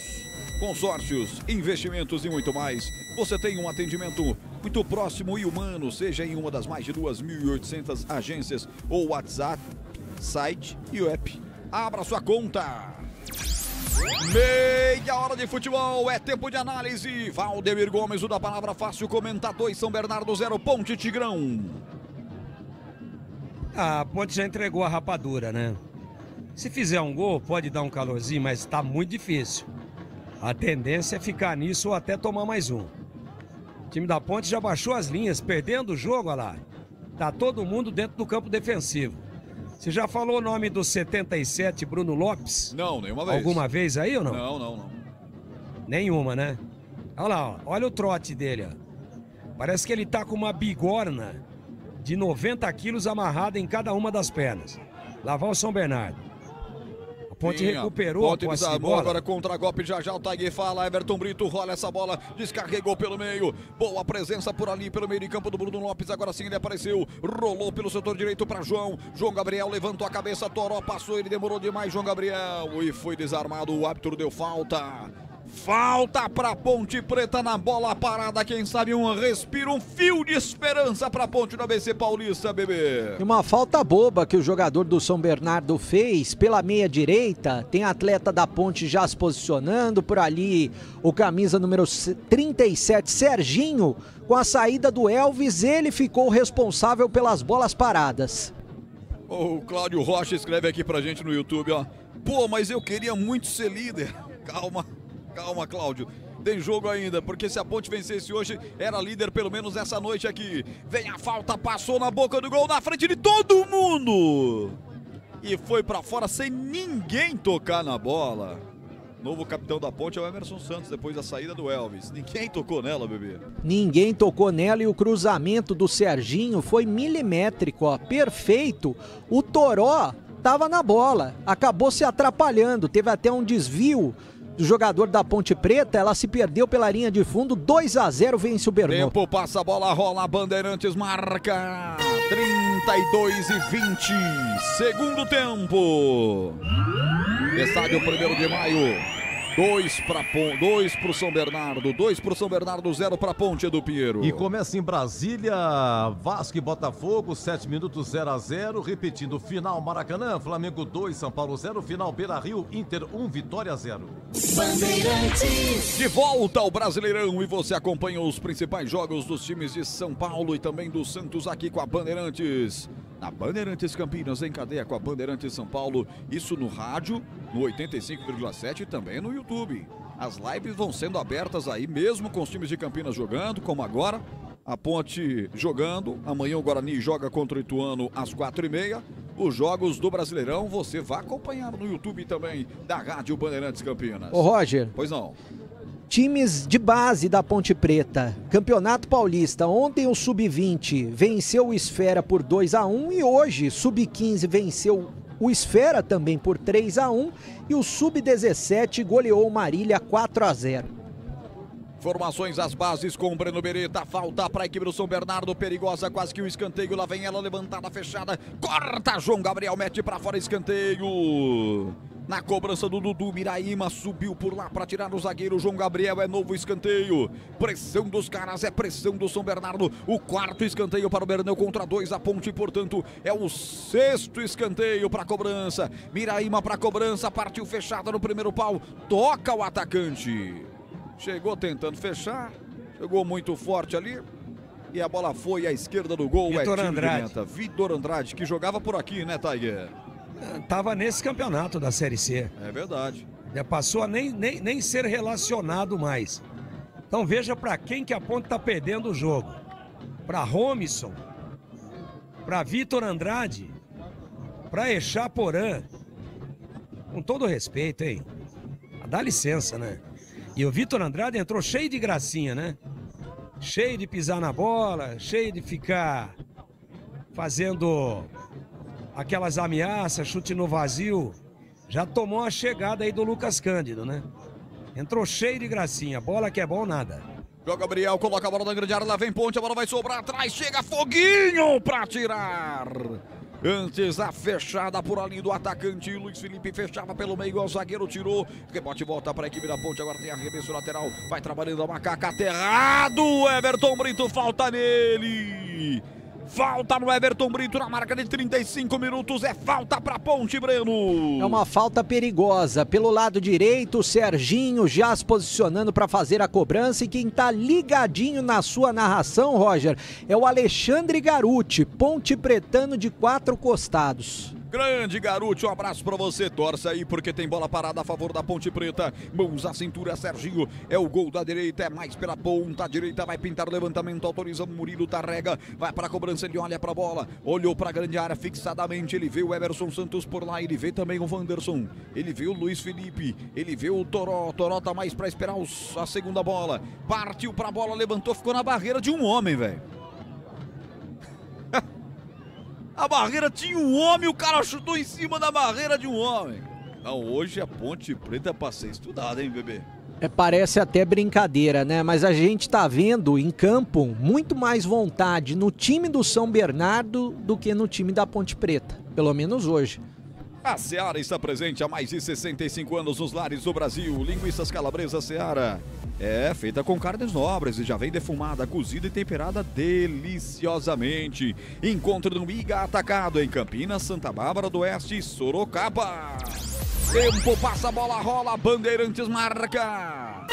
consórcios, investimentos e muito mais. Você tem um atendimento muito próximo e humano, seja em uma das mais de 2.800 agências ou WhatsApp, site e app. Abra sua conta. Meia hora de futebol, é tempo de análise. Valdemir Gomes, o da palavra fácil, comenta 2, São Bernardo 0, Ponte Tigrão. A Ponte já entregou a rapadura, né? Se fizer um gol, pode dar um calorzinho, mas tá muito difícil. A tendência é ficar nisso ou até tomar mais um. O time da Ponte já baixou as linhas, perdendo o jogo, olha lá. Tá todo mundo dentro do campo defensivo. Você já falou o nome do 77, Bruno Lopes? Não, nenhuma vez. Alguma vez aí ou não? Não. Nenhuma, né? Olha lá, ó. Olha o trote dele, ó. Parece que ele tá com uma bigorna de 90 quilos amarrada em cada uma das pernas. Lá vai o São Bernardo. A Ponte recuperou Ponte a desarmou, agora contra-golpe, já o Taiguei fala, Everton Brito rola essa bola, descarregou pelo meio, boa presença por ali, pelo meio de campo do Bruno Lopes, agora sim ele apareceu, rolou pelo setor direito para João Gabriel levantou a cabeça, Toró passou, ele demorou demais, João Gabriel, e foi desarmado, o árbitro deu falta. Falta pra Ponte Preta na bola parada, quem sabe um respiro, um fio de esperança pra Ponte do ABC Paulista, bebê. Uma falta boba que o jogador do São Bernardo fez pela meia direita, tem atleta da Ponte já se posicionando, por ali o camisa número 37, Serginho, com a saída do Elvis, ele ficou responsável pelas bolas paradas. O Cláudio Rocha escreve aqui pra gente no YouTube, ó. Pô, mas eu queria muito ser líder. Calma, Cláudio. Tem jogo ainda, porque se a Ponte vencesse hoje, era líder pelo menos essa noite aqui. Vem a falta, passou na boca do gol, na frente de todo mundo. E foi pra fora sem ninguém tocar na bola. Novo capitão da Ponte é o Emerson Santos, depois da saída do Elvis. Ninguém tocou nela, bebê. Ninguém tocou nela e o cruzamento do Serginho foi milimétrico, ó, perfeito. O Toró tava na bola, acabou se atrapalhando, teve até um desvio do jogador da Ponte Preta, ela se perdeu pela linha de fundo, 2-0 vence o Bernô. Tempo passa, a bola rola, Bandeirantes marca 32:20, segundo tempo. Estádio 1º de Maio. 2 pro São Bernardo, 2 pro São Bernardo, 0 pra Ponte do Pinheiro. E começa em Brasília, Vasco e Botafogo, 7 minutos 0-0, repetindo, final Maracanã, Flamengo 2, São Paulo 0, final Beira-Rio, Inter 1, Vitória 0. Bandeirantes. De volta ao Brasileirão e você acompanha os principais jogos dos times de São Paulo e também do Santos aqui com a Bandeirantes. Na Bandeirantes Campinas, em cadeia com a Bandeirantes São Paulo, isso no rádio, no 85,7 e também no YouTube. As lives vão sendo abertas aí mesmo com os times de Campinas jogando, como agora, a Ponte jogando, amanhã o Guarani joga contra o Ituano às 4h30. Os jogos do Brasileirão você vai acompanhar no YouTube também da Rádio Bandeirantes Campinas. Ô Roger. Pois não. Times de base da Ponte Preta, Campeonato Paulista, ontem o Sub-20 venceu o Esfera por 2-1 e hoje Sub-15 venceu o Esfera também por 3-1 e o Sub-17 goleou o Marília 4-0. Formações às bases com o Breno Beretta, falta para a equipe do São Bernardo, perigosa, quase que um escanteio, lá vem ela levantada, fechada, corta, João Gabriel mete para fora, escanteio. Na cobrança do Dudu, Miraíma subiu por lá para tirar o zagueiro João Gabriel, é novo escanteio. Pressão dos caras, é pressão do São Bernardo. O quarto escanteio para o Bernão contra 2, a Ponte, portanto, é o 6º escanteio para a cobrança. Miraíma para a cobrança, partiu fechada no primeiro pau, toca o atacante. Chegou tentando fechar, chegou muito forte ali. E a bola foi à esquerda do gol, Vitor Andrade. Vitor Andrade, que jogava por aqui, né, Tiger? Tava nesse campeonato da Série C. É verdade. Já passou a nem ser relacionado mais. Então veja para quem que a Ponte tá perdendo o jogo. Para Romisson, para Vitor Andrade, para Echaporã. Com todo respeito, hein? Dá licença, né? E o Vitor Andrade entrou cheio de gracinha, né? Cheio de pisar na bola, cheio de ficar fazendo aquelas ameaças, chute no vazio. Já tomou a chegada aí do Lucas Cândido, né? Entrou cheio de gracinha, bola que é bom, nada. Joga Gabriel, coloca a bola na grande área, lá vem Ponte, a bola vai sobrar atrás, chega Foguinho pra tirar. Antes a fechada por ali do atacante, Luiz Felipe fechava pelo meio, o zagueiro tirou, rebote volta para a equipe da Ponte, agora tem arremesso lateral, vai trabalhando a Macaca, aterrado, Everton Brito, falta nele. Falta no Everton Brito na marca de 35 minutos, é falta para Ponte, Breno. É uma falta perigosa. Pelo lado direito, o Serginho já se posicionando para fazer a cobrança, e quem tá ligadinho na sua narração, Roger, é o Alexandre Garuti, Ponte Pretano de 4 costados. Grande Garuti, um abraço pra você, torça aí porque tem bola parada a favor da Ponte Preta, mãos à cintura, Serginho, é o gol da direita, é mais pela ponta direita, vai pintar o levantamento, autoriza o Murilo Tarrega, vai pra cobrança, ele olha pra bola, olhou pra grande área fixadamente, ele vê o Emerson Santos por lá, ele vê também o Wanderson, ele vê o Luiz Felipe, ele vê o Toró tá mais pra esperar a segunda bola, partiu pra bola, levantou, ficou na barreira de um homem, velho. A barreira tinha um homem, o cara chutou em cima da barreira de um homem. Não, hoje a Ponte Preta é pra ser estudada, hein, bebê? Parece até brincadeira, né? Mas a gente tá vendo em campo muito mais vontade no time do São Bernardo do que no time da Ponte Preta, pelo menos hoje. A Seara está presente há mais de 65 anos nos lares do Brasil. Linguiças Calabresa Seara. É feita com carnes nobres e já vem defumada, cozida e temperada deliciosamente. Encontre no Iga Atacado em Campinas, Santa Bárbara do Oeste e Sorocaba. Tempo passa, a bola rola, Bandeirantes marca.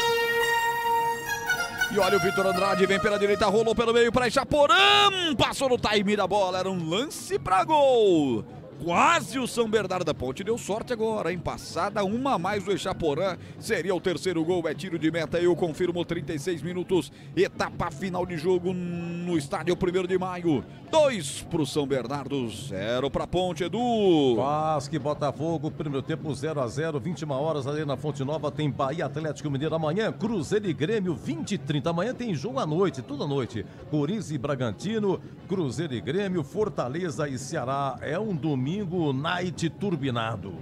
E olha o Vitor Andrade, vem pela direita, rolou pelo meio para Ichaporã. Passou no time da bola, era um lance para gol. Quase o São Bernardo da Ponte deu sorte agora, hein? Passada uma a mais do Ichaporã, seria o terceiro gol, é tiro de meta, eu confirmo, 36 minutos, etapa final de jogo no estádio 1º de Maio, 2 pro São Bernardo, 0 pra Ponte, Edu. Vasco Botafogo, primeiro tempo 0-0, 21 horas ali na Fonte Nova, tem Bahia Atlético Mineiro amanhã, Cruzeiro e Grêmio 20h30, amanhã tem jogo à noite, toda noite, Corinthians e Bragantino, Cruzeiro e Grêmio, Fortaleza e Ceará, é um domingo night turbinado.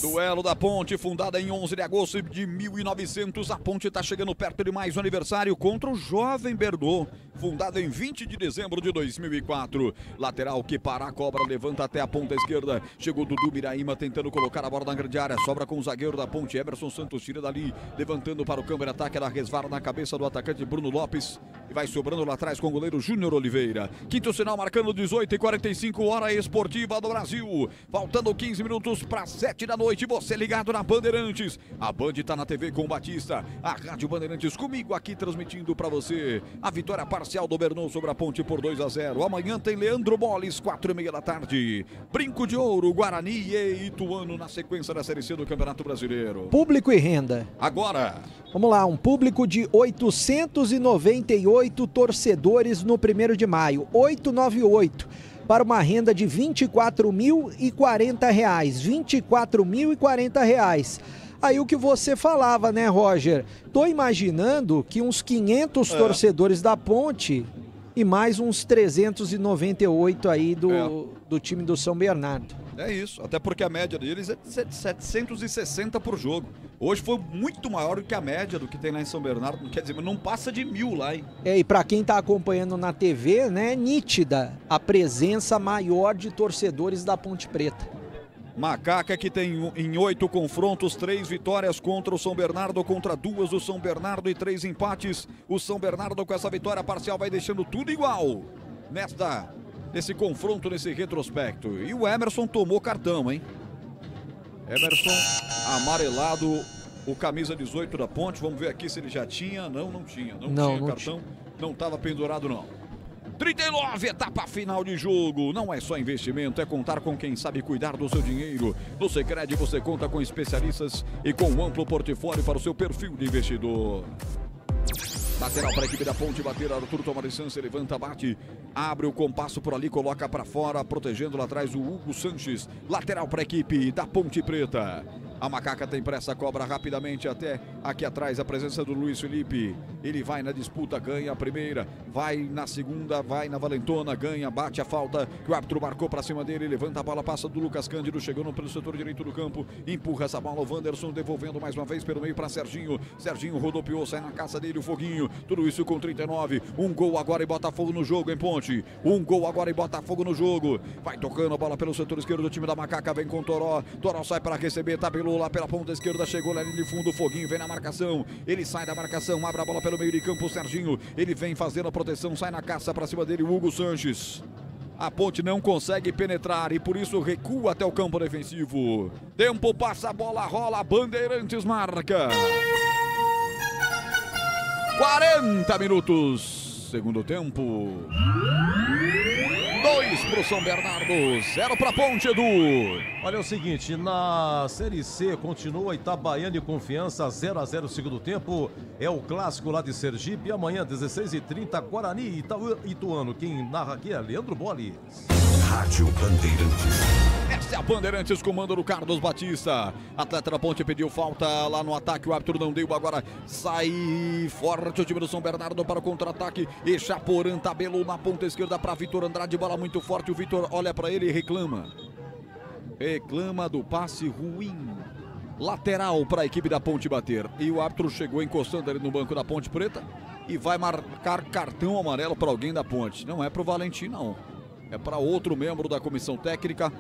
Duelo da Ponte, fundada em 11 de agosto de 1900. A Ponte está chegando perto de mais um aniversário contra o Jovem Bordeaux, fundada em 20 de dezembro de 2004. Lateral que para a cobra, levanta até a ponta esquerda. Chegou Dudu Miraíma tentando colocar a bola na grande área. Sobra com o zagueiro da Ponte, Emerson Santos, tira dali, levantando para o campo de ataque. Ela resvala na cabeça do atacante Bruno Lopes e vai sobrando lá atrás com o goleiro Júnior Oliveira. Quinto sinal marcando 18h45, hora esportiva do Brasil. Faltando 15 minutos para 7 da noite. Você ligado na Bandeirantes. A Band está na TV com o Batista. A Rádio Bandeirantes comigo aqui transmitindo para você a vitória parcial do Bernou sobre a Ponte por 2-0. Amanhã tem Leandro Boles, 4h30 da tarde. Brinco de Ouro, Guarani e Ituano na sequência da Série C do Campeonato Brasileiro. Público e renda. Agora. Vamos lá, um público de 898 torcedores no 1º de maio. 898. Para uma renda de R$ 24.040. R$ 24.040. Aí o que você falava, né, Roger? Tô imaginando que uns 500 torcedores da Ponte e mais uns 398 aí do time do São Bernardo. É isso, até porque a média deles é de 760 por jogo. Hoje foi muito maior do que a média do que tem lá em São Bernardo, quer dizer, mas não passa de 1.000 lá, hein? E para quem tá acompanhando na TV, né, é nítida a presença maior de torcedores da Ponte Preta. Macaca que tem em 8 confrontos, 3 vitórias contra o São Bernardo, contra 2 do São Bernardo e 3 empates. O São Bernardo com essa vitória parcial vai deixando tudo igual nesse confronto, nesse retrospecto. E o Emerson tomou cartão, hein? Emerson amarelado, o camisa 18 da Ponte. Vamos ver aqui se ele já tinha. Não tinha. Não tinha cartão. Não estava pendurado, não. 39, etapa final de jogo. Não é só investimento, é contar com quem sabe cuidar do seu dinheiro. No Sicredi você conta com especialistas e com um amplo portfólio para o seu perfil de investidor. Lateral para a equipe da Ponte, bater, Arthur toma distância, levanta, bate, abre o compasso por ali, coloca para fora, protegendo lá atrás o Hugo Sanches. Lateral para a equipe da Ponte Preta. A Macaca tem pressa, cobra rapidamente até Aqui atrás a presença do Luiz Felipe. Ele vai na disputa, ganha a primeira. Vai na segunda, vai na valentona, ganha, bate a falta. Que o árbitro marcou para cima dele. Levanta a bola, passa do Lucas Cândido. Chegando pelo setor direito do campo. Empurra essa bola. O Wanderson devolvendo mais uma vez pelo meio para Serginho. Serginho rodopiou, sai na caça dele o Foguinho. Tudo isso com 39. Um gol agora e Botafogo no jogo, em Ponte. Um gol agora e Botafogo no jogo. Vai tocando a bola pelo setor esquerdo do time da Macaca. Vem com Toró. Toró sai para receber. Tabelou lá pela ponta esquerda. Chegou lá de fundo. O Foguinho vem na marcação. Ele sai da marcação. Abre a bola pelo meio de campo. O Serginho. Ele vem fazendo a proteção. Sai na caça para cima dele. O Hugo Sanches. A Ponte não consegue penetrar e por isso recua até o campo defensivo. Tempo passa, a bola rola. Bandeirantes marca. 40 minutos. Segundo tempo. 2 pro São Bernardo, 0 pra Ponte, Edu. Olha, é o seguinte, na Série C continua Itabaiana e Confiança 0-0 segundo tempo. É o clássico lá de Sergipe. Amanhã, 16h30, Guarani e Ituano. Quem narra aqui é Leandro Bolis. Rádio Bandeirantes. Essa é a Bandeirantes, comando do Carlos Batista. Atleta da Ponte pediu falta lá no ataque, o árbitro não deu, agora sai forte o time do São Bernardo para o contra-ataque. E Chaporã tabelou na ponta esquerda para Vitor Andrade, bola muito forte, o Vitor olha para ele e reclama. Reclama do passe ruim. Lateral para a equipe da Ponte bater. E o árbitro chegou encostando ali no banco da Ponte Preta e vai marcar cartão amarelo para alguém da Ponte. Não é para o Valentim, não. É para outro membro da comissão técnica.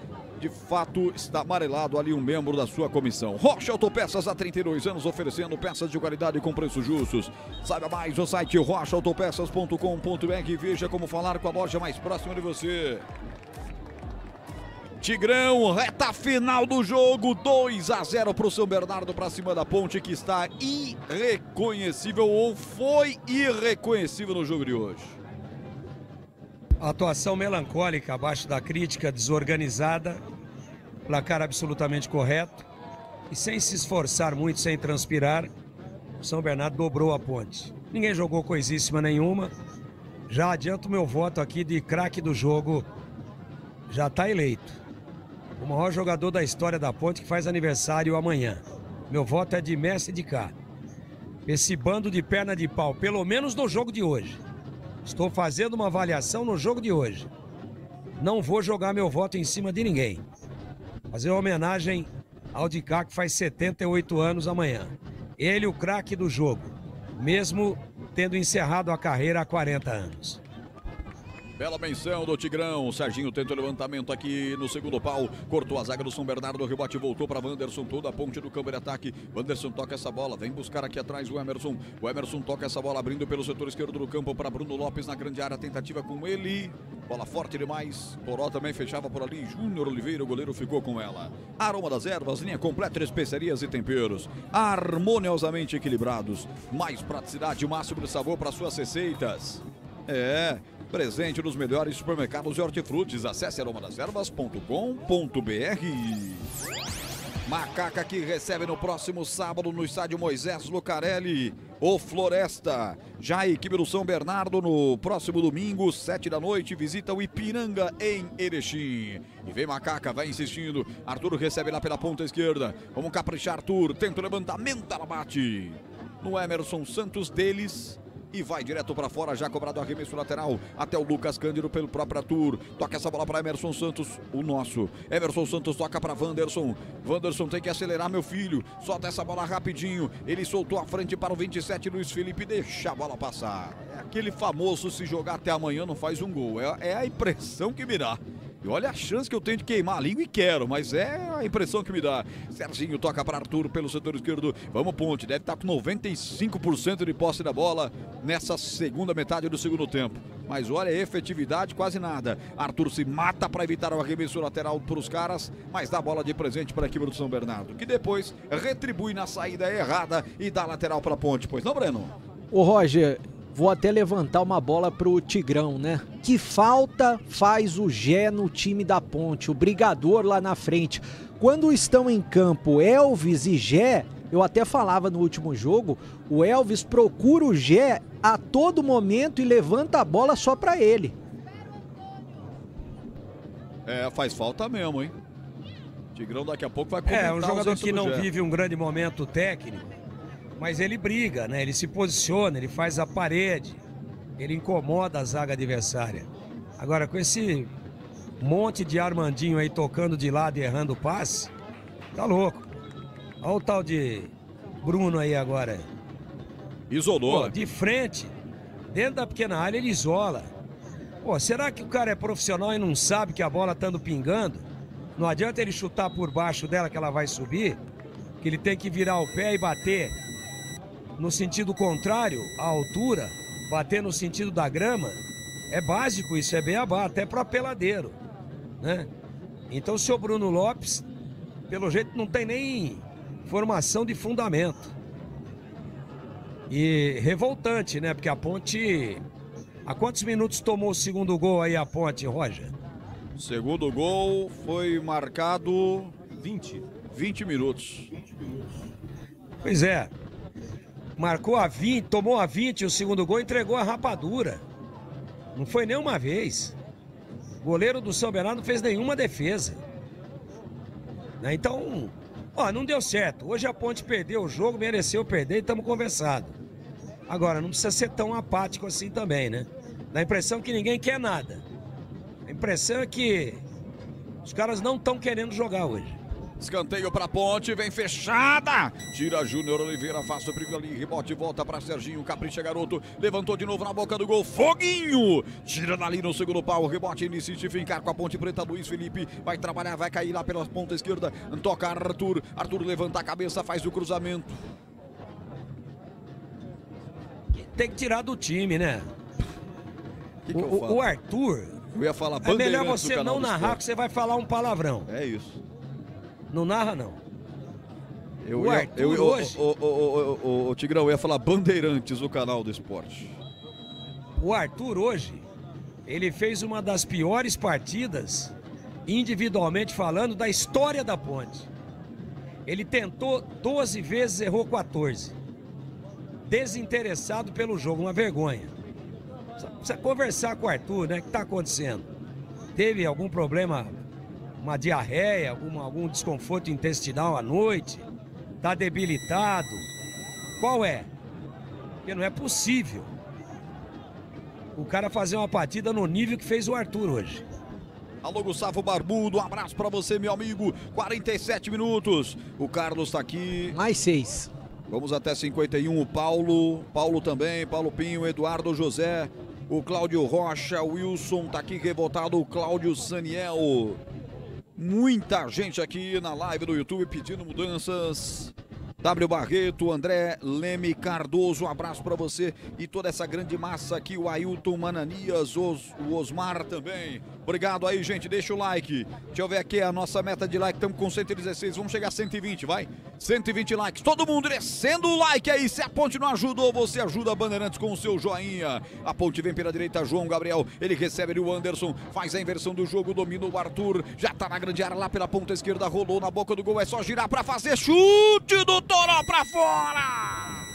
De fato, está amarelado ali um membro da sua comissão. Rocha Autopeças, há 32 anos, oferecendo peças de qualidade com preços justos. Saiba mais no site rochaautopeças.com.br e veja como falar com a loja mais próxima de você. Tigrão, reta final do jogo, 2-0 para o São Bernardo, para cima da Ponte, que está irreconhecível ou foi irreconhecível no jogo de hoje. Atuação melancólica, abaixo da crítica, desorganizada, placar absolutamente correto e sem se esforçar muito, sem transpirar, o São Bernardo dobrou a Ponte. Ninguém jogou coisíssima nenhuma, já adianto o meu voto aqui de craque do jogo, já está eleito. O maior jogador da história da Ponte que faz aniversário amanhã. Meu voto é de Messi de cá. Esse bando de perna de pau, pelo menos no jogo de hoje. Estou fazendo uma avaliação no jogo de hoje. Não vou jogar meu voto em cima de ninguém. Fazer uma homenagem ao de cá, que faz 78 anos amanhã. Ele, o craque do jogo, mesmo tendo encerrado a carreira há 40 anos. Bela menção do Tigrão. Serginho tenta o levantamento aqui no segundo pau. Cortou a zaga do São Bernardo. O rebote voltou para Wanderson. Toda a ponte do campo de ataque. Wanderson toca essa bola. Vem buscar aqui atrás o Emerson. O Emerson toca essa bola abrindo pelo setor esquerdo do campo para Bruno Lopes na grande área. Tentativa com ele. Bola forte demais. Toró também fechava por ali. Júnior Oliveira, o goleiro, ficou com ela. Aroma das Ervas, linha completa de especiarias e temperos. Harmoniosamente equilibrados. Mais praticidade, máximo de sabor para suas receitas. É... presente nos melhores supermercados de hortifrutis. Acesse aromadaservas.com.br. Macaca que recebe no próximo sábado no estádio Moisés Lucarelli, o Floresta. Já a equipe do São Bernardo no próximo domingo, 7 da noite, visita o Ipiranga em Erechim. E vem Macaca, vai insistindo. Arthur recebe lá pela ponta esquerda. Vamos caprichar, Arthur. Tenta o levantamento, ela bate no Emerson Santos deles. E vai direto para fora, já cobrado arremesso lateral até o Lucas Cândido pelo próprio Arthur. Toca essa bola para Emerson Santos, o nosso. Emerson Santos toca para Wanderson. Wanderson tem que acelerar, meu filho. Solta essa bola rapidinho. Ele soltou a frente para o 27, Luiz Felipe. Deixa a bola passar. É aquele famoso, se jogar até amanhã não faz um gol. É a impressão que me dá. E olha a chance que eu tenho de queimar a língua e quero, mas é a impressão que me dá. Serginho toca para Arthur pelo setor esquerdo. Vamos, Ponte, deve estar com 95% de posse da bola nessa segunda metade do segundo tempo. Mas olha, efetividade quase nada. Arthur se mata para evitar o arremesso lateral para os caras, mas dá bola de presente para a equipe do São Bernardo, que depois retribui na saída errada e dá lateral para a Ponte. Pois não, Breno? Ô Roger, vou até levantar uma bola pro Tigrão, né? Que falta faz o Gé no time da Ponte, o brigador lá na frente. Quando estão em campo Elvis e Gé, eu até falava no último jogo, o Elvis procura o Gé a todo momento e levanta a bola só pra ele. É, faz falta mesmo, hein? Tigrão daqui a pouco vai comentar um jogador que não Gé. vive um grande momento técnico, mas ele briga, né? Ele se posiciona, ele faz a parede, ele incomoda a zaga adversária. Agora, com esse monte de Armandinho aí tocando de lado e errando o passe, tá louco. Olha o tal de Bruno aí agora. Isolou. Pô, de frente, dentro da pequena área, ele isola. Pô, será que o cara é profissional e não sabe que a bola tá pingando? Não adianta ele chutar por baixo dela que ela vai subir, que ele tem que virar o pé e bater no sentido contrário, à altura, bater no sentido da grama. É básico isso, é beabá, até para peladeiro, né? Então o seu Bruno Lopes, pelo jeito, não tem nem formação de fundamento. E revoltante, né? Porque a Ponte... Há quantos minutos tomou o segundo gol aí a Ponte, Roger? O segundo gol foi marcado 20 minutos. Pois é. Marcou a 20, tomou a 20 o segundo gol, entregou a rapadura. Não foi nem uma vez. O goleiro do São Bernardo não fez nenhuma defesa. Então, não deu certo. Hoje a Ponte perdeu o jogo, mereceu perder e estamos conversados. Agora, não precisa ser tão apático assim também, né? Dá a impressão que ninguém quer nada. A impressão é que os caras não estão querendo jogar hoje. Escanteio pra Ponte, vem fechada. Tira Júnior Oliveira, faz o perigo ali. Rebote, volta pra Serginho. Capricha, garoto. Levantou de novo na boca do gol. Foguinho. Tira dali no segundo pau. Rebote, inicia de ficar com a Ponte Preta. Luiz Felipe vai trabalhar, vai cair lá pela ponta esquerda. Toca Arthur. Arthur levanta a cabeça, faz o cruzamento. Tem que tirar do time, né? Que eu falo? O Arthur... Eu ia falar é melhor você não narrar, que você vai falar um palavrão. É isso. Não narra, não. Hoje... Ô, Tigrão, eu ia falar Bandeirantes, o canal do esporte. O Arthur hoje, ele fez uma das piores partidas, individualmente falando, da história da Ponte. Ele tentou 12 vezes, errou 14. Desinteressado pelo jogo, uma vergonha. Precisa conversar com o Arthur, né? O que está acontecendo? Teve algum problema, uma diarreia, algum desconforto intestinal à noite? Está debilitado? Qual é? Porque não é possível o cara fazer uma partida no nível que fez o Arthur hoje. Alô, Gustavo Barbudo, um abraço pra você, meu amigo. 47 minutos. O Carlos tá aqui. Mais 6. Vamos até 51. O Paulo também. Paulo Pinho, Eduardo José. O Cláudio Rocha, o Wilson tá aqui revoltado. O Cláudio Saniel. Muita gente aqui na live do YouTube pedindo mudanças. W Barreto, André Leme Cardoso, um abraço para você e toda essa grande massa aqui, o Ailton Mananias, o Osmar também. Obrigado aí, gente, deixa o like. Deixa eu ver aqui a nossa meta de like, estamos com 116, vamos chegar a 120, vai? 120 likes, todo mundo descendo o like aí, se a Ponte não ajudou, você ajuda a Bandeirantes com o seu joinha. A Ponte vem pela direita, João Gabriel, ele recebe ali o Anderson, faz a inversão do jogo, domina o Arthur, já tá na grande área lá pela ponta esquerda, rolou na boca do gol, é só girar para fazer chute do Toró pra fora!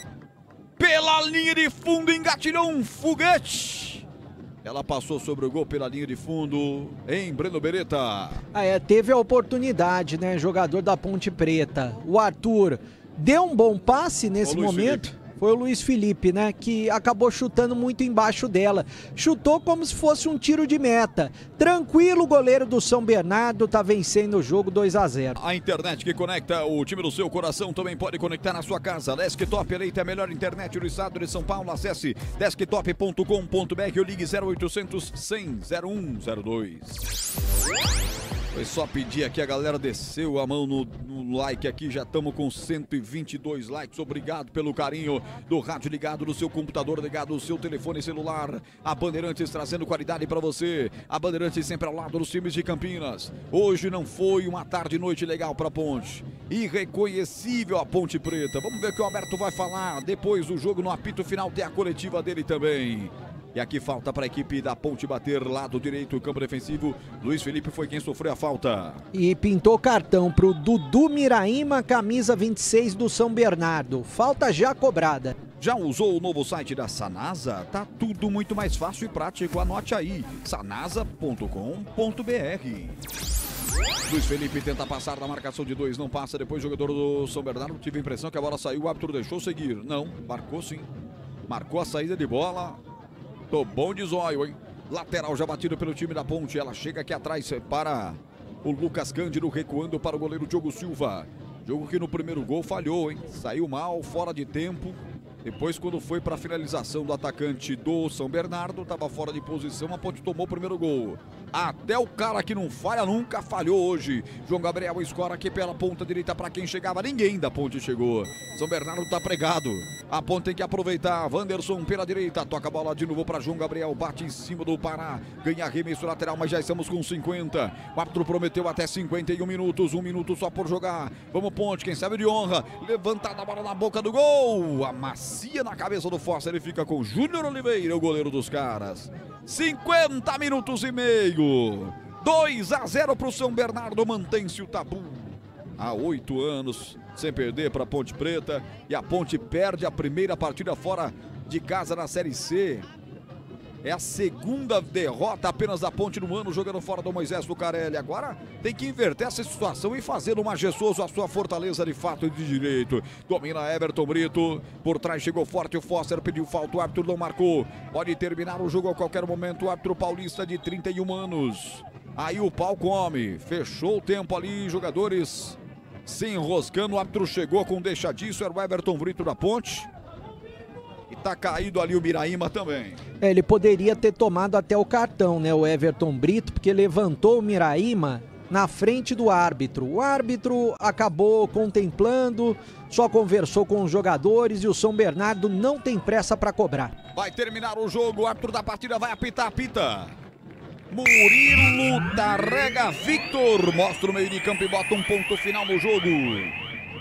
Pela linha de fundo, engatilhou um foguete. Ela passou sobre o gol pela linha de fundo em Breno Beretta. Teve a oportunidade, né? Jogador da Ponte Preta. O Arthur deu um bom passe nesse momento. Felipe. Foi o Luiz Felipe, né? Que acabou chutando muito embaixo dela. Chutou como se fosse um tiro de meta. Tranquilo, o goleiro do São Bernardo tá vencendo o jogo 2-0. A internet que conecta o time do seu coração também pode conectar na sua casa. Desktop eleita a melhor internet do estado de São Paulo. Acesse desktop.com.br ou ligue 0800 100 0102. Foi só pedir aqui, a galera desceu a mão no like aqui, já estamos com 122 likes, obrigado pelo carinho do rádio ligado, do seu computador ligado, do seu telefone celular, a Bandeirantes trazendo qualidade para você, a Bandeirantes sempre ao lado dos times de Campinas. Hoje não foi uma tarde e noite legal para a Ponte, irreconhecível a Ponte Preta, vamos ver o que o Alberto vai falar, depois do jogo no apito final tem a coletiva dele também. E aqui falta para a equipe da Ponte bater lado direito, campo defensivo. Luiz Felipe foi quem sofreu a falta. E pintou cartão para o Dudu Miraíma, camisa 26 do São Bernardo. Falta já cobrada. Já usou o novo site da Sanasa? Tá tudo muito mais fácil e prático. Anote aí, sanasa.com.br. Luiz Felipe tenta passar na marcação de 2, não passa. Depois o jogador do São Bernardo, tive a impressão que a bola saiu, o árbitro deixou seguir. Não, marcou sim. Marcou a saída de bola. Tô bom de zóio, hein? Lateral já batido pelo time da Ponte. Ela chega aqui atrás para o Lucas Cândido, recuando para o goleiro Diogo Silva. Jogo que no primeiro gol falhou, hein? Saiu mal, fora de tempo. Depois, quando foi para a finalização do atacante do São Bernardo, estava fora de posição, a Ponte tomou o primeiro gol. Até o cara que não falha nunca falhou hoje. João Gabriel escora aqui pela ponta direita para quem chegava. Ninguém da Ponte chegou. São Bernardo está pregado. A Ponte tem que aproveitar. Wanderson pela direita. Toca a bola de novo para João Gabriel. Bate em cima do Pará. Ganha arremesso lateral, mas já estamos com 50. O árbitro prometeu até 51 minutos. 1 minuto só por jogar. Vamos, Ponte. Quem sabe de honra. Levantada a bola na boca do gol. Amacia na cabeça do Foster. Ele fica com Júnior Oliveira, o goleiro dos caras. 50 minutos e meio. 2-0 para o São Bernardo. Mantém-se o tabu há 8 anos sem perder para a Ponte Preta, e a Ponte perde a primeira partida fora de casa na Série C. É a segunda derrota apenas da Ponte no ano, jogando fora do Moisés Lucarelli. Agora tem que inverter essa situação e fazer do Majestoso a sua fortaleza de fato e de direito. Domina Everton Brito, por trás chegou forte o Foster, pediu falta, o árbitro não marcou. Pode terminar o jogo a qualquer momento, o árbitro paulista de 31 anos. Aí o pau come, fechou o tempo ali, jogadores se enroscando, o árbitro chegou com deixa disso, era o Everton Brito da Ponte. E tá caído ali o Miraíma também. Ele poderia ter tomado até o cartão, né, o Everton Brito, porque levantou o Miraíma na frente do árbitro. O árbitro acabou contemplando, só conversou com os jogadores e o São Bernardo não tem pressa para cobrar. Vai terminar o jogo, o árbitro da partida vai apitar, apita. Murilo Tarrega Victor mostra o meio de campo e bota um ponto final no jogo.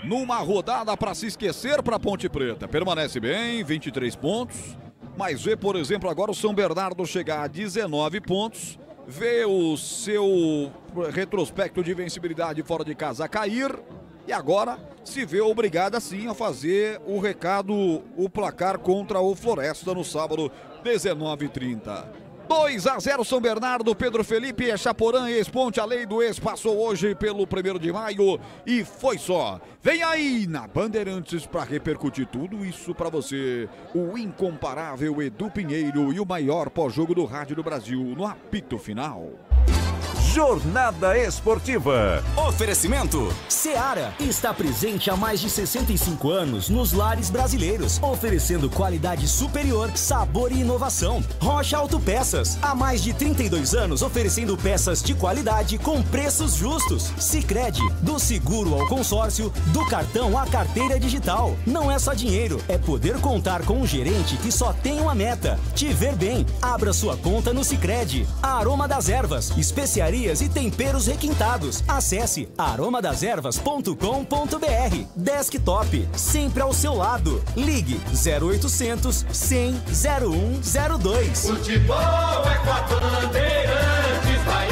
Numa rodada para se esquecer para Ponte Preta. Permanece bem, 23 pontos. Mas vê, por exemplo, agora o São Bernardo chegar a 19 pontos. Vê o seu retrospecto de vencibilidade fora de casa cair. E agora se vê obrigada sim a fazer o recado, o placar contra o Floresta no sábado, 19h30. 2-0 São Bernardo, Pedro Felipe, Chaporã e ex-Ponte, a lei do ex passou hoje pelo 1º de maio e foi só. Vem aí na Bandeirantes para repercutir tudo isso para você, o incomparável Edu Pinheiro e o maior pós-jogo do rádio do Brasil no apito final. Jornada Esportiva. Oferecimento Seara está presente há mais de 65 anos nos lares brasileiros, oferecendo qualidade superior, sabor e inovação. Rocha Autopeças, há mais de 32 anos oferecendo peças de qualidade com preços justos. Sicredi, do seguro ao consórcio, do cartão à carteira digital. Não é só dinheiro, é poder contar com um gerente que só tem uma meta: te ver bem. Abra sua conta no Sicredi. A Aroma das Ervas, especiaria e temperos requintados. Acesse aromadeservas.com.br. Desktop, sempre ao seu lado. Ligue 0800 100 0102. Futebol é com a Bandeirantes, vai,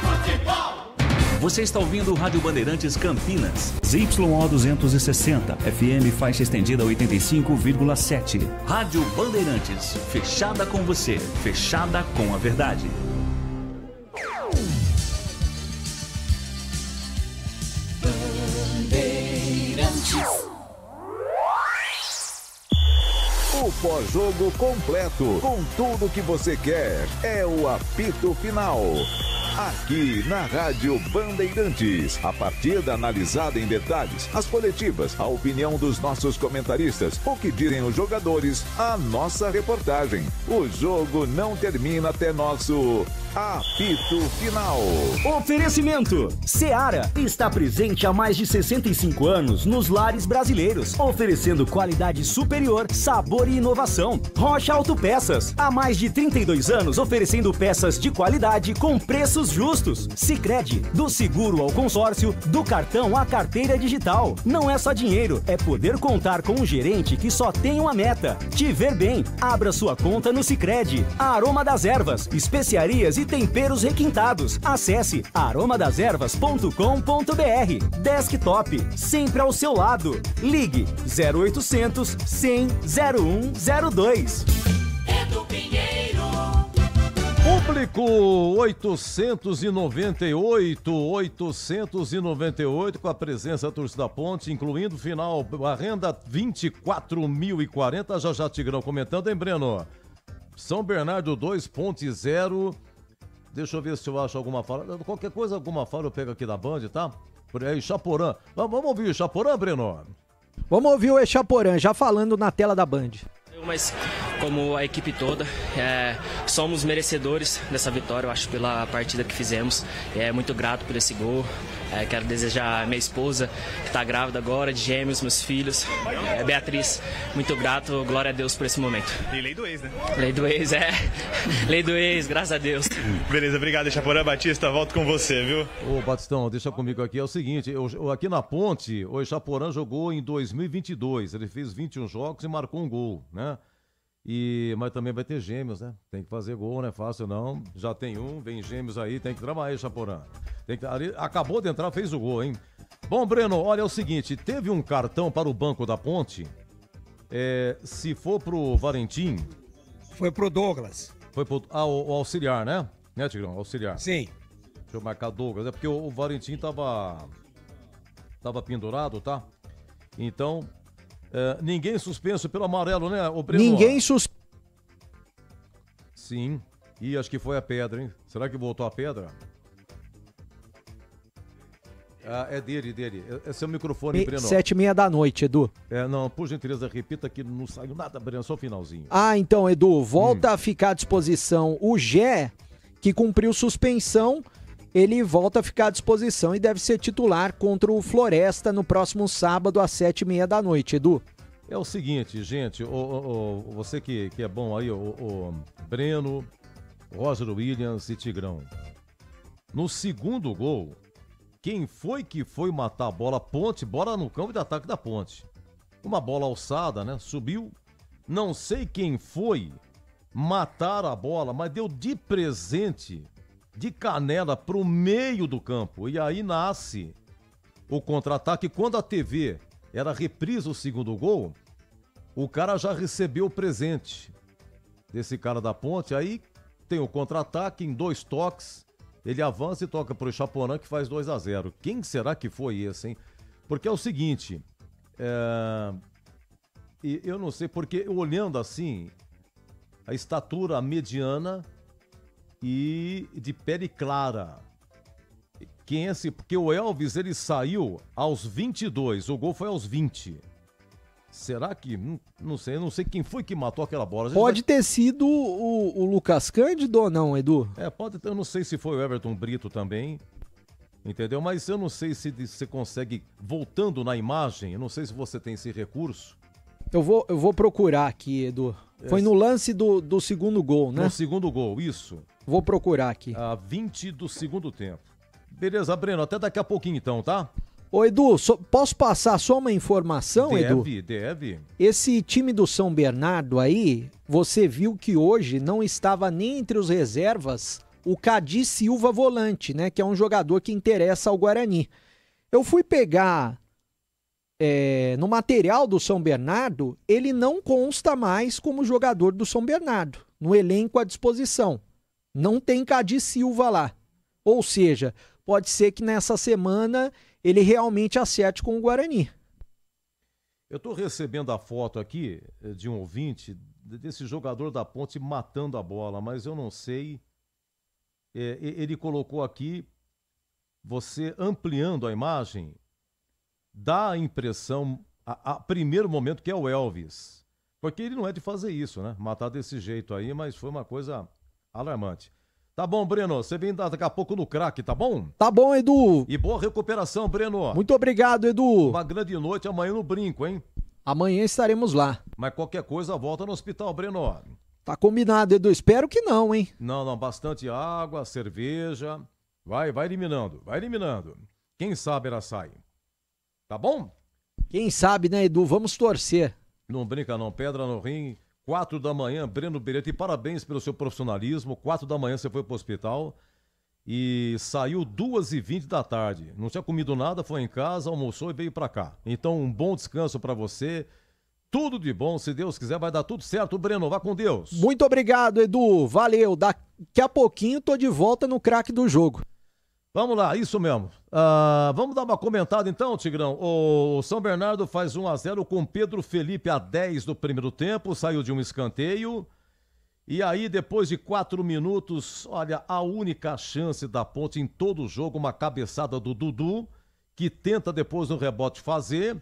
futebol. Você está ouvindo o Rádio Bandeirantes Campinas, ZYO 260, FM faixa estendida 85,7. Rádio Bandeirantes, fechada com você, fechada com a verdade. O pós-jogo completo, com tudo que você quer, é o apito final. Aqui na Rádio Bandeirantes, a partida analisada em detalhes, as coletivas, a opinião dos nossos comentaristas, o que dizem os jogadores, a nossa reportagem. O jogo não termina até nosso apito final. Oferecimento Seara está presente há mais de 65 anos nos lares brasileiros, oferecendo qualidade superior, sabor e inovação. Rocha Autopeças, há mais de 32 anos oferecendo peças de qualidade com preços justos. Sicredi, do seguro ao consórcio, do cartão à carteira digital. Não é só dinheiro, é poder contar com um gerente que só tem uma meta: te ver bem. Abra sua conta no Sicredi. A Aroma das Ervas, especiarias e temperos requintados. Acesse aromadeservas.com.br. Desktop, sempre ao seu lado. Ligue 0800 100 0102. Edu Pinheiro. Público 898 com a presença da torcida Ponte, incluindo final, a renda 24.040. Já Tigrão comentando, hein, Breno? São Bernardo 2, Ponte 0. Deixa eu ver se eu acho alguma fala. Qualquer coisa, alguma fala eu pego aqui da Band, tá? Por aí, Chaporã. Vamos ouvir o Chaporã, Breno? Vamos ouvir o Echaporã já falando na tela da Band. Mas como a equipe toda, somos merecedores dessa vitória, eu acho, pela partida que fizemos. Muito grato por esse gol. Quero desejar a minha esposa, que está grávida agora, de gêmeos, meus filhos, Beatriz, muito grato, glória a Deus por esse momento. E lei do ex, né? Lei do ex, lei do ex, graças a Deus. Beleza, obrigado, Chaporã. Batista, volto com você, viu? Ô, Batistão, deixa comigo aqui, é o seguinte, aqui na Ponte, o Chaporã jogou em 2022, ele fez 21 jogos e marcou um gol, né? Mas também vai ter gêmeos, né? Tem que fazer gol, não é fácil não. Já tem um, vem gêmeos aí, tem que trabalhar, Chaporã. Acabou de entrar, fez o gol, hein? Bom, Breno, olha, é o seguinte, teve um cartão para o Banco da Ponte, se for pro Valentim... Foi pro Douglas. Foi pro o auxiliar, né? Né, Tigrão? Auxiliar. Sim. Deixa eu marcar Douglas, porque o Valentim tava pendurado, tá? Então... ninguém suspenso pelo amarelo, né, o Breno? Ninguém Sim, e acho que foi a pedra, hein? Será que voltou a pedra? É dele. Esse é o microfone, Breno. 7h30 da noite, Edu. Não, por gentileza, repita que não saiu nada, Breno, só o finalzinho. Então, Edu, volta a ficar à disposição o Gé, que cumpriu suspensão, ele volta a ficar à disposição e deve ser titular contra o Floresta no próximo sábado às 7h30 da noite, Edu. É o seguinte, gente, você que é bom aí, o Breno, Roger Williams e Tigrão. No segundo gol, quem foi que foi matar a bola? Ponte, bola no campo de ataque da Ponte. Uma bola alçada, né? Subiu. Não sei quem foi matar a bola, mas deu de presente, de canela, pro meio do campo. E aí nasce o contra-ataque. Quando a TV era reprisa o segundo gol, o cara já recebeu o presente desse cara da Ponte. Aí tem o contra-ataque em 2 toques. Ele avança e toca pro Chaporã, que faz 2-0. Quem será que foi esse, hein? Porque é o seguinte, eu não sei, porque olhando assim, a estatura mediana e de pele clara. Quem é esse? Porque o Elvis, ele saiu aos 22, o gol foi aos 20. Será que... Não sei quem foi que matou aquela bola. Pode ter sido o Lucas Cândido ou não, Edu? Pode ter, eu não sei se foi o Everton Brito também, entendeu? Mas eu não sei se você consegue, voltando na imagem, eu não sei se você tem esse recurso. Eu vou procurar aqui, Edu. Foi no lance do segundo gol, né? No segundo gol, isso. Vou procurar aqui. A 20 do segundo tempo. Beleza, Breno, até daqui a pouquinho então, tá? Ô, Edu, posso passar só uma informação, Edu? Deve. Esse time do São Bernardo aí, você viu que hoje não estava nem entre os reservas o Cadi Silva volante, né? Que é um jogador que interessa ao Guarani. Eu fui pegar no material do São Bernardo, ele não consta mais como jogador do São Bernardo, no elenco à disposição. Não tem Cadi Silva lá. Ou seja, pode ser que nessa semana ele realmente acerte com o Guarani. Eu estou recebendo a foto aqui de um ouvinte desse jogador da Ponte matando a bola, mas eu não sei. Ele colocou aqui, você ampliando a imagem, dá a impressão, a primeiro momento, que é o Elvis. Porque ele não é de fazer isso, né? Matar desse jeito aí, mas foi uma coisa alarmante. Tá bom, Breno, você vem daqui a pouco no craque, tá bom? Tá bom, Edu. E boa recuperação, Breno. Muito obrigado, Edu. Uma grande noite amanhã no Brinco, hein? Amanhã estaremos lá. Mas qualquer coisa, volta no hospital, Breno. Tá combinado, Edu. Espero que não, hein? Não, bastante água, cerveja. Vai eliminando. Quem sabe ela sai. Tá bom? Quem sabe, né, Edu? Vamos torcer. Não brinca não, pedra no rim. 4 da manhã, Breno Beretta, e parabéns pelo seu profissionalismo. 4 da manhã você foi pro hospital e saiu 2h20 da tarde. Não tinha comido nada, foi em casa, almoçou e veio pra cá. Então, um bom descanso pra você. tudo de bom, se Deus quiser, vai dar tudo certo. Breno, vá com Deus. Muito obrigado, Edu. Valeu. Daqui a pouquinho tô de volta no craque do jogo. Vamos lá, isso mesmo. Vamos dar uma comentada então, Tigrão. O São Bernardo faz 1-0 com Pedro Felipe a 10 do primeiro tempo, saiu de um escanteio. E aí, depois de 4 minutos, olha, a única chance da Ponte em todo o jogo, uma cabeçada do Dudu, que tenta depois no rebote fazer,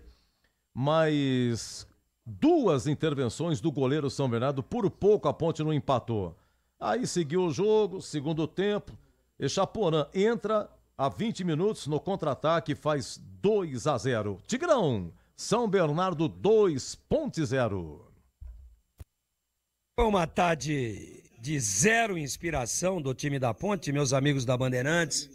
mas 2 intervenções do goleiro São Bernardo, por pouco a Ponte não empatou. Aí seguiu o jogo, segundo tempo, Echaporã entra a 20 minutos no contra-ataque, faz 2-0. Tigrão, São Bernardo 2, Ponte 0. Foi uma tarde de zero inspiração do time da Ponte, meus amigos da Bandeirantes,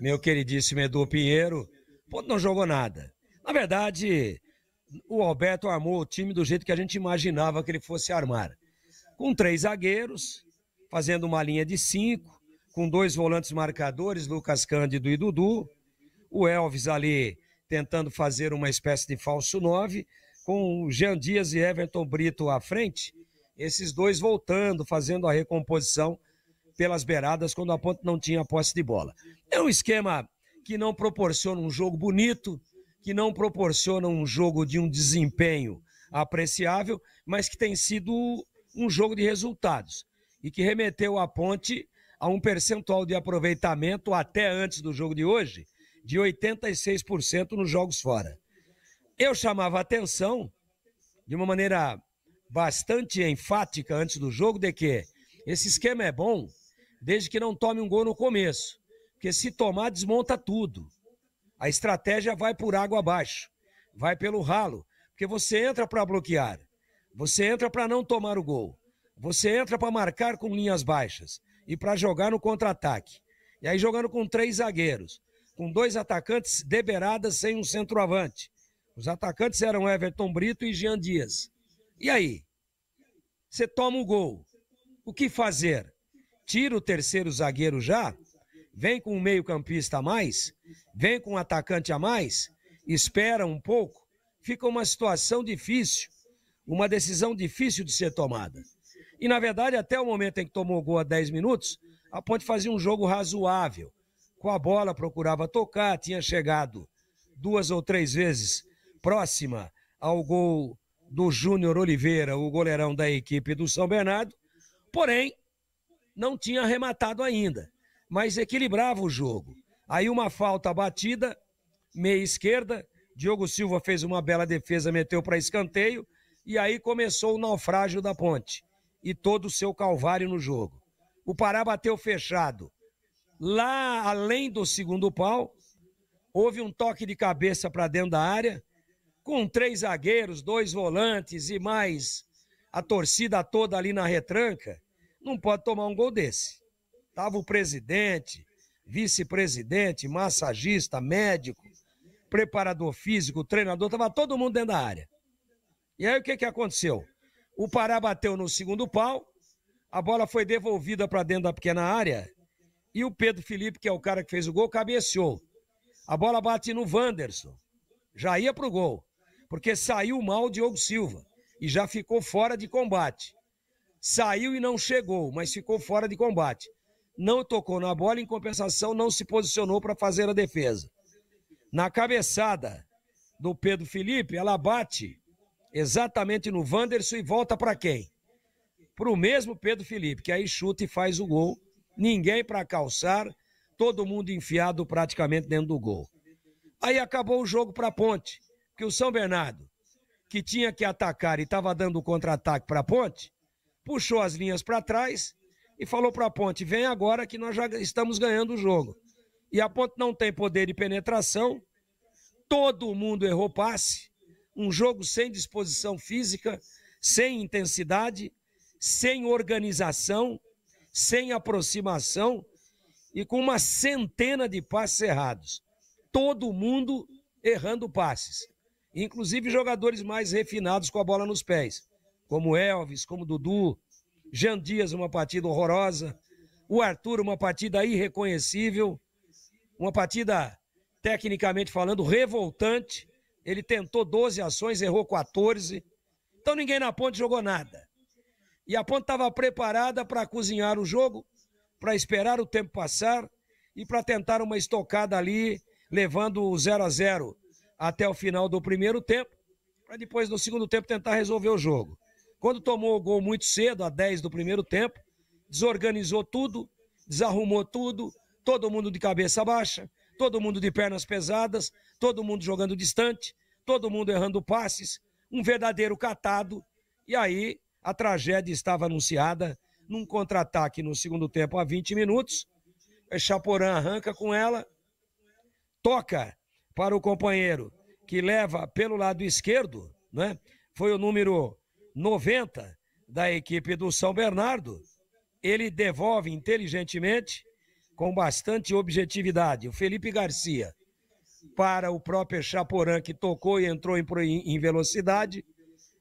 meu queridíssimo Edu Pinheiro. Ponte não jogou nada. Na verdade, o Alberto armou o time do jeito que a gente imaginava que ele fosse armar. Com 3 zagueiros, fazendo uma linha de 5, com 2 volantes marcadores, Lucas Cândido e Dudu. O Elvis ali tentando fazer uma espécie de falso 9, com o Jean Dias e Everton Brito à frente. Esses 2 voltando, fazendo a recomposição pelas beiradas quando a Ponte não tinha posse de bola. É um esquema que não proporciona um jogo bonito, que não proporciona um jogo de um desempenho apreciável, mas que tem sido um jogo de resultados e que remeteu a Ponte a um percentual de aproveitamento até antes do jogo de hoje de 86% nos jogos fora. Eu chamava a atenção de uma maneira bastante enfática antes do jogo de que esse esquema é bom desde que não tome um gol no começo, porque se tomar desmonta tudo. A estratégia vai por água abaixo, vai pelo ralo, porque você entra para bloquear, você entra para não tomar o gol, você entra para marcar com linhas baixas e para jogar no contra-ataque. E aí jogando com 3 zagueiros, com 2 atacantes de beirada sem um centroavante. Os atacantes eram Everton Brito e Jean Dias. E aí? Você toma o gol. O que fazer? Tira o terceiro zagueiro já? Vem com um meio-campista a mais? Vem com um atacante a mais? Espera um pouco? Fica uma situação difícil. Uma decisão difícil de ser tomada. E, na verdade, até o momento em que tomou o gol a 10 minutos, a Ponte fazia um jogo razoável. Com a bola, procurava tocar, tinha chegado 2 ou 3 vezes próxima ao gol do Júnior Oliveira, o goleirão da equipe do São Bernardo, porém, não tinha arrematado ainda, mas equilibrava o jogo. Aí uma falta batida, meia esquerda, Diogo Silva fez uma bela defesa, meteu para escanteio, e aí começou o naufrágio da Ponte, e todo o seu calvário no jogo. O Pará bateu fechado. Lá, além do segundo pau, houve um toque de cabeça para dentro da área, com 3 zagueiros, 2 volantes e mais a torcida toda ali na retranca, não pode tomar um gol desse. Tava o presidente, vice-presidente, massagista, médico, preparador físico, treinador, tava todo mundo dentro da área. E aí o que aconteceu? O Pará bateu no segundo pau, a bola foi devolvida para dentro da pequena área e o Pedro Felipe, que é o cara que fez o gol, cabeceou. A bola bate no Wanderson, já ia pro gol, porque saiu mal o Diogo Silva e já ficou fora de combate. Saiu e não chegou, mas ficou fora de combate. Não tocou na bola, em compensação não se posicionou para fazer a defesa. Na cabeçada do Pedro Felipe, ela bate exatamente no Wanderson e volta para quem? Para o mesmo Pedro Felipe, que aí chuta e faz o gol. Ninguém para calçar, todo mundo enfiado praticamente dentro do gol. Aí acabou o jogo para a Ponte, que o São Bernardo, que tinha que atacar e estava dando o contra-ataque para a Ponte, puxou as linhas para trás e falou para a Ponte, vem agora que nós já estamos ganhando o jogo. E a Ponte não tem poder de penetração, todo mundo errou passe, um jogo sem disposição física, sem intensidade, sem organização, sem aproximação e com uma centena de passes errados. Todo mundo errando passes, inclusive jogadores mais refinados com a bola nos pés, como Elvis, como Dudu, Jean Dias, uma partida horrorosa, o Arthur, uma partida irreconhecível, uma partida, tecnicamente falando, revoltante. Ele tentou 12 ações, errou 14, Então ninguém na Ponte jogou nada. E a Ponte estava preparada para cozinhar o jogo, para esperar o tempo passar e para tentar uma estocada ali, levando o 0-0 até o final do primeiro tempo, para depois no segundo tempo tentar resolver o jogo. Quando tomou o gol muito cedo, a 10 do primeiro tempo, desorganizou tudo, desarrumou tudo, todo mundo de cabeça baixa, todo mundo de pernas pesadas, todo mundo jogando distante, todo mundo errando passes, um verdadeiro catado. E aí a tragédia estava anunciada num contra-ataque no segundo tempo a 20 minutos. O Chaporã arranca com ela, toca para o companheiro que leva pelo lado esquerdo, né? Foi o número 90 da equipe do São Bernardo. Ele devolve inteligentemente, com bastante objetividade, o Felipe Garcia para o próprio Chaporã, que tocou e entrou em velocidade,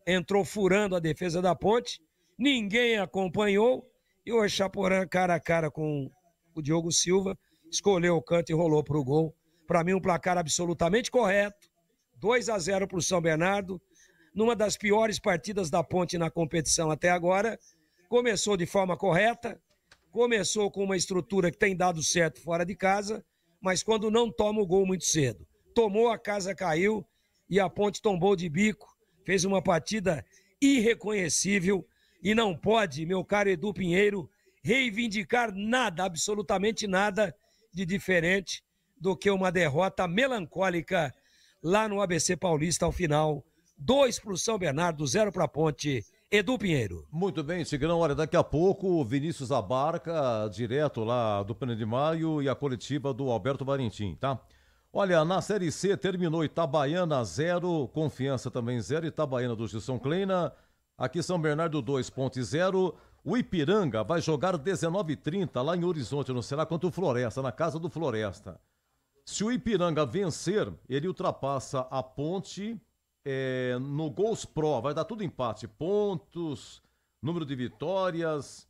entrou furando a defesa da Ponte, ninguém acompanhou, e o Chaporã, cara a cara com o Diogo Silva, escolheu o canto e rolou para o gol. Para mim, um placar absolutamente correto, 2-0 para o São Bernardo, numa das piores partidas da Ponte na competição até agora. Começou de forma correta, começou com uma estrutura que tem dado certo fora de casa, mas quando não toma o gol muito cedo. Tomou, a casa caiu e a Ponte tombou de bico, fez uma partida irreconhecível e não pode, meu caro Edu Pinheiro, reivindicar nada, absolutamente nada de diferente do que uma derrota melancólica lá no ABC Paulista ao final. 2 para o São Bernardo, 0 para a Ponte. Edu Pinheiro. Muito bem, Tigrão. Olha, daqui a pouco o Vinícius Abarca, direto lá do 1º de Maio, e a coletiva do Alberto Valentim, tá? Olha, na Série C terminou Itabaiana 0, Confiança também 0, Itabaiana do Gilson Kleina. Aqui São Bernardo 2, Ponte 0. O Ipiranga vai jogar 19h30 lá em Horizonte, não será contra o Floresta, na casa do Floresta. Se o Ipiranga vencer, ele ultrapassa a Ponte no Gols Pro, vai dar tudo empate, pontos, número de vitórias,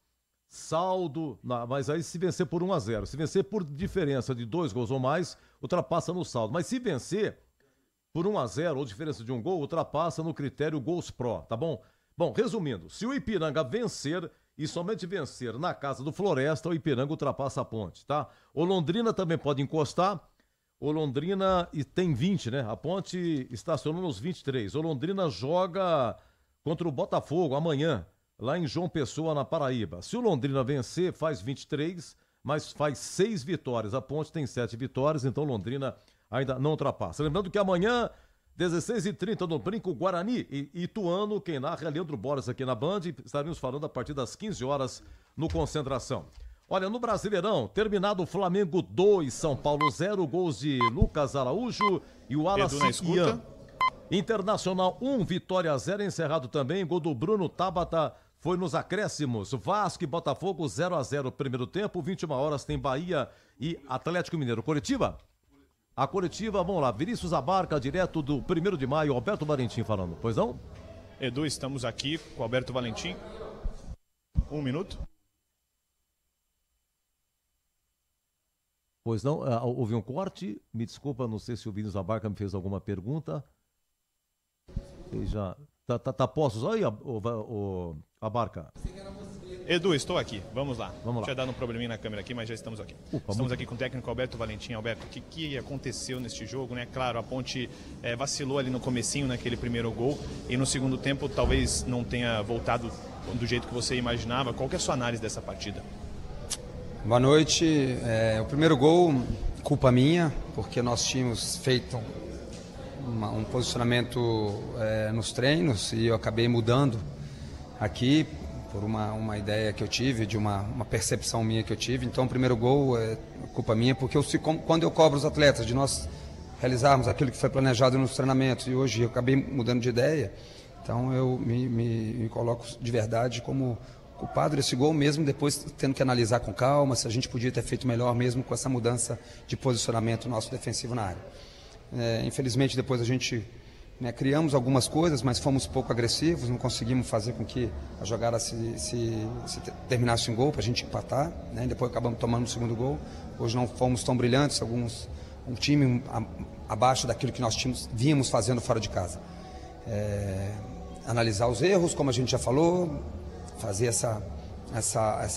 saldo, mas aí se vencer por 1-0, se vencer por diferença de 2 gols ou mais, ultrapassa no saldo, mas se vencer por 1-0 ou diferença de 1 gol, ultrapassa no critério Gols Pro, tá bom? Bom, resumindo, se o Ipiranga vencer e somente vencer na casa do Floresta, o Ipiranga ultrapassa a Ponte, tá? O Londrina também pode encostar. O Londrina tem 20, né? A Ponte estacionou nos 23. O Londrina joga contra o Botafogo amanhã, lá em João Pessoa, na Paraíba. Se o Londrina vencer, faz 23, mas faz 6 vitórias. A Ponte tem 7 vitórias, então o Londrina ainda não ultrapassa. Lembrando que amanhã, 16h30 no Brinco, Guarani e Ituano, quem narra é Leandro Borges aqui na Band. Estaremos falando a partir das 15 horas no Concentração. Olha, no Brasileirão, terminado Flamengo 2, São Paulo 0, gols de Lucas Araújo e o Wallace Ian. Internacional 1, Vitória 0, encerrado também, gol do Bruno Tabata, foi nos acréscimos. Vasco e Botafogo 0-0 primeiro tempo, 21 horas tem Bahia e Atlético Mineiro. Coletiva? A coletiva, vamos lá, Vinícius Abarca, direto do 1º de Maio, Alberto Valentim falando, pois não? Edu, estamos aqui com o Alberto Valentim. 1 minuto. Pois não, houve um corte, me desculpa, não sei se o Vinícius Abarca me fez alguma pergunta. Ele já tá postos aí, o Abarca? Edu, estou aqui, vamos lá. Vamos lá. Tinha dado um probleminha na câmera aqui, mas já estamos aqui. Estamos aqui com o técnico Alberto Valentim. Alberto, o que aconteceu neste jogo, né? Claro, a Ponte vacilou ali no comecinho, naquele primeiro gol, e no segundo tempo talvez não tenha voltado do jeito que você imaginava. Qual que é a sua análise dessa partida? Boa noite. O primeiro gol, culpa minha, porque nós tínhamos feito um posicionamento nos treinos e eu acabei mudando aqui por uma ideia que eu tive, de uma percepção minha que eu tive. Então o primeiro gol é culpa minha, porque quando eu cobro os atletas de nós realizarmos aquilo que foi planejado nos treinamentos e hoje eu acabei mudando de ideia, então eu me coloco de verdade como culpado desse gol, mesmo depois tendo que analisar com calma se a gente podia ter feito melhor mesmo com essa mudança de posicionamento nosso defensivo na área. Infelizmente depois a gente criamos algumas coisas, mas fomos pouco agressivos, não conseguimos fazer com que a jogada se terminasse em gol para a gente empatar, né? Depois acabamos tomando o segundo gol. Hoje não fomos tão brilhantes, um time abaixo daquilo que nós vínhamos fazendo fora de casa. analisar os erros, como a gente já falou, fazer essa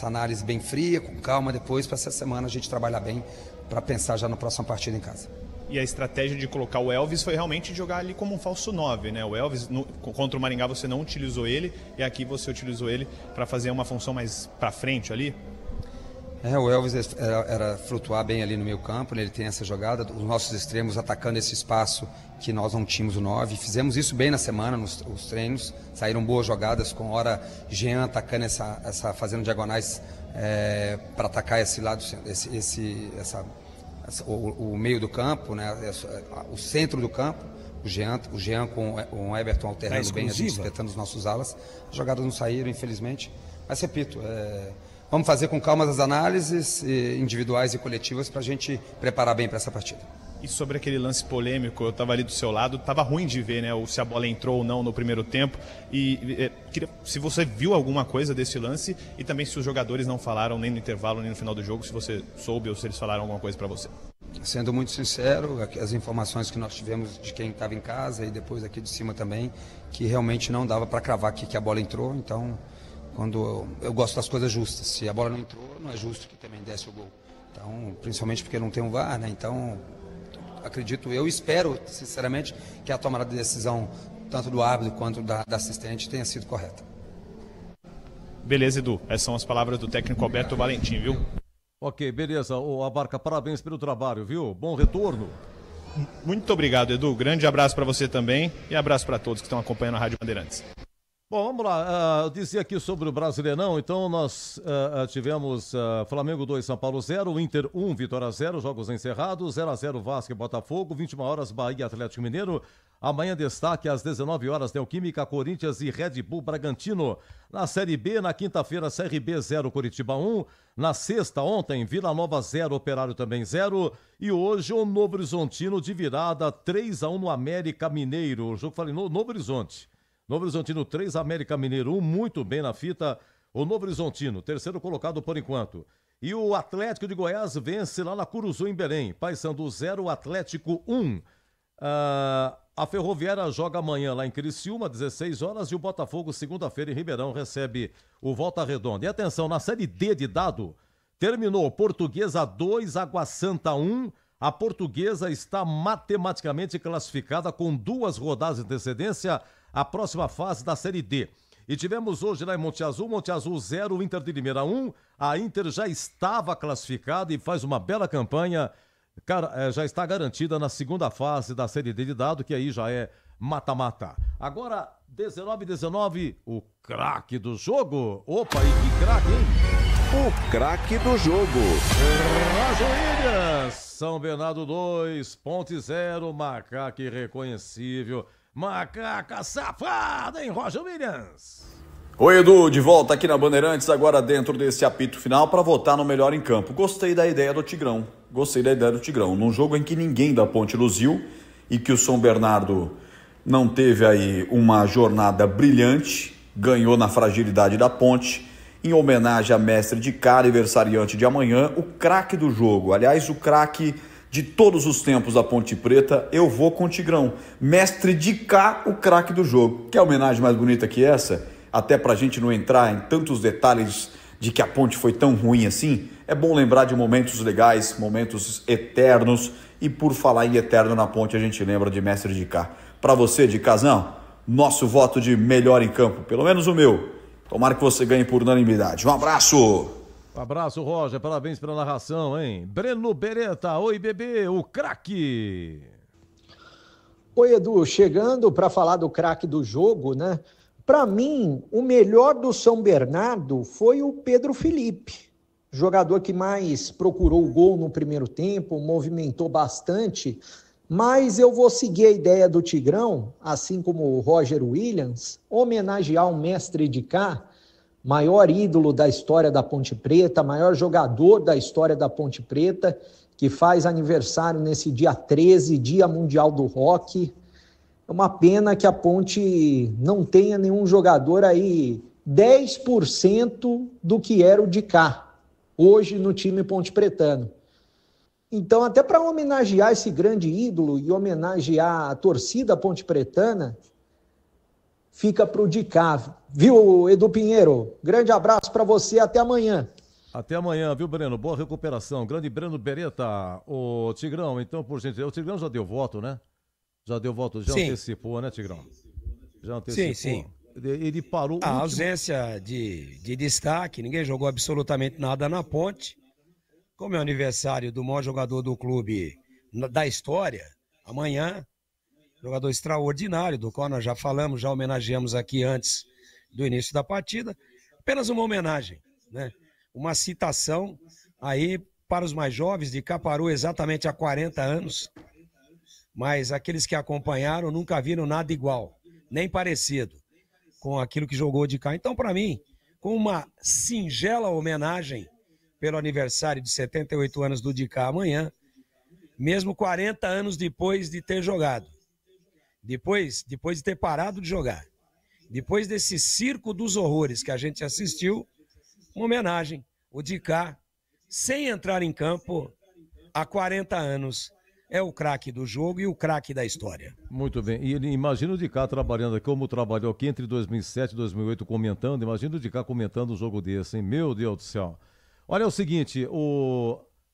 análise bem fria, com calma depois, para essa semana a gente trabalhar bem, para pensar já na próxima partida em casa. E a estratégia de colocar o Elvis foi realmente jogar ali como um falso 9, né? O Elvis, contra o Maringá, você não utilizou ele, e aqui você utilizou ele para fazer uma função mais para frente ali? O Elvis era flutuar bem ali no meio campo, né? Ele tem essa jogada, os nossos extremos atacando esse espaço que nós não tínhamos o 9. Fizemos isso bem na semana, nos treinos, saíram boas jogadas, com hora Jean atacando fazendo diagonais para atacar esse lado, o meio do campo, né? O centro do campo, o Jean com o Everton alternando bem, a gente espetando os nossos alas. As jogadas não saíram, infelizmente, mas repito, vamos fazer com calma as análises individuais e coletivas para a gente preparar bem para essa partida. E sobre aquele lance polêmico, eu estava ali do seu lado, estava ruim de ver, né, se a bola entrou ou não no primeiro tempo. E se você viu alguma coisa desse lance e também se os jogadores não falaram nem no intervalo nem no final do jogo, se você soube ou se eles falaram alguma coisa para você. Sendo muito sincero, as informações que nós tivemos de quem estava em casa e depois aqui de cima também, que realmente não dava para cravar que a bola entrou. Então, quando eu gosto das coisas justas, se a bola não entrou, não é justo que também desse o gol. Então, principalmente porque não tem um VAR, né? Então, eu espero, sinceramente, que a tomada de decisão, tanto do árbitro quanto da assistente, tenha sido correta. Beleza, Edu. Essas são as palavras do técnico Alberto Valentim, viu? Ok, beleza. Abarca, parabéns pelo trabalho, viu? Bom retorno. Muito obrigado, Edu. Grande abraço para você também e abraço para todos que estão acompanhando a Rádio Bandeirantes. Bom, vamos lá. Eu dizia aqui sobre o Brasileirão, então nós tivemos Flamengo 2, São Paulo 0, Inter 1, Vitória 0, jogos encerrados, 0-0 Vasco e Botafogo, 21 horas Bahia Atlético Mineiro. Amanhã destaque às 19 horas Neoquímica, Corinthians e Red Bull Bragantino. Na Série B, na quinta-feira, CRB 0, Coritiba 1. Na sexta, ontem, Vila Nova 0, Operário também 0. E hoje, o Novo Horizontino de virada 3-1 no América Mineiro. O jogo falei Novo Horizonte. Novo Horizontino 3, América Mineiro 1, muito bem na fita. O Novo Horizontino, terceiro colocado por enquanto. E o Atlético de Goiás vence lá na Curuzu, em Belém. Paysandu 0, Atlético 1. A Ferroviária joga amanhã lá em Criciúma, 16 horas. E o Botafogo, segunda-feira, em Ribeirão, recebe o Volta Redonda. E atenção, na Série D de dado, terminou Portuguesa 2, Água Santa 1. A Portuguesa está matematicamente classificada com 2 rodadas de antecedência à próxima fase da Série D. E tivemos hoje lá em Monte Azul 0, Inter de Limeira 1. A Inter já estava classificada e faz uma bela campanha. Já está garantida na segunda fase da Série D de dado, que aí já é mata-mata. Agora, 19-19, o craque do jogo. Opa, e que craque, hein? O craque do jogo. Roger Williams, São Bernardo 2, Ponte 0, macaco irreconhecível. Macaca safada, hein, Roger Williams? Oi, Edu, de volta aqui na Bandeirantes, agora dentro desse apito final para votar no melhor em campo. Gostei da ideia do Tigrão, Num jogo em que ninguém da Ponte luziu e que o São Bernardo não teve aí uma jornada brilhante, ganhou na fragilidade da Ponte, em homenagem a mestre de cá, aniversariante de amanhã, o craque do jogo. Aliás, o craque de todos os tempos da Ponte Preta, eu vou com o Tigrão. Mestre de cá, o craque do jogo. Que homenagem mais bonita que essa? Até pra gente não entrar em tantos detalhes de que a Ponte foi tão ruim assim, é bom lembrar de momentos legais, momentos eternos. E por falar em eterno na Ponte, a gente lembra de mestre de cá. Pra você, de casão, nosso voto de melhor em campo, pelo menos o meu. Tomara que você ganhe por unanimidade. Um abraço! Um abraço, Roger. Parabéns pela narração, hein? Breno Beretta, oi, bebê, o craque. Oi, Edu, chegando para falar do craque do jogo, né? Para mim, o melhor do São Bernardo foi o Pedro Felipe, jogador que mais procurou o gol no primeiro tempo, movimentou bastante, mas eu vou seguir a ideia do Tigrão, assim como o Roger Williams, homenagear um mestre de cá, maior ídolo da história da Ponte Preta, maior jogador da história da Ponte Preta, que faz aniversário nesse dia 13, Dia Mundial do Rock. É uma pena que a Ponte não tenha nenhum jogador aí 10% do que era o de cá, hoje no time ponte pretano. Então, até para homenagear esse grande ídolo e homenagear a torcida ponte pretana, fica para o Dicá. Viu, Edu Pinheiro? Grande abraço para você, até amanhã. Até amanhã, viu, Breno? Boa recuperação. Grande Breno Beretta. Ô, Tigrão, então, por gentileza, o Tigrão já deu voto, né? Já deu voto, já Sim. antecipou, né, Tigrão? Já antecipou. Sim. Ele parou... A ausência de destaque, ninguém jogou absolutamente nada na Ponte. Como é o aniversário do maior jogador do clube da história, amanhã, jogador extraordinário, do qual nós já falamos, já homenageamos aqui antes do início da partida. Apenas uma homenagem, né? Uma citação aí para os mais jovens, de Caparu exatamente há 40 anos, mas aqueles que acompanharam nunca viram nada igual, nem parecido com aquilo que jogou de cá. Então, para mim, com uma singela homenagem pelo aniversário de 78 anos do Dicá amanhã, mesmo 40 anos depois de ter jogado, depois de ter parado de jogar, depois desse circo dos horrores que a gente assistiu, uma homenagem, o Dicá, sem entrar em campo há 40 anos, é o craque do jogo e o craque da história. Muito bem. E imagina o Dicá trabalhando aqui, como trabalhou aqui entre 2007 e 2008 comentando. Imagina o Dicá comentando um jogo desse, hein? Meu Deus do céu. Olha, é o seguinte,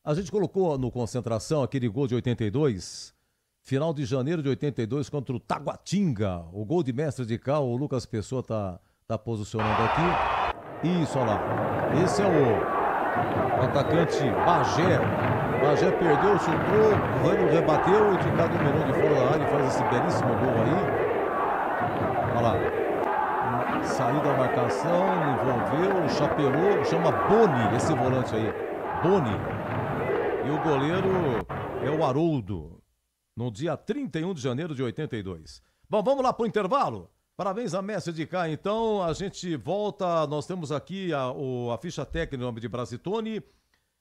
a gente colocou no Concentração aquele gol de 82, final de janeiro de 82 contra o Taguatinga. O gol de mestre de cá, o Lucas Pessoa tá posicionando aqui. Isso, olha lá. Esse é o atacante Bagé. Bagé perdeu, chutou, o Rano rebateu, o Dicá dominou de fora da área e faz esse belíssimo gol aí. Olha lá. Saiu da marcação, envolveu, chapelou, chama Boni, esse volante aí. Boni. E o goleiro é o Haroldo, no dia 31 de janeiro de 82. Bom, vamos lá pro intervalo? Parabéns a mestre de cá, então a gente volta, nós temos aqui a ficha técnica em nome de Brasitone.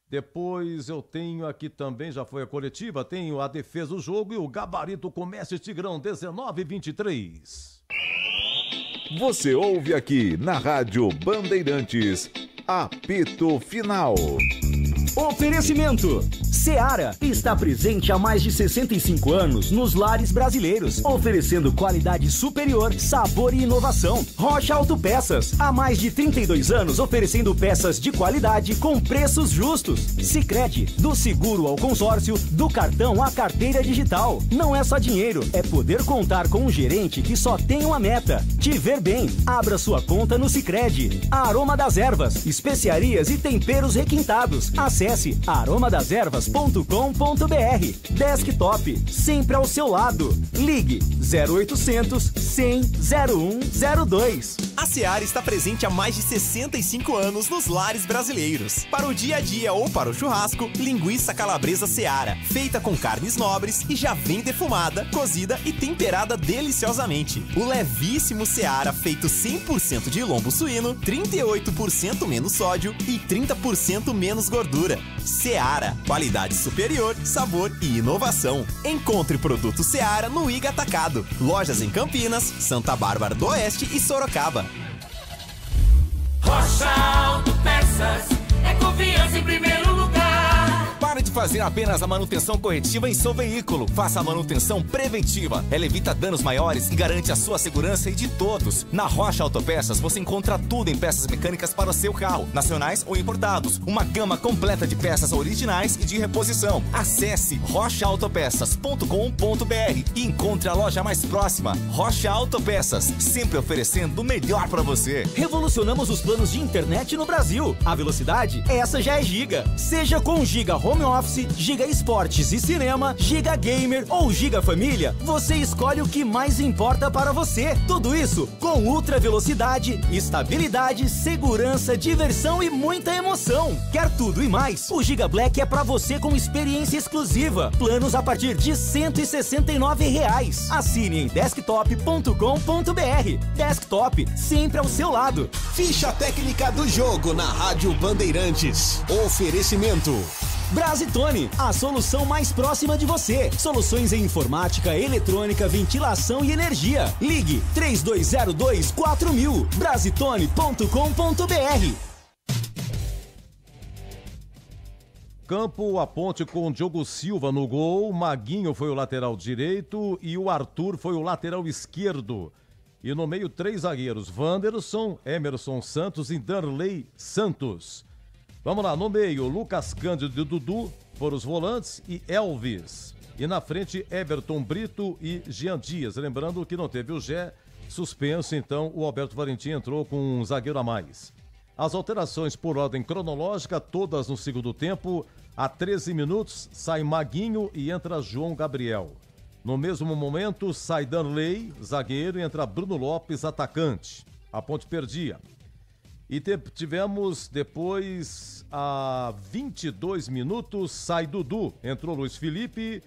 Depois eu tenho aqui também, já foi a coletiva, tenho a defesa do jogo e o gabarito com Mestre Tigrão, 19-23. Você ouve aqui na Rádio Bandeirantes, apito final. Oferecimento. Seara está presente há mais de 65 anos nos lares brasileiros, oferecendo qualidade superior, sabor e inovação. Rocha Autopeças, há mais de 32 anos oferecendo peças de qualidade com preços justos. Sicredi, do seguro ao consórcio, do cartão à carteira digital. Não é só dinheiro, é poder contar com um gerente que só tem uma meta: te ver bem. Abra sua conta no Sicredi. Aroma das Ervas, especiarias e temperos requintados. Acesse aromadeservas.com.br. Desktop, sempre ao seu lado. Ligue 0800 100 0102. A Seara está presente há mais de 65 anos nos lares brasileiros. Para o dia a dia ou para o churrasco, linguiça calabresa Seara, feita com carnes nobres e já vem defumada, cozida e temperada deliciosamente. O levíssimo Seara, feito 100% de lombo suíno, 38% menos sódio e 30% menos gordura. Seara, qualidade superior, sabor e inovação. Encontre produto Seara no Iga Atacado. Lojas em Campinas, Santa Bárbara do Oeste e Sorocaba. Rocha Autopeças, é confiança em primeiro lugar. Pare de fazer apenas a manutenção corretiva em seu veículo. Faça a manutenção preventiva. Ela evita danos maiores e garante a sua segurança e de todos. Na Rocha Autopeças você encontra tudo em peças mecânicas para o seu carro, nacionais ou importados. Uma gama completa de peças originais e de reposição. Acesse rochaautopeças.com.br e encontre a loja mais próxima. Rocha Autopeças, sempre oferecendo o melhor para você. Revolucionamos os planos de internet no Brasil. A velocidade, essa já é Giga. Seja com Giga Home Office, Giga Esportes e Cinema, Giga Gamer ou Giga Família, você escolhe o que mais importa para você. Tudo isso com ultra velocidade, estabilidade, segurança, diversão e muita emoção. Quer tudo e mais? O Giga Black é para você com experiência exclusiva. Planos a partir de R$ 169. Assine em desktop.com.br. Desktop, sempre ao seu lado. Ficha técnica do jogo na Rádio Bandeirantes. Oferecimento. Brasitone, a solução mais próxima de você. Soluções em informática, eletrônica, ventilação e energia. Ligue 3202-4000. Brasitone.com.br. Campo, a Ponte com Diogo Silva no gol, Maguinho foi o lateral direito e o Arthur foi o lateral esquerdo. E no meio, 3 zagueiros, Wanderson, Emerson Santos e Darley Santos. Vamos lá, no meio, Lucas Cândido e Dudu foram os volantes e Elvis. E na frente, Everton Brito e Jean Dias. Lembrando que não teve o Gé suspenso, então o Alberto Valentim entrou com um zagueiro a mais. As alterações por ordem cronológica, todas no segundo tempo. A 13 minutos, sai Maguinho e entra João Gabriel. No mesmo momento, sai Darley, zagueiro, e entra Bruno Lopes, atacante. A Ponte perdia. E tivemos depois, a 22 minutos, sai Dudu, entrou Luiz Felipe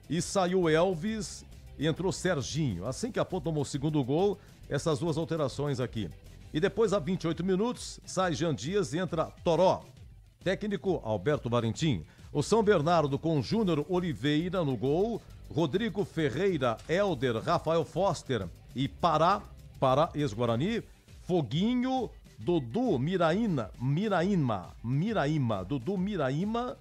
e saiu Elvis e entrou Serginho. Assim que a Ponte tomou o segundo gol, essas duas alterações aqui. E depois, a 28 minutos, sai Jean Dias e entra Toró. Técnico, Alberto Valentim. O São Bernardo com Júnior Oliveira no gol, Rodrigo Ferreira, Helder, Rafael Foster e Pará, ex-Guarani, Foguinho, Dudu Miraíma, Dudu Miraíma,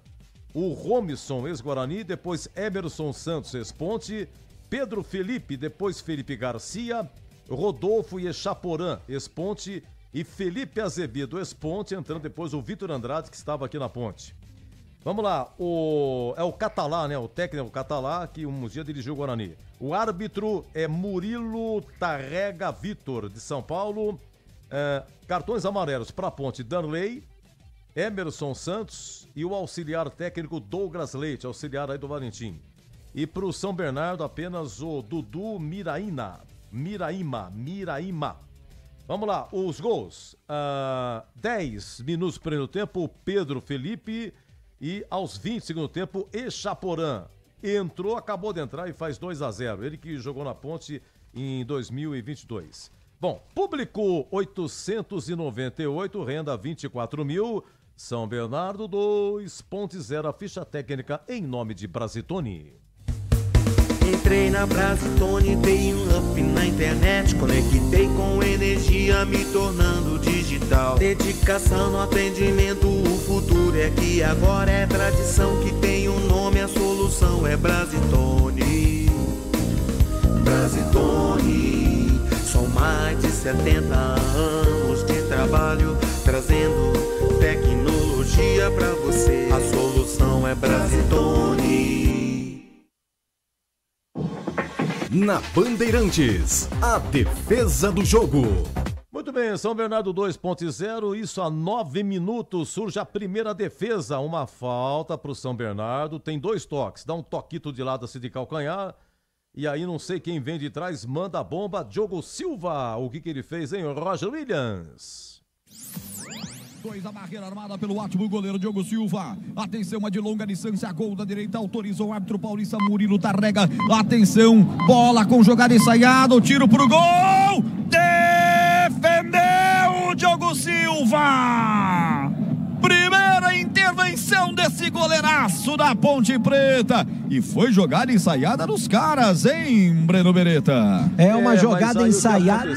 o Romison, ex-Guarani, depois Emerson Santos, ex-Ponte, Pedro Felipe, depois Felipe Garcia, Rodolfo e Echaporã, ex-Ponte, e Felipe Azevedo, ex-Ponte, entrando depois o Vitor Andrade, que estava aqui na Ponte. Vamos lá, é o Catalá, né? O técnico Catalá, que um dia dirigiu o Guarani. O árbitro é Murilo Tarrega Vitor, de São Paulo. Cartões amarelos para a Ponte, Darley, Emerson Santos e o auxiliar técnico Douglas Leite, auxiliar aí do Valentim. E para o São Bernardo, apenas o Dudu Miraíma. Vamos lá, os gols. 10 minutos do primeiro tempo, Pedro Felipe. E aos 20 do segundo tempo, Echaporã entrou, acabou de entrar e faz 2-0. Ele que jogou na Ponte em 2022. Bom, público 898, renda 24 mil. São Bernardo 2.0, a ficha técnica em nome de Brasitone. Entrei na Brasitone, dei um up na internet, conectei com energia, me tornando digital. Dedicação no atendimento, o futuro é aqui, agora é tradição que tem um nome, a solução é Brasitone. Brasitone, são mais de 70 anos de trabalho, trazendo tecnologia pra você. A solução é Brasitone. Na Bandeirantes, a defesa do jogo. Muito bem, São Bernardo 2.0, isso a 9 minutos, surge a primeira defesa, uma falta para o São Bernardo, tem 2 toques, dá um toquito de lado assim de calcanhar, e aí não sei quem vem de trás, manda a bomba, Diogo Silva, o que ele fez, hein, Roger Williams? 2 a barreira armada pelo ótimo goleiro Diogo Silva. Atenção, uma de longa distância, gol da direita, autorizou o árbitro paulista Murilo Tarrega. Atenção, bola com jogada ensaiada, o tiro pro gol. Defendeu o Diogo Silva. Primeira intervenção desse goleiraço da Ponte Preta. E foi jogada ensaiada nos caras, hein, Breno Beretta? É uma jogada ensaiada.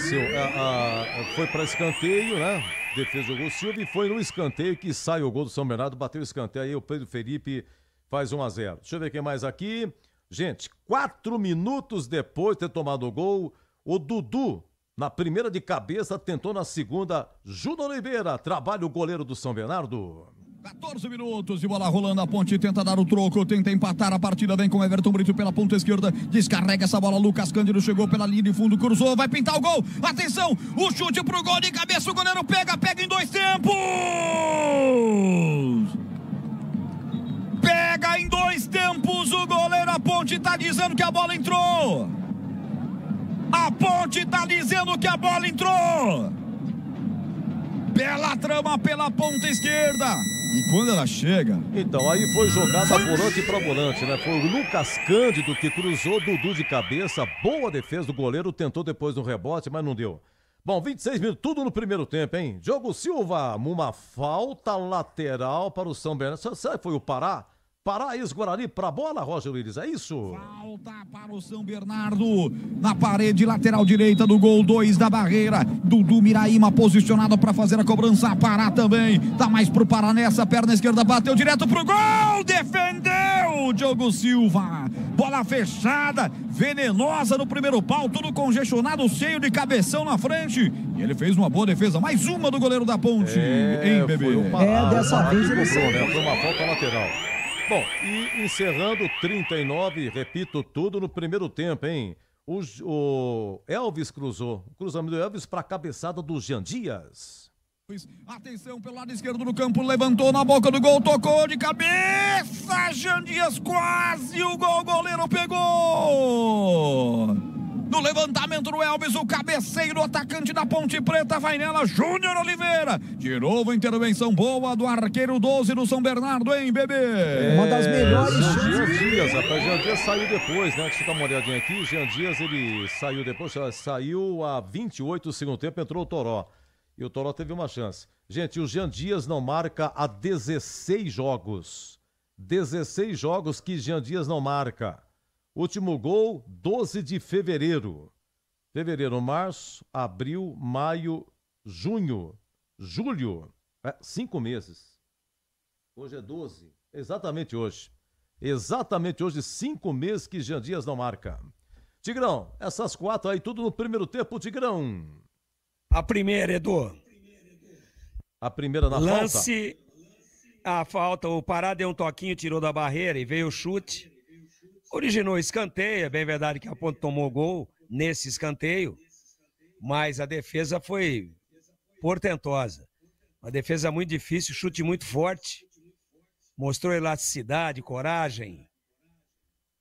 Foi para escanteio, né? Defesa jogou Silva e foi no escanteio que sai o gol do São Bernardo, bateu o escanteio, aí o Pedro Felipe faz 1-0. Deixa eu ver quem mais aqui. Gente, 4 minutos depois de ter tomado o gol, o Dudu, na primeira de cabeça, tentou na segunda, Júnior Oliveira, trabalha o goleiro do São Bernardo. 14 minutos de bola rolando, a Ponte tenta dar o troco, tenta empatar a partida, vem com Everton Brito pela ponta esquerda, descarrega essa bola, Lucas Cândido chegou pela linha de fundo, cruzou, vai pintar o gol, atenção, o chute pro gol de cabeça, o goleiro pega em 2 tempos! Pega em 2 tempos o goleiro, a Ponte tá dizendo que a bola entrou! A Ponte tá dizendo que a bola entrou! Bela trama pela ponta esquerda. E quando ela chega... Então, aí foi jogada volante para volante, né? Foi o Lucas Cândido que cruzou, Dudu de cabeça. Boa defesa do goleiro, tentou depois no rebote, mas não deu. Bom, 26 minutos, tudo no primeiro tempo, hein? Diogo Silva, uma falta lateral para o São Bernardo. Será que foi o Pará? Pará, ex-Guarani, para a bola, Roger Willis, é isso? Falta para o São Bernardo, na parede lateral direita do gol, 2 da barreira, Dudu Miraíma posicionado para fazer a cobrança, Pará também, dá mais pro Pará nessa, perna esquerda, bateu direto pro gol, defendeu o Diogo Silva, bola fechada, venenosa no primeiro pau, tudo congestionado, cheio de cabeção na frente. E ele fez uma boa defesa, mais uma do goleiro da Ponte, hein, bebê? Dessa vez ele foi uma falta lateral. Bom, e encerrando 39, repito tudo no primeiro tempo, hein? O Elvis cruzou, o cruzamento do Elvis para a cabeçada do Jean Dias. Atenção pelo lado esquerdo do campo, levantou na boca do gol, tocou de cabeça, Jean Dias quase, o goleiro pegou. No levantamento do Elvis, o cabeceiro, o atacante da Ponte Preta, vai nela, Júnior Oliveira. De novo, intervenção boa do arqueiro 12 do São Bernardo, hein, bebê? Uma das melhores chances. Jean Dias, rapaz, Jean Dias saiu depois, né? Deixa eu dar uma olhadinha aqui. Jean Dias, ele saiu depois, saiu a 28 do segundo tempo, entrou o Toró. E o Toró teve uma chance. Gente, o Jean Dias não marca há 16 jogos. 16 jogos que Jean Dias não marca. Último gol, 12 de fevereiro. Fevereiro, março, abril, maio, junho, julho. 5 meses. Hoje é 12. Exatamente hoje. Exatamente hoje, 5 meses que Jean Dias não marca. Tigrão, essas 4 aí, tudo no primeiro tempo, Tigrão. A primeira, Edu. A primeira na lance, a falta, o Pará deu um toquinho, tirou da barreira e veio o chute. Originou escanteio, é bem verdade que a Ponte tomou gol nesse escanteio, mas a defesa foi portentosa. Uma defesa muito difícil, chute muito forte, mostrou elasticidade, coragem,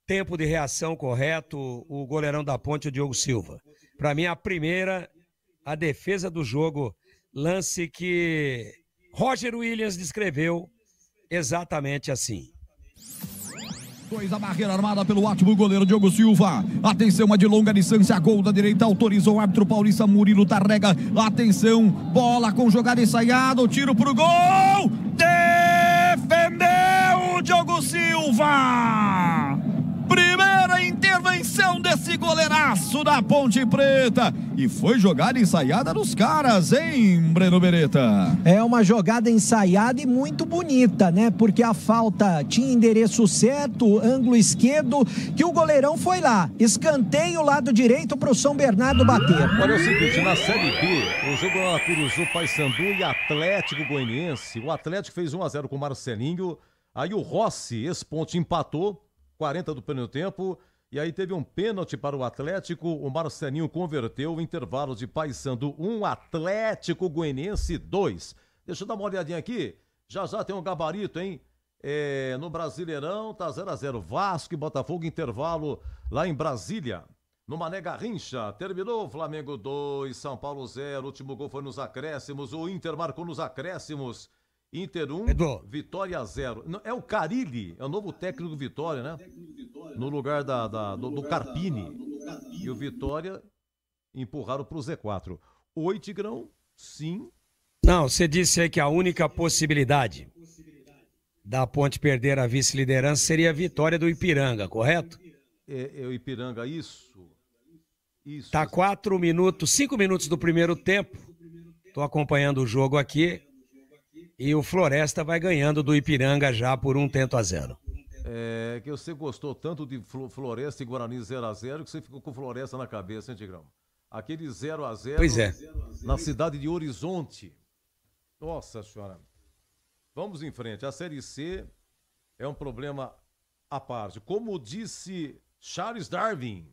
tempo de reação correto, o goleirão da Ponte, o Diogo Silva. Para mim, a primeira, a defesa do jogo, lance que Roger Williams descreveu exatamente assim. 2 a barreira armada pelo ótimo goleiro Diogo Silva. Atenção, uma de longa distância, gol da direita, autorizou o árbitro paulista Murilo Tarrega. Atenção, bola com jogada ensaiada, o tiro pro gol. Defendeu o Diogo Silva. Primeira intervenção desse goleiraço da Ponte Preta. E foi jogada ensaiada nos caras, hein, Breno Beretta? É uma jogada ensaiada e muito bonita, né? Porque a falta tinha endereço certo, ângulo esquerdo, que o goleirão foi lá. Escanteio lado direito pro São Bernardo bater. Olha, é o seguinte, na Série B, o jogo lá na Curuzu, Paysandu e Atlético Goianiense. O Atlético fez 1-0 com o Marcelinho. Aí o Rossi, ex-Ponte, empatou. 40 do primeiro tempo, e aí teve um pênalti para o Atlético, o Marcelinho converteu o intervalo de Paysandu 1, Atlético Goianiense 2. Deixa eu dar uma olhadinha aqui, já tem um gabarito, hein? No Brasileirão tá 0-0, Vasco e Botafogo, intervalo lá em Brasília. No Mané Garrincha, terminou Flamengo 2, São Paulo 0, o último gol foi nos acréscimos, o Inter marcou nos acréscimos. Inter 1, Vitória 0. É o Carilli, é o novo técnico do Vitória, né? No lugar do Carpini. E o Vitória empurraram pro Z4. Oi, Tigrão? Sim. Não, você disse aí que a única possibilidade da Ponte perder a vice-liderança seria a vitória do Ipiranga, correto? É o Ipiranga, isso. Tá 5 minutos do primeiro tempo. Tô acompanhando o jogo aqui. E o Floresta vai ganhando do Ipiranga já por 1-0. É que você gostou tanto de Floresta e Guarani 0-0 que você ficou com Floresta na cabeça, hein, Tigrão? Aquele 0-0 pois é. Na cidade de Horizonte. Nossa senhora. Vamos em frente. A Série C é um problema à parte. Como disse Charles Darwin,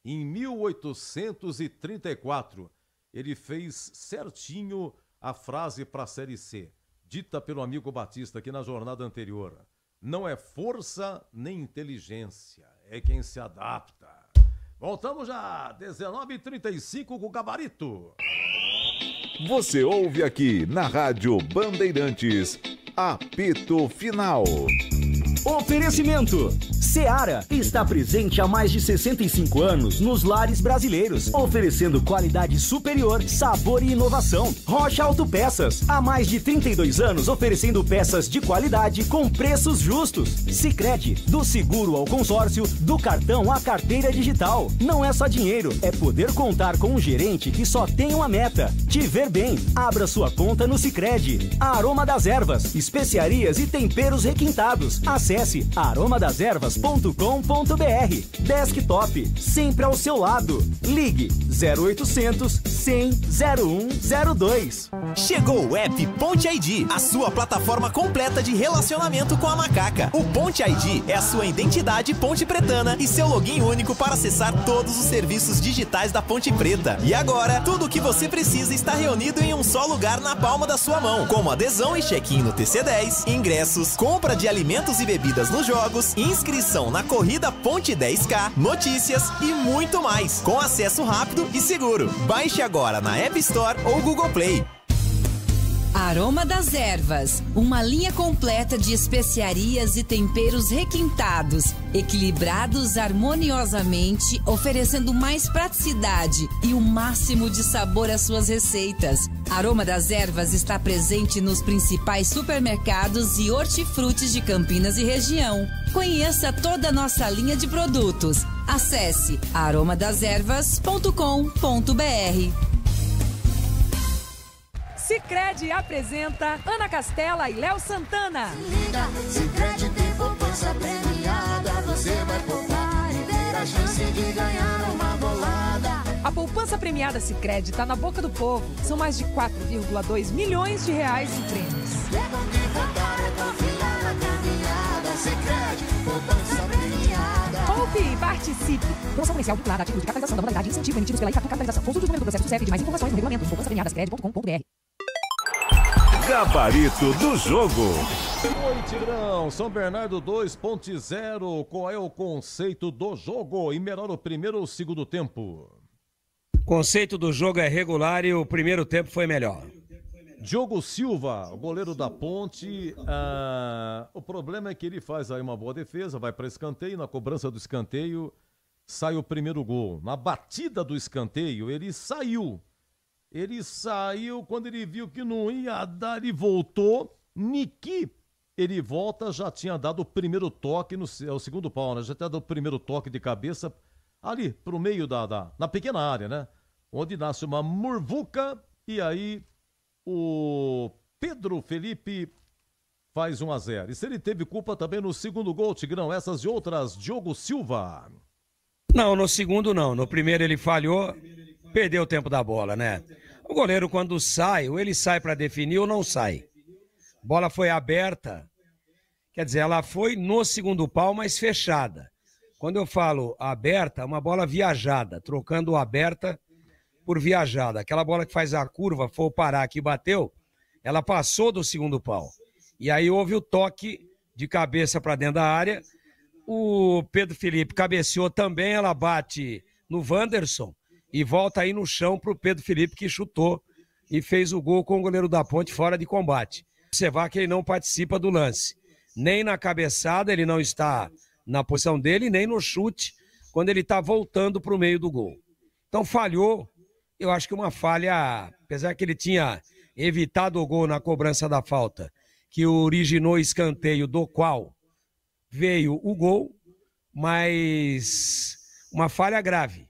em 1834, ele fez certinho a frase para a Série C. Dita pelo amigo Batista aqui na jornada anterior. Não é força nem inteligência, é quem se adapta. Voltamos já, 19h35 com o gabarito. Você ouve aqui na Rádio Bandeirantes, apito final. Oferecimento. Seara está presente há mais de 65 anos nos lares brasileiros, oferecendo qualidade superior, sabor e inovação. Rocha Autopeças, há mais de 32 anos oferecendo peças de qualidade com preços justos. Sicredi, do seguro ao consórcio, do cartão à carteira digital. Não é só dinheiro, é poder contar com um gerente que só tem uma meta: te ver bem. Abra sua conta no Sicredi. A Aroma das Ervas, especiarias e temperos requintados. Acesse Acesse aromadeservas.com.br. Desktop, sempre ao seu lado. Ligue 0800 100 0102. Chegou o app Ponte ID, a sua plataforma completa de relacionamento com a macaca. O Ponte ID é a sua identidade ponte pretana e seu login único para acessar todos os serviços digitais da Ponte Preta. E agora, tudo o que você precisa está reunido em um só lugar na palma da sua mão, como adesão e check-in no TC10, ingressos, compra de alimentos e bebidas nos jogos, inscrição na corrida Ponte 10K, notícias e muito mais, com acesso rápido e seguro. Baixe agora na App Store ou Google Play. Aroma das Ervas, uma linha completa de especiarias e temperos requintados, equilibrados harmoniosamente, oferecendo mais praticidade e o máximo de sabor às suas receitas. Aroma das Ervas está presente nos principais supermercados e hortifrutis de Campinas e região. Conheça toda a nossa linha de produtos. Acesse aromadeservas.com.br. Sicredi apresenta Ana Castela e Léo Santana. Liga, Sicredi tem poupança premiada. Você vai poupar e ter a chance de ganhar uma bolada. A poupança premiada Sicredi está na boca do povo. São mais de 4,2 milhões de reais em prêmios. Sicredi, poupança premiada. Poupe e participe. Promoção comercial vinculada a títulos de capitalização da modalidade incentivo emitidos pela Itatu Capitalização. Consulte o número do processo do CEP de mais informações no regulamento poupançapremiadascred.com.br. Gabarito do jogo. Oi, Tigrão. São Bernardo 2.0. Qual é o conceito do jogo? E melhor o primeiro ou o segundo tempo? O conceito do jogo é regular e o primeiro tempo foi melhor. Diogo Silva, o goleiro da Ponte. O problema é que ele faz aí uma boa defesa, vai para escanteio. Na cobrança do escanteio, sai o primeiro gol. Na batida do escanteio, ele saiu. Ele saiu quando ele viu que não ia dar, ele voltou. Niki, ele volta, já tinha dado o primeiro toque, é o segundo pau, né? Já tinha dado o primeiro toque de cabeça ali, pro meio na pequena área, né? Onde nasce uma murvuca e aí o Pedro Felipe faz 1-0. E se ele teve culpa também no segundo gol, Tigrão, essas e outras, Diogo Silva. Não, no segundo não. No primeiro ele falhou, perdeu o tempo da bola, né? O goleiro quando sai, ou ele sai para definir ou não sai. A bola foi aberta, quer dizer, ela foi no segundo pau, mas fechada. Quando eu falo aberta, uma bola viajada, trocando aberta por viajada. Aquela bola que faz a curva, foi o Pará que bateu, ela passou do segundo pau. E aí houve o toque de cabeça para dentro da área. O Pedro Felipe cabeceou também, ela bate no Wanderson e volta aí no chão para o Pedro Felipe, que chutou e fez o gol com o goleiro da Ponte fora de combate. Você vê que ele não participa do lance. Nem na cabeçada, ele não está na posição dele, nem no chute, quando ele está voltando para o meio do gol. Então falhou, eu acho que uma falha, apesar que ele tinha evitado o gol na cobrança da falta, que originou escanteio do qual veio o gol, mas uma falha grave,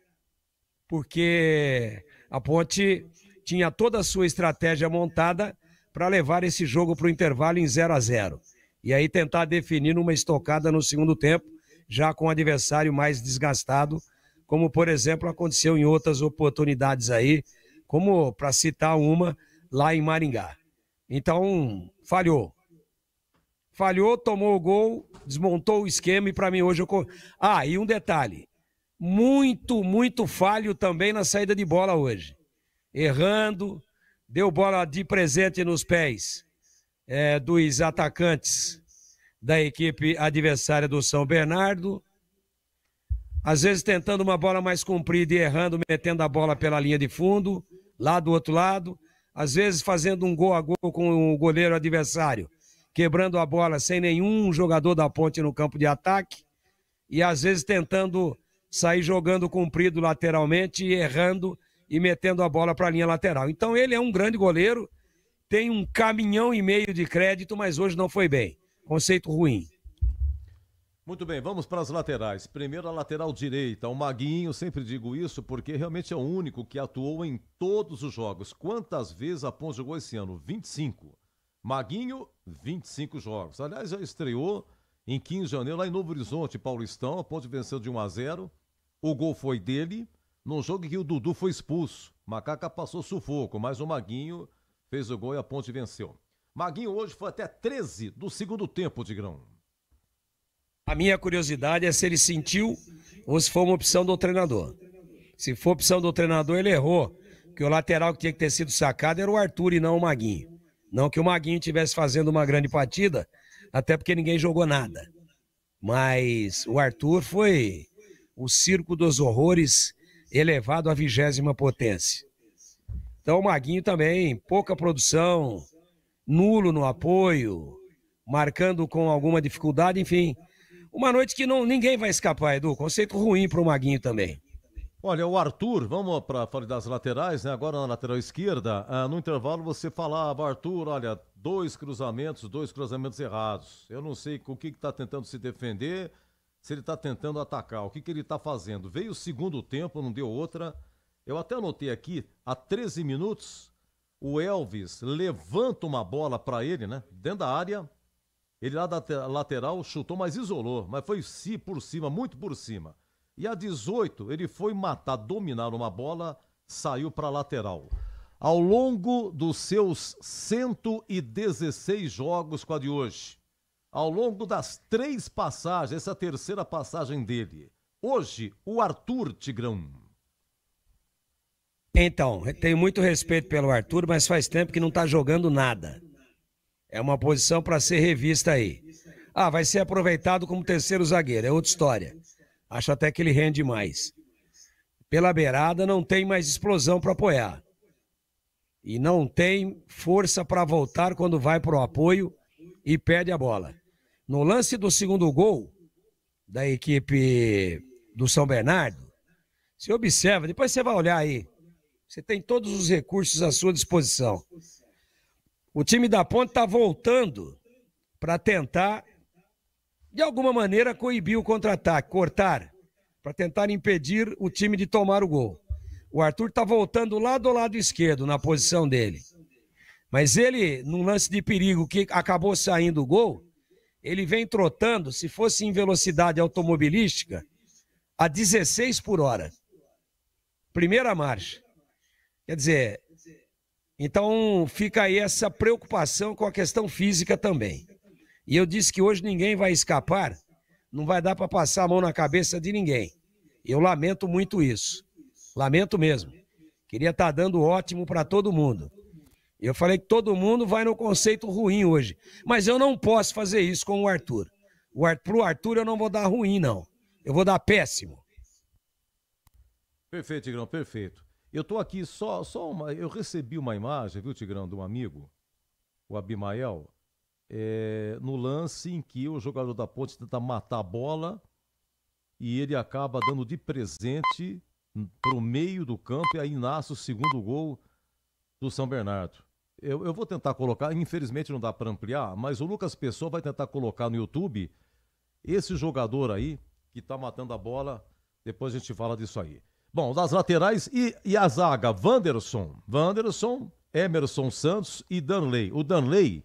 porque a Ponte tinha toda a sua estratégia montada para levar esse jogo para o intervalo em 0-0. E aí tentar definir numa estocada no segundo tempo, já com o adversário mais desgastado, como, por exemplo, aconteceu em outras oportunidades aí, como, para citar uma, lá em Maringá. Então, falhou. Falhou, tomou o gol, desmontou o esquema e para mim hoje... e um detalhe, muito falho também na saída de bola hoje. Errando, deu bola de presente nos pés dos atacantes da equipe adversária do São Bernardo, às vezes tentando uma bola mais comprida e errando, metendo a bola pela linha de fundo, lá do outro lado, às vezes fazendo um gol a gol com o goleiro adversário, quebrando a bola sem nenhum jogador da Ponte no campo de ataque, e às vezes tentando sair jogando comprido lateralmente, e errando e metendo a bola para a linha lateral. Então ele é um grande goleiro, tem 1,5 caminhão de crédito, mas hoje não foi bem. Conceito ruim. Muito bem, vamos para as laterais. Primeiro a lateral direita, o Maguinho, sempre digo isso porque realmente é o único que atuou em todos os jogos. Quantas vezes a Ponte jogou esse ano? 25. Maguinho, 25 jogos. Aliás, já estreou em 15 de janeiro, lá em Novo Horizonte, Paulistão. A Ponte venceu de 1-0. O gol foi dele, num jogo em que o Dudu foi expulso. Macaca passou sufoco, mas o Maguinho fez o gol e a Ponte venceu. Maguinho hoje foi até 13 do segundo tempo, Tigrão. A minha curiosidade é se ele sentiu ou se foi uma opção do treinador. Se for opção do treinador, ele errou. Porque o lateral que tinha que ter sido sacado era o Arthur e não o Maguinho. Não que o Maguinho estivesse fazendo uma grande partida, até porque ninguém jogou nada. Mas o Arthur foi o circo dos horrores elevado à 20ª potência. Então o Maguinho também, pouca produção, nulo no apoio, marcando com alguma dificuldade, enfim. Uma noite que ninguém vai escapar, Edu. Conceito ruim para o Maguinho também. Olha, o Arthur, vamos para falar das laterais, né? Agora na lateral esquerda, no intervalo você falava, Arthur, olha, 2 cruzamentos errados. Eu não sei com o que está tentando se defender, se ele está tentando atacar, o que ele está fazendo. Veio o segundo tempo, não deu outra. Eu até anotei aqui, há 13 minutos, o Elvis levanta uma bola para ele, né? Dentro da área, ele lá da lateral chutou, mas isolou, mas foi por cima, muito por cima. E a 18, ele foi dominar uma bola, saiu para a lateral. Ao longo dos seus 116 jogos com a de hoje, ao longo das 3 passagens, essa é a terceira passagem dele. Hoje, o Arthur, Tigrão. Então, eu tenho muito respeito pelo Arthur, mas faz tempo que não está jogando nada. É uma posição para ser revista aí. Vai ser aproveitado como terceiro zagueiro, é outra história. Acho até que ele rende mais. Pela beirada não tem mais explosão para apoiar. E não tem força para voltar quando vai para o apoio e perde a bola. No lance do segundo gol da equipe do São Bernardo, você observa, depois você vai olhar aí. Você tem todos os recursos à sua disposição. O time da Ponte está voltando para tentar, de alguma maneira, coibir o contra-ataque, cortar, para tentar impedir o time de tomar o gol. O Arthur está voltando lá do lado esquerdo, na posição dele. Mas ele, num lance de perigo que acabou saindo o gol, ele vem trotando, se fosse em velocidade automobilística, a 16 por hora. Primeira marcha. Quer dizer, então fica aí essa preocupação com a questão física também. E eu disse que hoje ninguém vai escapar, não vai dar para passar a mão na cabeça de ninguém. Eu lamento muito isso. Lamento mesmo. Queria estar dando ótimo para todo mundo. Eu falei que todo mundo vai no conceito ruim hoje. Mas eu não posso fazer isso com o Arthur. Pro Arthur eu não vou dar ruim, não. Eu vou dar péssimo. Perfeito, Tigrão, perfeito. Eu tô aqui eu recebi uma imagem, viu, Tigrão, de um amigo, o Abimael, no lance em que o jogador da Ponte tenta matar a bola e ele acaba dando de presente pro meio do campo e aí nasce o segundo gol do São Bernardo. Eu vou tentar colocar, infelizmente não dá para ampliar, mas o Lucas Pessoa vai tentar colocar no YouTube esse jogador aí que tá matando a bola, depois a gente fala disso aí. Bom, das laterais e a zaga, Wanderson, Emerson Santos e Danley. O Danley,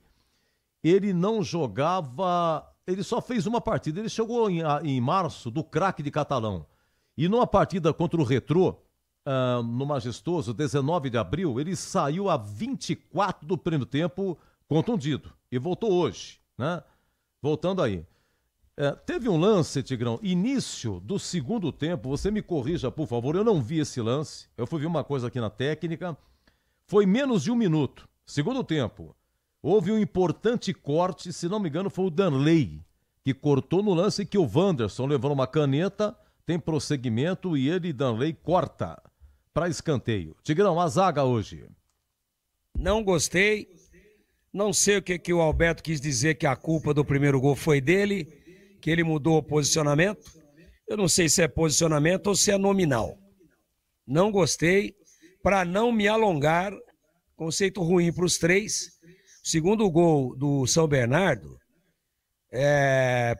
ele não jogava, ele só fez uma partida, ele chegou em março do craque de Catalão. E numa partida contra o Retrô, no Majestoso, 19 de abril, ele saiu a 24 do primeiro tempo contundido e voltou hoje, né? Voltando aí. Teve um lance, Tigrão, início do segundo tempo, você me corrija, por favor, eu não vi esse lance, eu fui ver uma coisa aqui na técnica, foi menos de 1 minuto, segundo tempo, houve um importante corte, se não me engano foi o Danley, que cortou no lance que o Wanderson levou uma caneta, tem prosseguimento e ele, Danley, corta para escanteio. Tigrão, a zaga hoje. Não gostei, não sei o que o Alberto quis dizer que a culpa do primeiro gol foi dele, que ele mudou o posicionamento. Eu não sei se é posicionamento ou se é nominal. Não gostei, para não me alongar, conceito ruim para os três. O segundo gol do São Bernardo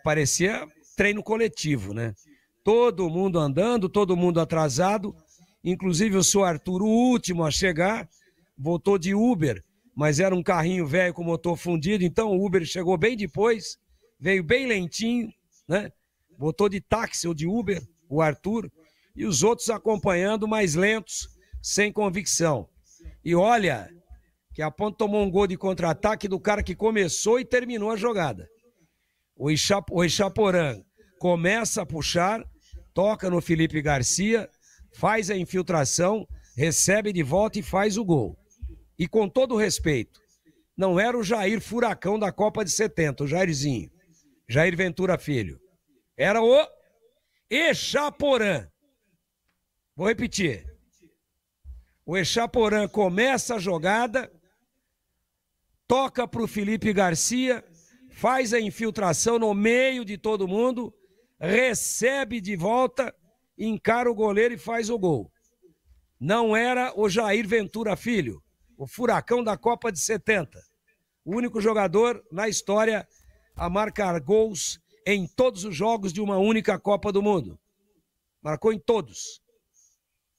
parecia treino coletivo, né? Todo mundo andando, todo mundo atrasado, inclusive o seu Arthur, o último a chegar, voltou de Uber, mas era um carrinho velho com motor fundido, então o Uber chegou bem depois veio bem lentinho, né? Botou de táxi ou de Uber o Arthur e os outros acompanhando mais lentos, sem convicção. E olha que a Ponte tomou um gol de contra-ataque do cara que começou e terminou a jogada. O Ichaporã começa a puxar, toca no Felipe Garcia, faz a infiltração, recebe de volta e faz o gol. E com todo o respeito, não era o Jair Furacão da Copa de 70, o Jairzinho, Jair Ventura Filho. Era o Ichaporã. Vou repetir. O Ichaporã começa a jogada, toca para o Felipe Garcia, faz a infiltração no meio de todo mundo, recebe de volta, encara o goleiro e faz o gol. Não era o Jair Ventura Filho, o Furacão da Copa de 70. O único jogador na história a marcar gols em todos os jogos de uma única Copa do Mundo. Marcou em todos.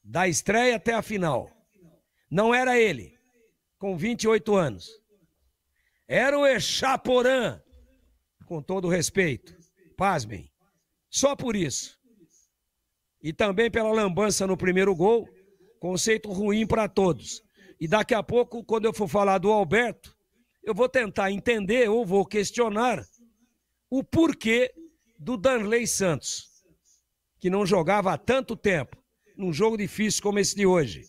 Da estreia até a final. Não era ele, com 28 anos. Era o Ichaporã, com todo respeito. Pasmem. Só por isso. E também pela lambança no primeiro gol, conceito ruim para todos. E daqui a pouco, quando eu for falar do Alberto, eu vou tentar entender ou vou questionar o porquê do Danley Santos, que não jogava há tanto tempo, num jogo difícil como esse de hoje,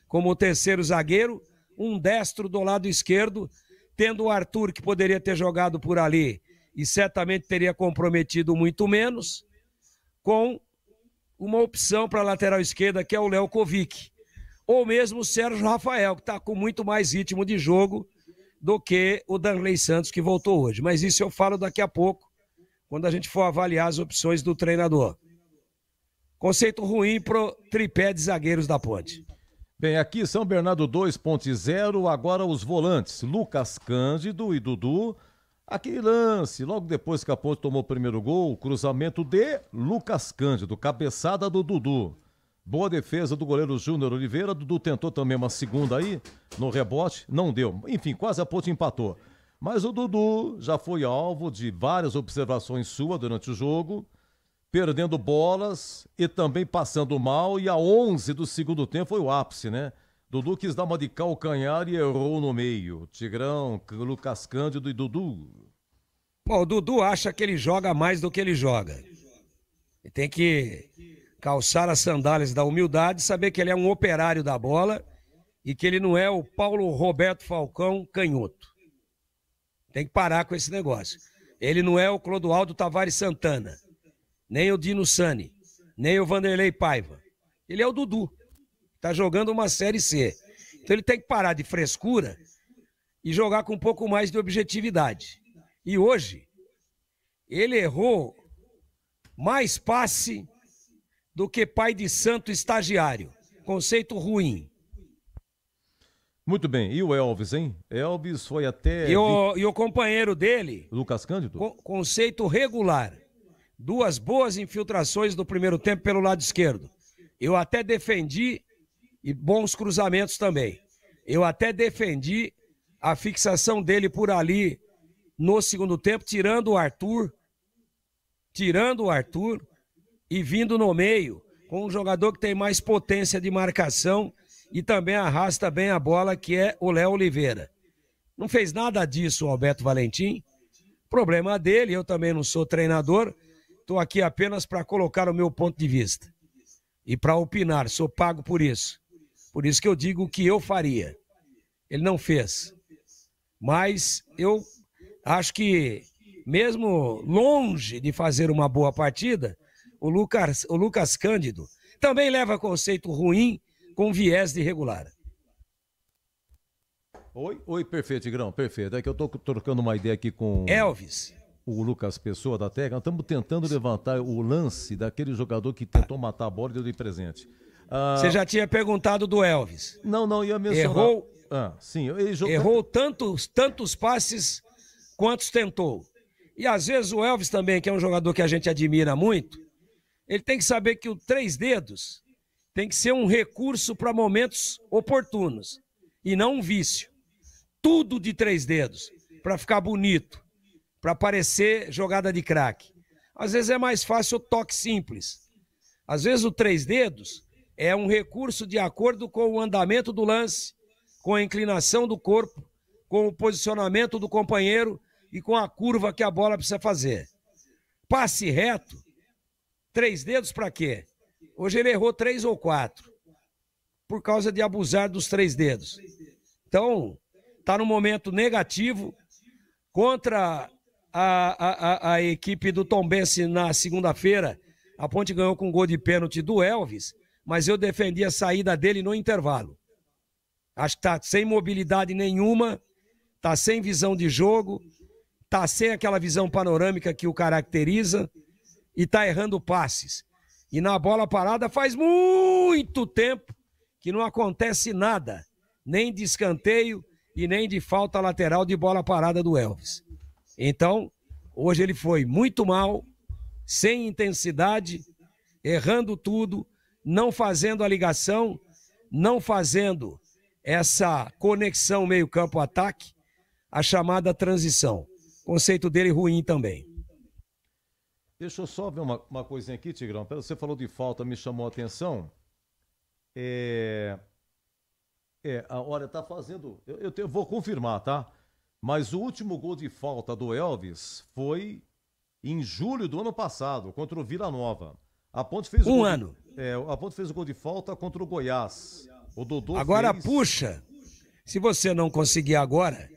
como o terceiro zagueiro, um destro do lado esquerdo, tendo o Arthur, que poderia ter jogado por ali e certamente teria comprometido muito menos, com uma opção para a lateral esquerda, que é o Léo Kovic, ou mesmo o Sérgio Rafael, que está com muito mais ritmo de jogo do que o Danley Santos, que voltou hoje. Mas isso eu falo daqui a pouco, quando a gente for avaliar as opções do treinador. Conceito ruim pro tripé de zagueiros da Ponte. Bem, aqui São Bernardo 2.0, agora os volantes, Lucas Cândido e Dudu. Aquele lance, logo depois que a Ponte tomou o primeiro gol, cruzamento de Lucas Cândido, cabeçada do Dudu. Boa defesa do goleiro Júnior Oliveira, Dudu tentou também uma segunda aí, no rebote, não deu. Enfim, quase a Ponte empatou. Mas o Dudu já foi alvo de várias observações suas durante o jogo, perdendo bolas e também passando mal, e a 11 do segundo tempo foi o ápice, né? Dudu quis dar uma de calcanhar e errou no meio. Tigrão, Lucas Cândido e Dudu. Bom, o Dudu acha que ele joga mais do que ele joga. Ele tem que calçar as sandálias da humildade, saber que ele é um operário da bola e que ele não é o Paulo Roberto Falcão canhoto. Tem que parar com esse negócio. Ele não é o Clodoaldo Tavares Santana, nem o Dino Sani, nem o Vanderlei Paiva. Ele é o Dudu. Tá jogando uma Série C. Então ele tem que parar de frescura e jogar com um pouco mais de objetividade. E hoje, ele errou mais passe do que pai de santo estagiário. Conceito ruim. Muito bem. E o Elvis, hein? Elvis foi até... E o companheiro dele... Lucas Cândido? Conceito regular. 2 boas infiltrações no primeiro tempo pelo lado esquerdo. Eu até defendi, e bons cruzamentos também. Eu até defendi a fixação dele por ali no segundo tempo, tirando o Arthur e vindo no meio, com um jogador que tem mais potência de marcação e também arrasta bem a bola, que é o Léo Oliveira. Não fez nada disso o Alberto Valentim. Problema dele, eu também não sou treinador, estou aqui apenas para colocar o meu ponto de vista e para opinar, sou pago por isso. Por isso que eu digo o que eu faria. Ele não fez. Mas eu acho que, mesmo longe de fazer uma boa partida, o Lucas Cândido também leva conceito ruim com viés de regular. Oi, perfeito, Tigrão, perfeito. É que eu estou trocando uma ideia aqui com... Elvis. O Lucas Pessoa da Técnica. Nós estamos tentando levantar o lance daquele jogador que tentou matar a bola e deu de presente. Você já tinha perguntado do Elvis. Não, ia mencionar. Errou, sim, ele jogou... errou tantos passes quantos tentou. E às vezes o Elvis também, que é um jogador que a gente admira muito, ele tem que saber que o 3 dedos tem que ser um recurso para momentos oportunos e não um vício. Tudo de 3 dedos, para ficar bonito. para parecer jogada de craque. Às vezes é mais fácil o toque simples. Às vezes o 3 dedos é um recurso de acordo com o andamento do lance, com a inclinação do corpo, com o posicionamento do companheiro e com a curva que a bola precisa fazer. Passe reto, 3 dedos para quê? Hoje ele errou 3 ou 4, por causa de abusar dos 3 dedos. Então, está no momento negativo contra a equipe do Tombense na segunda-feira. A Ponte ganhou com um gol de pênalti do Elvis, mas eu defendi a saída dele no intervalo. Acho que está sem mobilidade nenhuma, está sem visão de jogo, está sem aquela visão panorâmica que o caracteriza e está errando passes. E na bola parada faz muito tempo que não acontece nada, nem de escanteio e nem de falta lateral de bola parada do Elvis. Então, hoje ele foi muito mal, sem intensidade, errando tudo, não fazendo a ligação, não fazendo essa conexão meio-campo-ataque, a chamada transição. O conceito dele ruim também. Deixa eu só ver uma coisinha aqui, Tigrão. Você falou de falta, me chamou a atenção. Olha, tá fazendo... Eu vou confirmar, tá? Mas o último gol de falta do Elvis foi em julho do ano passado, contra o Vila Nova. A Ponte fez a Ponte fez o gol de falta contra o Goiás. O Dodô agora fez... puxa, se você não conseguir agora,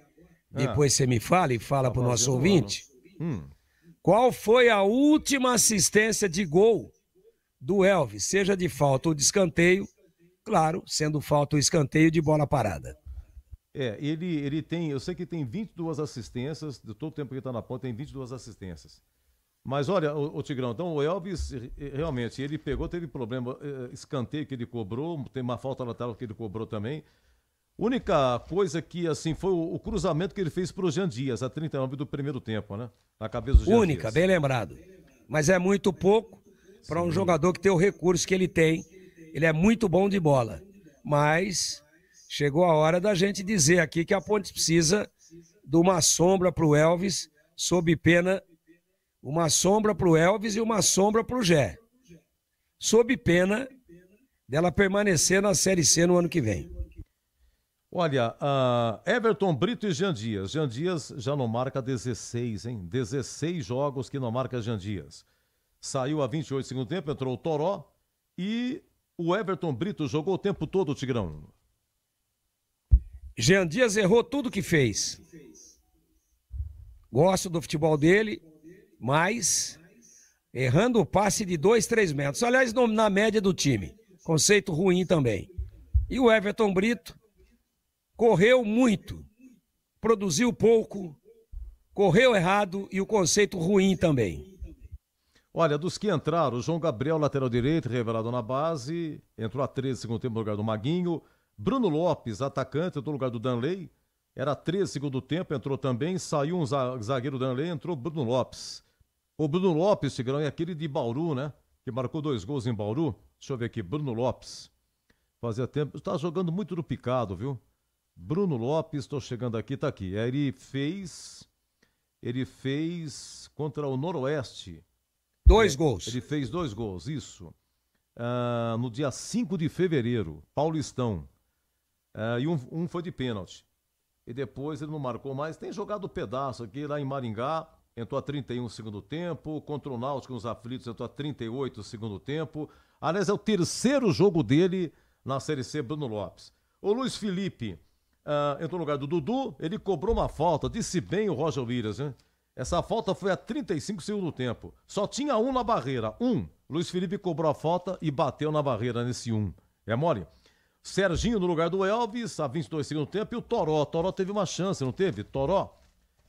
depois você me fala e fala pro nosso ouvinte, qual foi a última assistência de gol do Elvis, seja de falta ou de escanteio, claro, sendo falta ou escanteio de bola parada. Ele tem, eu sei que tem 22 assistências, de todo o tempo que ele tá na Ponte, tem 22 assistências. Mas olha, o Tigrão, então o Elvis, realmente, ele pegou, teve problema, escanteio que ele cobrou, tem uma falta lateral que ele cobrou também. Única coisa que, assim, foi o cruzamento que ele fez pro Jean Dias, a 39 do primeiro tempo, né? Na cabeça do Jean Única, Dias. bem lembrado. Mas é muito pouco para um jogador que tem o recurso que ele tem. Ele é muito bom de bola. Mas chegou a hora da gente dizer aqui que a Ponte precisa de uma sombra pro Elvis, sob pena, uma sombra pro Elvis e uma sombra pro Gé. Sob pena dela permanecer na Série C no ano que vem. Olha, Everton Brito e Jean Dias. Jean Dias já não marca 16, hein? 16 jogos que não marca Jean Dias. Saiu a 28 segundo tempo, entrou o Toró e o Everton Brito jogou o tempo todo, o Tigrão. Jean Dias errou tudo que fez. Gosto do futebol dele, mas errando o passe de 2, 3 metros. Aliás, na média do time. Conceito ruim também. E o Everton Brito correu muito, produziu pouco, correu errado e o conceito ruim também. Olha, dos que entraram, o João Gabriel, lateral direito, revelado na base, entrou a 13 segundo tempo no lugar do Maguinho. Bruno Lopes, atacante, entrou no lugar do Danley, era 13 segundo tempo, entrou também, saiu um zagueiro Danley, entrou Bruno Lopes. O Bruno Lopes, Tigrão, é aquele de Bauru, né? Que marcou 2 gols em Bauru. Deixa eu ver aqui, Bruno Lopes. Fazia tempo, tá jogando muito no picado, viu? Bruno Lopes, estou chegando aqui, tá aqui. Ele fez contra o Noroeste. 2 gols. Ele fez 2 gols, isso. No dia 5 de fevereiro, Paulistão. E um foi de pênalti. E depois ele não marcou mais. Tem jogado pedaço aqui lá em Maringá. Entrou a 31 segundo tempo. Contra o Náutico nos aflitos, entrou a 38 segundo tempo. Aliás, é o terceiro jogo dele na Série C, Bruno Lopes. O Luiz Felipe entrou no lugar do Dudu. Ele cobrou uma falta. Disse bem o Roger Williams, né? Essa falta foi a 35 segundo tempo. Só tinha um na barreira. Luiz Felipe cobrou a falta e bateu na barreira nesse 1. É mole? Serginho no lugar do Elvis, a 22 segundo tempo. E o Toró. O Toró teve uma chance, não teve? Toró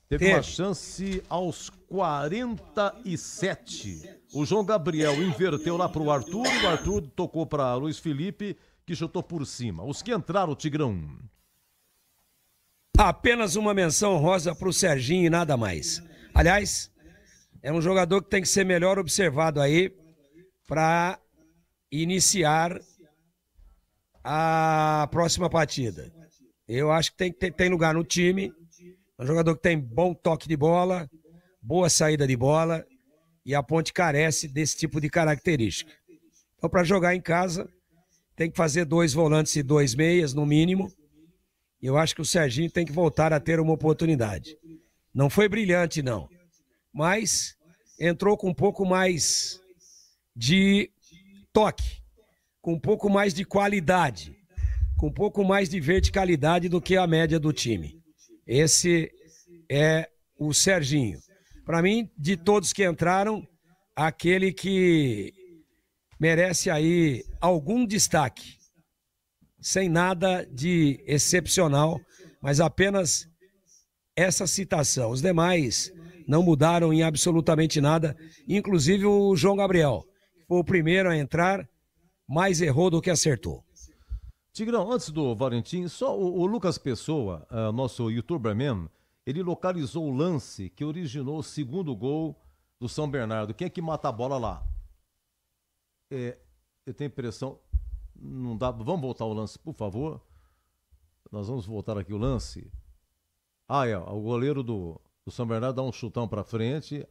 teve uma chance aos 47. O João Gabriel inverteu lá pro Arthur. O Arthur tocou para Luiz Felipe, que chutou por cima. Os que entraram, Tigrão. Apenas uma menção rosa pro Serginho e nada mais. Aliás, é um jogador que tem que ser melhor observado aí para iniciar a próxima partida. Eu acho que tem lugar no time. É um jogador que tem bom toque de bola, boa saída de bola, e a Ponte carece desse tipo de característica. Então, para jogar em casa, tem que fazer 2 volantes e 2 meias, no mínimo. E eu acho que o Serginho tem que voltar a ter uma oportunidade. Não foi brilhante, não. Mas entrou com um pouco mais de toque, com um pouco mais de qualidade, com um pouco mais de verticalidade do que a média do time. Esse é o Serginho. Para mim, de todos que entraram, aquele que merece aí algum destaque. Sem nada de excepcional, mas apenas essa citação. Os demais não mudaram em absolutamente nada, inclusive o João Gabriel, que foi o primeiro a entrar, mais errou do que acertou. Tigrão, antes do Valentim, só o Lucas Pessoa, nosso youtuberman, ele localizou o lance que originou o segundo gol do São Bernardo. Quem é que mata a bola lá? Eu tenho impressão... Não dá. Vamos voltar ao lance, por favor. Nós vamos voltar aqui o lance. O goleiro do São Bernardo dá um chutão para frente.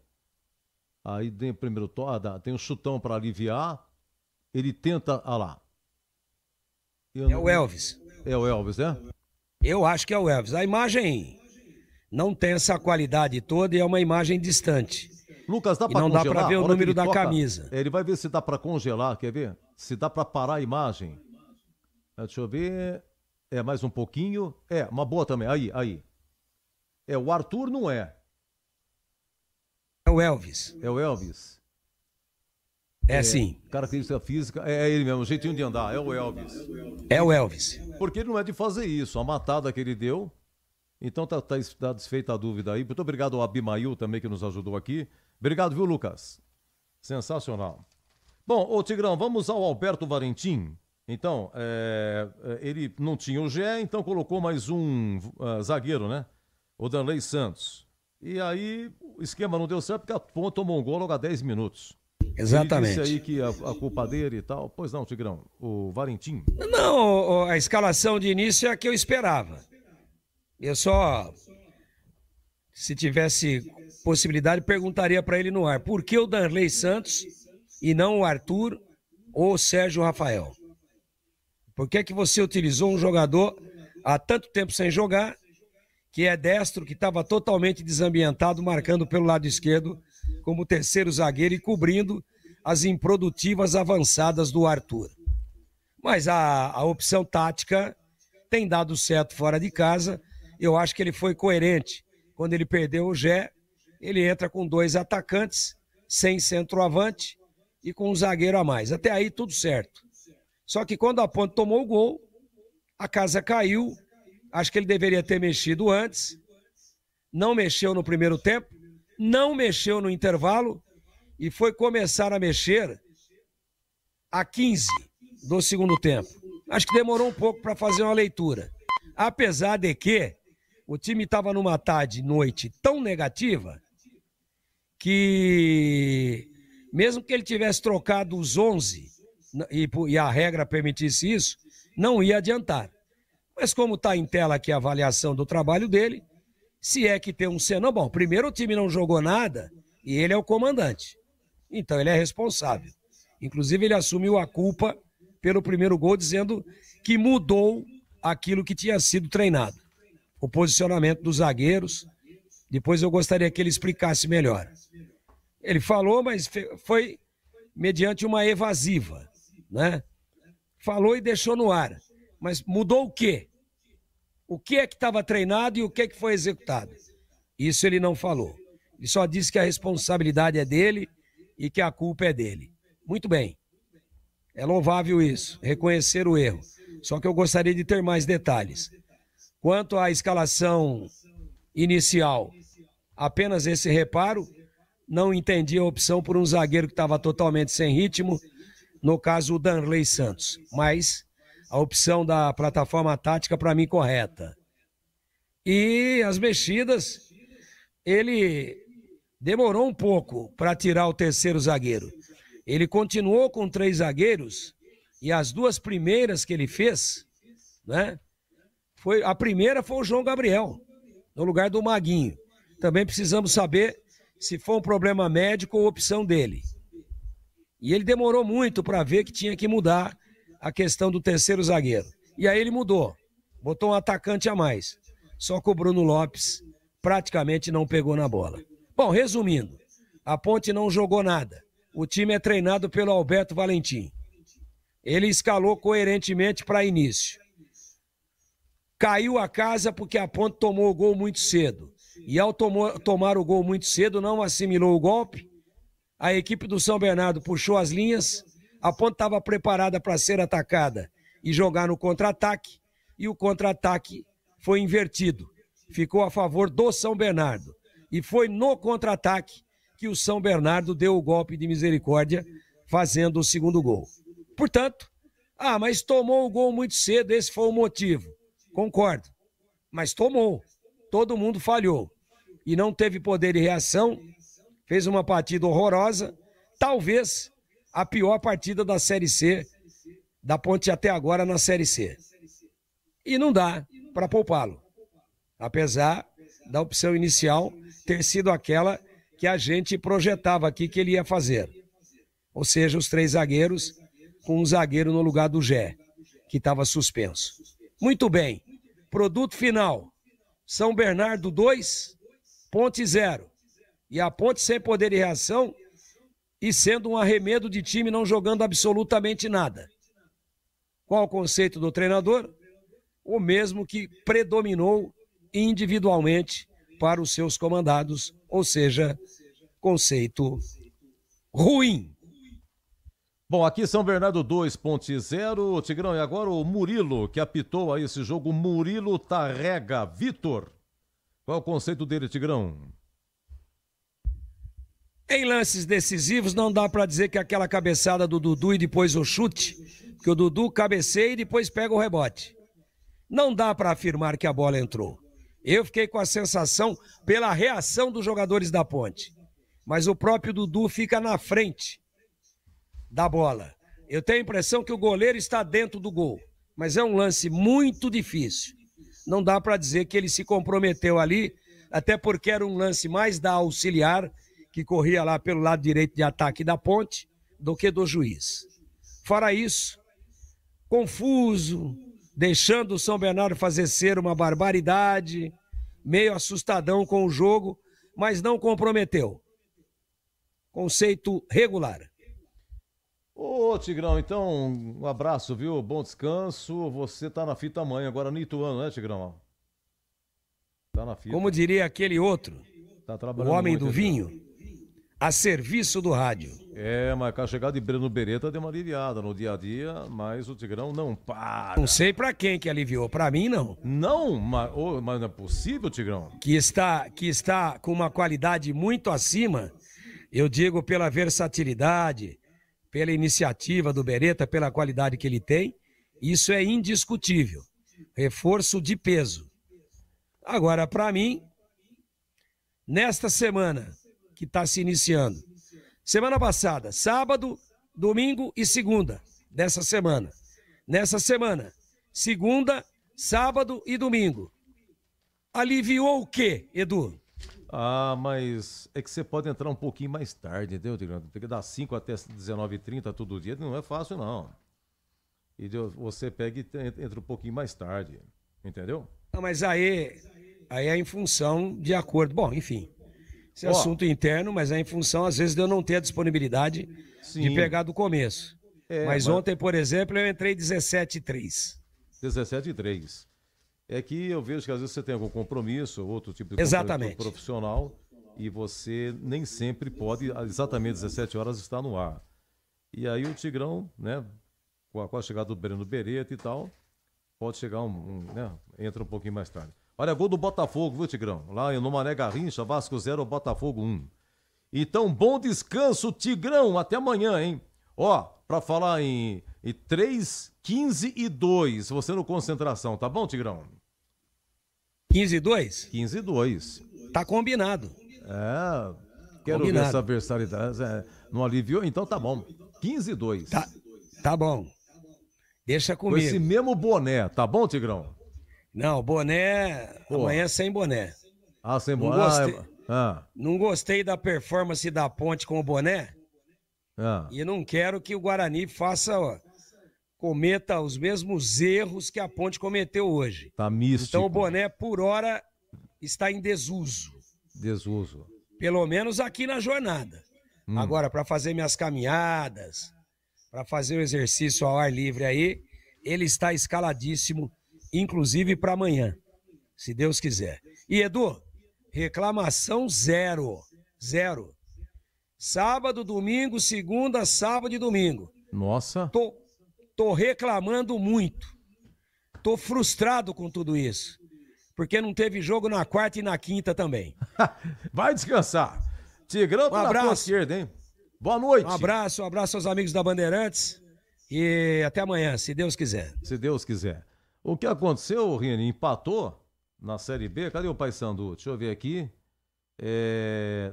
Aí tem o primeiro tem um chutão para aliviar. Ele tenta. Lá. O Elvis. É o Elvis, né? Eu acho que é o Elvis. A imagem não tem essa qualidade toda e é uma imagem distante. Lucas, dá para congelar? Não dá para ver o número da camisa. Ele vai ver se dá para congelar, quer ver? Se dá para parar a imagem. Deixa eu ver. Mais um pouquinho. Uma boa também. Aí. O Arthur não é. É o Elvis. É o Elvis. Sim. Característica física. É ele mesmo, o jeitinho de andar. É o Elvis. É o Elvis. Porque ele não é de fazer isso. A matada que ele deu. Então tá desfeita a dúvida aí. Muito obrigado ao Abimail também que nos ajudou aqui. Obrigado, viu, Lucas? Sensacional. Bom, ô Tigrão, vamos ao Alberto Valentim. Então, ele não tinha o Gé, então colocou mais um zagueiro, né? O Danley Santos. E aí o esquema não deu certo porque a Ponte tomou um gol logo a 10 minutos. Exatamente. Ele disse aí que a culpa dele e tal. Pois não, Tigrão, o Valentim. Não, a escalação de início é a que eu esperava. Eu só, se tivesse possibilidade, perguntaria para ele no ar, por que o Danley Santos e não o Arthur ou o Sérgio Rafael? Por que que você utilizou um jogador há tanto tempo sem jogar, que é destro, que estava totalmente desambientado, marcando pelo lado esquerdo como terceiro zagueiro e cobrindo as improdutivas avançadas do Arthur? Mas a opção tática tem dado certo fora de casa. Eu acho que ele foi coerente. Quando ele perdeu o Gé, ele entra com 2 atacantes, sem centroavante e com um zagueiro a mais. Até aí tudo certo. Só que quando a Ponte tomou o gol, a casa caiu. Acho que ele deveria ter mexido antes. Não mexeu no primeiro tempo, não mexeu no intervalo e foi começar a mexer a 15 do segundo tempo. Acho que demorou um pouco para fazer uma leitura. Apesar de que o time estava numa tarde, noite tão negativa que, mesmo que ele tivesse trocado os 11 e a regra permitisse isso, não ia adiantar. Mas como está em tela aqui a avaliação do trabalho dele, se é que tem um senão, bom, primeiro o time não jogou nada e ele é o comandante. Então ele é responsável. Inclusive ele assumiu a culpa pelo primeiro gol, dizendo que mudou aquilo que tinha sido treinado. O posicionamento dos zagueiros. Depois eu gostaria que ele explicasse melhor. Ele falou, mas foi mediante uma evasiva, né? Falou e deixou no ar. Mas mudou o quê? O que é que estava treinado e o que é que foi executado? Isso ele não falou. Ele só disse que a responsabilidade é dele e que a culpa é dele. Muito bem. É louvável isso, reconhecer o erro. Só que eu gostaria de ter mais detalhes. Quanto à escalação inicial, apenas esse reparo. Não entendi a opção por um zagueiro que estava totalmente sem ritmo, no caso o Danley Santos. Mas a opção da plataforma tática para mim correta. E as mexidas, ele demorou um pouco para tirar o terceiro zagueiro. Ele continuou com 3 zagueiros e as 2 primeiras que ele fez, né? A primeira foi o João Gabriel, no lugar do Maguinho. Também precisamos saber se foi um problema médico ou opção dele. E ele demorou muito para ver que tinha que mudar a questão do terceiro zagueiro. E aí ele mudou, botou um atacante a mais. Só que o Bruno Lopes praticamente não pegou na bola. Bom, resumindo, a Ponte não jogou nada. O time é treinado pelo Alberto Valentim. Ele escalou coerentemente para início. Caiu a casa porque a Ponte tomou o gol muito cedo. E ao tomar o gol muito cedo, não assimilou o golpe. A equipe do São Bernardo puxou as linhas. A Ponte estava preparada para ser atacada e jogar no contra-ataque. E o contra-ataque foi invertido. Ficou a favor do São Bernardo. E foi no contra-ataque que o São Bernardo deu o golpe de misericórdia, fazendo o segundo gol. Portanto, mas tomou o gol muito cedo, esse foi o motivo. Concordo. Mas tomou. Todo mundo falhou. E não teve poder de reação. Fez uma partida horrorosa. Talvez a pior partida da Série C, da Ponte até agora na Série C. E não dá para poupá-lo. Apesar da opção inicial ter sido aquela que a gente projetava aqui que ele ia fazer. Ou seja, os 3 zagueiros com um zagueiro no lugar do Gé, que estava suspenso. Muito bem. Produto final. São Bernardo 2, Ponte 0. E a Ponte sem poder de reação e sendo um arremedo de time não jogando absolutamente nada. Qual o conceito do treinador? O mesmo que predominou individualmente para os seus comandados, ou seja, conceito ruim. Bom, aqui São Bernardo 2, Ponte 0. Tigrão, e agora o Murilo, que apitou aí esse jogo, Murilo Tarrega. Vitor, qual é o conceito dele, Tigrão? Em lances decisivos, não dá para dizer que aquela cabeçada do Dudu e depois o chute, que o Dudu cabeceia e depois pega o rebote. Não dá para afirmar que a bola entrou. Eu fiquei com a sensação pela reação dos jogadores da Ponte. Mas o próprio Dudu fica na frente da bola. Eu tenho a impressão que o goleiro está dentro do gol. Mas é um lance muito difícil. Não dá para dizer que ele se comprometeu ali, até porque era um lance mais da auxiliar, que corria lá pelo lado direito de ataque da Ponte, do que do juiz. Fora isso, confuso, deixando o São Bernardo fazer ser uma barbaridade, meio assustadão com o jogo, mas não comprometeu. Conceito regular. Ô, Tigrão, então, um abraço, viu? Bom descanso. Você tá na fita amanhã, agora no Ituano, né, Tigrão? Tá na fita. Como diria aquele outro, tá o homem do vinho, a serviço do rádio. Mas com a chegada de Breno Beretta deu uma aliviada no dia a dia, mas o Tigrão não para. Não sei pra quem que aliviou, pra mim não. Não? Mas não é possível, Tigrão? Que está com uma qualidade muito acima, eu digo pela versatilidade, pela iniciativa do Beretta, pela qualidade que ele tem, isso é indiscutível. Reforço de peso. Agora, pra mim, nesta semana que está se iniciando, semana passada, sábado, domingo e segunda dessa semana. Nessa semana, segunda, sábado e domingo. Aliviou o quê, Edu? Mas é que você pode entrar um pouquinho mais tarde, entendeu, Tigrão? Tem que dar 5 até 19h30 todo dia, não é fácil, não. E você pega e entra um pouquinho mais tarde, entendeu? Não, mas aí é em função de acordo. Bom, enfim. Esse assunto interno, mas é em função, às vezes, de eu não ter a disponibilidade de pegar do começo. Mas ontem, por exemplo, eu entrei 17h03. 17h03. É que eu vejo que às vezes você tem algum compromisso, outro tipo de compromisso profissional, e você nem sempre pode, exatamente 17 horas, estar no ar. E aí o Tigrão, né, com a chegada do Breno Beretta e tal, pode chegar entra um pouquinho mais tarde. Olha, gol do Botafogo, viu, Tigrão? Lá no Mané Garrincha, Vasco 0, Botafogo 1. Então, bom descanso, Tigrão. Até amanhã, hein? Pra falar em 3, 15 e 2. Você no concentração, tá bom, Tigrão? 15 e 2? 15 e 2. Tá combinado. Quero ver essa versatilidade. Não aliviou? Então tá bom. 15 e 2. Tá bom. Deixa comigo. Com esse mesmo boné, tá bom, Tigrão? Não, boné, amanhã sem boné. Sem boné. Não gostei da performance da Ponte com o boné. E não quero que o Guarani cometa os mesmos erros que a Ponte cometeu hoje. Tá místico. Então o boné, por hora, está em desuso. Desuso. Pelo menos aqui na jornada. Agora, para fazer minhas caminhadas, para fazer o exercício ao ar livre aí, ele está escaladíssimo, inclusive para amanhã, se Deus quiser. E Edu, reclamação zero. Sábado, domingo, segunda, sábado e domingo. Nossa. Tô reclamando muito. Tô frustrado com tudo isso. Porque não teve jogo na quarta e na quinta também. Vai descansar. Tigrão tá na tua esquerda, hein? Boa noite. Um abraço aos amigos da Bandeirantes. E até amanhã, se Deus quiser. Se Deus quiser. O que aconteceu, Rini? Empatou na Série B. Cadê o Paysandu? Deixa eu ver aqui.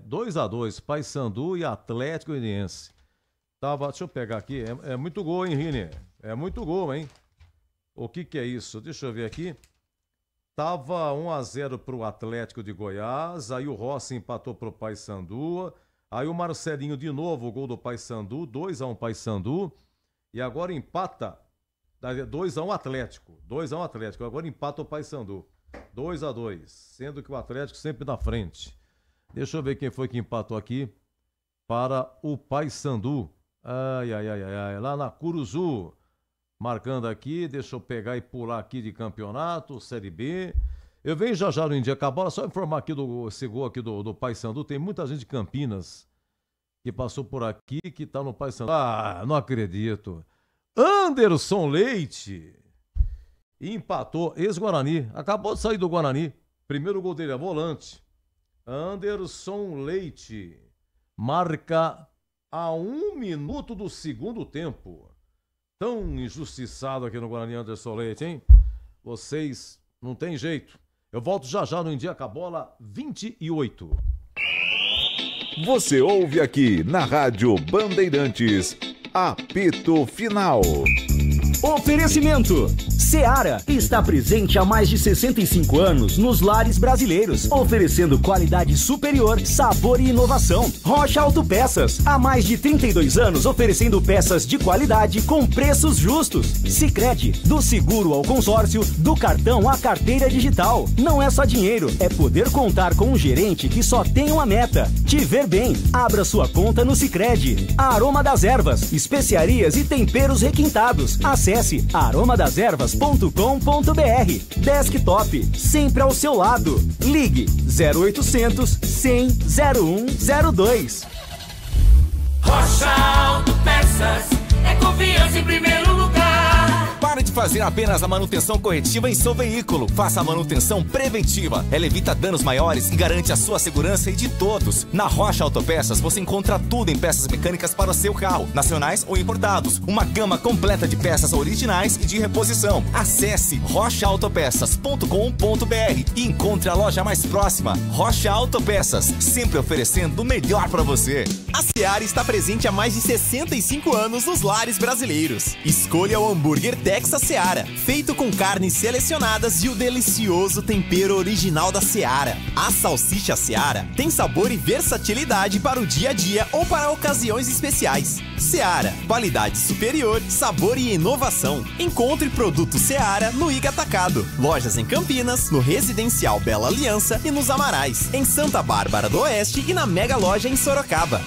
2-2, Paysandu e Atlético Goianiense. Deixa eu pegar aqui. É muito gol, hein, Rini? É muito gol, hein? O que é isso? Deixa eu ver aqui. Tava 1-0 pro Atlético de Goiás, aí o Rossi empatou pro Paysandu, aí o Marcelinho de novo, o gol do Paysandu, 2-1 Paysandu, e agora empata, 2-1 Atlético, 2-1 Atlético, agora empata o Paysandu, 2-2, sendo que o Atlético sempre na frente. Deixa eu ver quem foi que empatou aqui para o Paysandu, lá na Curuzu. Marcando aqui, deixa eu pegar e pular aqui de campeonato, Série B. Eu venho já no India Cabala, só informar aqui esse gol aqui do Paysandu. Tem muita gente de Campinas que passou por aqui, que tá no Paysandu. Não acredito. Anderson Leite empatou, ex-Guarani. Acabou de sair do Guarani. Primeiro gol dele é volante. Anderson Leite marca a 1 minuto do segundo tempo. Tão injustiçado aqui no Guarani, Anderson Leite, hein? Vocês não tem jeito. Eu volto já no India Cabola 28. Você ouve aqui na Rádio Bandeirantes, apito final. Oferecimento. Seara está presente há mais de 65 anos nos lares brasileiros, oferecendo qualidade superior, sabor e inovação. Rocha Autopeças, há mais de 32 anos oferecendo peças de qualidade com preços justos. Sicredi, do seguro ao consórcio, do cartão à carteira digital. Não é só dinheiro, é poder contar com um gerente que só tem uma meta: te ver bem. Abra sua conta no Sicredi. Aroma das Ervas, especiarias e temperos requintados. Acesse aromadeservas.com.br. Desktop, sempre ao seu lado. Ligue 0800 100 0102. Rocha Autopeças é confiança em primeiro lugar. Pare de fazer apenas a manutenção corretiva em seu veículo. Faça a manutenção preventiva. Ela evita danos maiores e garante a sua segurança e de todos. Na Rocha Autopeças você encontra tudo em peças mecânicas para o seu carro, nacionais ou importados. Uma gama completa de peças originais e de reposição. Acesse rochaautopeças.com.br e encontre a loja mais próxima. Rocha Autopeças, sempre oferecendo o melhor para você. A Seara está presente há mais de 65 anos nos lares brasileiros. Escolha o hambúrguer Texas Seara, feito com carnes selecionadas e o delicioso tempero original da Seara. A salsicha Seara tem sabor e versatilidade para o dia a dia ou para ocasiões especiais. Seara, qualidade superior, sabor e inovação. Encontre produto Seara no Iga Atacado. Lojas em Campinas, no Residencial Bela Aliança e nos Amarais, em Santa Bárbara do Oeste e na Mega Loja em Sorocaba.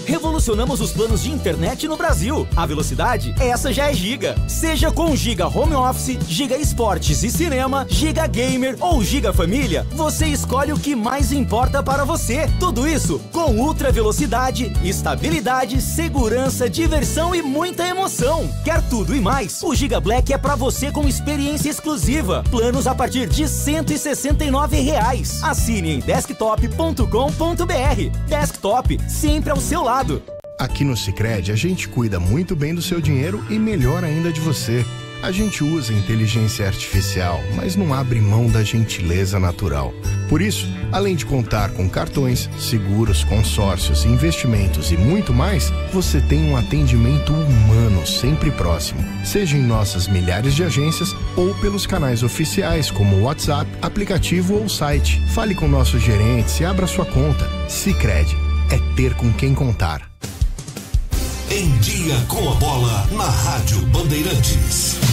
Revolucionamos os planos de internet no Brasil. A velocidade, essa já é Giga. Seja com Giga Home Office, Giga Esportes e Cinema, Giga Gamer ou Giga Família, você escolhe o que mais importa para você. Tudo isso com ultra velocidade, estabilidade, segurança, diversão e muita emoção. Quer tudo e mais? O Giga Black é para você com experiência exclusiva. Planos a partir de R$ 169. Assine em desktop.com.br. Desktop, sempre ao seu lado. Aqui no Sicredi a gente cuida muito bem do seu dinheiro e melhor ainda de você. A gente usa inteligência artificial, mas não abre mão da gentileza natural. Por isso, além de contar com cartões, seguros, consórcios, investimentos e muito mais, você tem um atendimento humano sempre próximo, seja em nossas milhares de agências ou pelos canais oficiais como WhatsApp, aplicativo ou site. Fale com nossos gerentes e abra sua conta. Sicredi é ter com quem contar. Em Dia com a Bola, na Rádio Bandeirantes.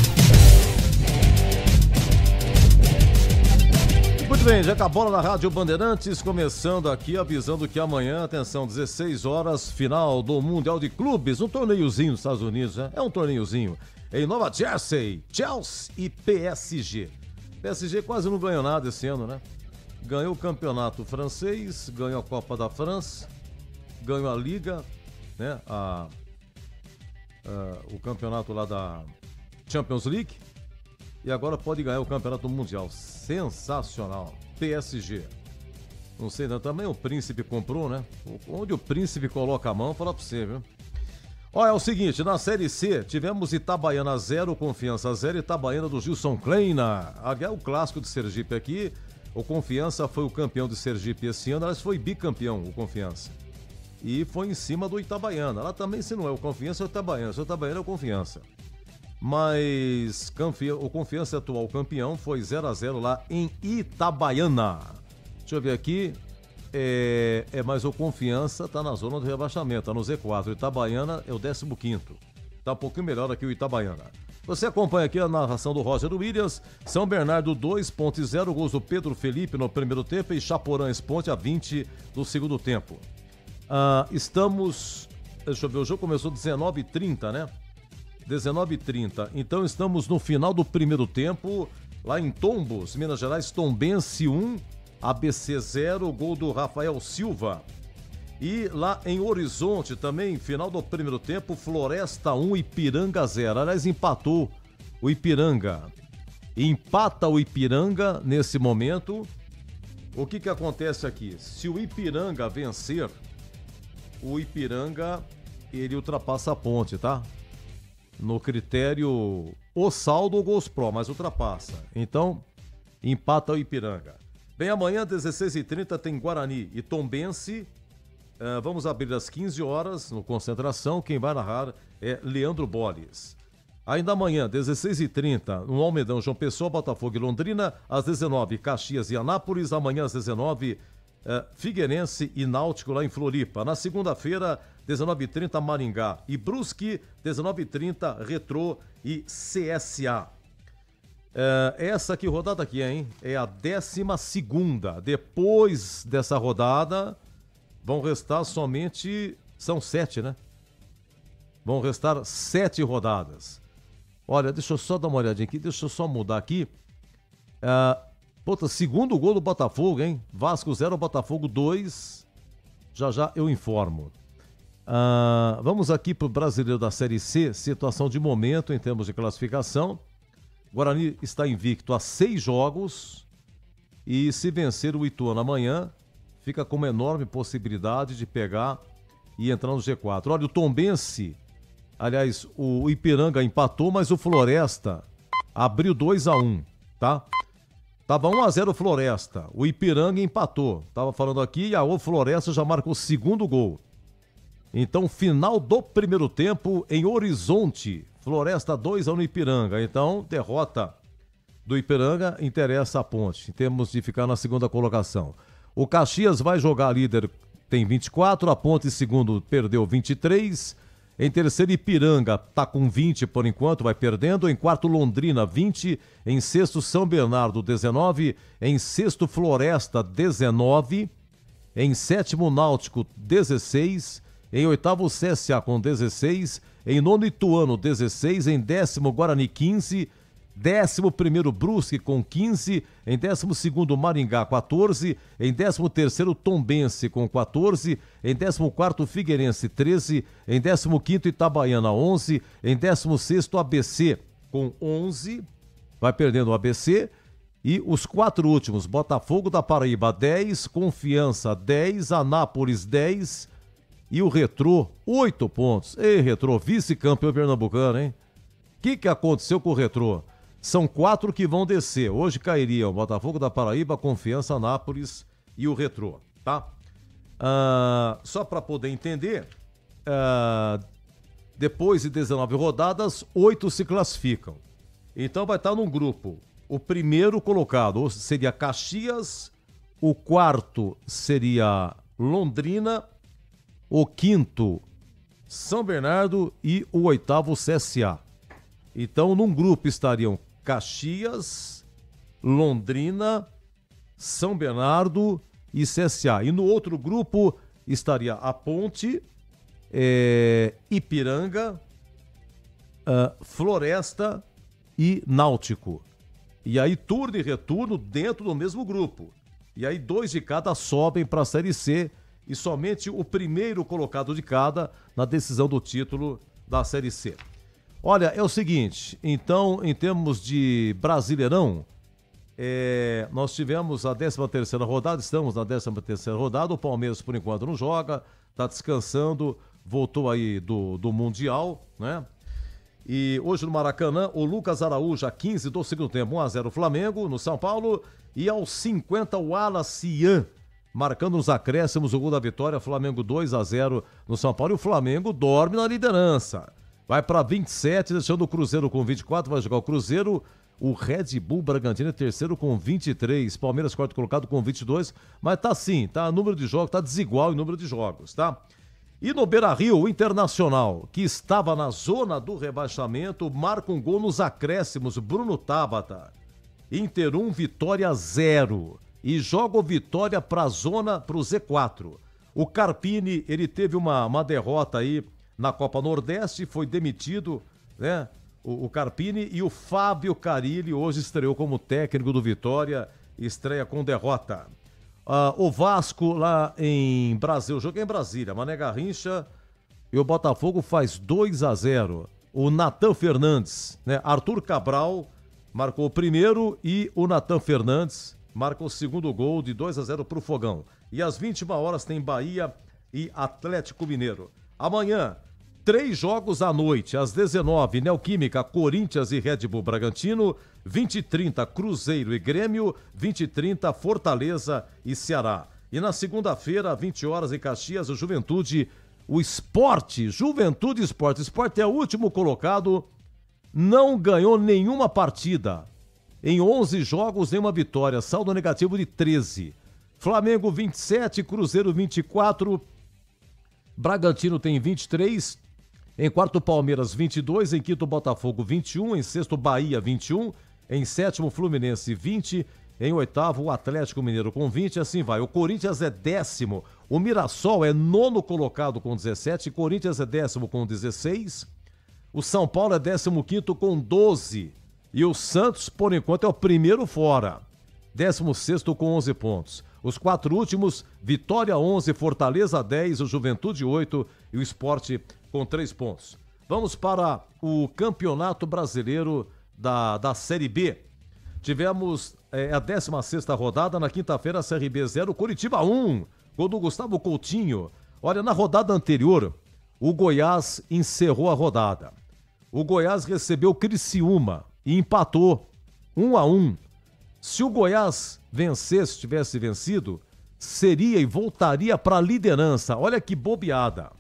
Muito bem, já com a bola na Rádio Bandeirantes, começando aqui, avisando que amanhã, atenção, 16 horas, final do Mundial de Clubes, um torneiozinho nos Estados Unidos, né? É um torneiozinho. Em Nova Jersey, Chelsea e PSG. PSG quase não ganhou nada esse ano, né? Ganhou o campeonato francês, ganhou a Copa da França, ganhou a Liga, né? O campeonato lá da Champions League. E agora pode ganhar o campeonato mundial. Sensacional. PSG. Não sei, não, também o Príncipe comprou, né? Onde o Príncipe coloca a mão, fala pra você, viu? Olha, é o seguinte, na Série C, tivemos Itabaiana 0, Confiança 0, Itabaiana do Gilson Kleina. É o clássico de Sergipe aqui. O Confiança foi o campeão de Sergipe esse ano, aliás, foi bicampeão, o Confiança. E foi em cima do Itabaiana. Lá também, se não é o Confiança, é o Itabaiana. Se é o Itabaiana, é o Confiança. Mas o Confiança atual campeão foi 0-0 lá em Itabaiana. Deixa eu ver aqui. Mas o Confiança tá na zona do rebaixamento, tá no Z4. O Itabaiana é o 15º. Tá um pouquinho melhor aqui o Itabaiana. Você acompanha aqui a narração do Roger Williams. São Bernardo 2.0, gols do Pedro Felipe no primeiro tempo e Chaporã Esponte a 20 do segundo tempo. Deixa eu ver, o jogo começou 19h30, né? 19h30. Então estamos no final do primeiro tempo, lá em Tombos, Minas Gerais, Tombense 1, ABC 0, gol do Rafael Silva. E lá em Horizonte também, final do primeiro tempo, Floresta 1, Ipiranga 0. Aliás, empatou o Ipiranga. Empata o Ipiranga nesse momento. O que acontece aqui? Se o Ipiranga vencer, o Ipiranga, ele ultrapassa a Ponte, tá? No critério, o saldo ou gols pró, mas ultrapassa. Então, empata o Ipiranga. Bem, amanhã, 16h30, tem Guarani e Tombense. Vamos abrir às 15 horas, no Concentração. Quem vai narrar é Leandro Boles. Ainda amanhã, 16h30, no Almedão, João Pessoa, Botafogo e Londrina. Às 19h, Caxias e Anápolis. Amanhã, às 19h, Figueirense e Náutico lá em Floripa. Na segunda-feira, 19h30, Maringá e Brusque, 19h30, Retrô e CSA. Essa aqui, rodada aqui, hein? É a 12ª. Depois dessa rodada, vão restar somente... São 7, né? Vão restar 7 rodadas. Olha, deixa eu só dar uma olhadinha aqui, deixa eu só mudar aqui. Segundo gol do Botafogo, hein? Vasco 0, Botafogo 2. Já eu informo. Vamos aqui para o Brasileiro da Série C, situação de momento em termos de classificação. Guarani está invicto a 6 jogos e se vencer o Ituano amanhã, fica com uma enorme possibilidade de pegar e entrar no G4. Olha, o Tombense, aliás, o Ipiranga empatou, mas o Floresta abriu 2-1, tá? Tava 1-0 o Floresta, o Ipiranga empatou. Tava falando aqui e o Floresta já marcou o segundo gol. Então, final do primeiro tempo em Horizonte. Floresta 2-1 no Ipiranga. Então, derrota do Ipiranga interessa a Ponte. Temos de ficar na segunda colocação. O Caxias vai jogar líder, tem 24. A Ponte, segundo, perdeu 23. Em terceiro, Ipiranga tá com 20 por enquanto, vai perdendo. Em quarto, Londrina, 20. Em sexto, São Bernardo, 19. Em sexto, Floresta, 19. Em sétimo, Náutico, 16. Em oitavo, CSA com 16. Em nono, Ituano, 16. Em décimo, Guarani, 15. 11º, Brusque com 15. Em 12º, Maringá, 14. Em 13º, Tombense com 14. Em 14º, Figueirense, 13. Em 15º, Itabaiana, 11. Em 16º, ABC com 11. Vai perdendo o ABC. E os 4 últimos, Botafogo da Paraíba, 10. Confiança, 10. Anápolis, 10. E o Retrô, 8 pontos. Ei, Retrô, vice-campeão pernambucano, hein? que aconteceu com o Retrô? São 4 que vão descer. Hoje cairiam o Botafogo da Paraíba, Confiança, Anápolis e o Retrô, tá? Só para poder entender, depois de 19 rodadas, 8 se classificam. Então vai estar num grupo. O primeiro colocado seria Caxias, o quarto seria Londrina, o quinto São Bernardo e o oitavo CSA. Então num grupo estariam Caxias, Londrina, São Bernardo e CSA. E no outro grupo estaria a Ponte, Ipiranga, Floresta e Náutico. E aí turno e retorno dentro do mesmo grupo. E aí 2 de cada sobem para a Série C e somente o primeiro colocado de cada na decisão do título da Série C. Olha, é o seguinte, então em termos de Brasileirão, nós tivemos a 13ª rodada, estamos na 13ª rodada, o Palmeiras por enquanto não joga, está descansando, voltou aí do Mundial, né? E hoje no Maracanã, o Lucas Araújo, a 15 do segundo tempo, 1-0 Flamengo no São Paulo, e aos 50 o Wallace Ian, marcando os acréscimos, o gol da vitória, Flamengo 2-0 no São Paulo, e o Flamengo dorme na liderança. Vai para 27, deixando o Cruzeiro com 24, vai jogar o Cruzeiro, o Red Bull Bragantino é terceiro com 23, Palmeiras quarto colocado com 22, mas tá assim, tá número de jogos, tá desigual em número de jogos, tá? E no Beira-Rio, o Internacional, que estava na zona do rebaixamento, marca um gol nos acréscimos, Bruno Tabata. Inter 1, Vitória 0. E joga o Vitória para a zona, para o Z4. O Carpini, ele teve uma derrota aí na Copa Nordeste, foi demitido, né? O Carpini, e o Fábio Carilli hoje estreou como técnico do Vitória, estreia com derrota. O Vasco lá em Brasil, o jogo é em Brasília, Mané Garrincha, e o Botafogo faz 2-0. O Natan Fernandes, né? Arthur Cabral marcou o primeiro e o Natan Fernandes marca o segundo gol de 2-0 para o Fogão. E às 21 horas tem Bahia e Atlético Mineiro. Amanhã, 3 jogos à noite, às 19, Neoquímica, Corinthians e Red Bull Bragantino, 20h30, Cruzeiro e Grêmio, 20h30, Fortaleza e Ceará. E na segunda-feira, 20 horas em Caxias, o Juventude, o Sport, Juventude e Sport. O Sport é o último colocado, não ganhou nenhuma partida. Em 11 jogos, nenhuma vitória, saldo negativo de 13. Flamengo 27, Cruzeiro 24, Bragantino tem 23, em quarto Palmeiras 22, em quinto Botafogo 21, em sexto Bahia 21, em sétimo Fluminense 20, em oitavo o Atlético Mineiro com 20, assim vai. O Corinthians é 10º, o Mirassol é 9º colocado com 17, Corinthians é 10º com 16, o São Paulo é 15º com 12 e o Santos, por enquanto, é o primeiro fora, 16º com 11 pontos. Os 4 últimos, Vitória 11, Fortaleza 10, o Juventude 8 e o Sport com 3 pontos. Vamos para o Campeonato Brasileiro da Série B. Tivemos a 16ª rodada, na quinta-feira, CRB 0, Curitiba 1, gol do Gustavo Coutinho. Olha, na rodada anterior, o Goiás encerrou a rodada. O Goiás recebeu o Criciúma e empatou 1-1. Se o Goiás vencesse, tivesse vencido, seria e voltaria para a liderança. Olha que bobeada.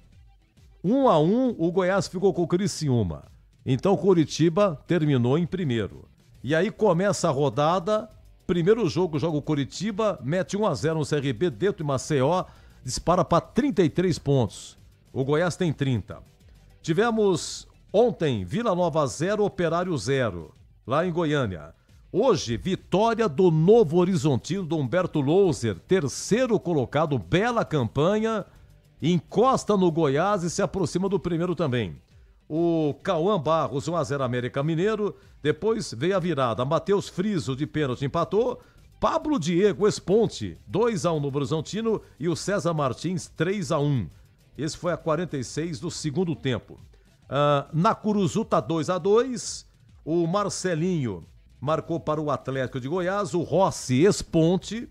1-1, o Goiás ficou com o Criciúma. Então o Curitiba terminou em primeiro. E aí começa a rodada, primeiro jogo, joga o Curitiba, mete 1-0 no CRB dentro de Maceió, dispara para 33 pontos. O Goiás tem 30. Tivemos ontem Vila Nova 0, Operário 0, lá em Goiânia. Hoje, vitória do Novo Horizontino, do Humberto Louser, terceiro colocado, bela campanha, encosta no Goiás e se aproxima do primeiro também. O Cauã Barros, 1-0 América Mineiro, depois veio a virada, Matheus Friso de pênalti empatou, Pablo Diego Esponte, 2-1 no Horizontino e o César Martins, 3-1. Esse foi a 46 do segundo tempo. Na Curuzuta, 2-2, o Marcelinho marcou para o Atlético de Goiás, o Rossi Esponte,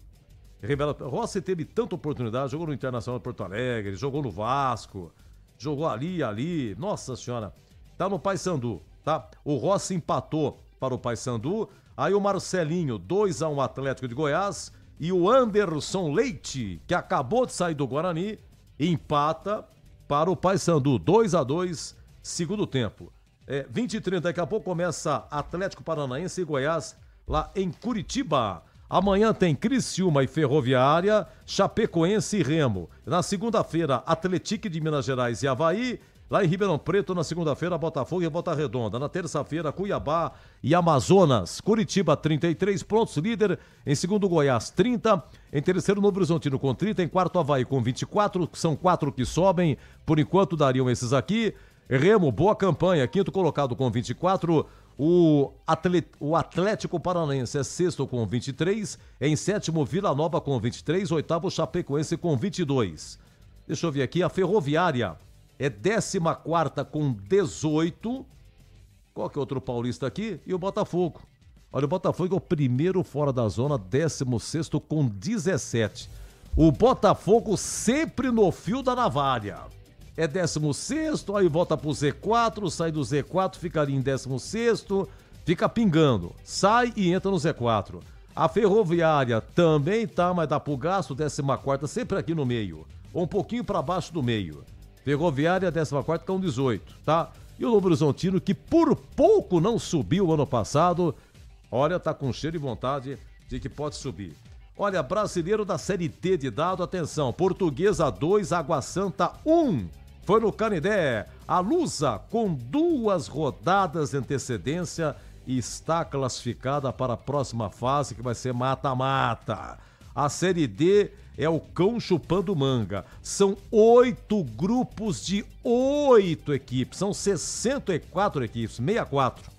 Rossi teve tanta oportunidade, jogou no Internacional de Porto Alegre, jogou no Vasco, jogou ali, nossa senhora, tá no Paysandu, tá? O Rossi empatou para o Paysandu. Aí o Marcelinho, 2-1 Atlético de Goiás. E o Anderson Leite, que acabou de sair do Guarani, empata para o Paysandu, 2-2, segundo tempo. 20h30, daqui a pouco começa Atlético Paranaense e Goiás, lá em Curitiba. Amanhã tem Criciúma e Ferroviária, Chapecoense e Remo. Na segunda-feira, Atlético de Minas Gerais e Avaí. Lá em Ribeirão Preto, na segunda-feira, Botafogo e Volta Redonda. Na terça-feira, Cuiabá e Amazonas. Curitiba, 33 pontos, líder. Em segundo, Goiás, 30. Em terceiro, Novo Horizontino com 30. Em quarto, Avaí com 24. São 4 que sobem. Por enquanto, dariam esses aqui. Remo, boa campanha. Quinto colocado com 24. O Atlético Paranaense é sexto com 23. Em sétimo, Vila Nova com 23. Oitavo, Chapecoense com 22. Deixa eu ver aqui. A Ferroviária é 14ª com 18. Qual que é outro paulista aqui? E o Botafogo. Olha, o Botafogo é o primeiro fora da zona, 16º com 17. O Botafogo sempre no fio da navalha. É 16º, aí volta pro Z4, sai do Z4, ficaria em 16º, fica pingando. Sai e entra no Z4. A Ferroviária também tá, mas dá pro gasto, 14ª, sempre aqui no meio. Ou um pouquinho para baixo do meio. Ferroviária, 14ª com 18, tá? E o Novo Horizontino, que por pouco não subiu ano passado, olha, tá com cheiro de vontade de que pode subir. Olha, brasileiro da Série D de dado, atenção, Portuguesa 2, Água Santa 1. Foi no Canindé. A Lusa, com 2 rodadas de antecedência, está classificada para a próxima fase, que vai ser mata-mata. A Série D é o cão chupando manga. São 8 grupos de 8 equipes. São 64 equipes, 64.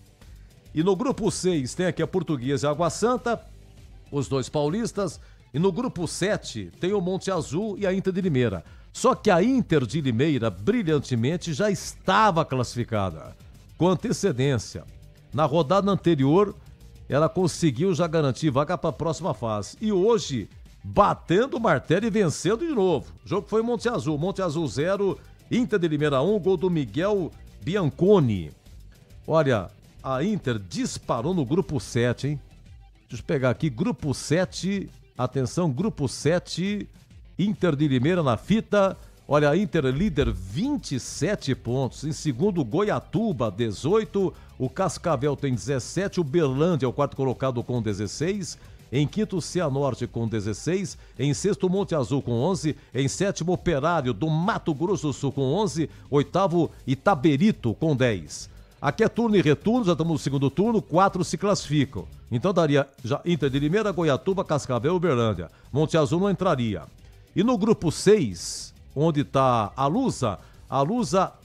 E no grupo 6 tem aqui a Portuguesa e a Água Santa, os 2 paulistas. E no grupo 7 tem o Monte Azul e a Inter de Limeira. Só que a Inter de Limeira, brilhantemente, já estava classificada, com antecedência. Na rodada anterior, ela conseguiu já garantir vaga para a próxima fase. E hoje, batendo o martelo e vencendo de novo. O jogo foi Monte Azul. Monte Azul 0, Inter de Limeira 1, gol do Miguel Bianconi. Olha, a Inter disparou no grupo 7, hein? Deixa eu pegar aqui, grupo 7, atenção, grupo 7, Inter de Limeira na fita. Olha, a Inter líder, 27 pontos. Em segundo, Goiatuba, 18. O Cascavel tem 17. O Berlândia é o quarto colocado com 16. Em quinto, Cianorte com 16. Em sexto, Monte Azul com 11. Em sétimo, Operário do Mato Grosso do Sul com 11. Oitavo, Itaberito com 10. Aqui é turno e retorno, já estamos no segundo turno, 4 se classificam. Então daria já Inter de Limeira, Goiatuba, Cascavel e Uberlândia. Monte Azul não entraria. E no grupo 6, onde está a Lusa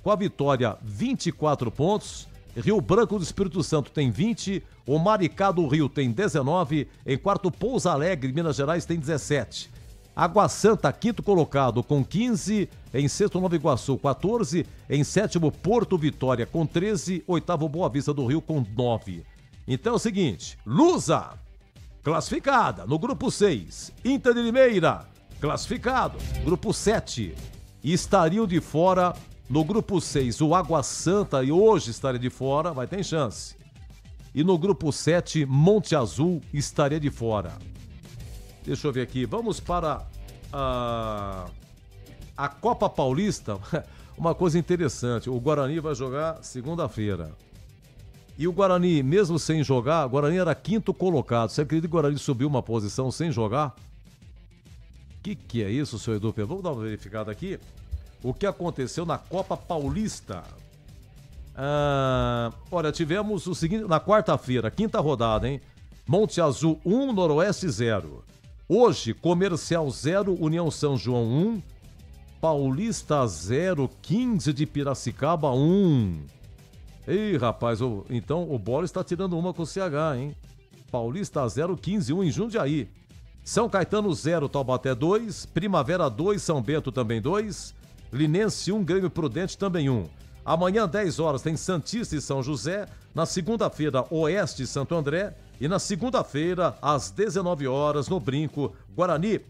com a vitória, 24 pontos. Rio Branco do Espírito Santo tem 20. O Maricá do Rio tem 19. Em quarto, Pouso Alegre, Minas Gerais, tem 17. Água Santa, quinto colocado, com 15. Em sexto, Nova Iguaçu, 14. Em sétimo, Porto Vitória, com 13. Oitavo, Boa Vista do Rio, com 9. Então é o seguinte, Lusa, classificada no grupo 6. Inter de Limeira, classificado, grupo 7. E estariam de fora no grupo 6 o Água Santa, e hoje estaria de fora, vai ter chance. E no grupo 7, Monte Azul estaria de fora. Deixa eu ver aqui, vamos para a Copa Paulista. Uma coisa interessante, o Guarani vai jogar segunda-feira. E o Guarani, mesmo sem jogar, o Guarani era quinto colocado. Você acredita que o Guarani subiu uma posição sem jogar? Que é isso, seu Edu? Vamos dar uma verificada aqui. O que aconteceu na Copa Paulista? Olha, tivemos o seguinte, na quarta-feira, quinta rodada, hein? Monte Azul 1, Noroeste 0. Hoje, Comercial 0, União São João 1. Paulista 0, 15 de Piracicaba 1. Ei, rapaz, então o Bola está tirando uma com o CH, hein? Paulista 0, 15, 1 em Jundiaí. São Caetano 0, Taubaté 2, Primavera 2, São Bento também 2, Linense 1, Grêmio Prudente também 1. Amanhã, 10 horas, tem Santista e São José. Na segunda-feira, Oeste e Santo André. E na segunda-feira, às 19 horas, no Brinco, Guarani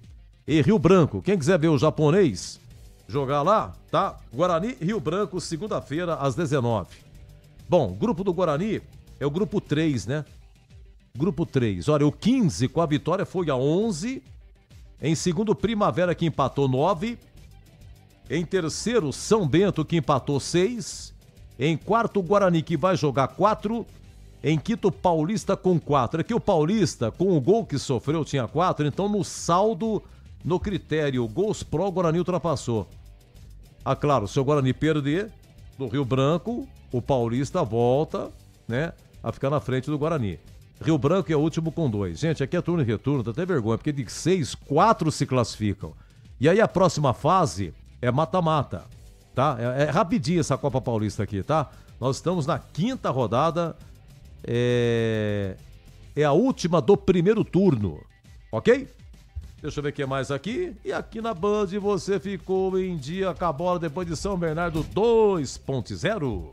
e Rio Branco. Quem quiser ver o japonês jogar lá, tá? Guarani, Rio Branco, segunda-feira, às 19. Bom, grupo do Guarani é o grupo 3, né? Grupo 3. Olha, o 15 com a vitória foi a 11. Em segundo, Primavera, que empatou 9. Em terceiro, São Bento, que empatou 6. Em quarto, Guarani, que vai jogar 4. Em quinto, Paulista com 4. Aqui o Paulista, com o gol que sofreu, tinha 4. Então, no saldo, no critério gols pró, o Guarani ultrapassou. Ah, claro, se o Guarani perder do Rio Branco, o Paulista volta, né, a ficar na frente do Guarani. Rio Branco é o último com 2. Gente, aqui é turno e retorno, dá até vergonha, porque de 6, 4 se classificam. E aí a próxima fase é mata-mata, tá? É rapidinho essa Copa Paulista aqui, tá? Nós estamos na 5ª rodada, é a última do primeiro turno, ok? Deixa eu ver o que mais aqui. E aqui na Band você ficou em dia com a bola depois de São Bernardo 2.0.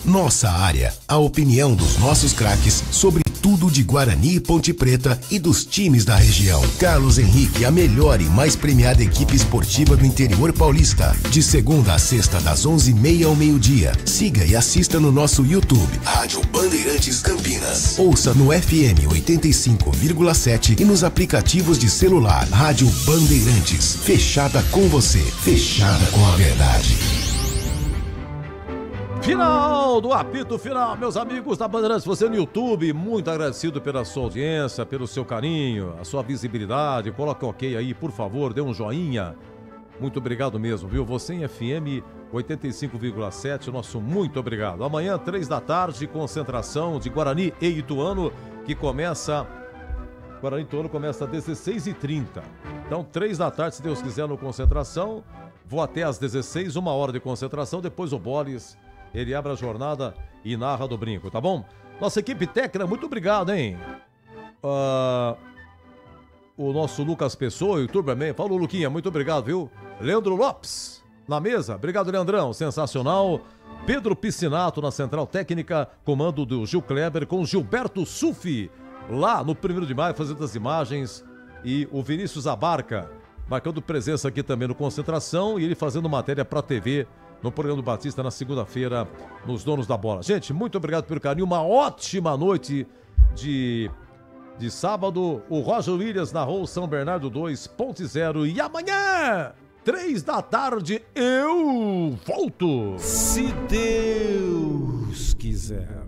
Nossa área, a opinião dos nossos craques sobre tudo de Guarani e Ponte Preta e dos times da região. Carlos Henrique, a melhor e mais premiada equipe esportiva do interior paulista. De segunda a sexta, das 11h30 ao meio-dia. Siga e assista no nosso YouTube, Rádio Bandeirantes Campinas. Ouça no FM 85,7 e nos aplicativos de celular. Rádio Bandeirantes, fechada com você, fechada com a verdade. Final do apito final, meus amigos da Bandeirantes, você no YouTube, muito agradecido pela sua audiência, pelo seu carinho, a sua visibilidade, coloque ok aí, por favor, dê um joinha, muito obrigado mesmo, viu? Você em FM 85,7, nosso muito obrigado. Amanhã, 3 da tarde, concentração de Guarani e Ituano, que começa, Guarani e Ituano começa às 16h30, então 3 da tarde, se Deus quiser, no concentração, vou até às 16h, 1 hora de concentração, depois o Boles, ele abre a jornada e narra do brinco, tá bom? Nossa equipe técnica, muito obrigado, hein? O nosso Lucas Pessoa, YouTube também. Falou, Luquinha, muito obrigado, viu? Leandro Lopes, na mesa. Obrigado, Leandrão, sensacional. Pedro Piscinato na central técnica, comando do Gil Kleber com Gilberto Sufi, lá no 1º de maio, fazendo as imagens. E o Vinícius Abarca, marcando presença aqui também no Concentração, e ele fazendo matéria pra TV no programa do Batista na segunda-feira, nos Donos da Bola. Gente, muito obrigado pelo carinho, uma ótima noite de sábado. O Roger Williams narrou São Bernardo 2.0 e amanhã, 3 da tarde, eu volto. Se Deus quiser.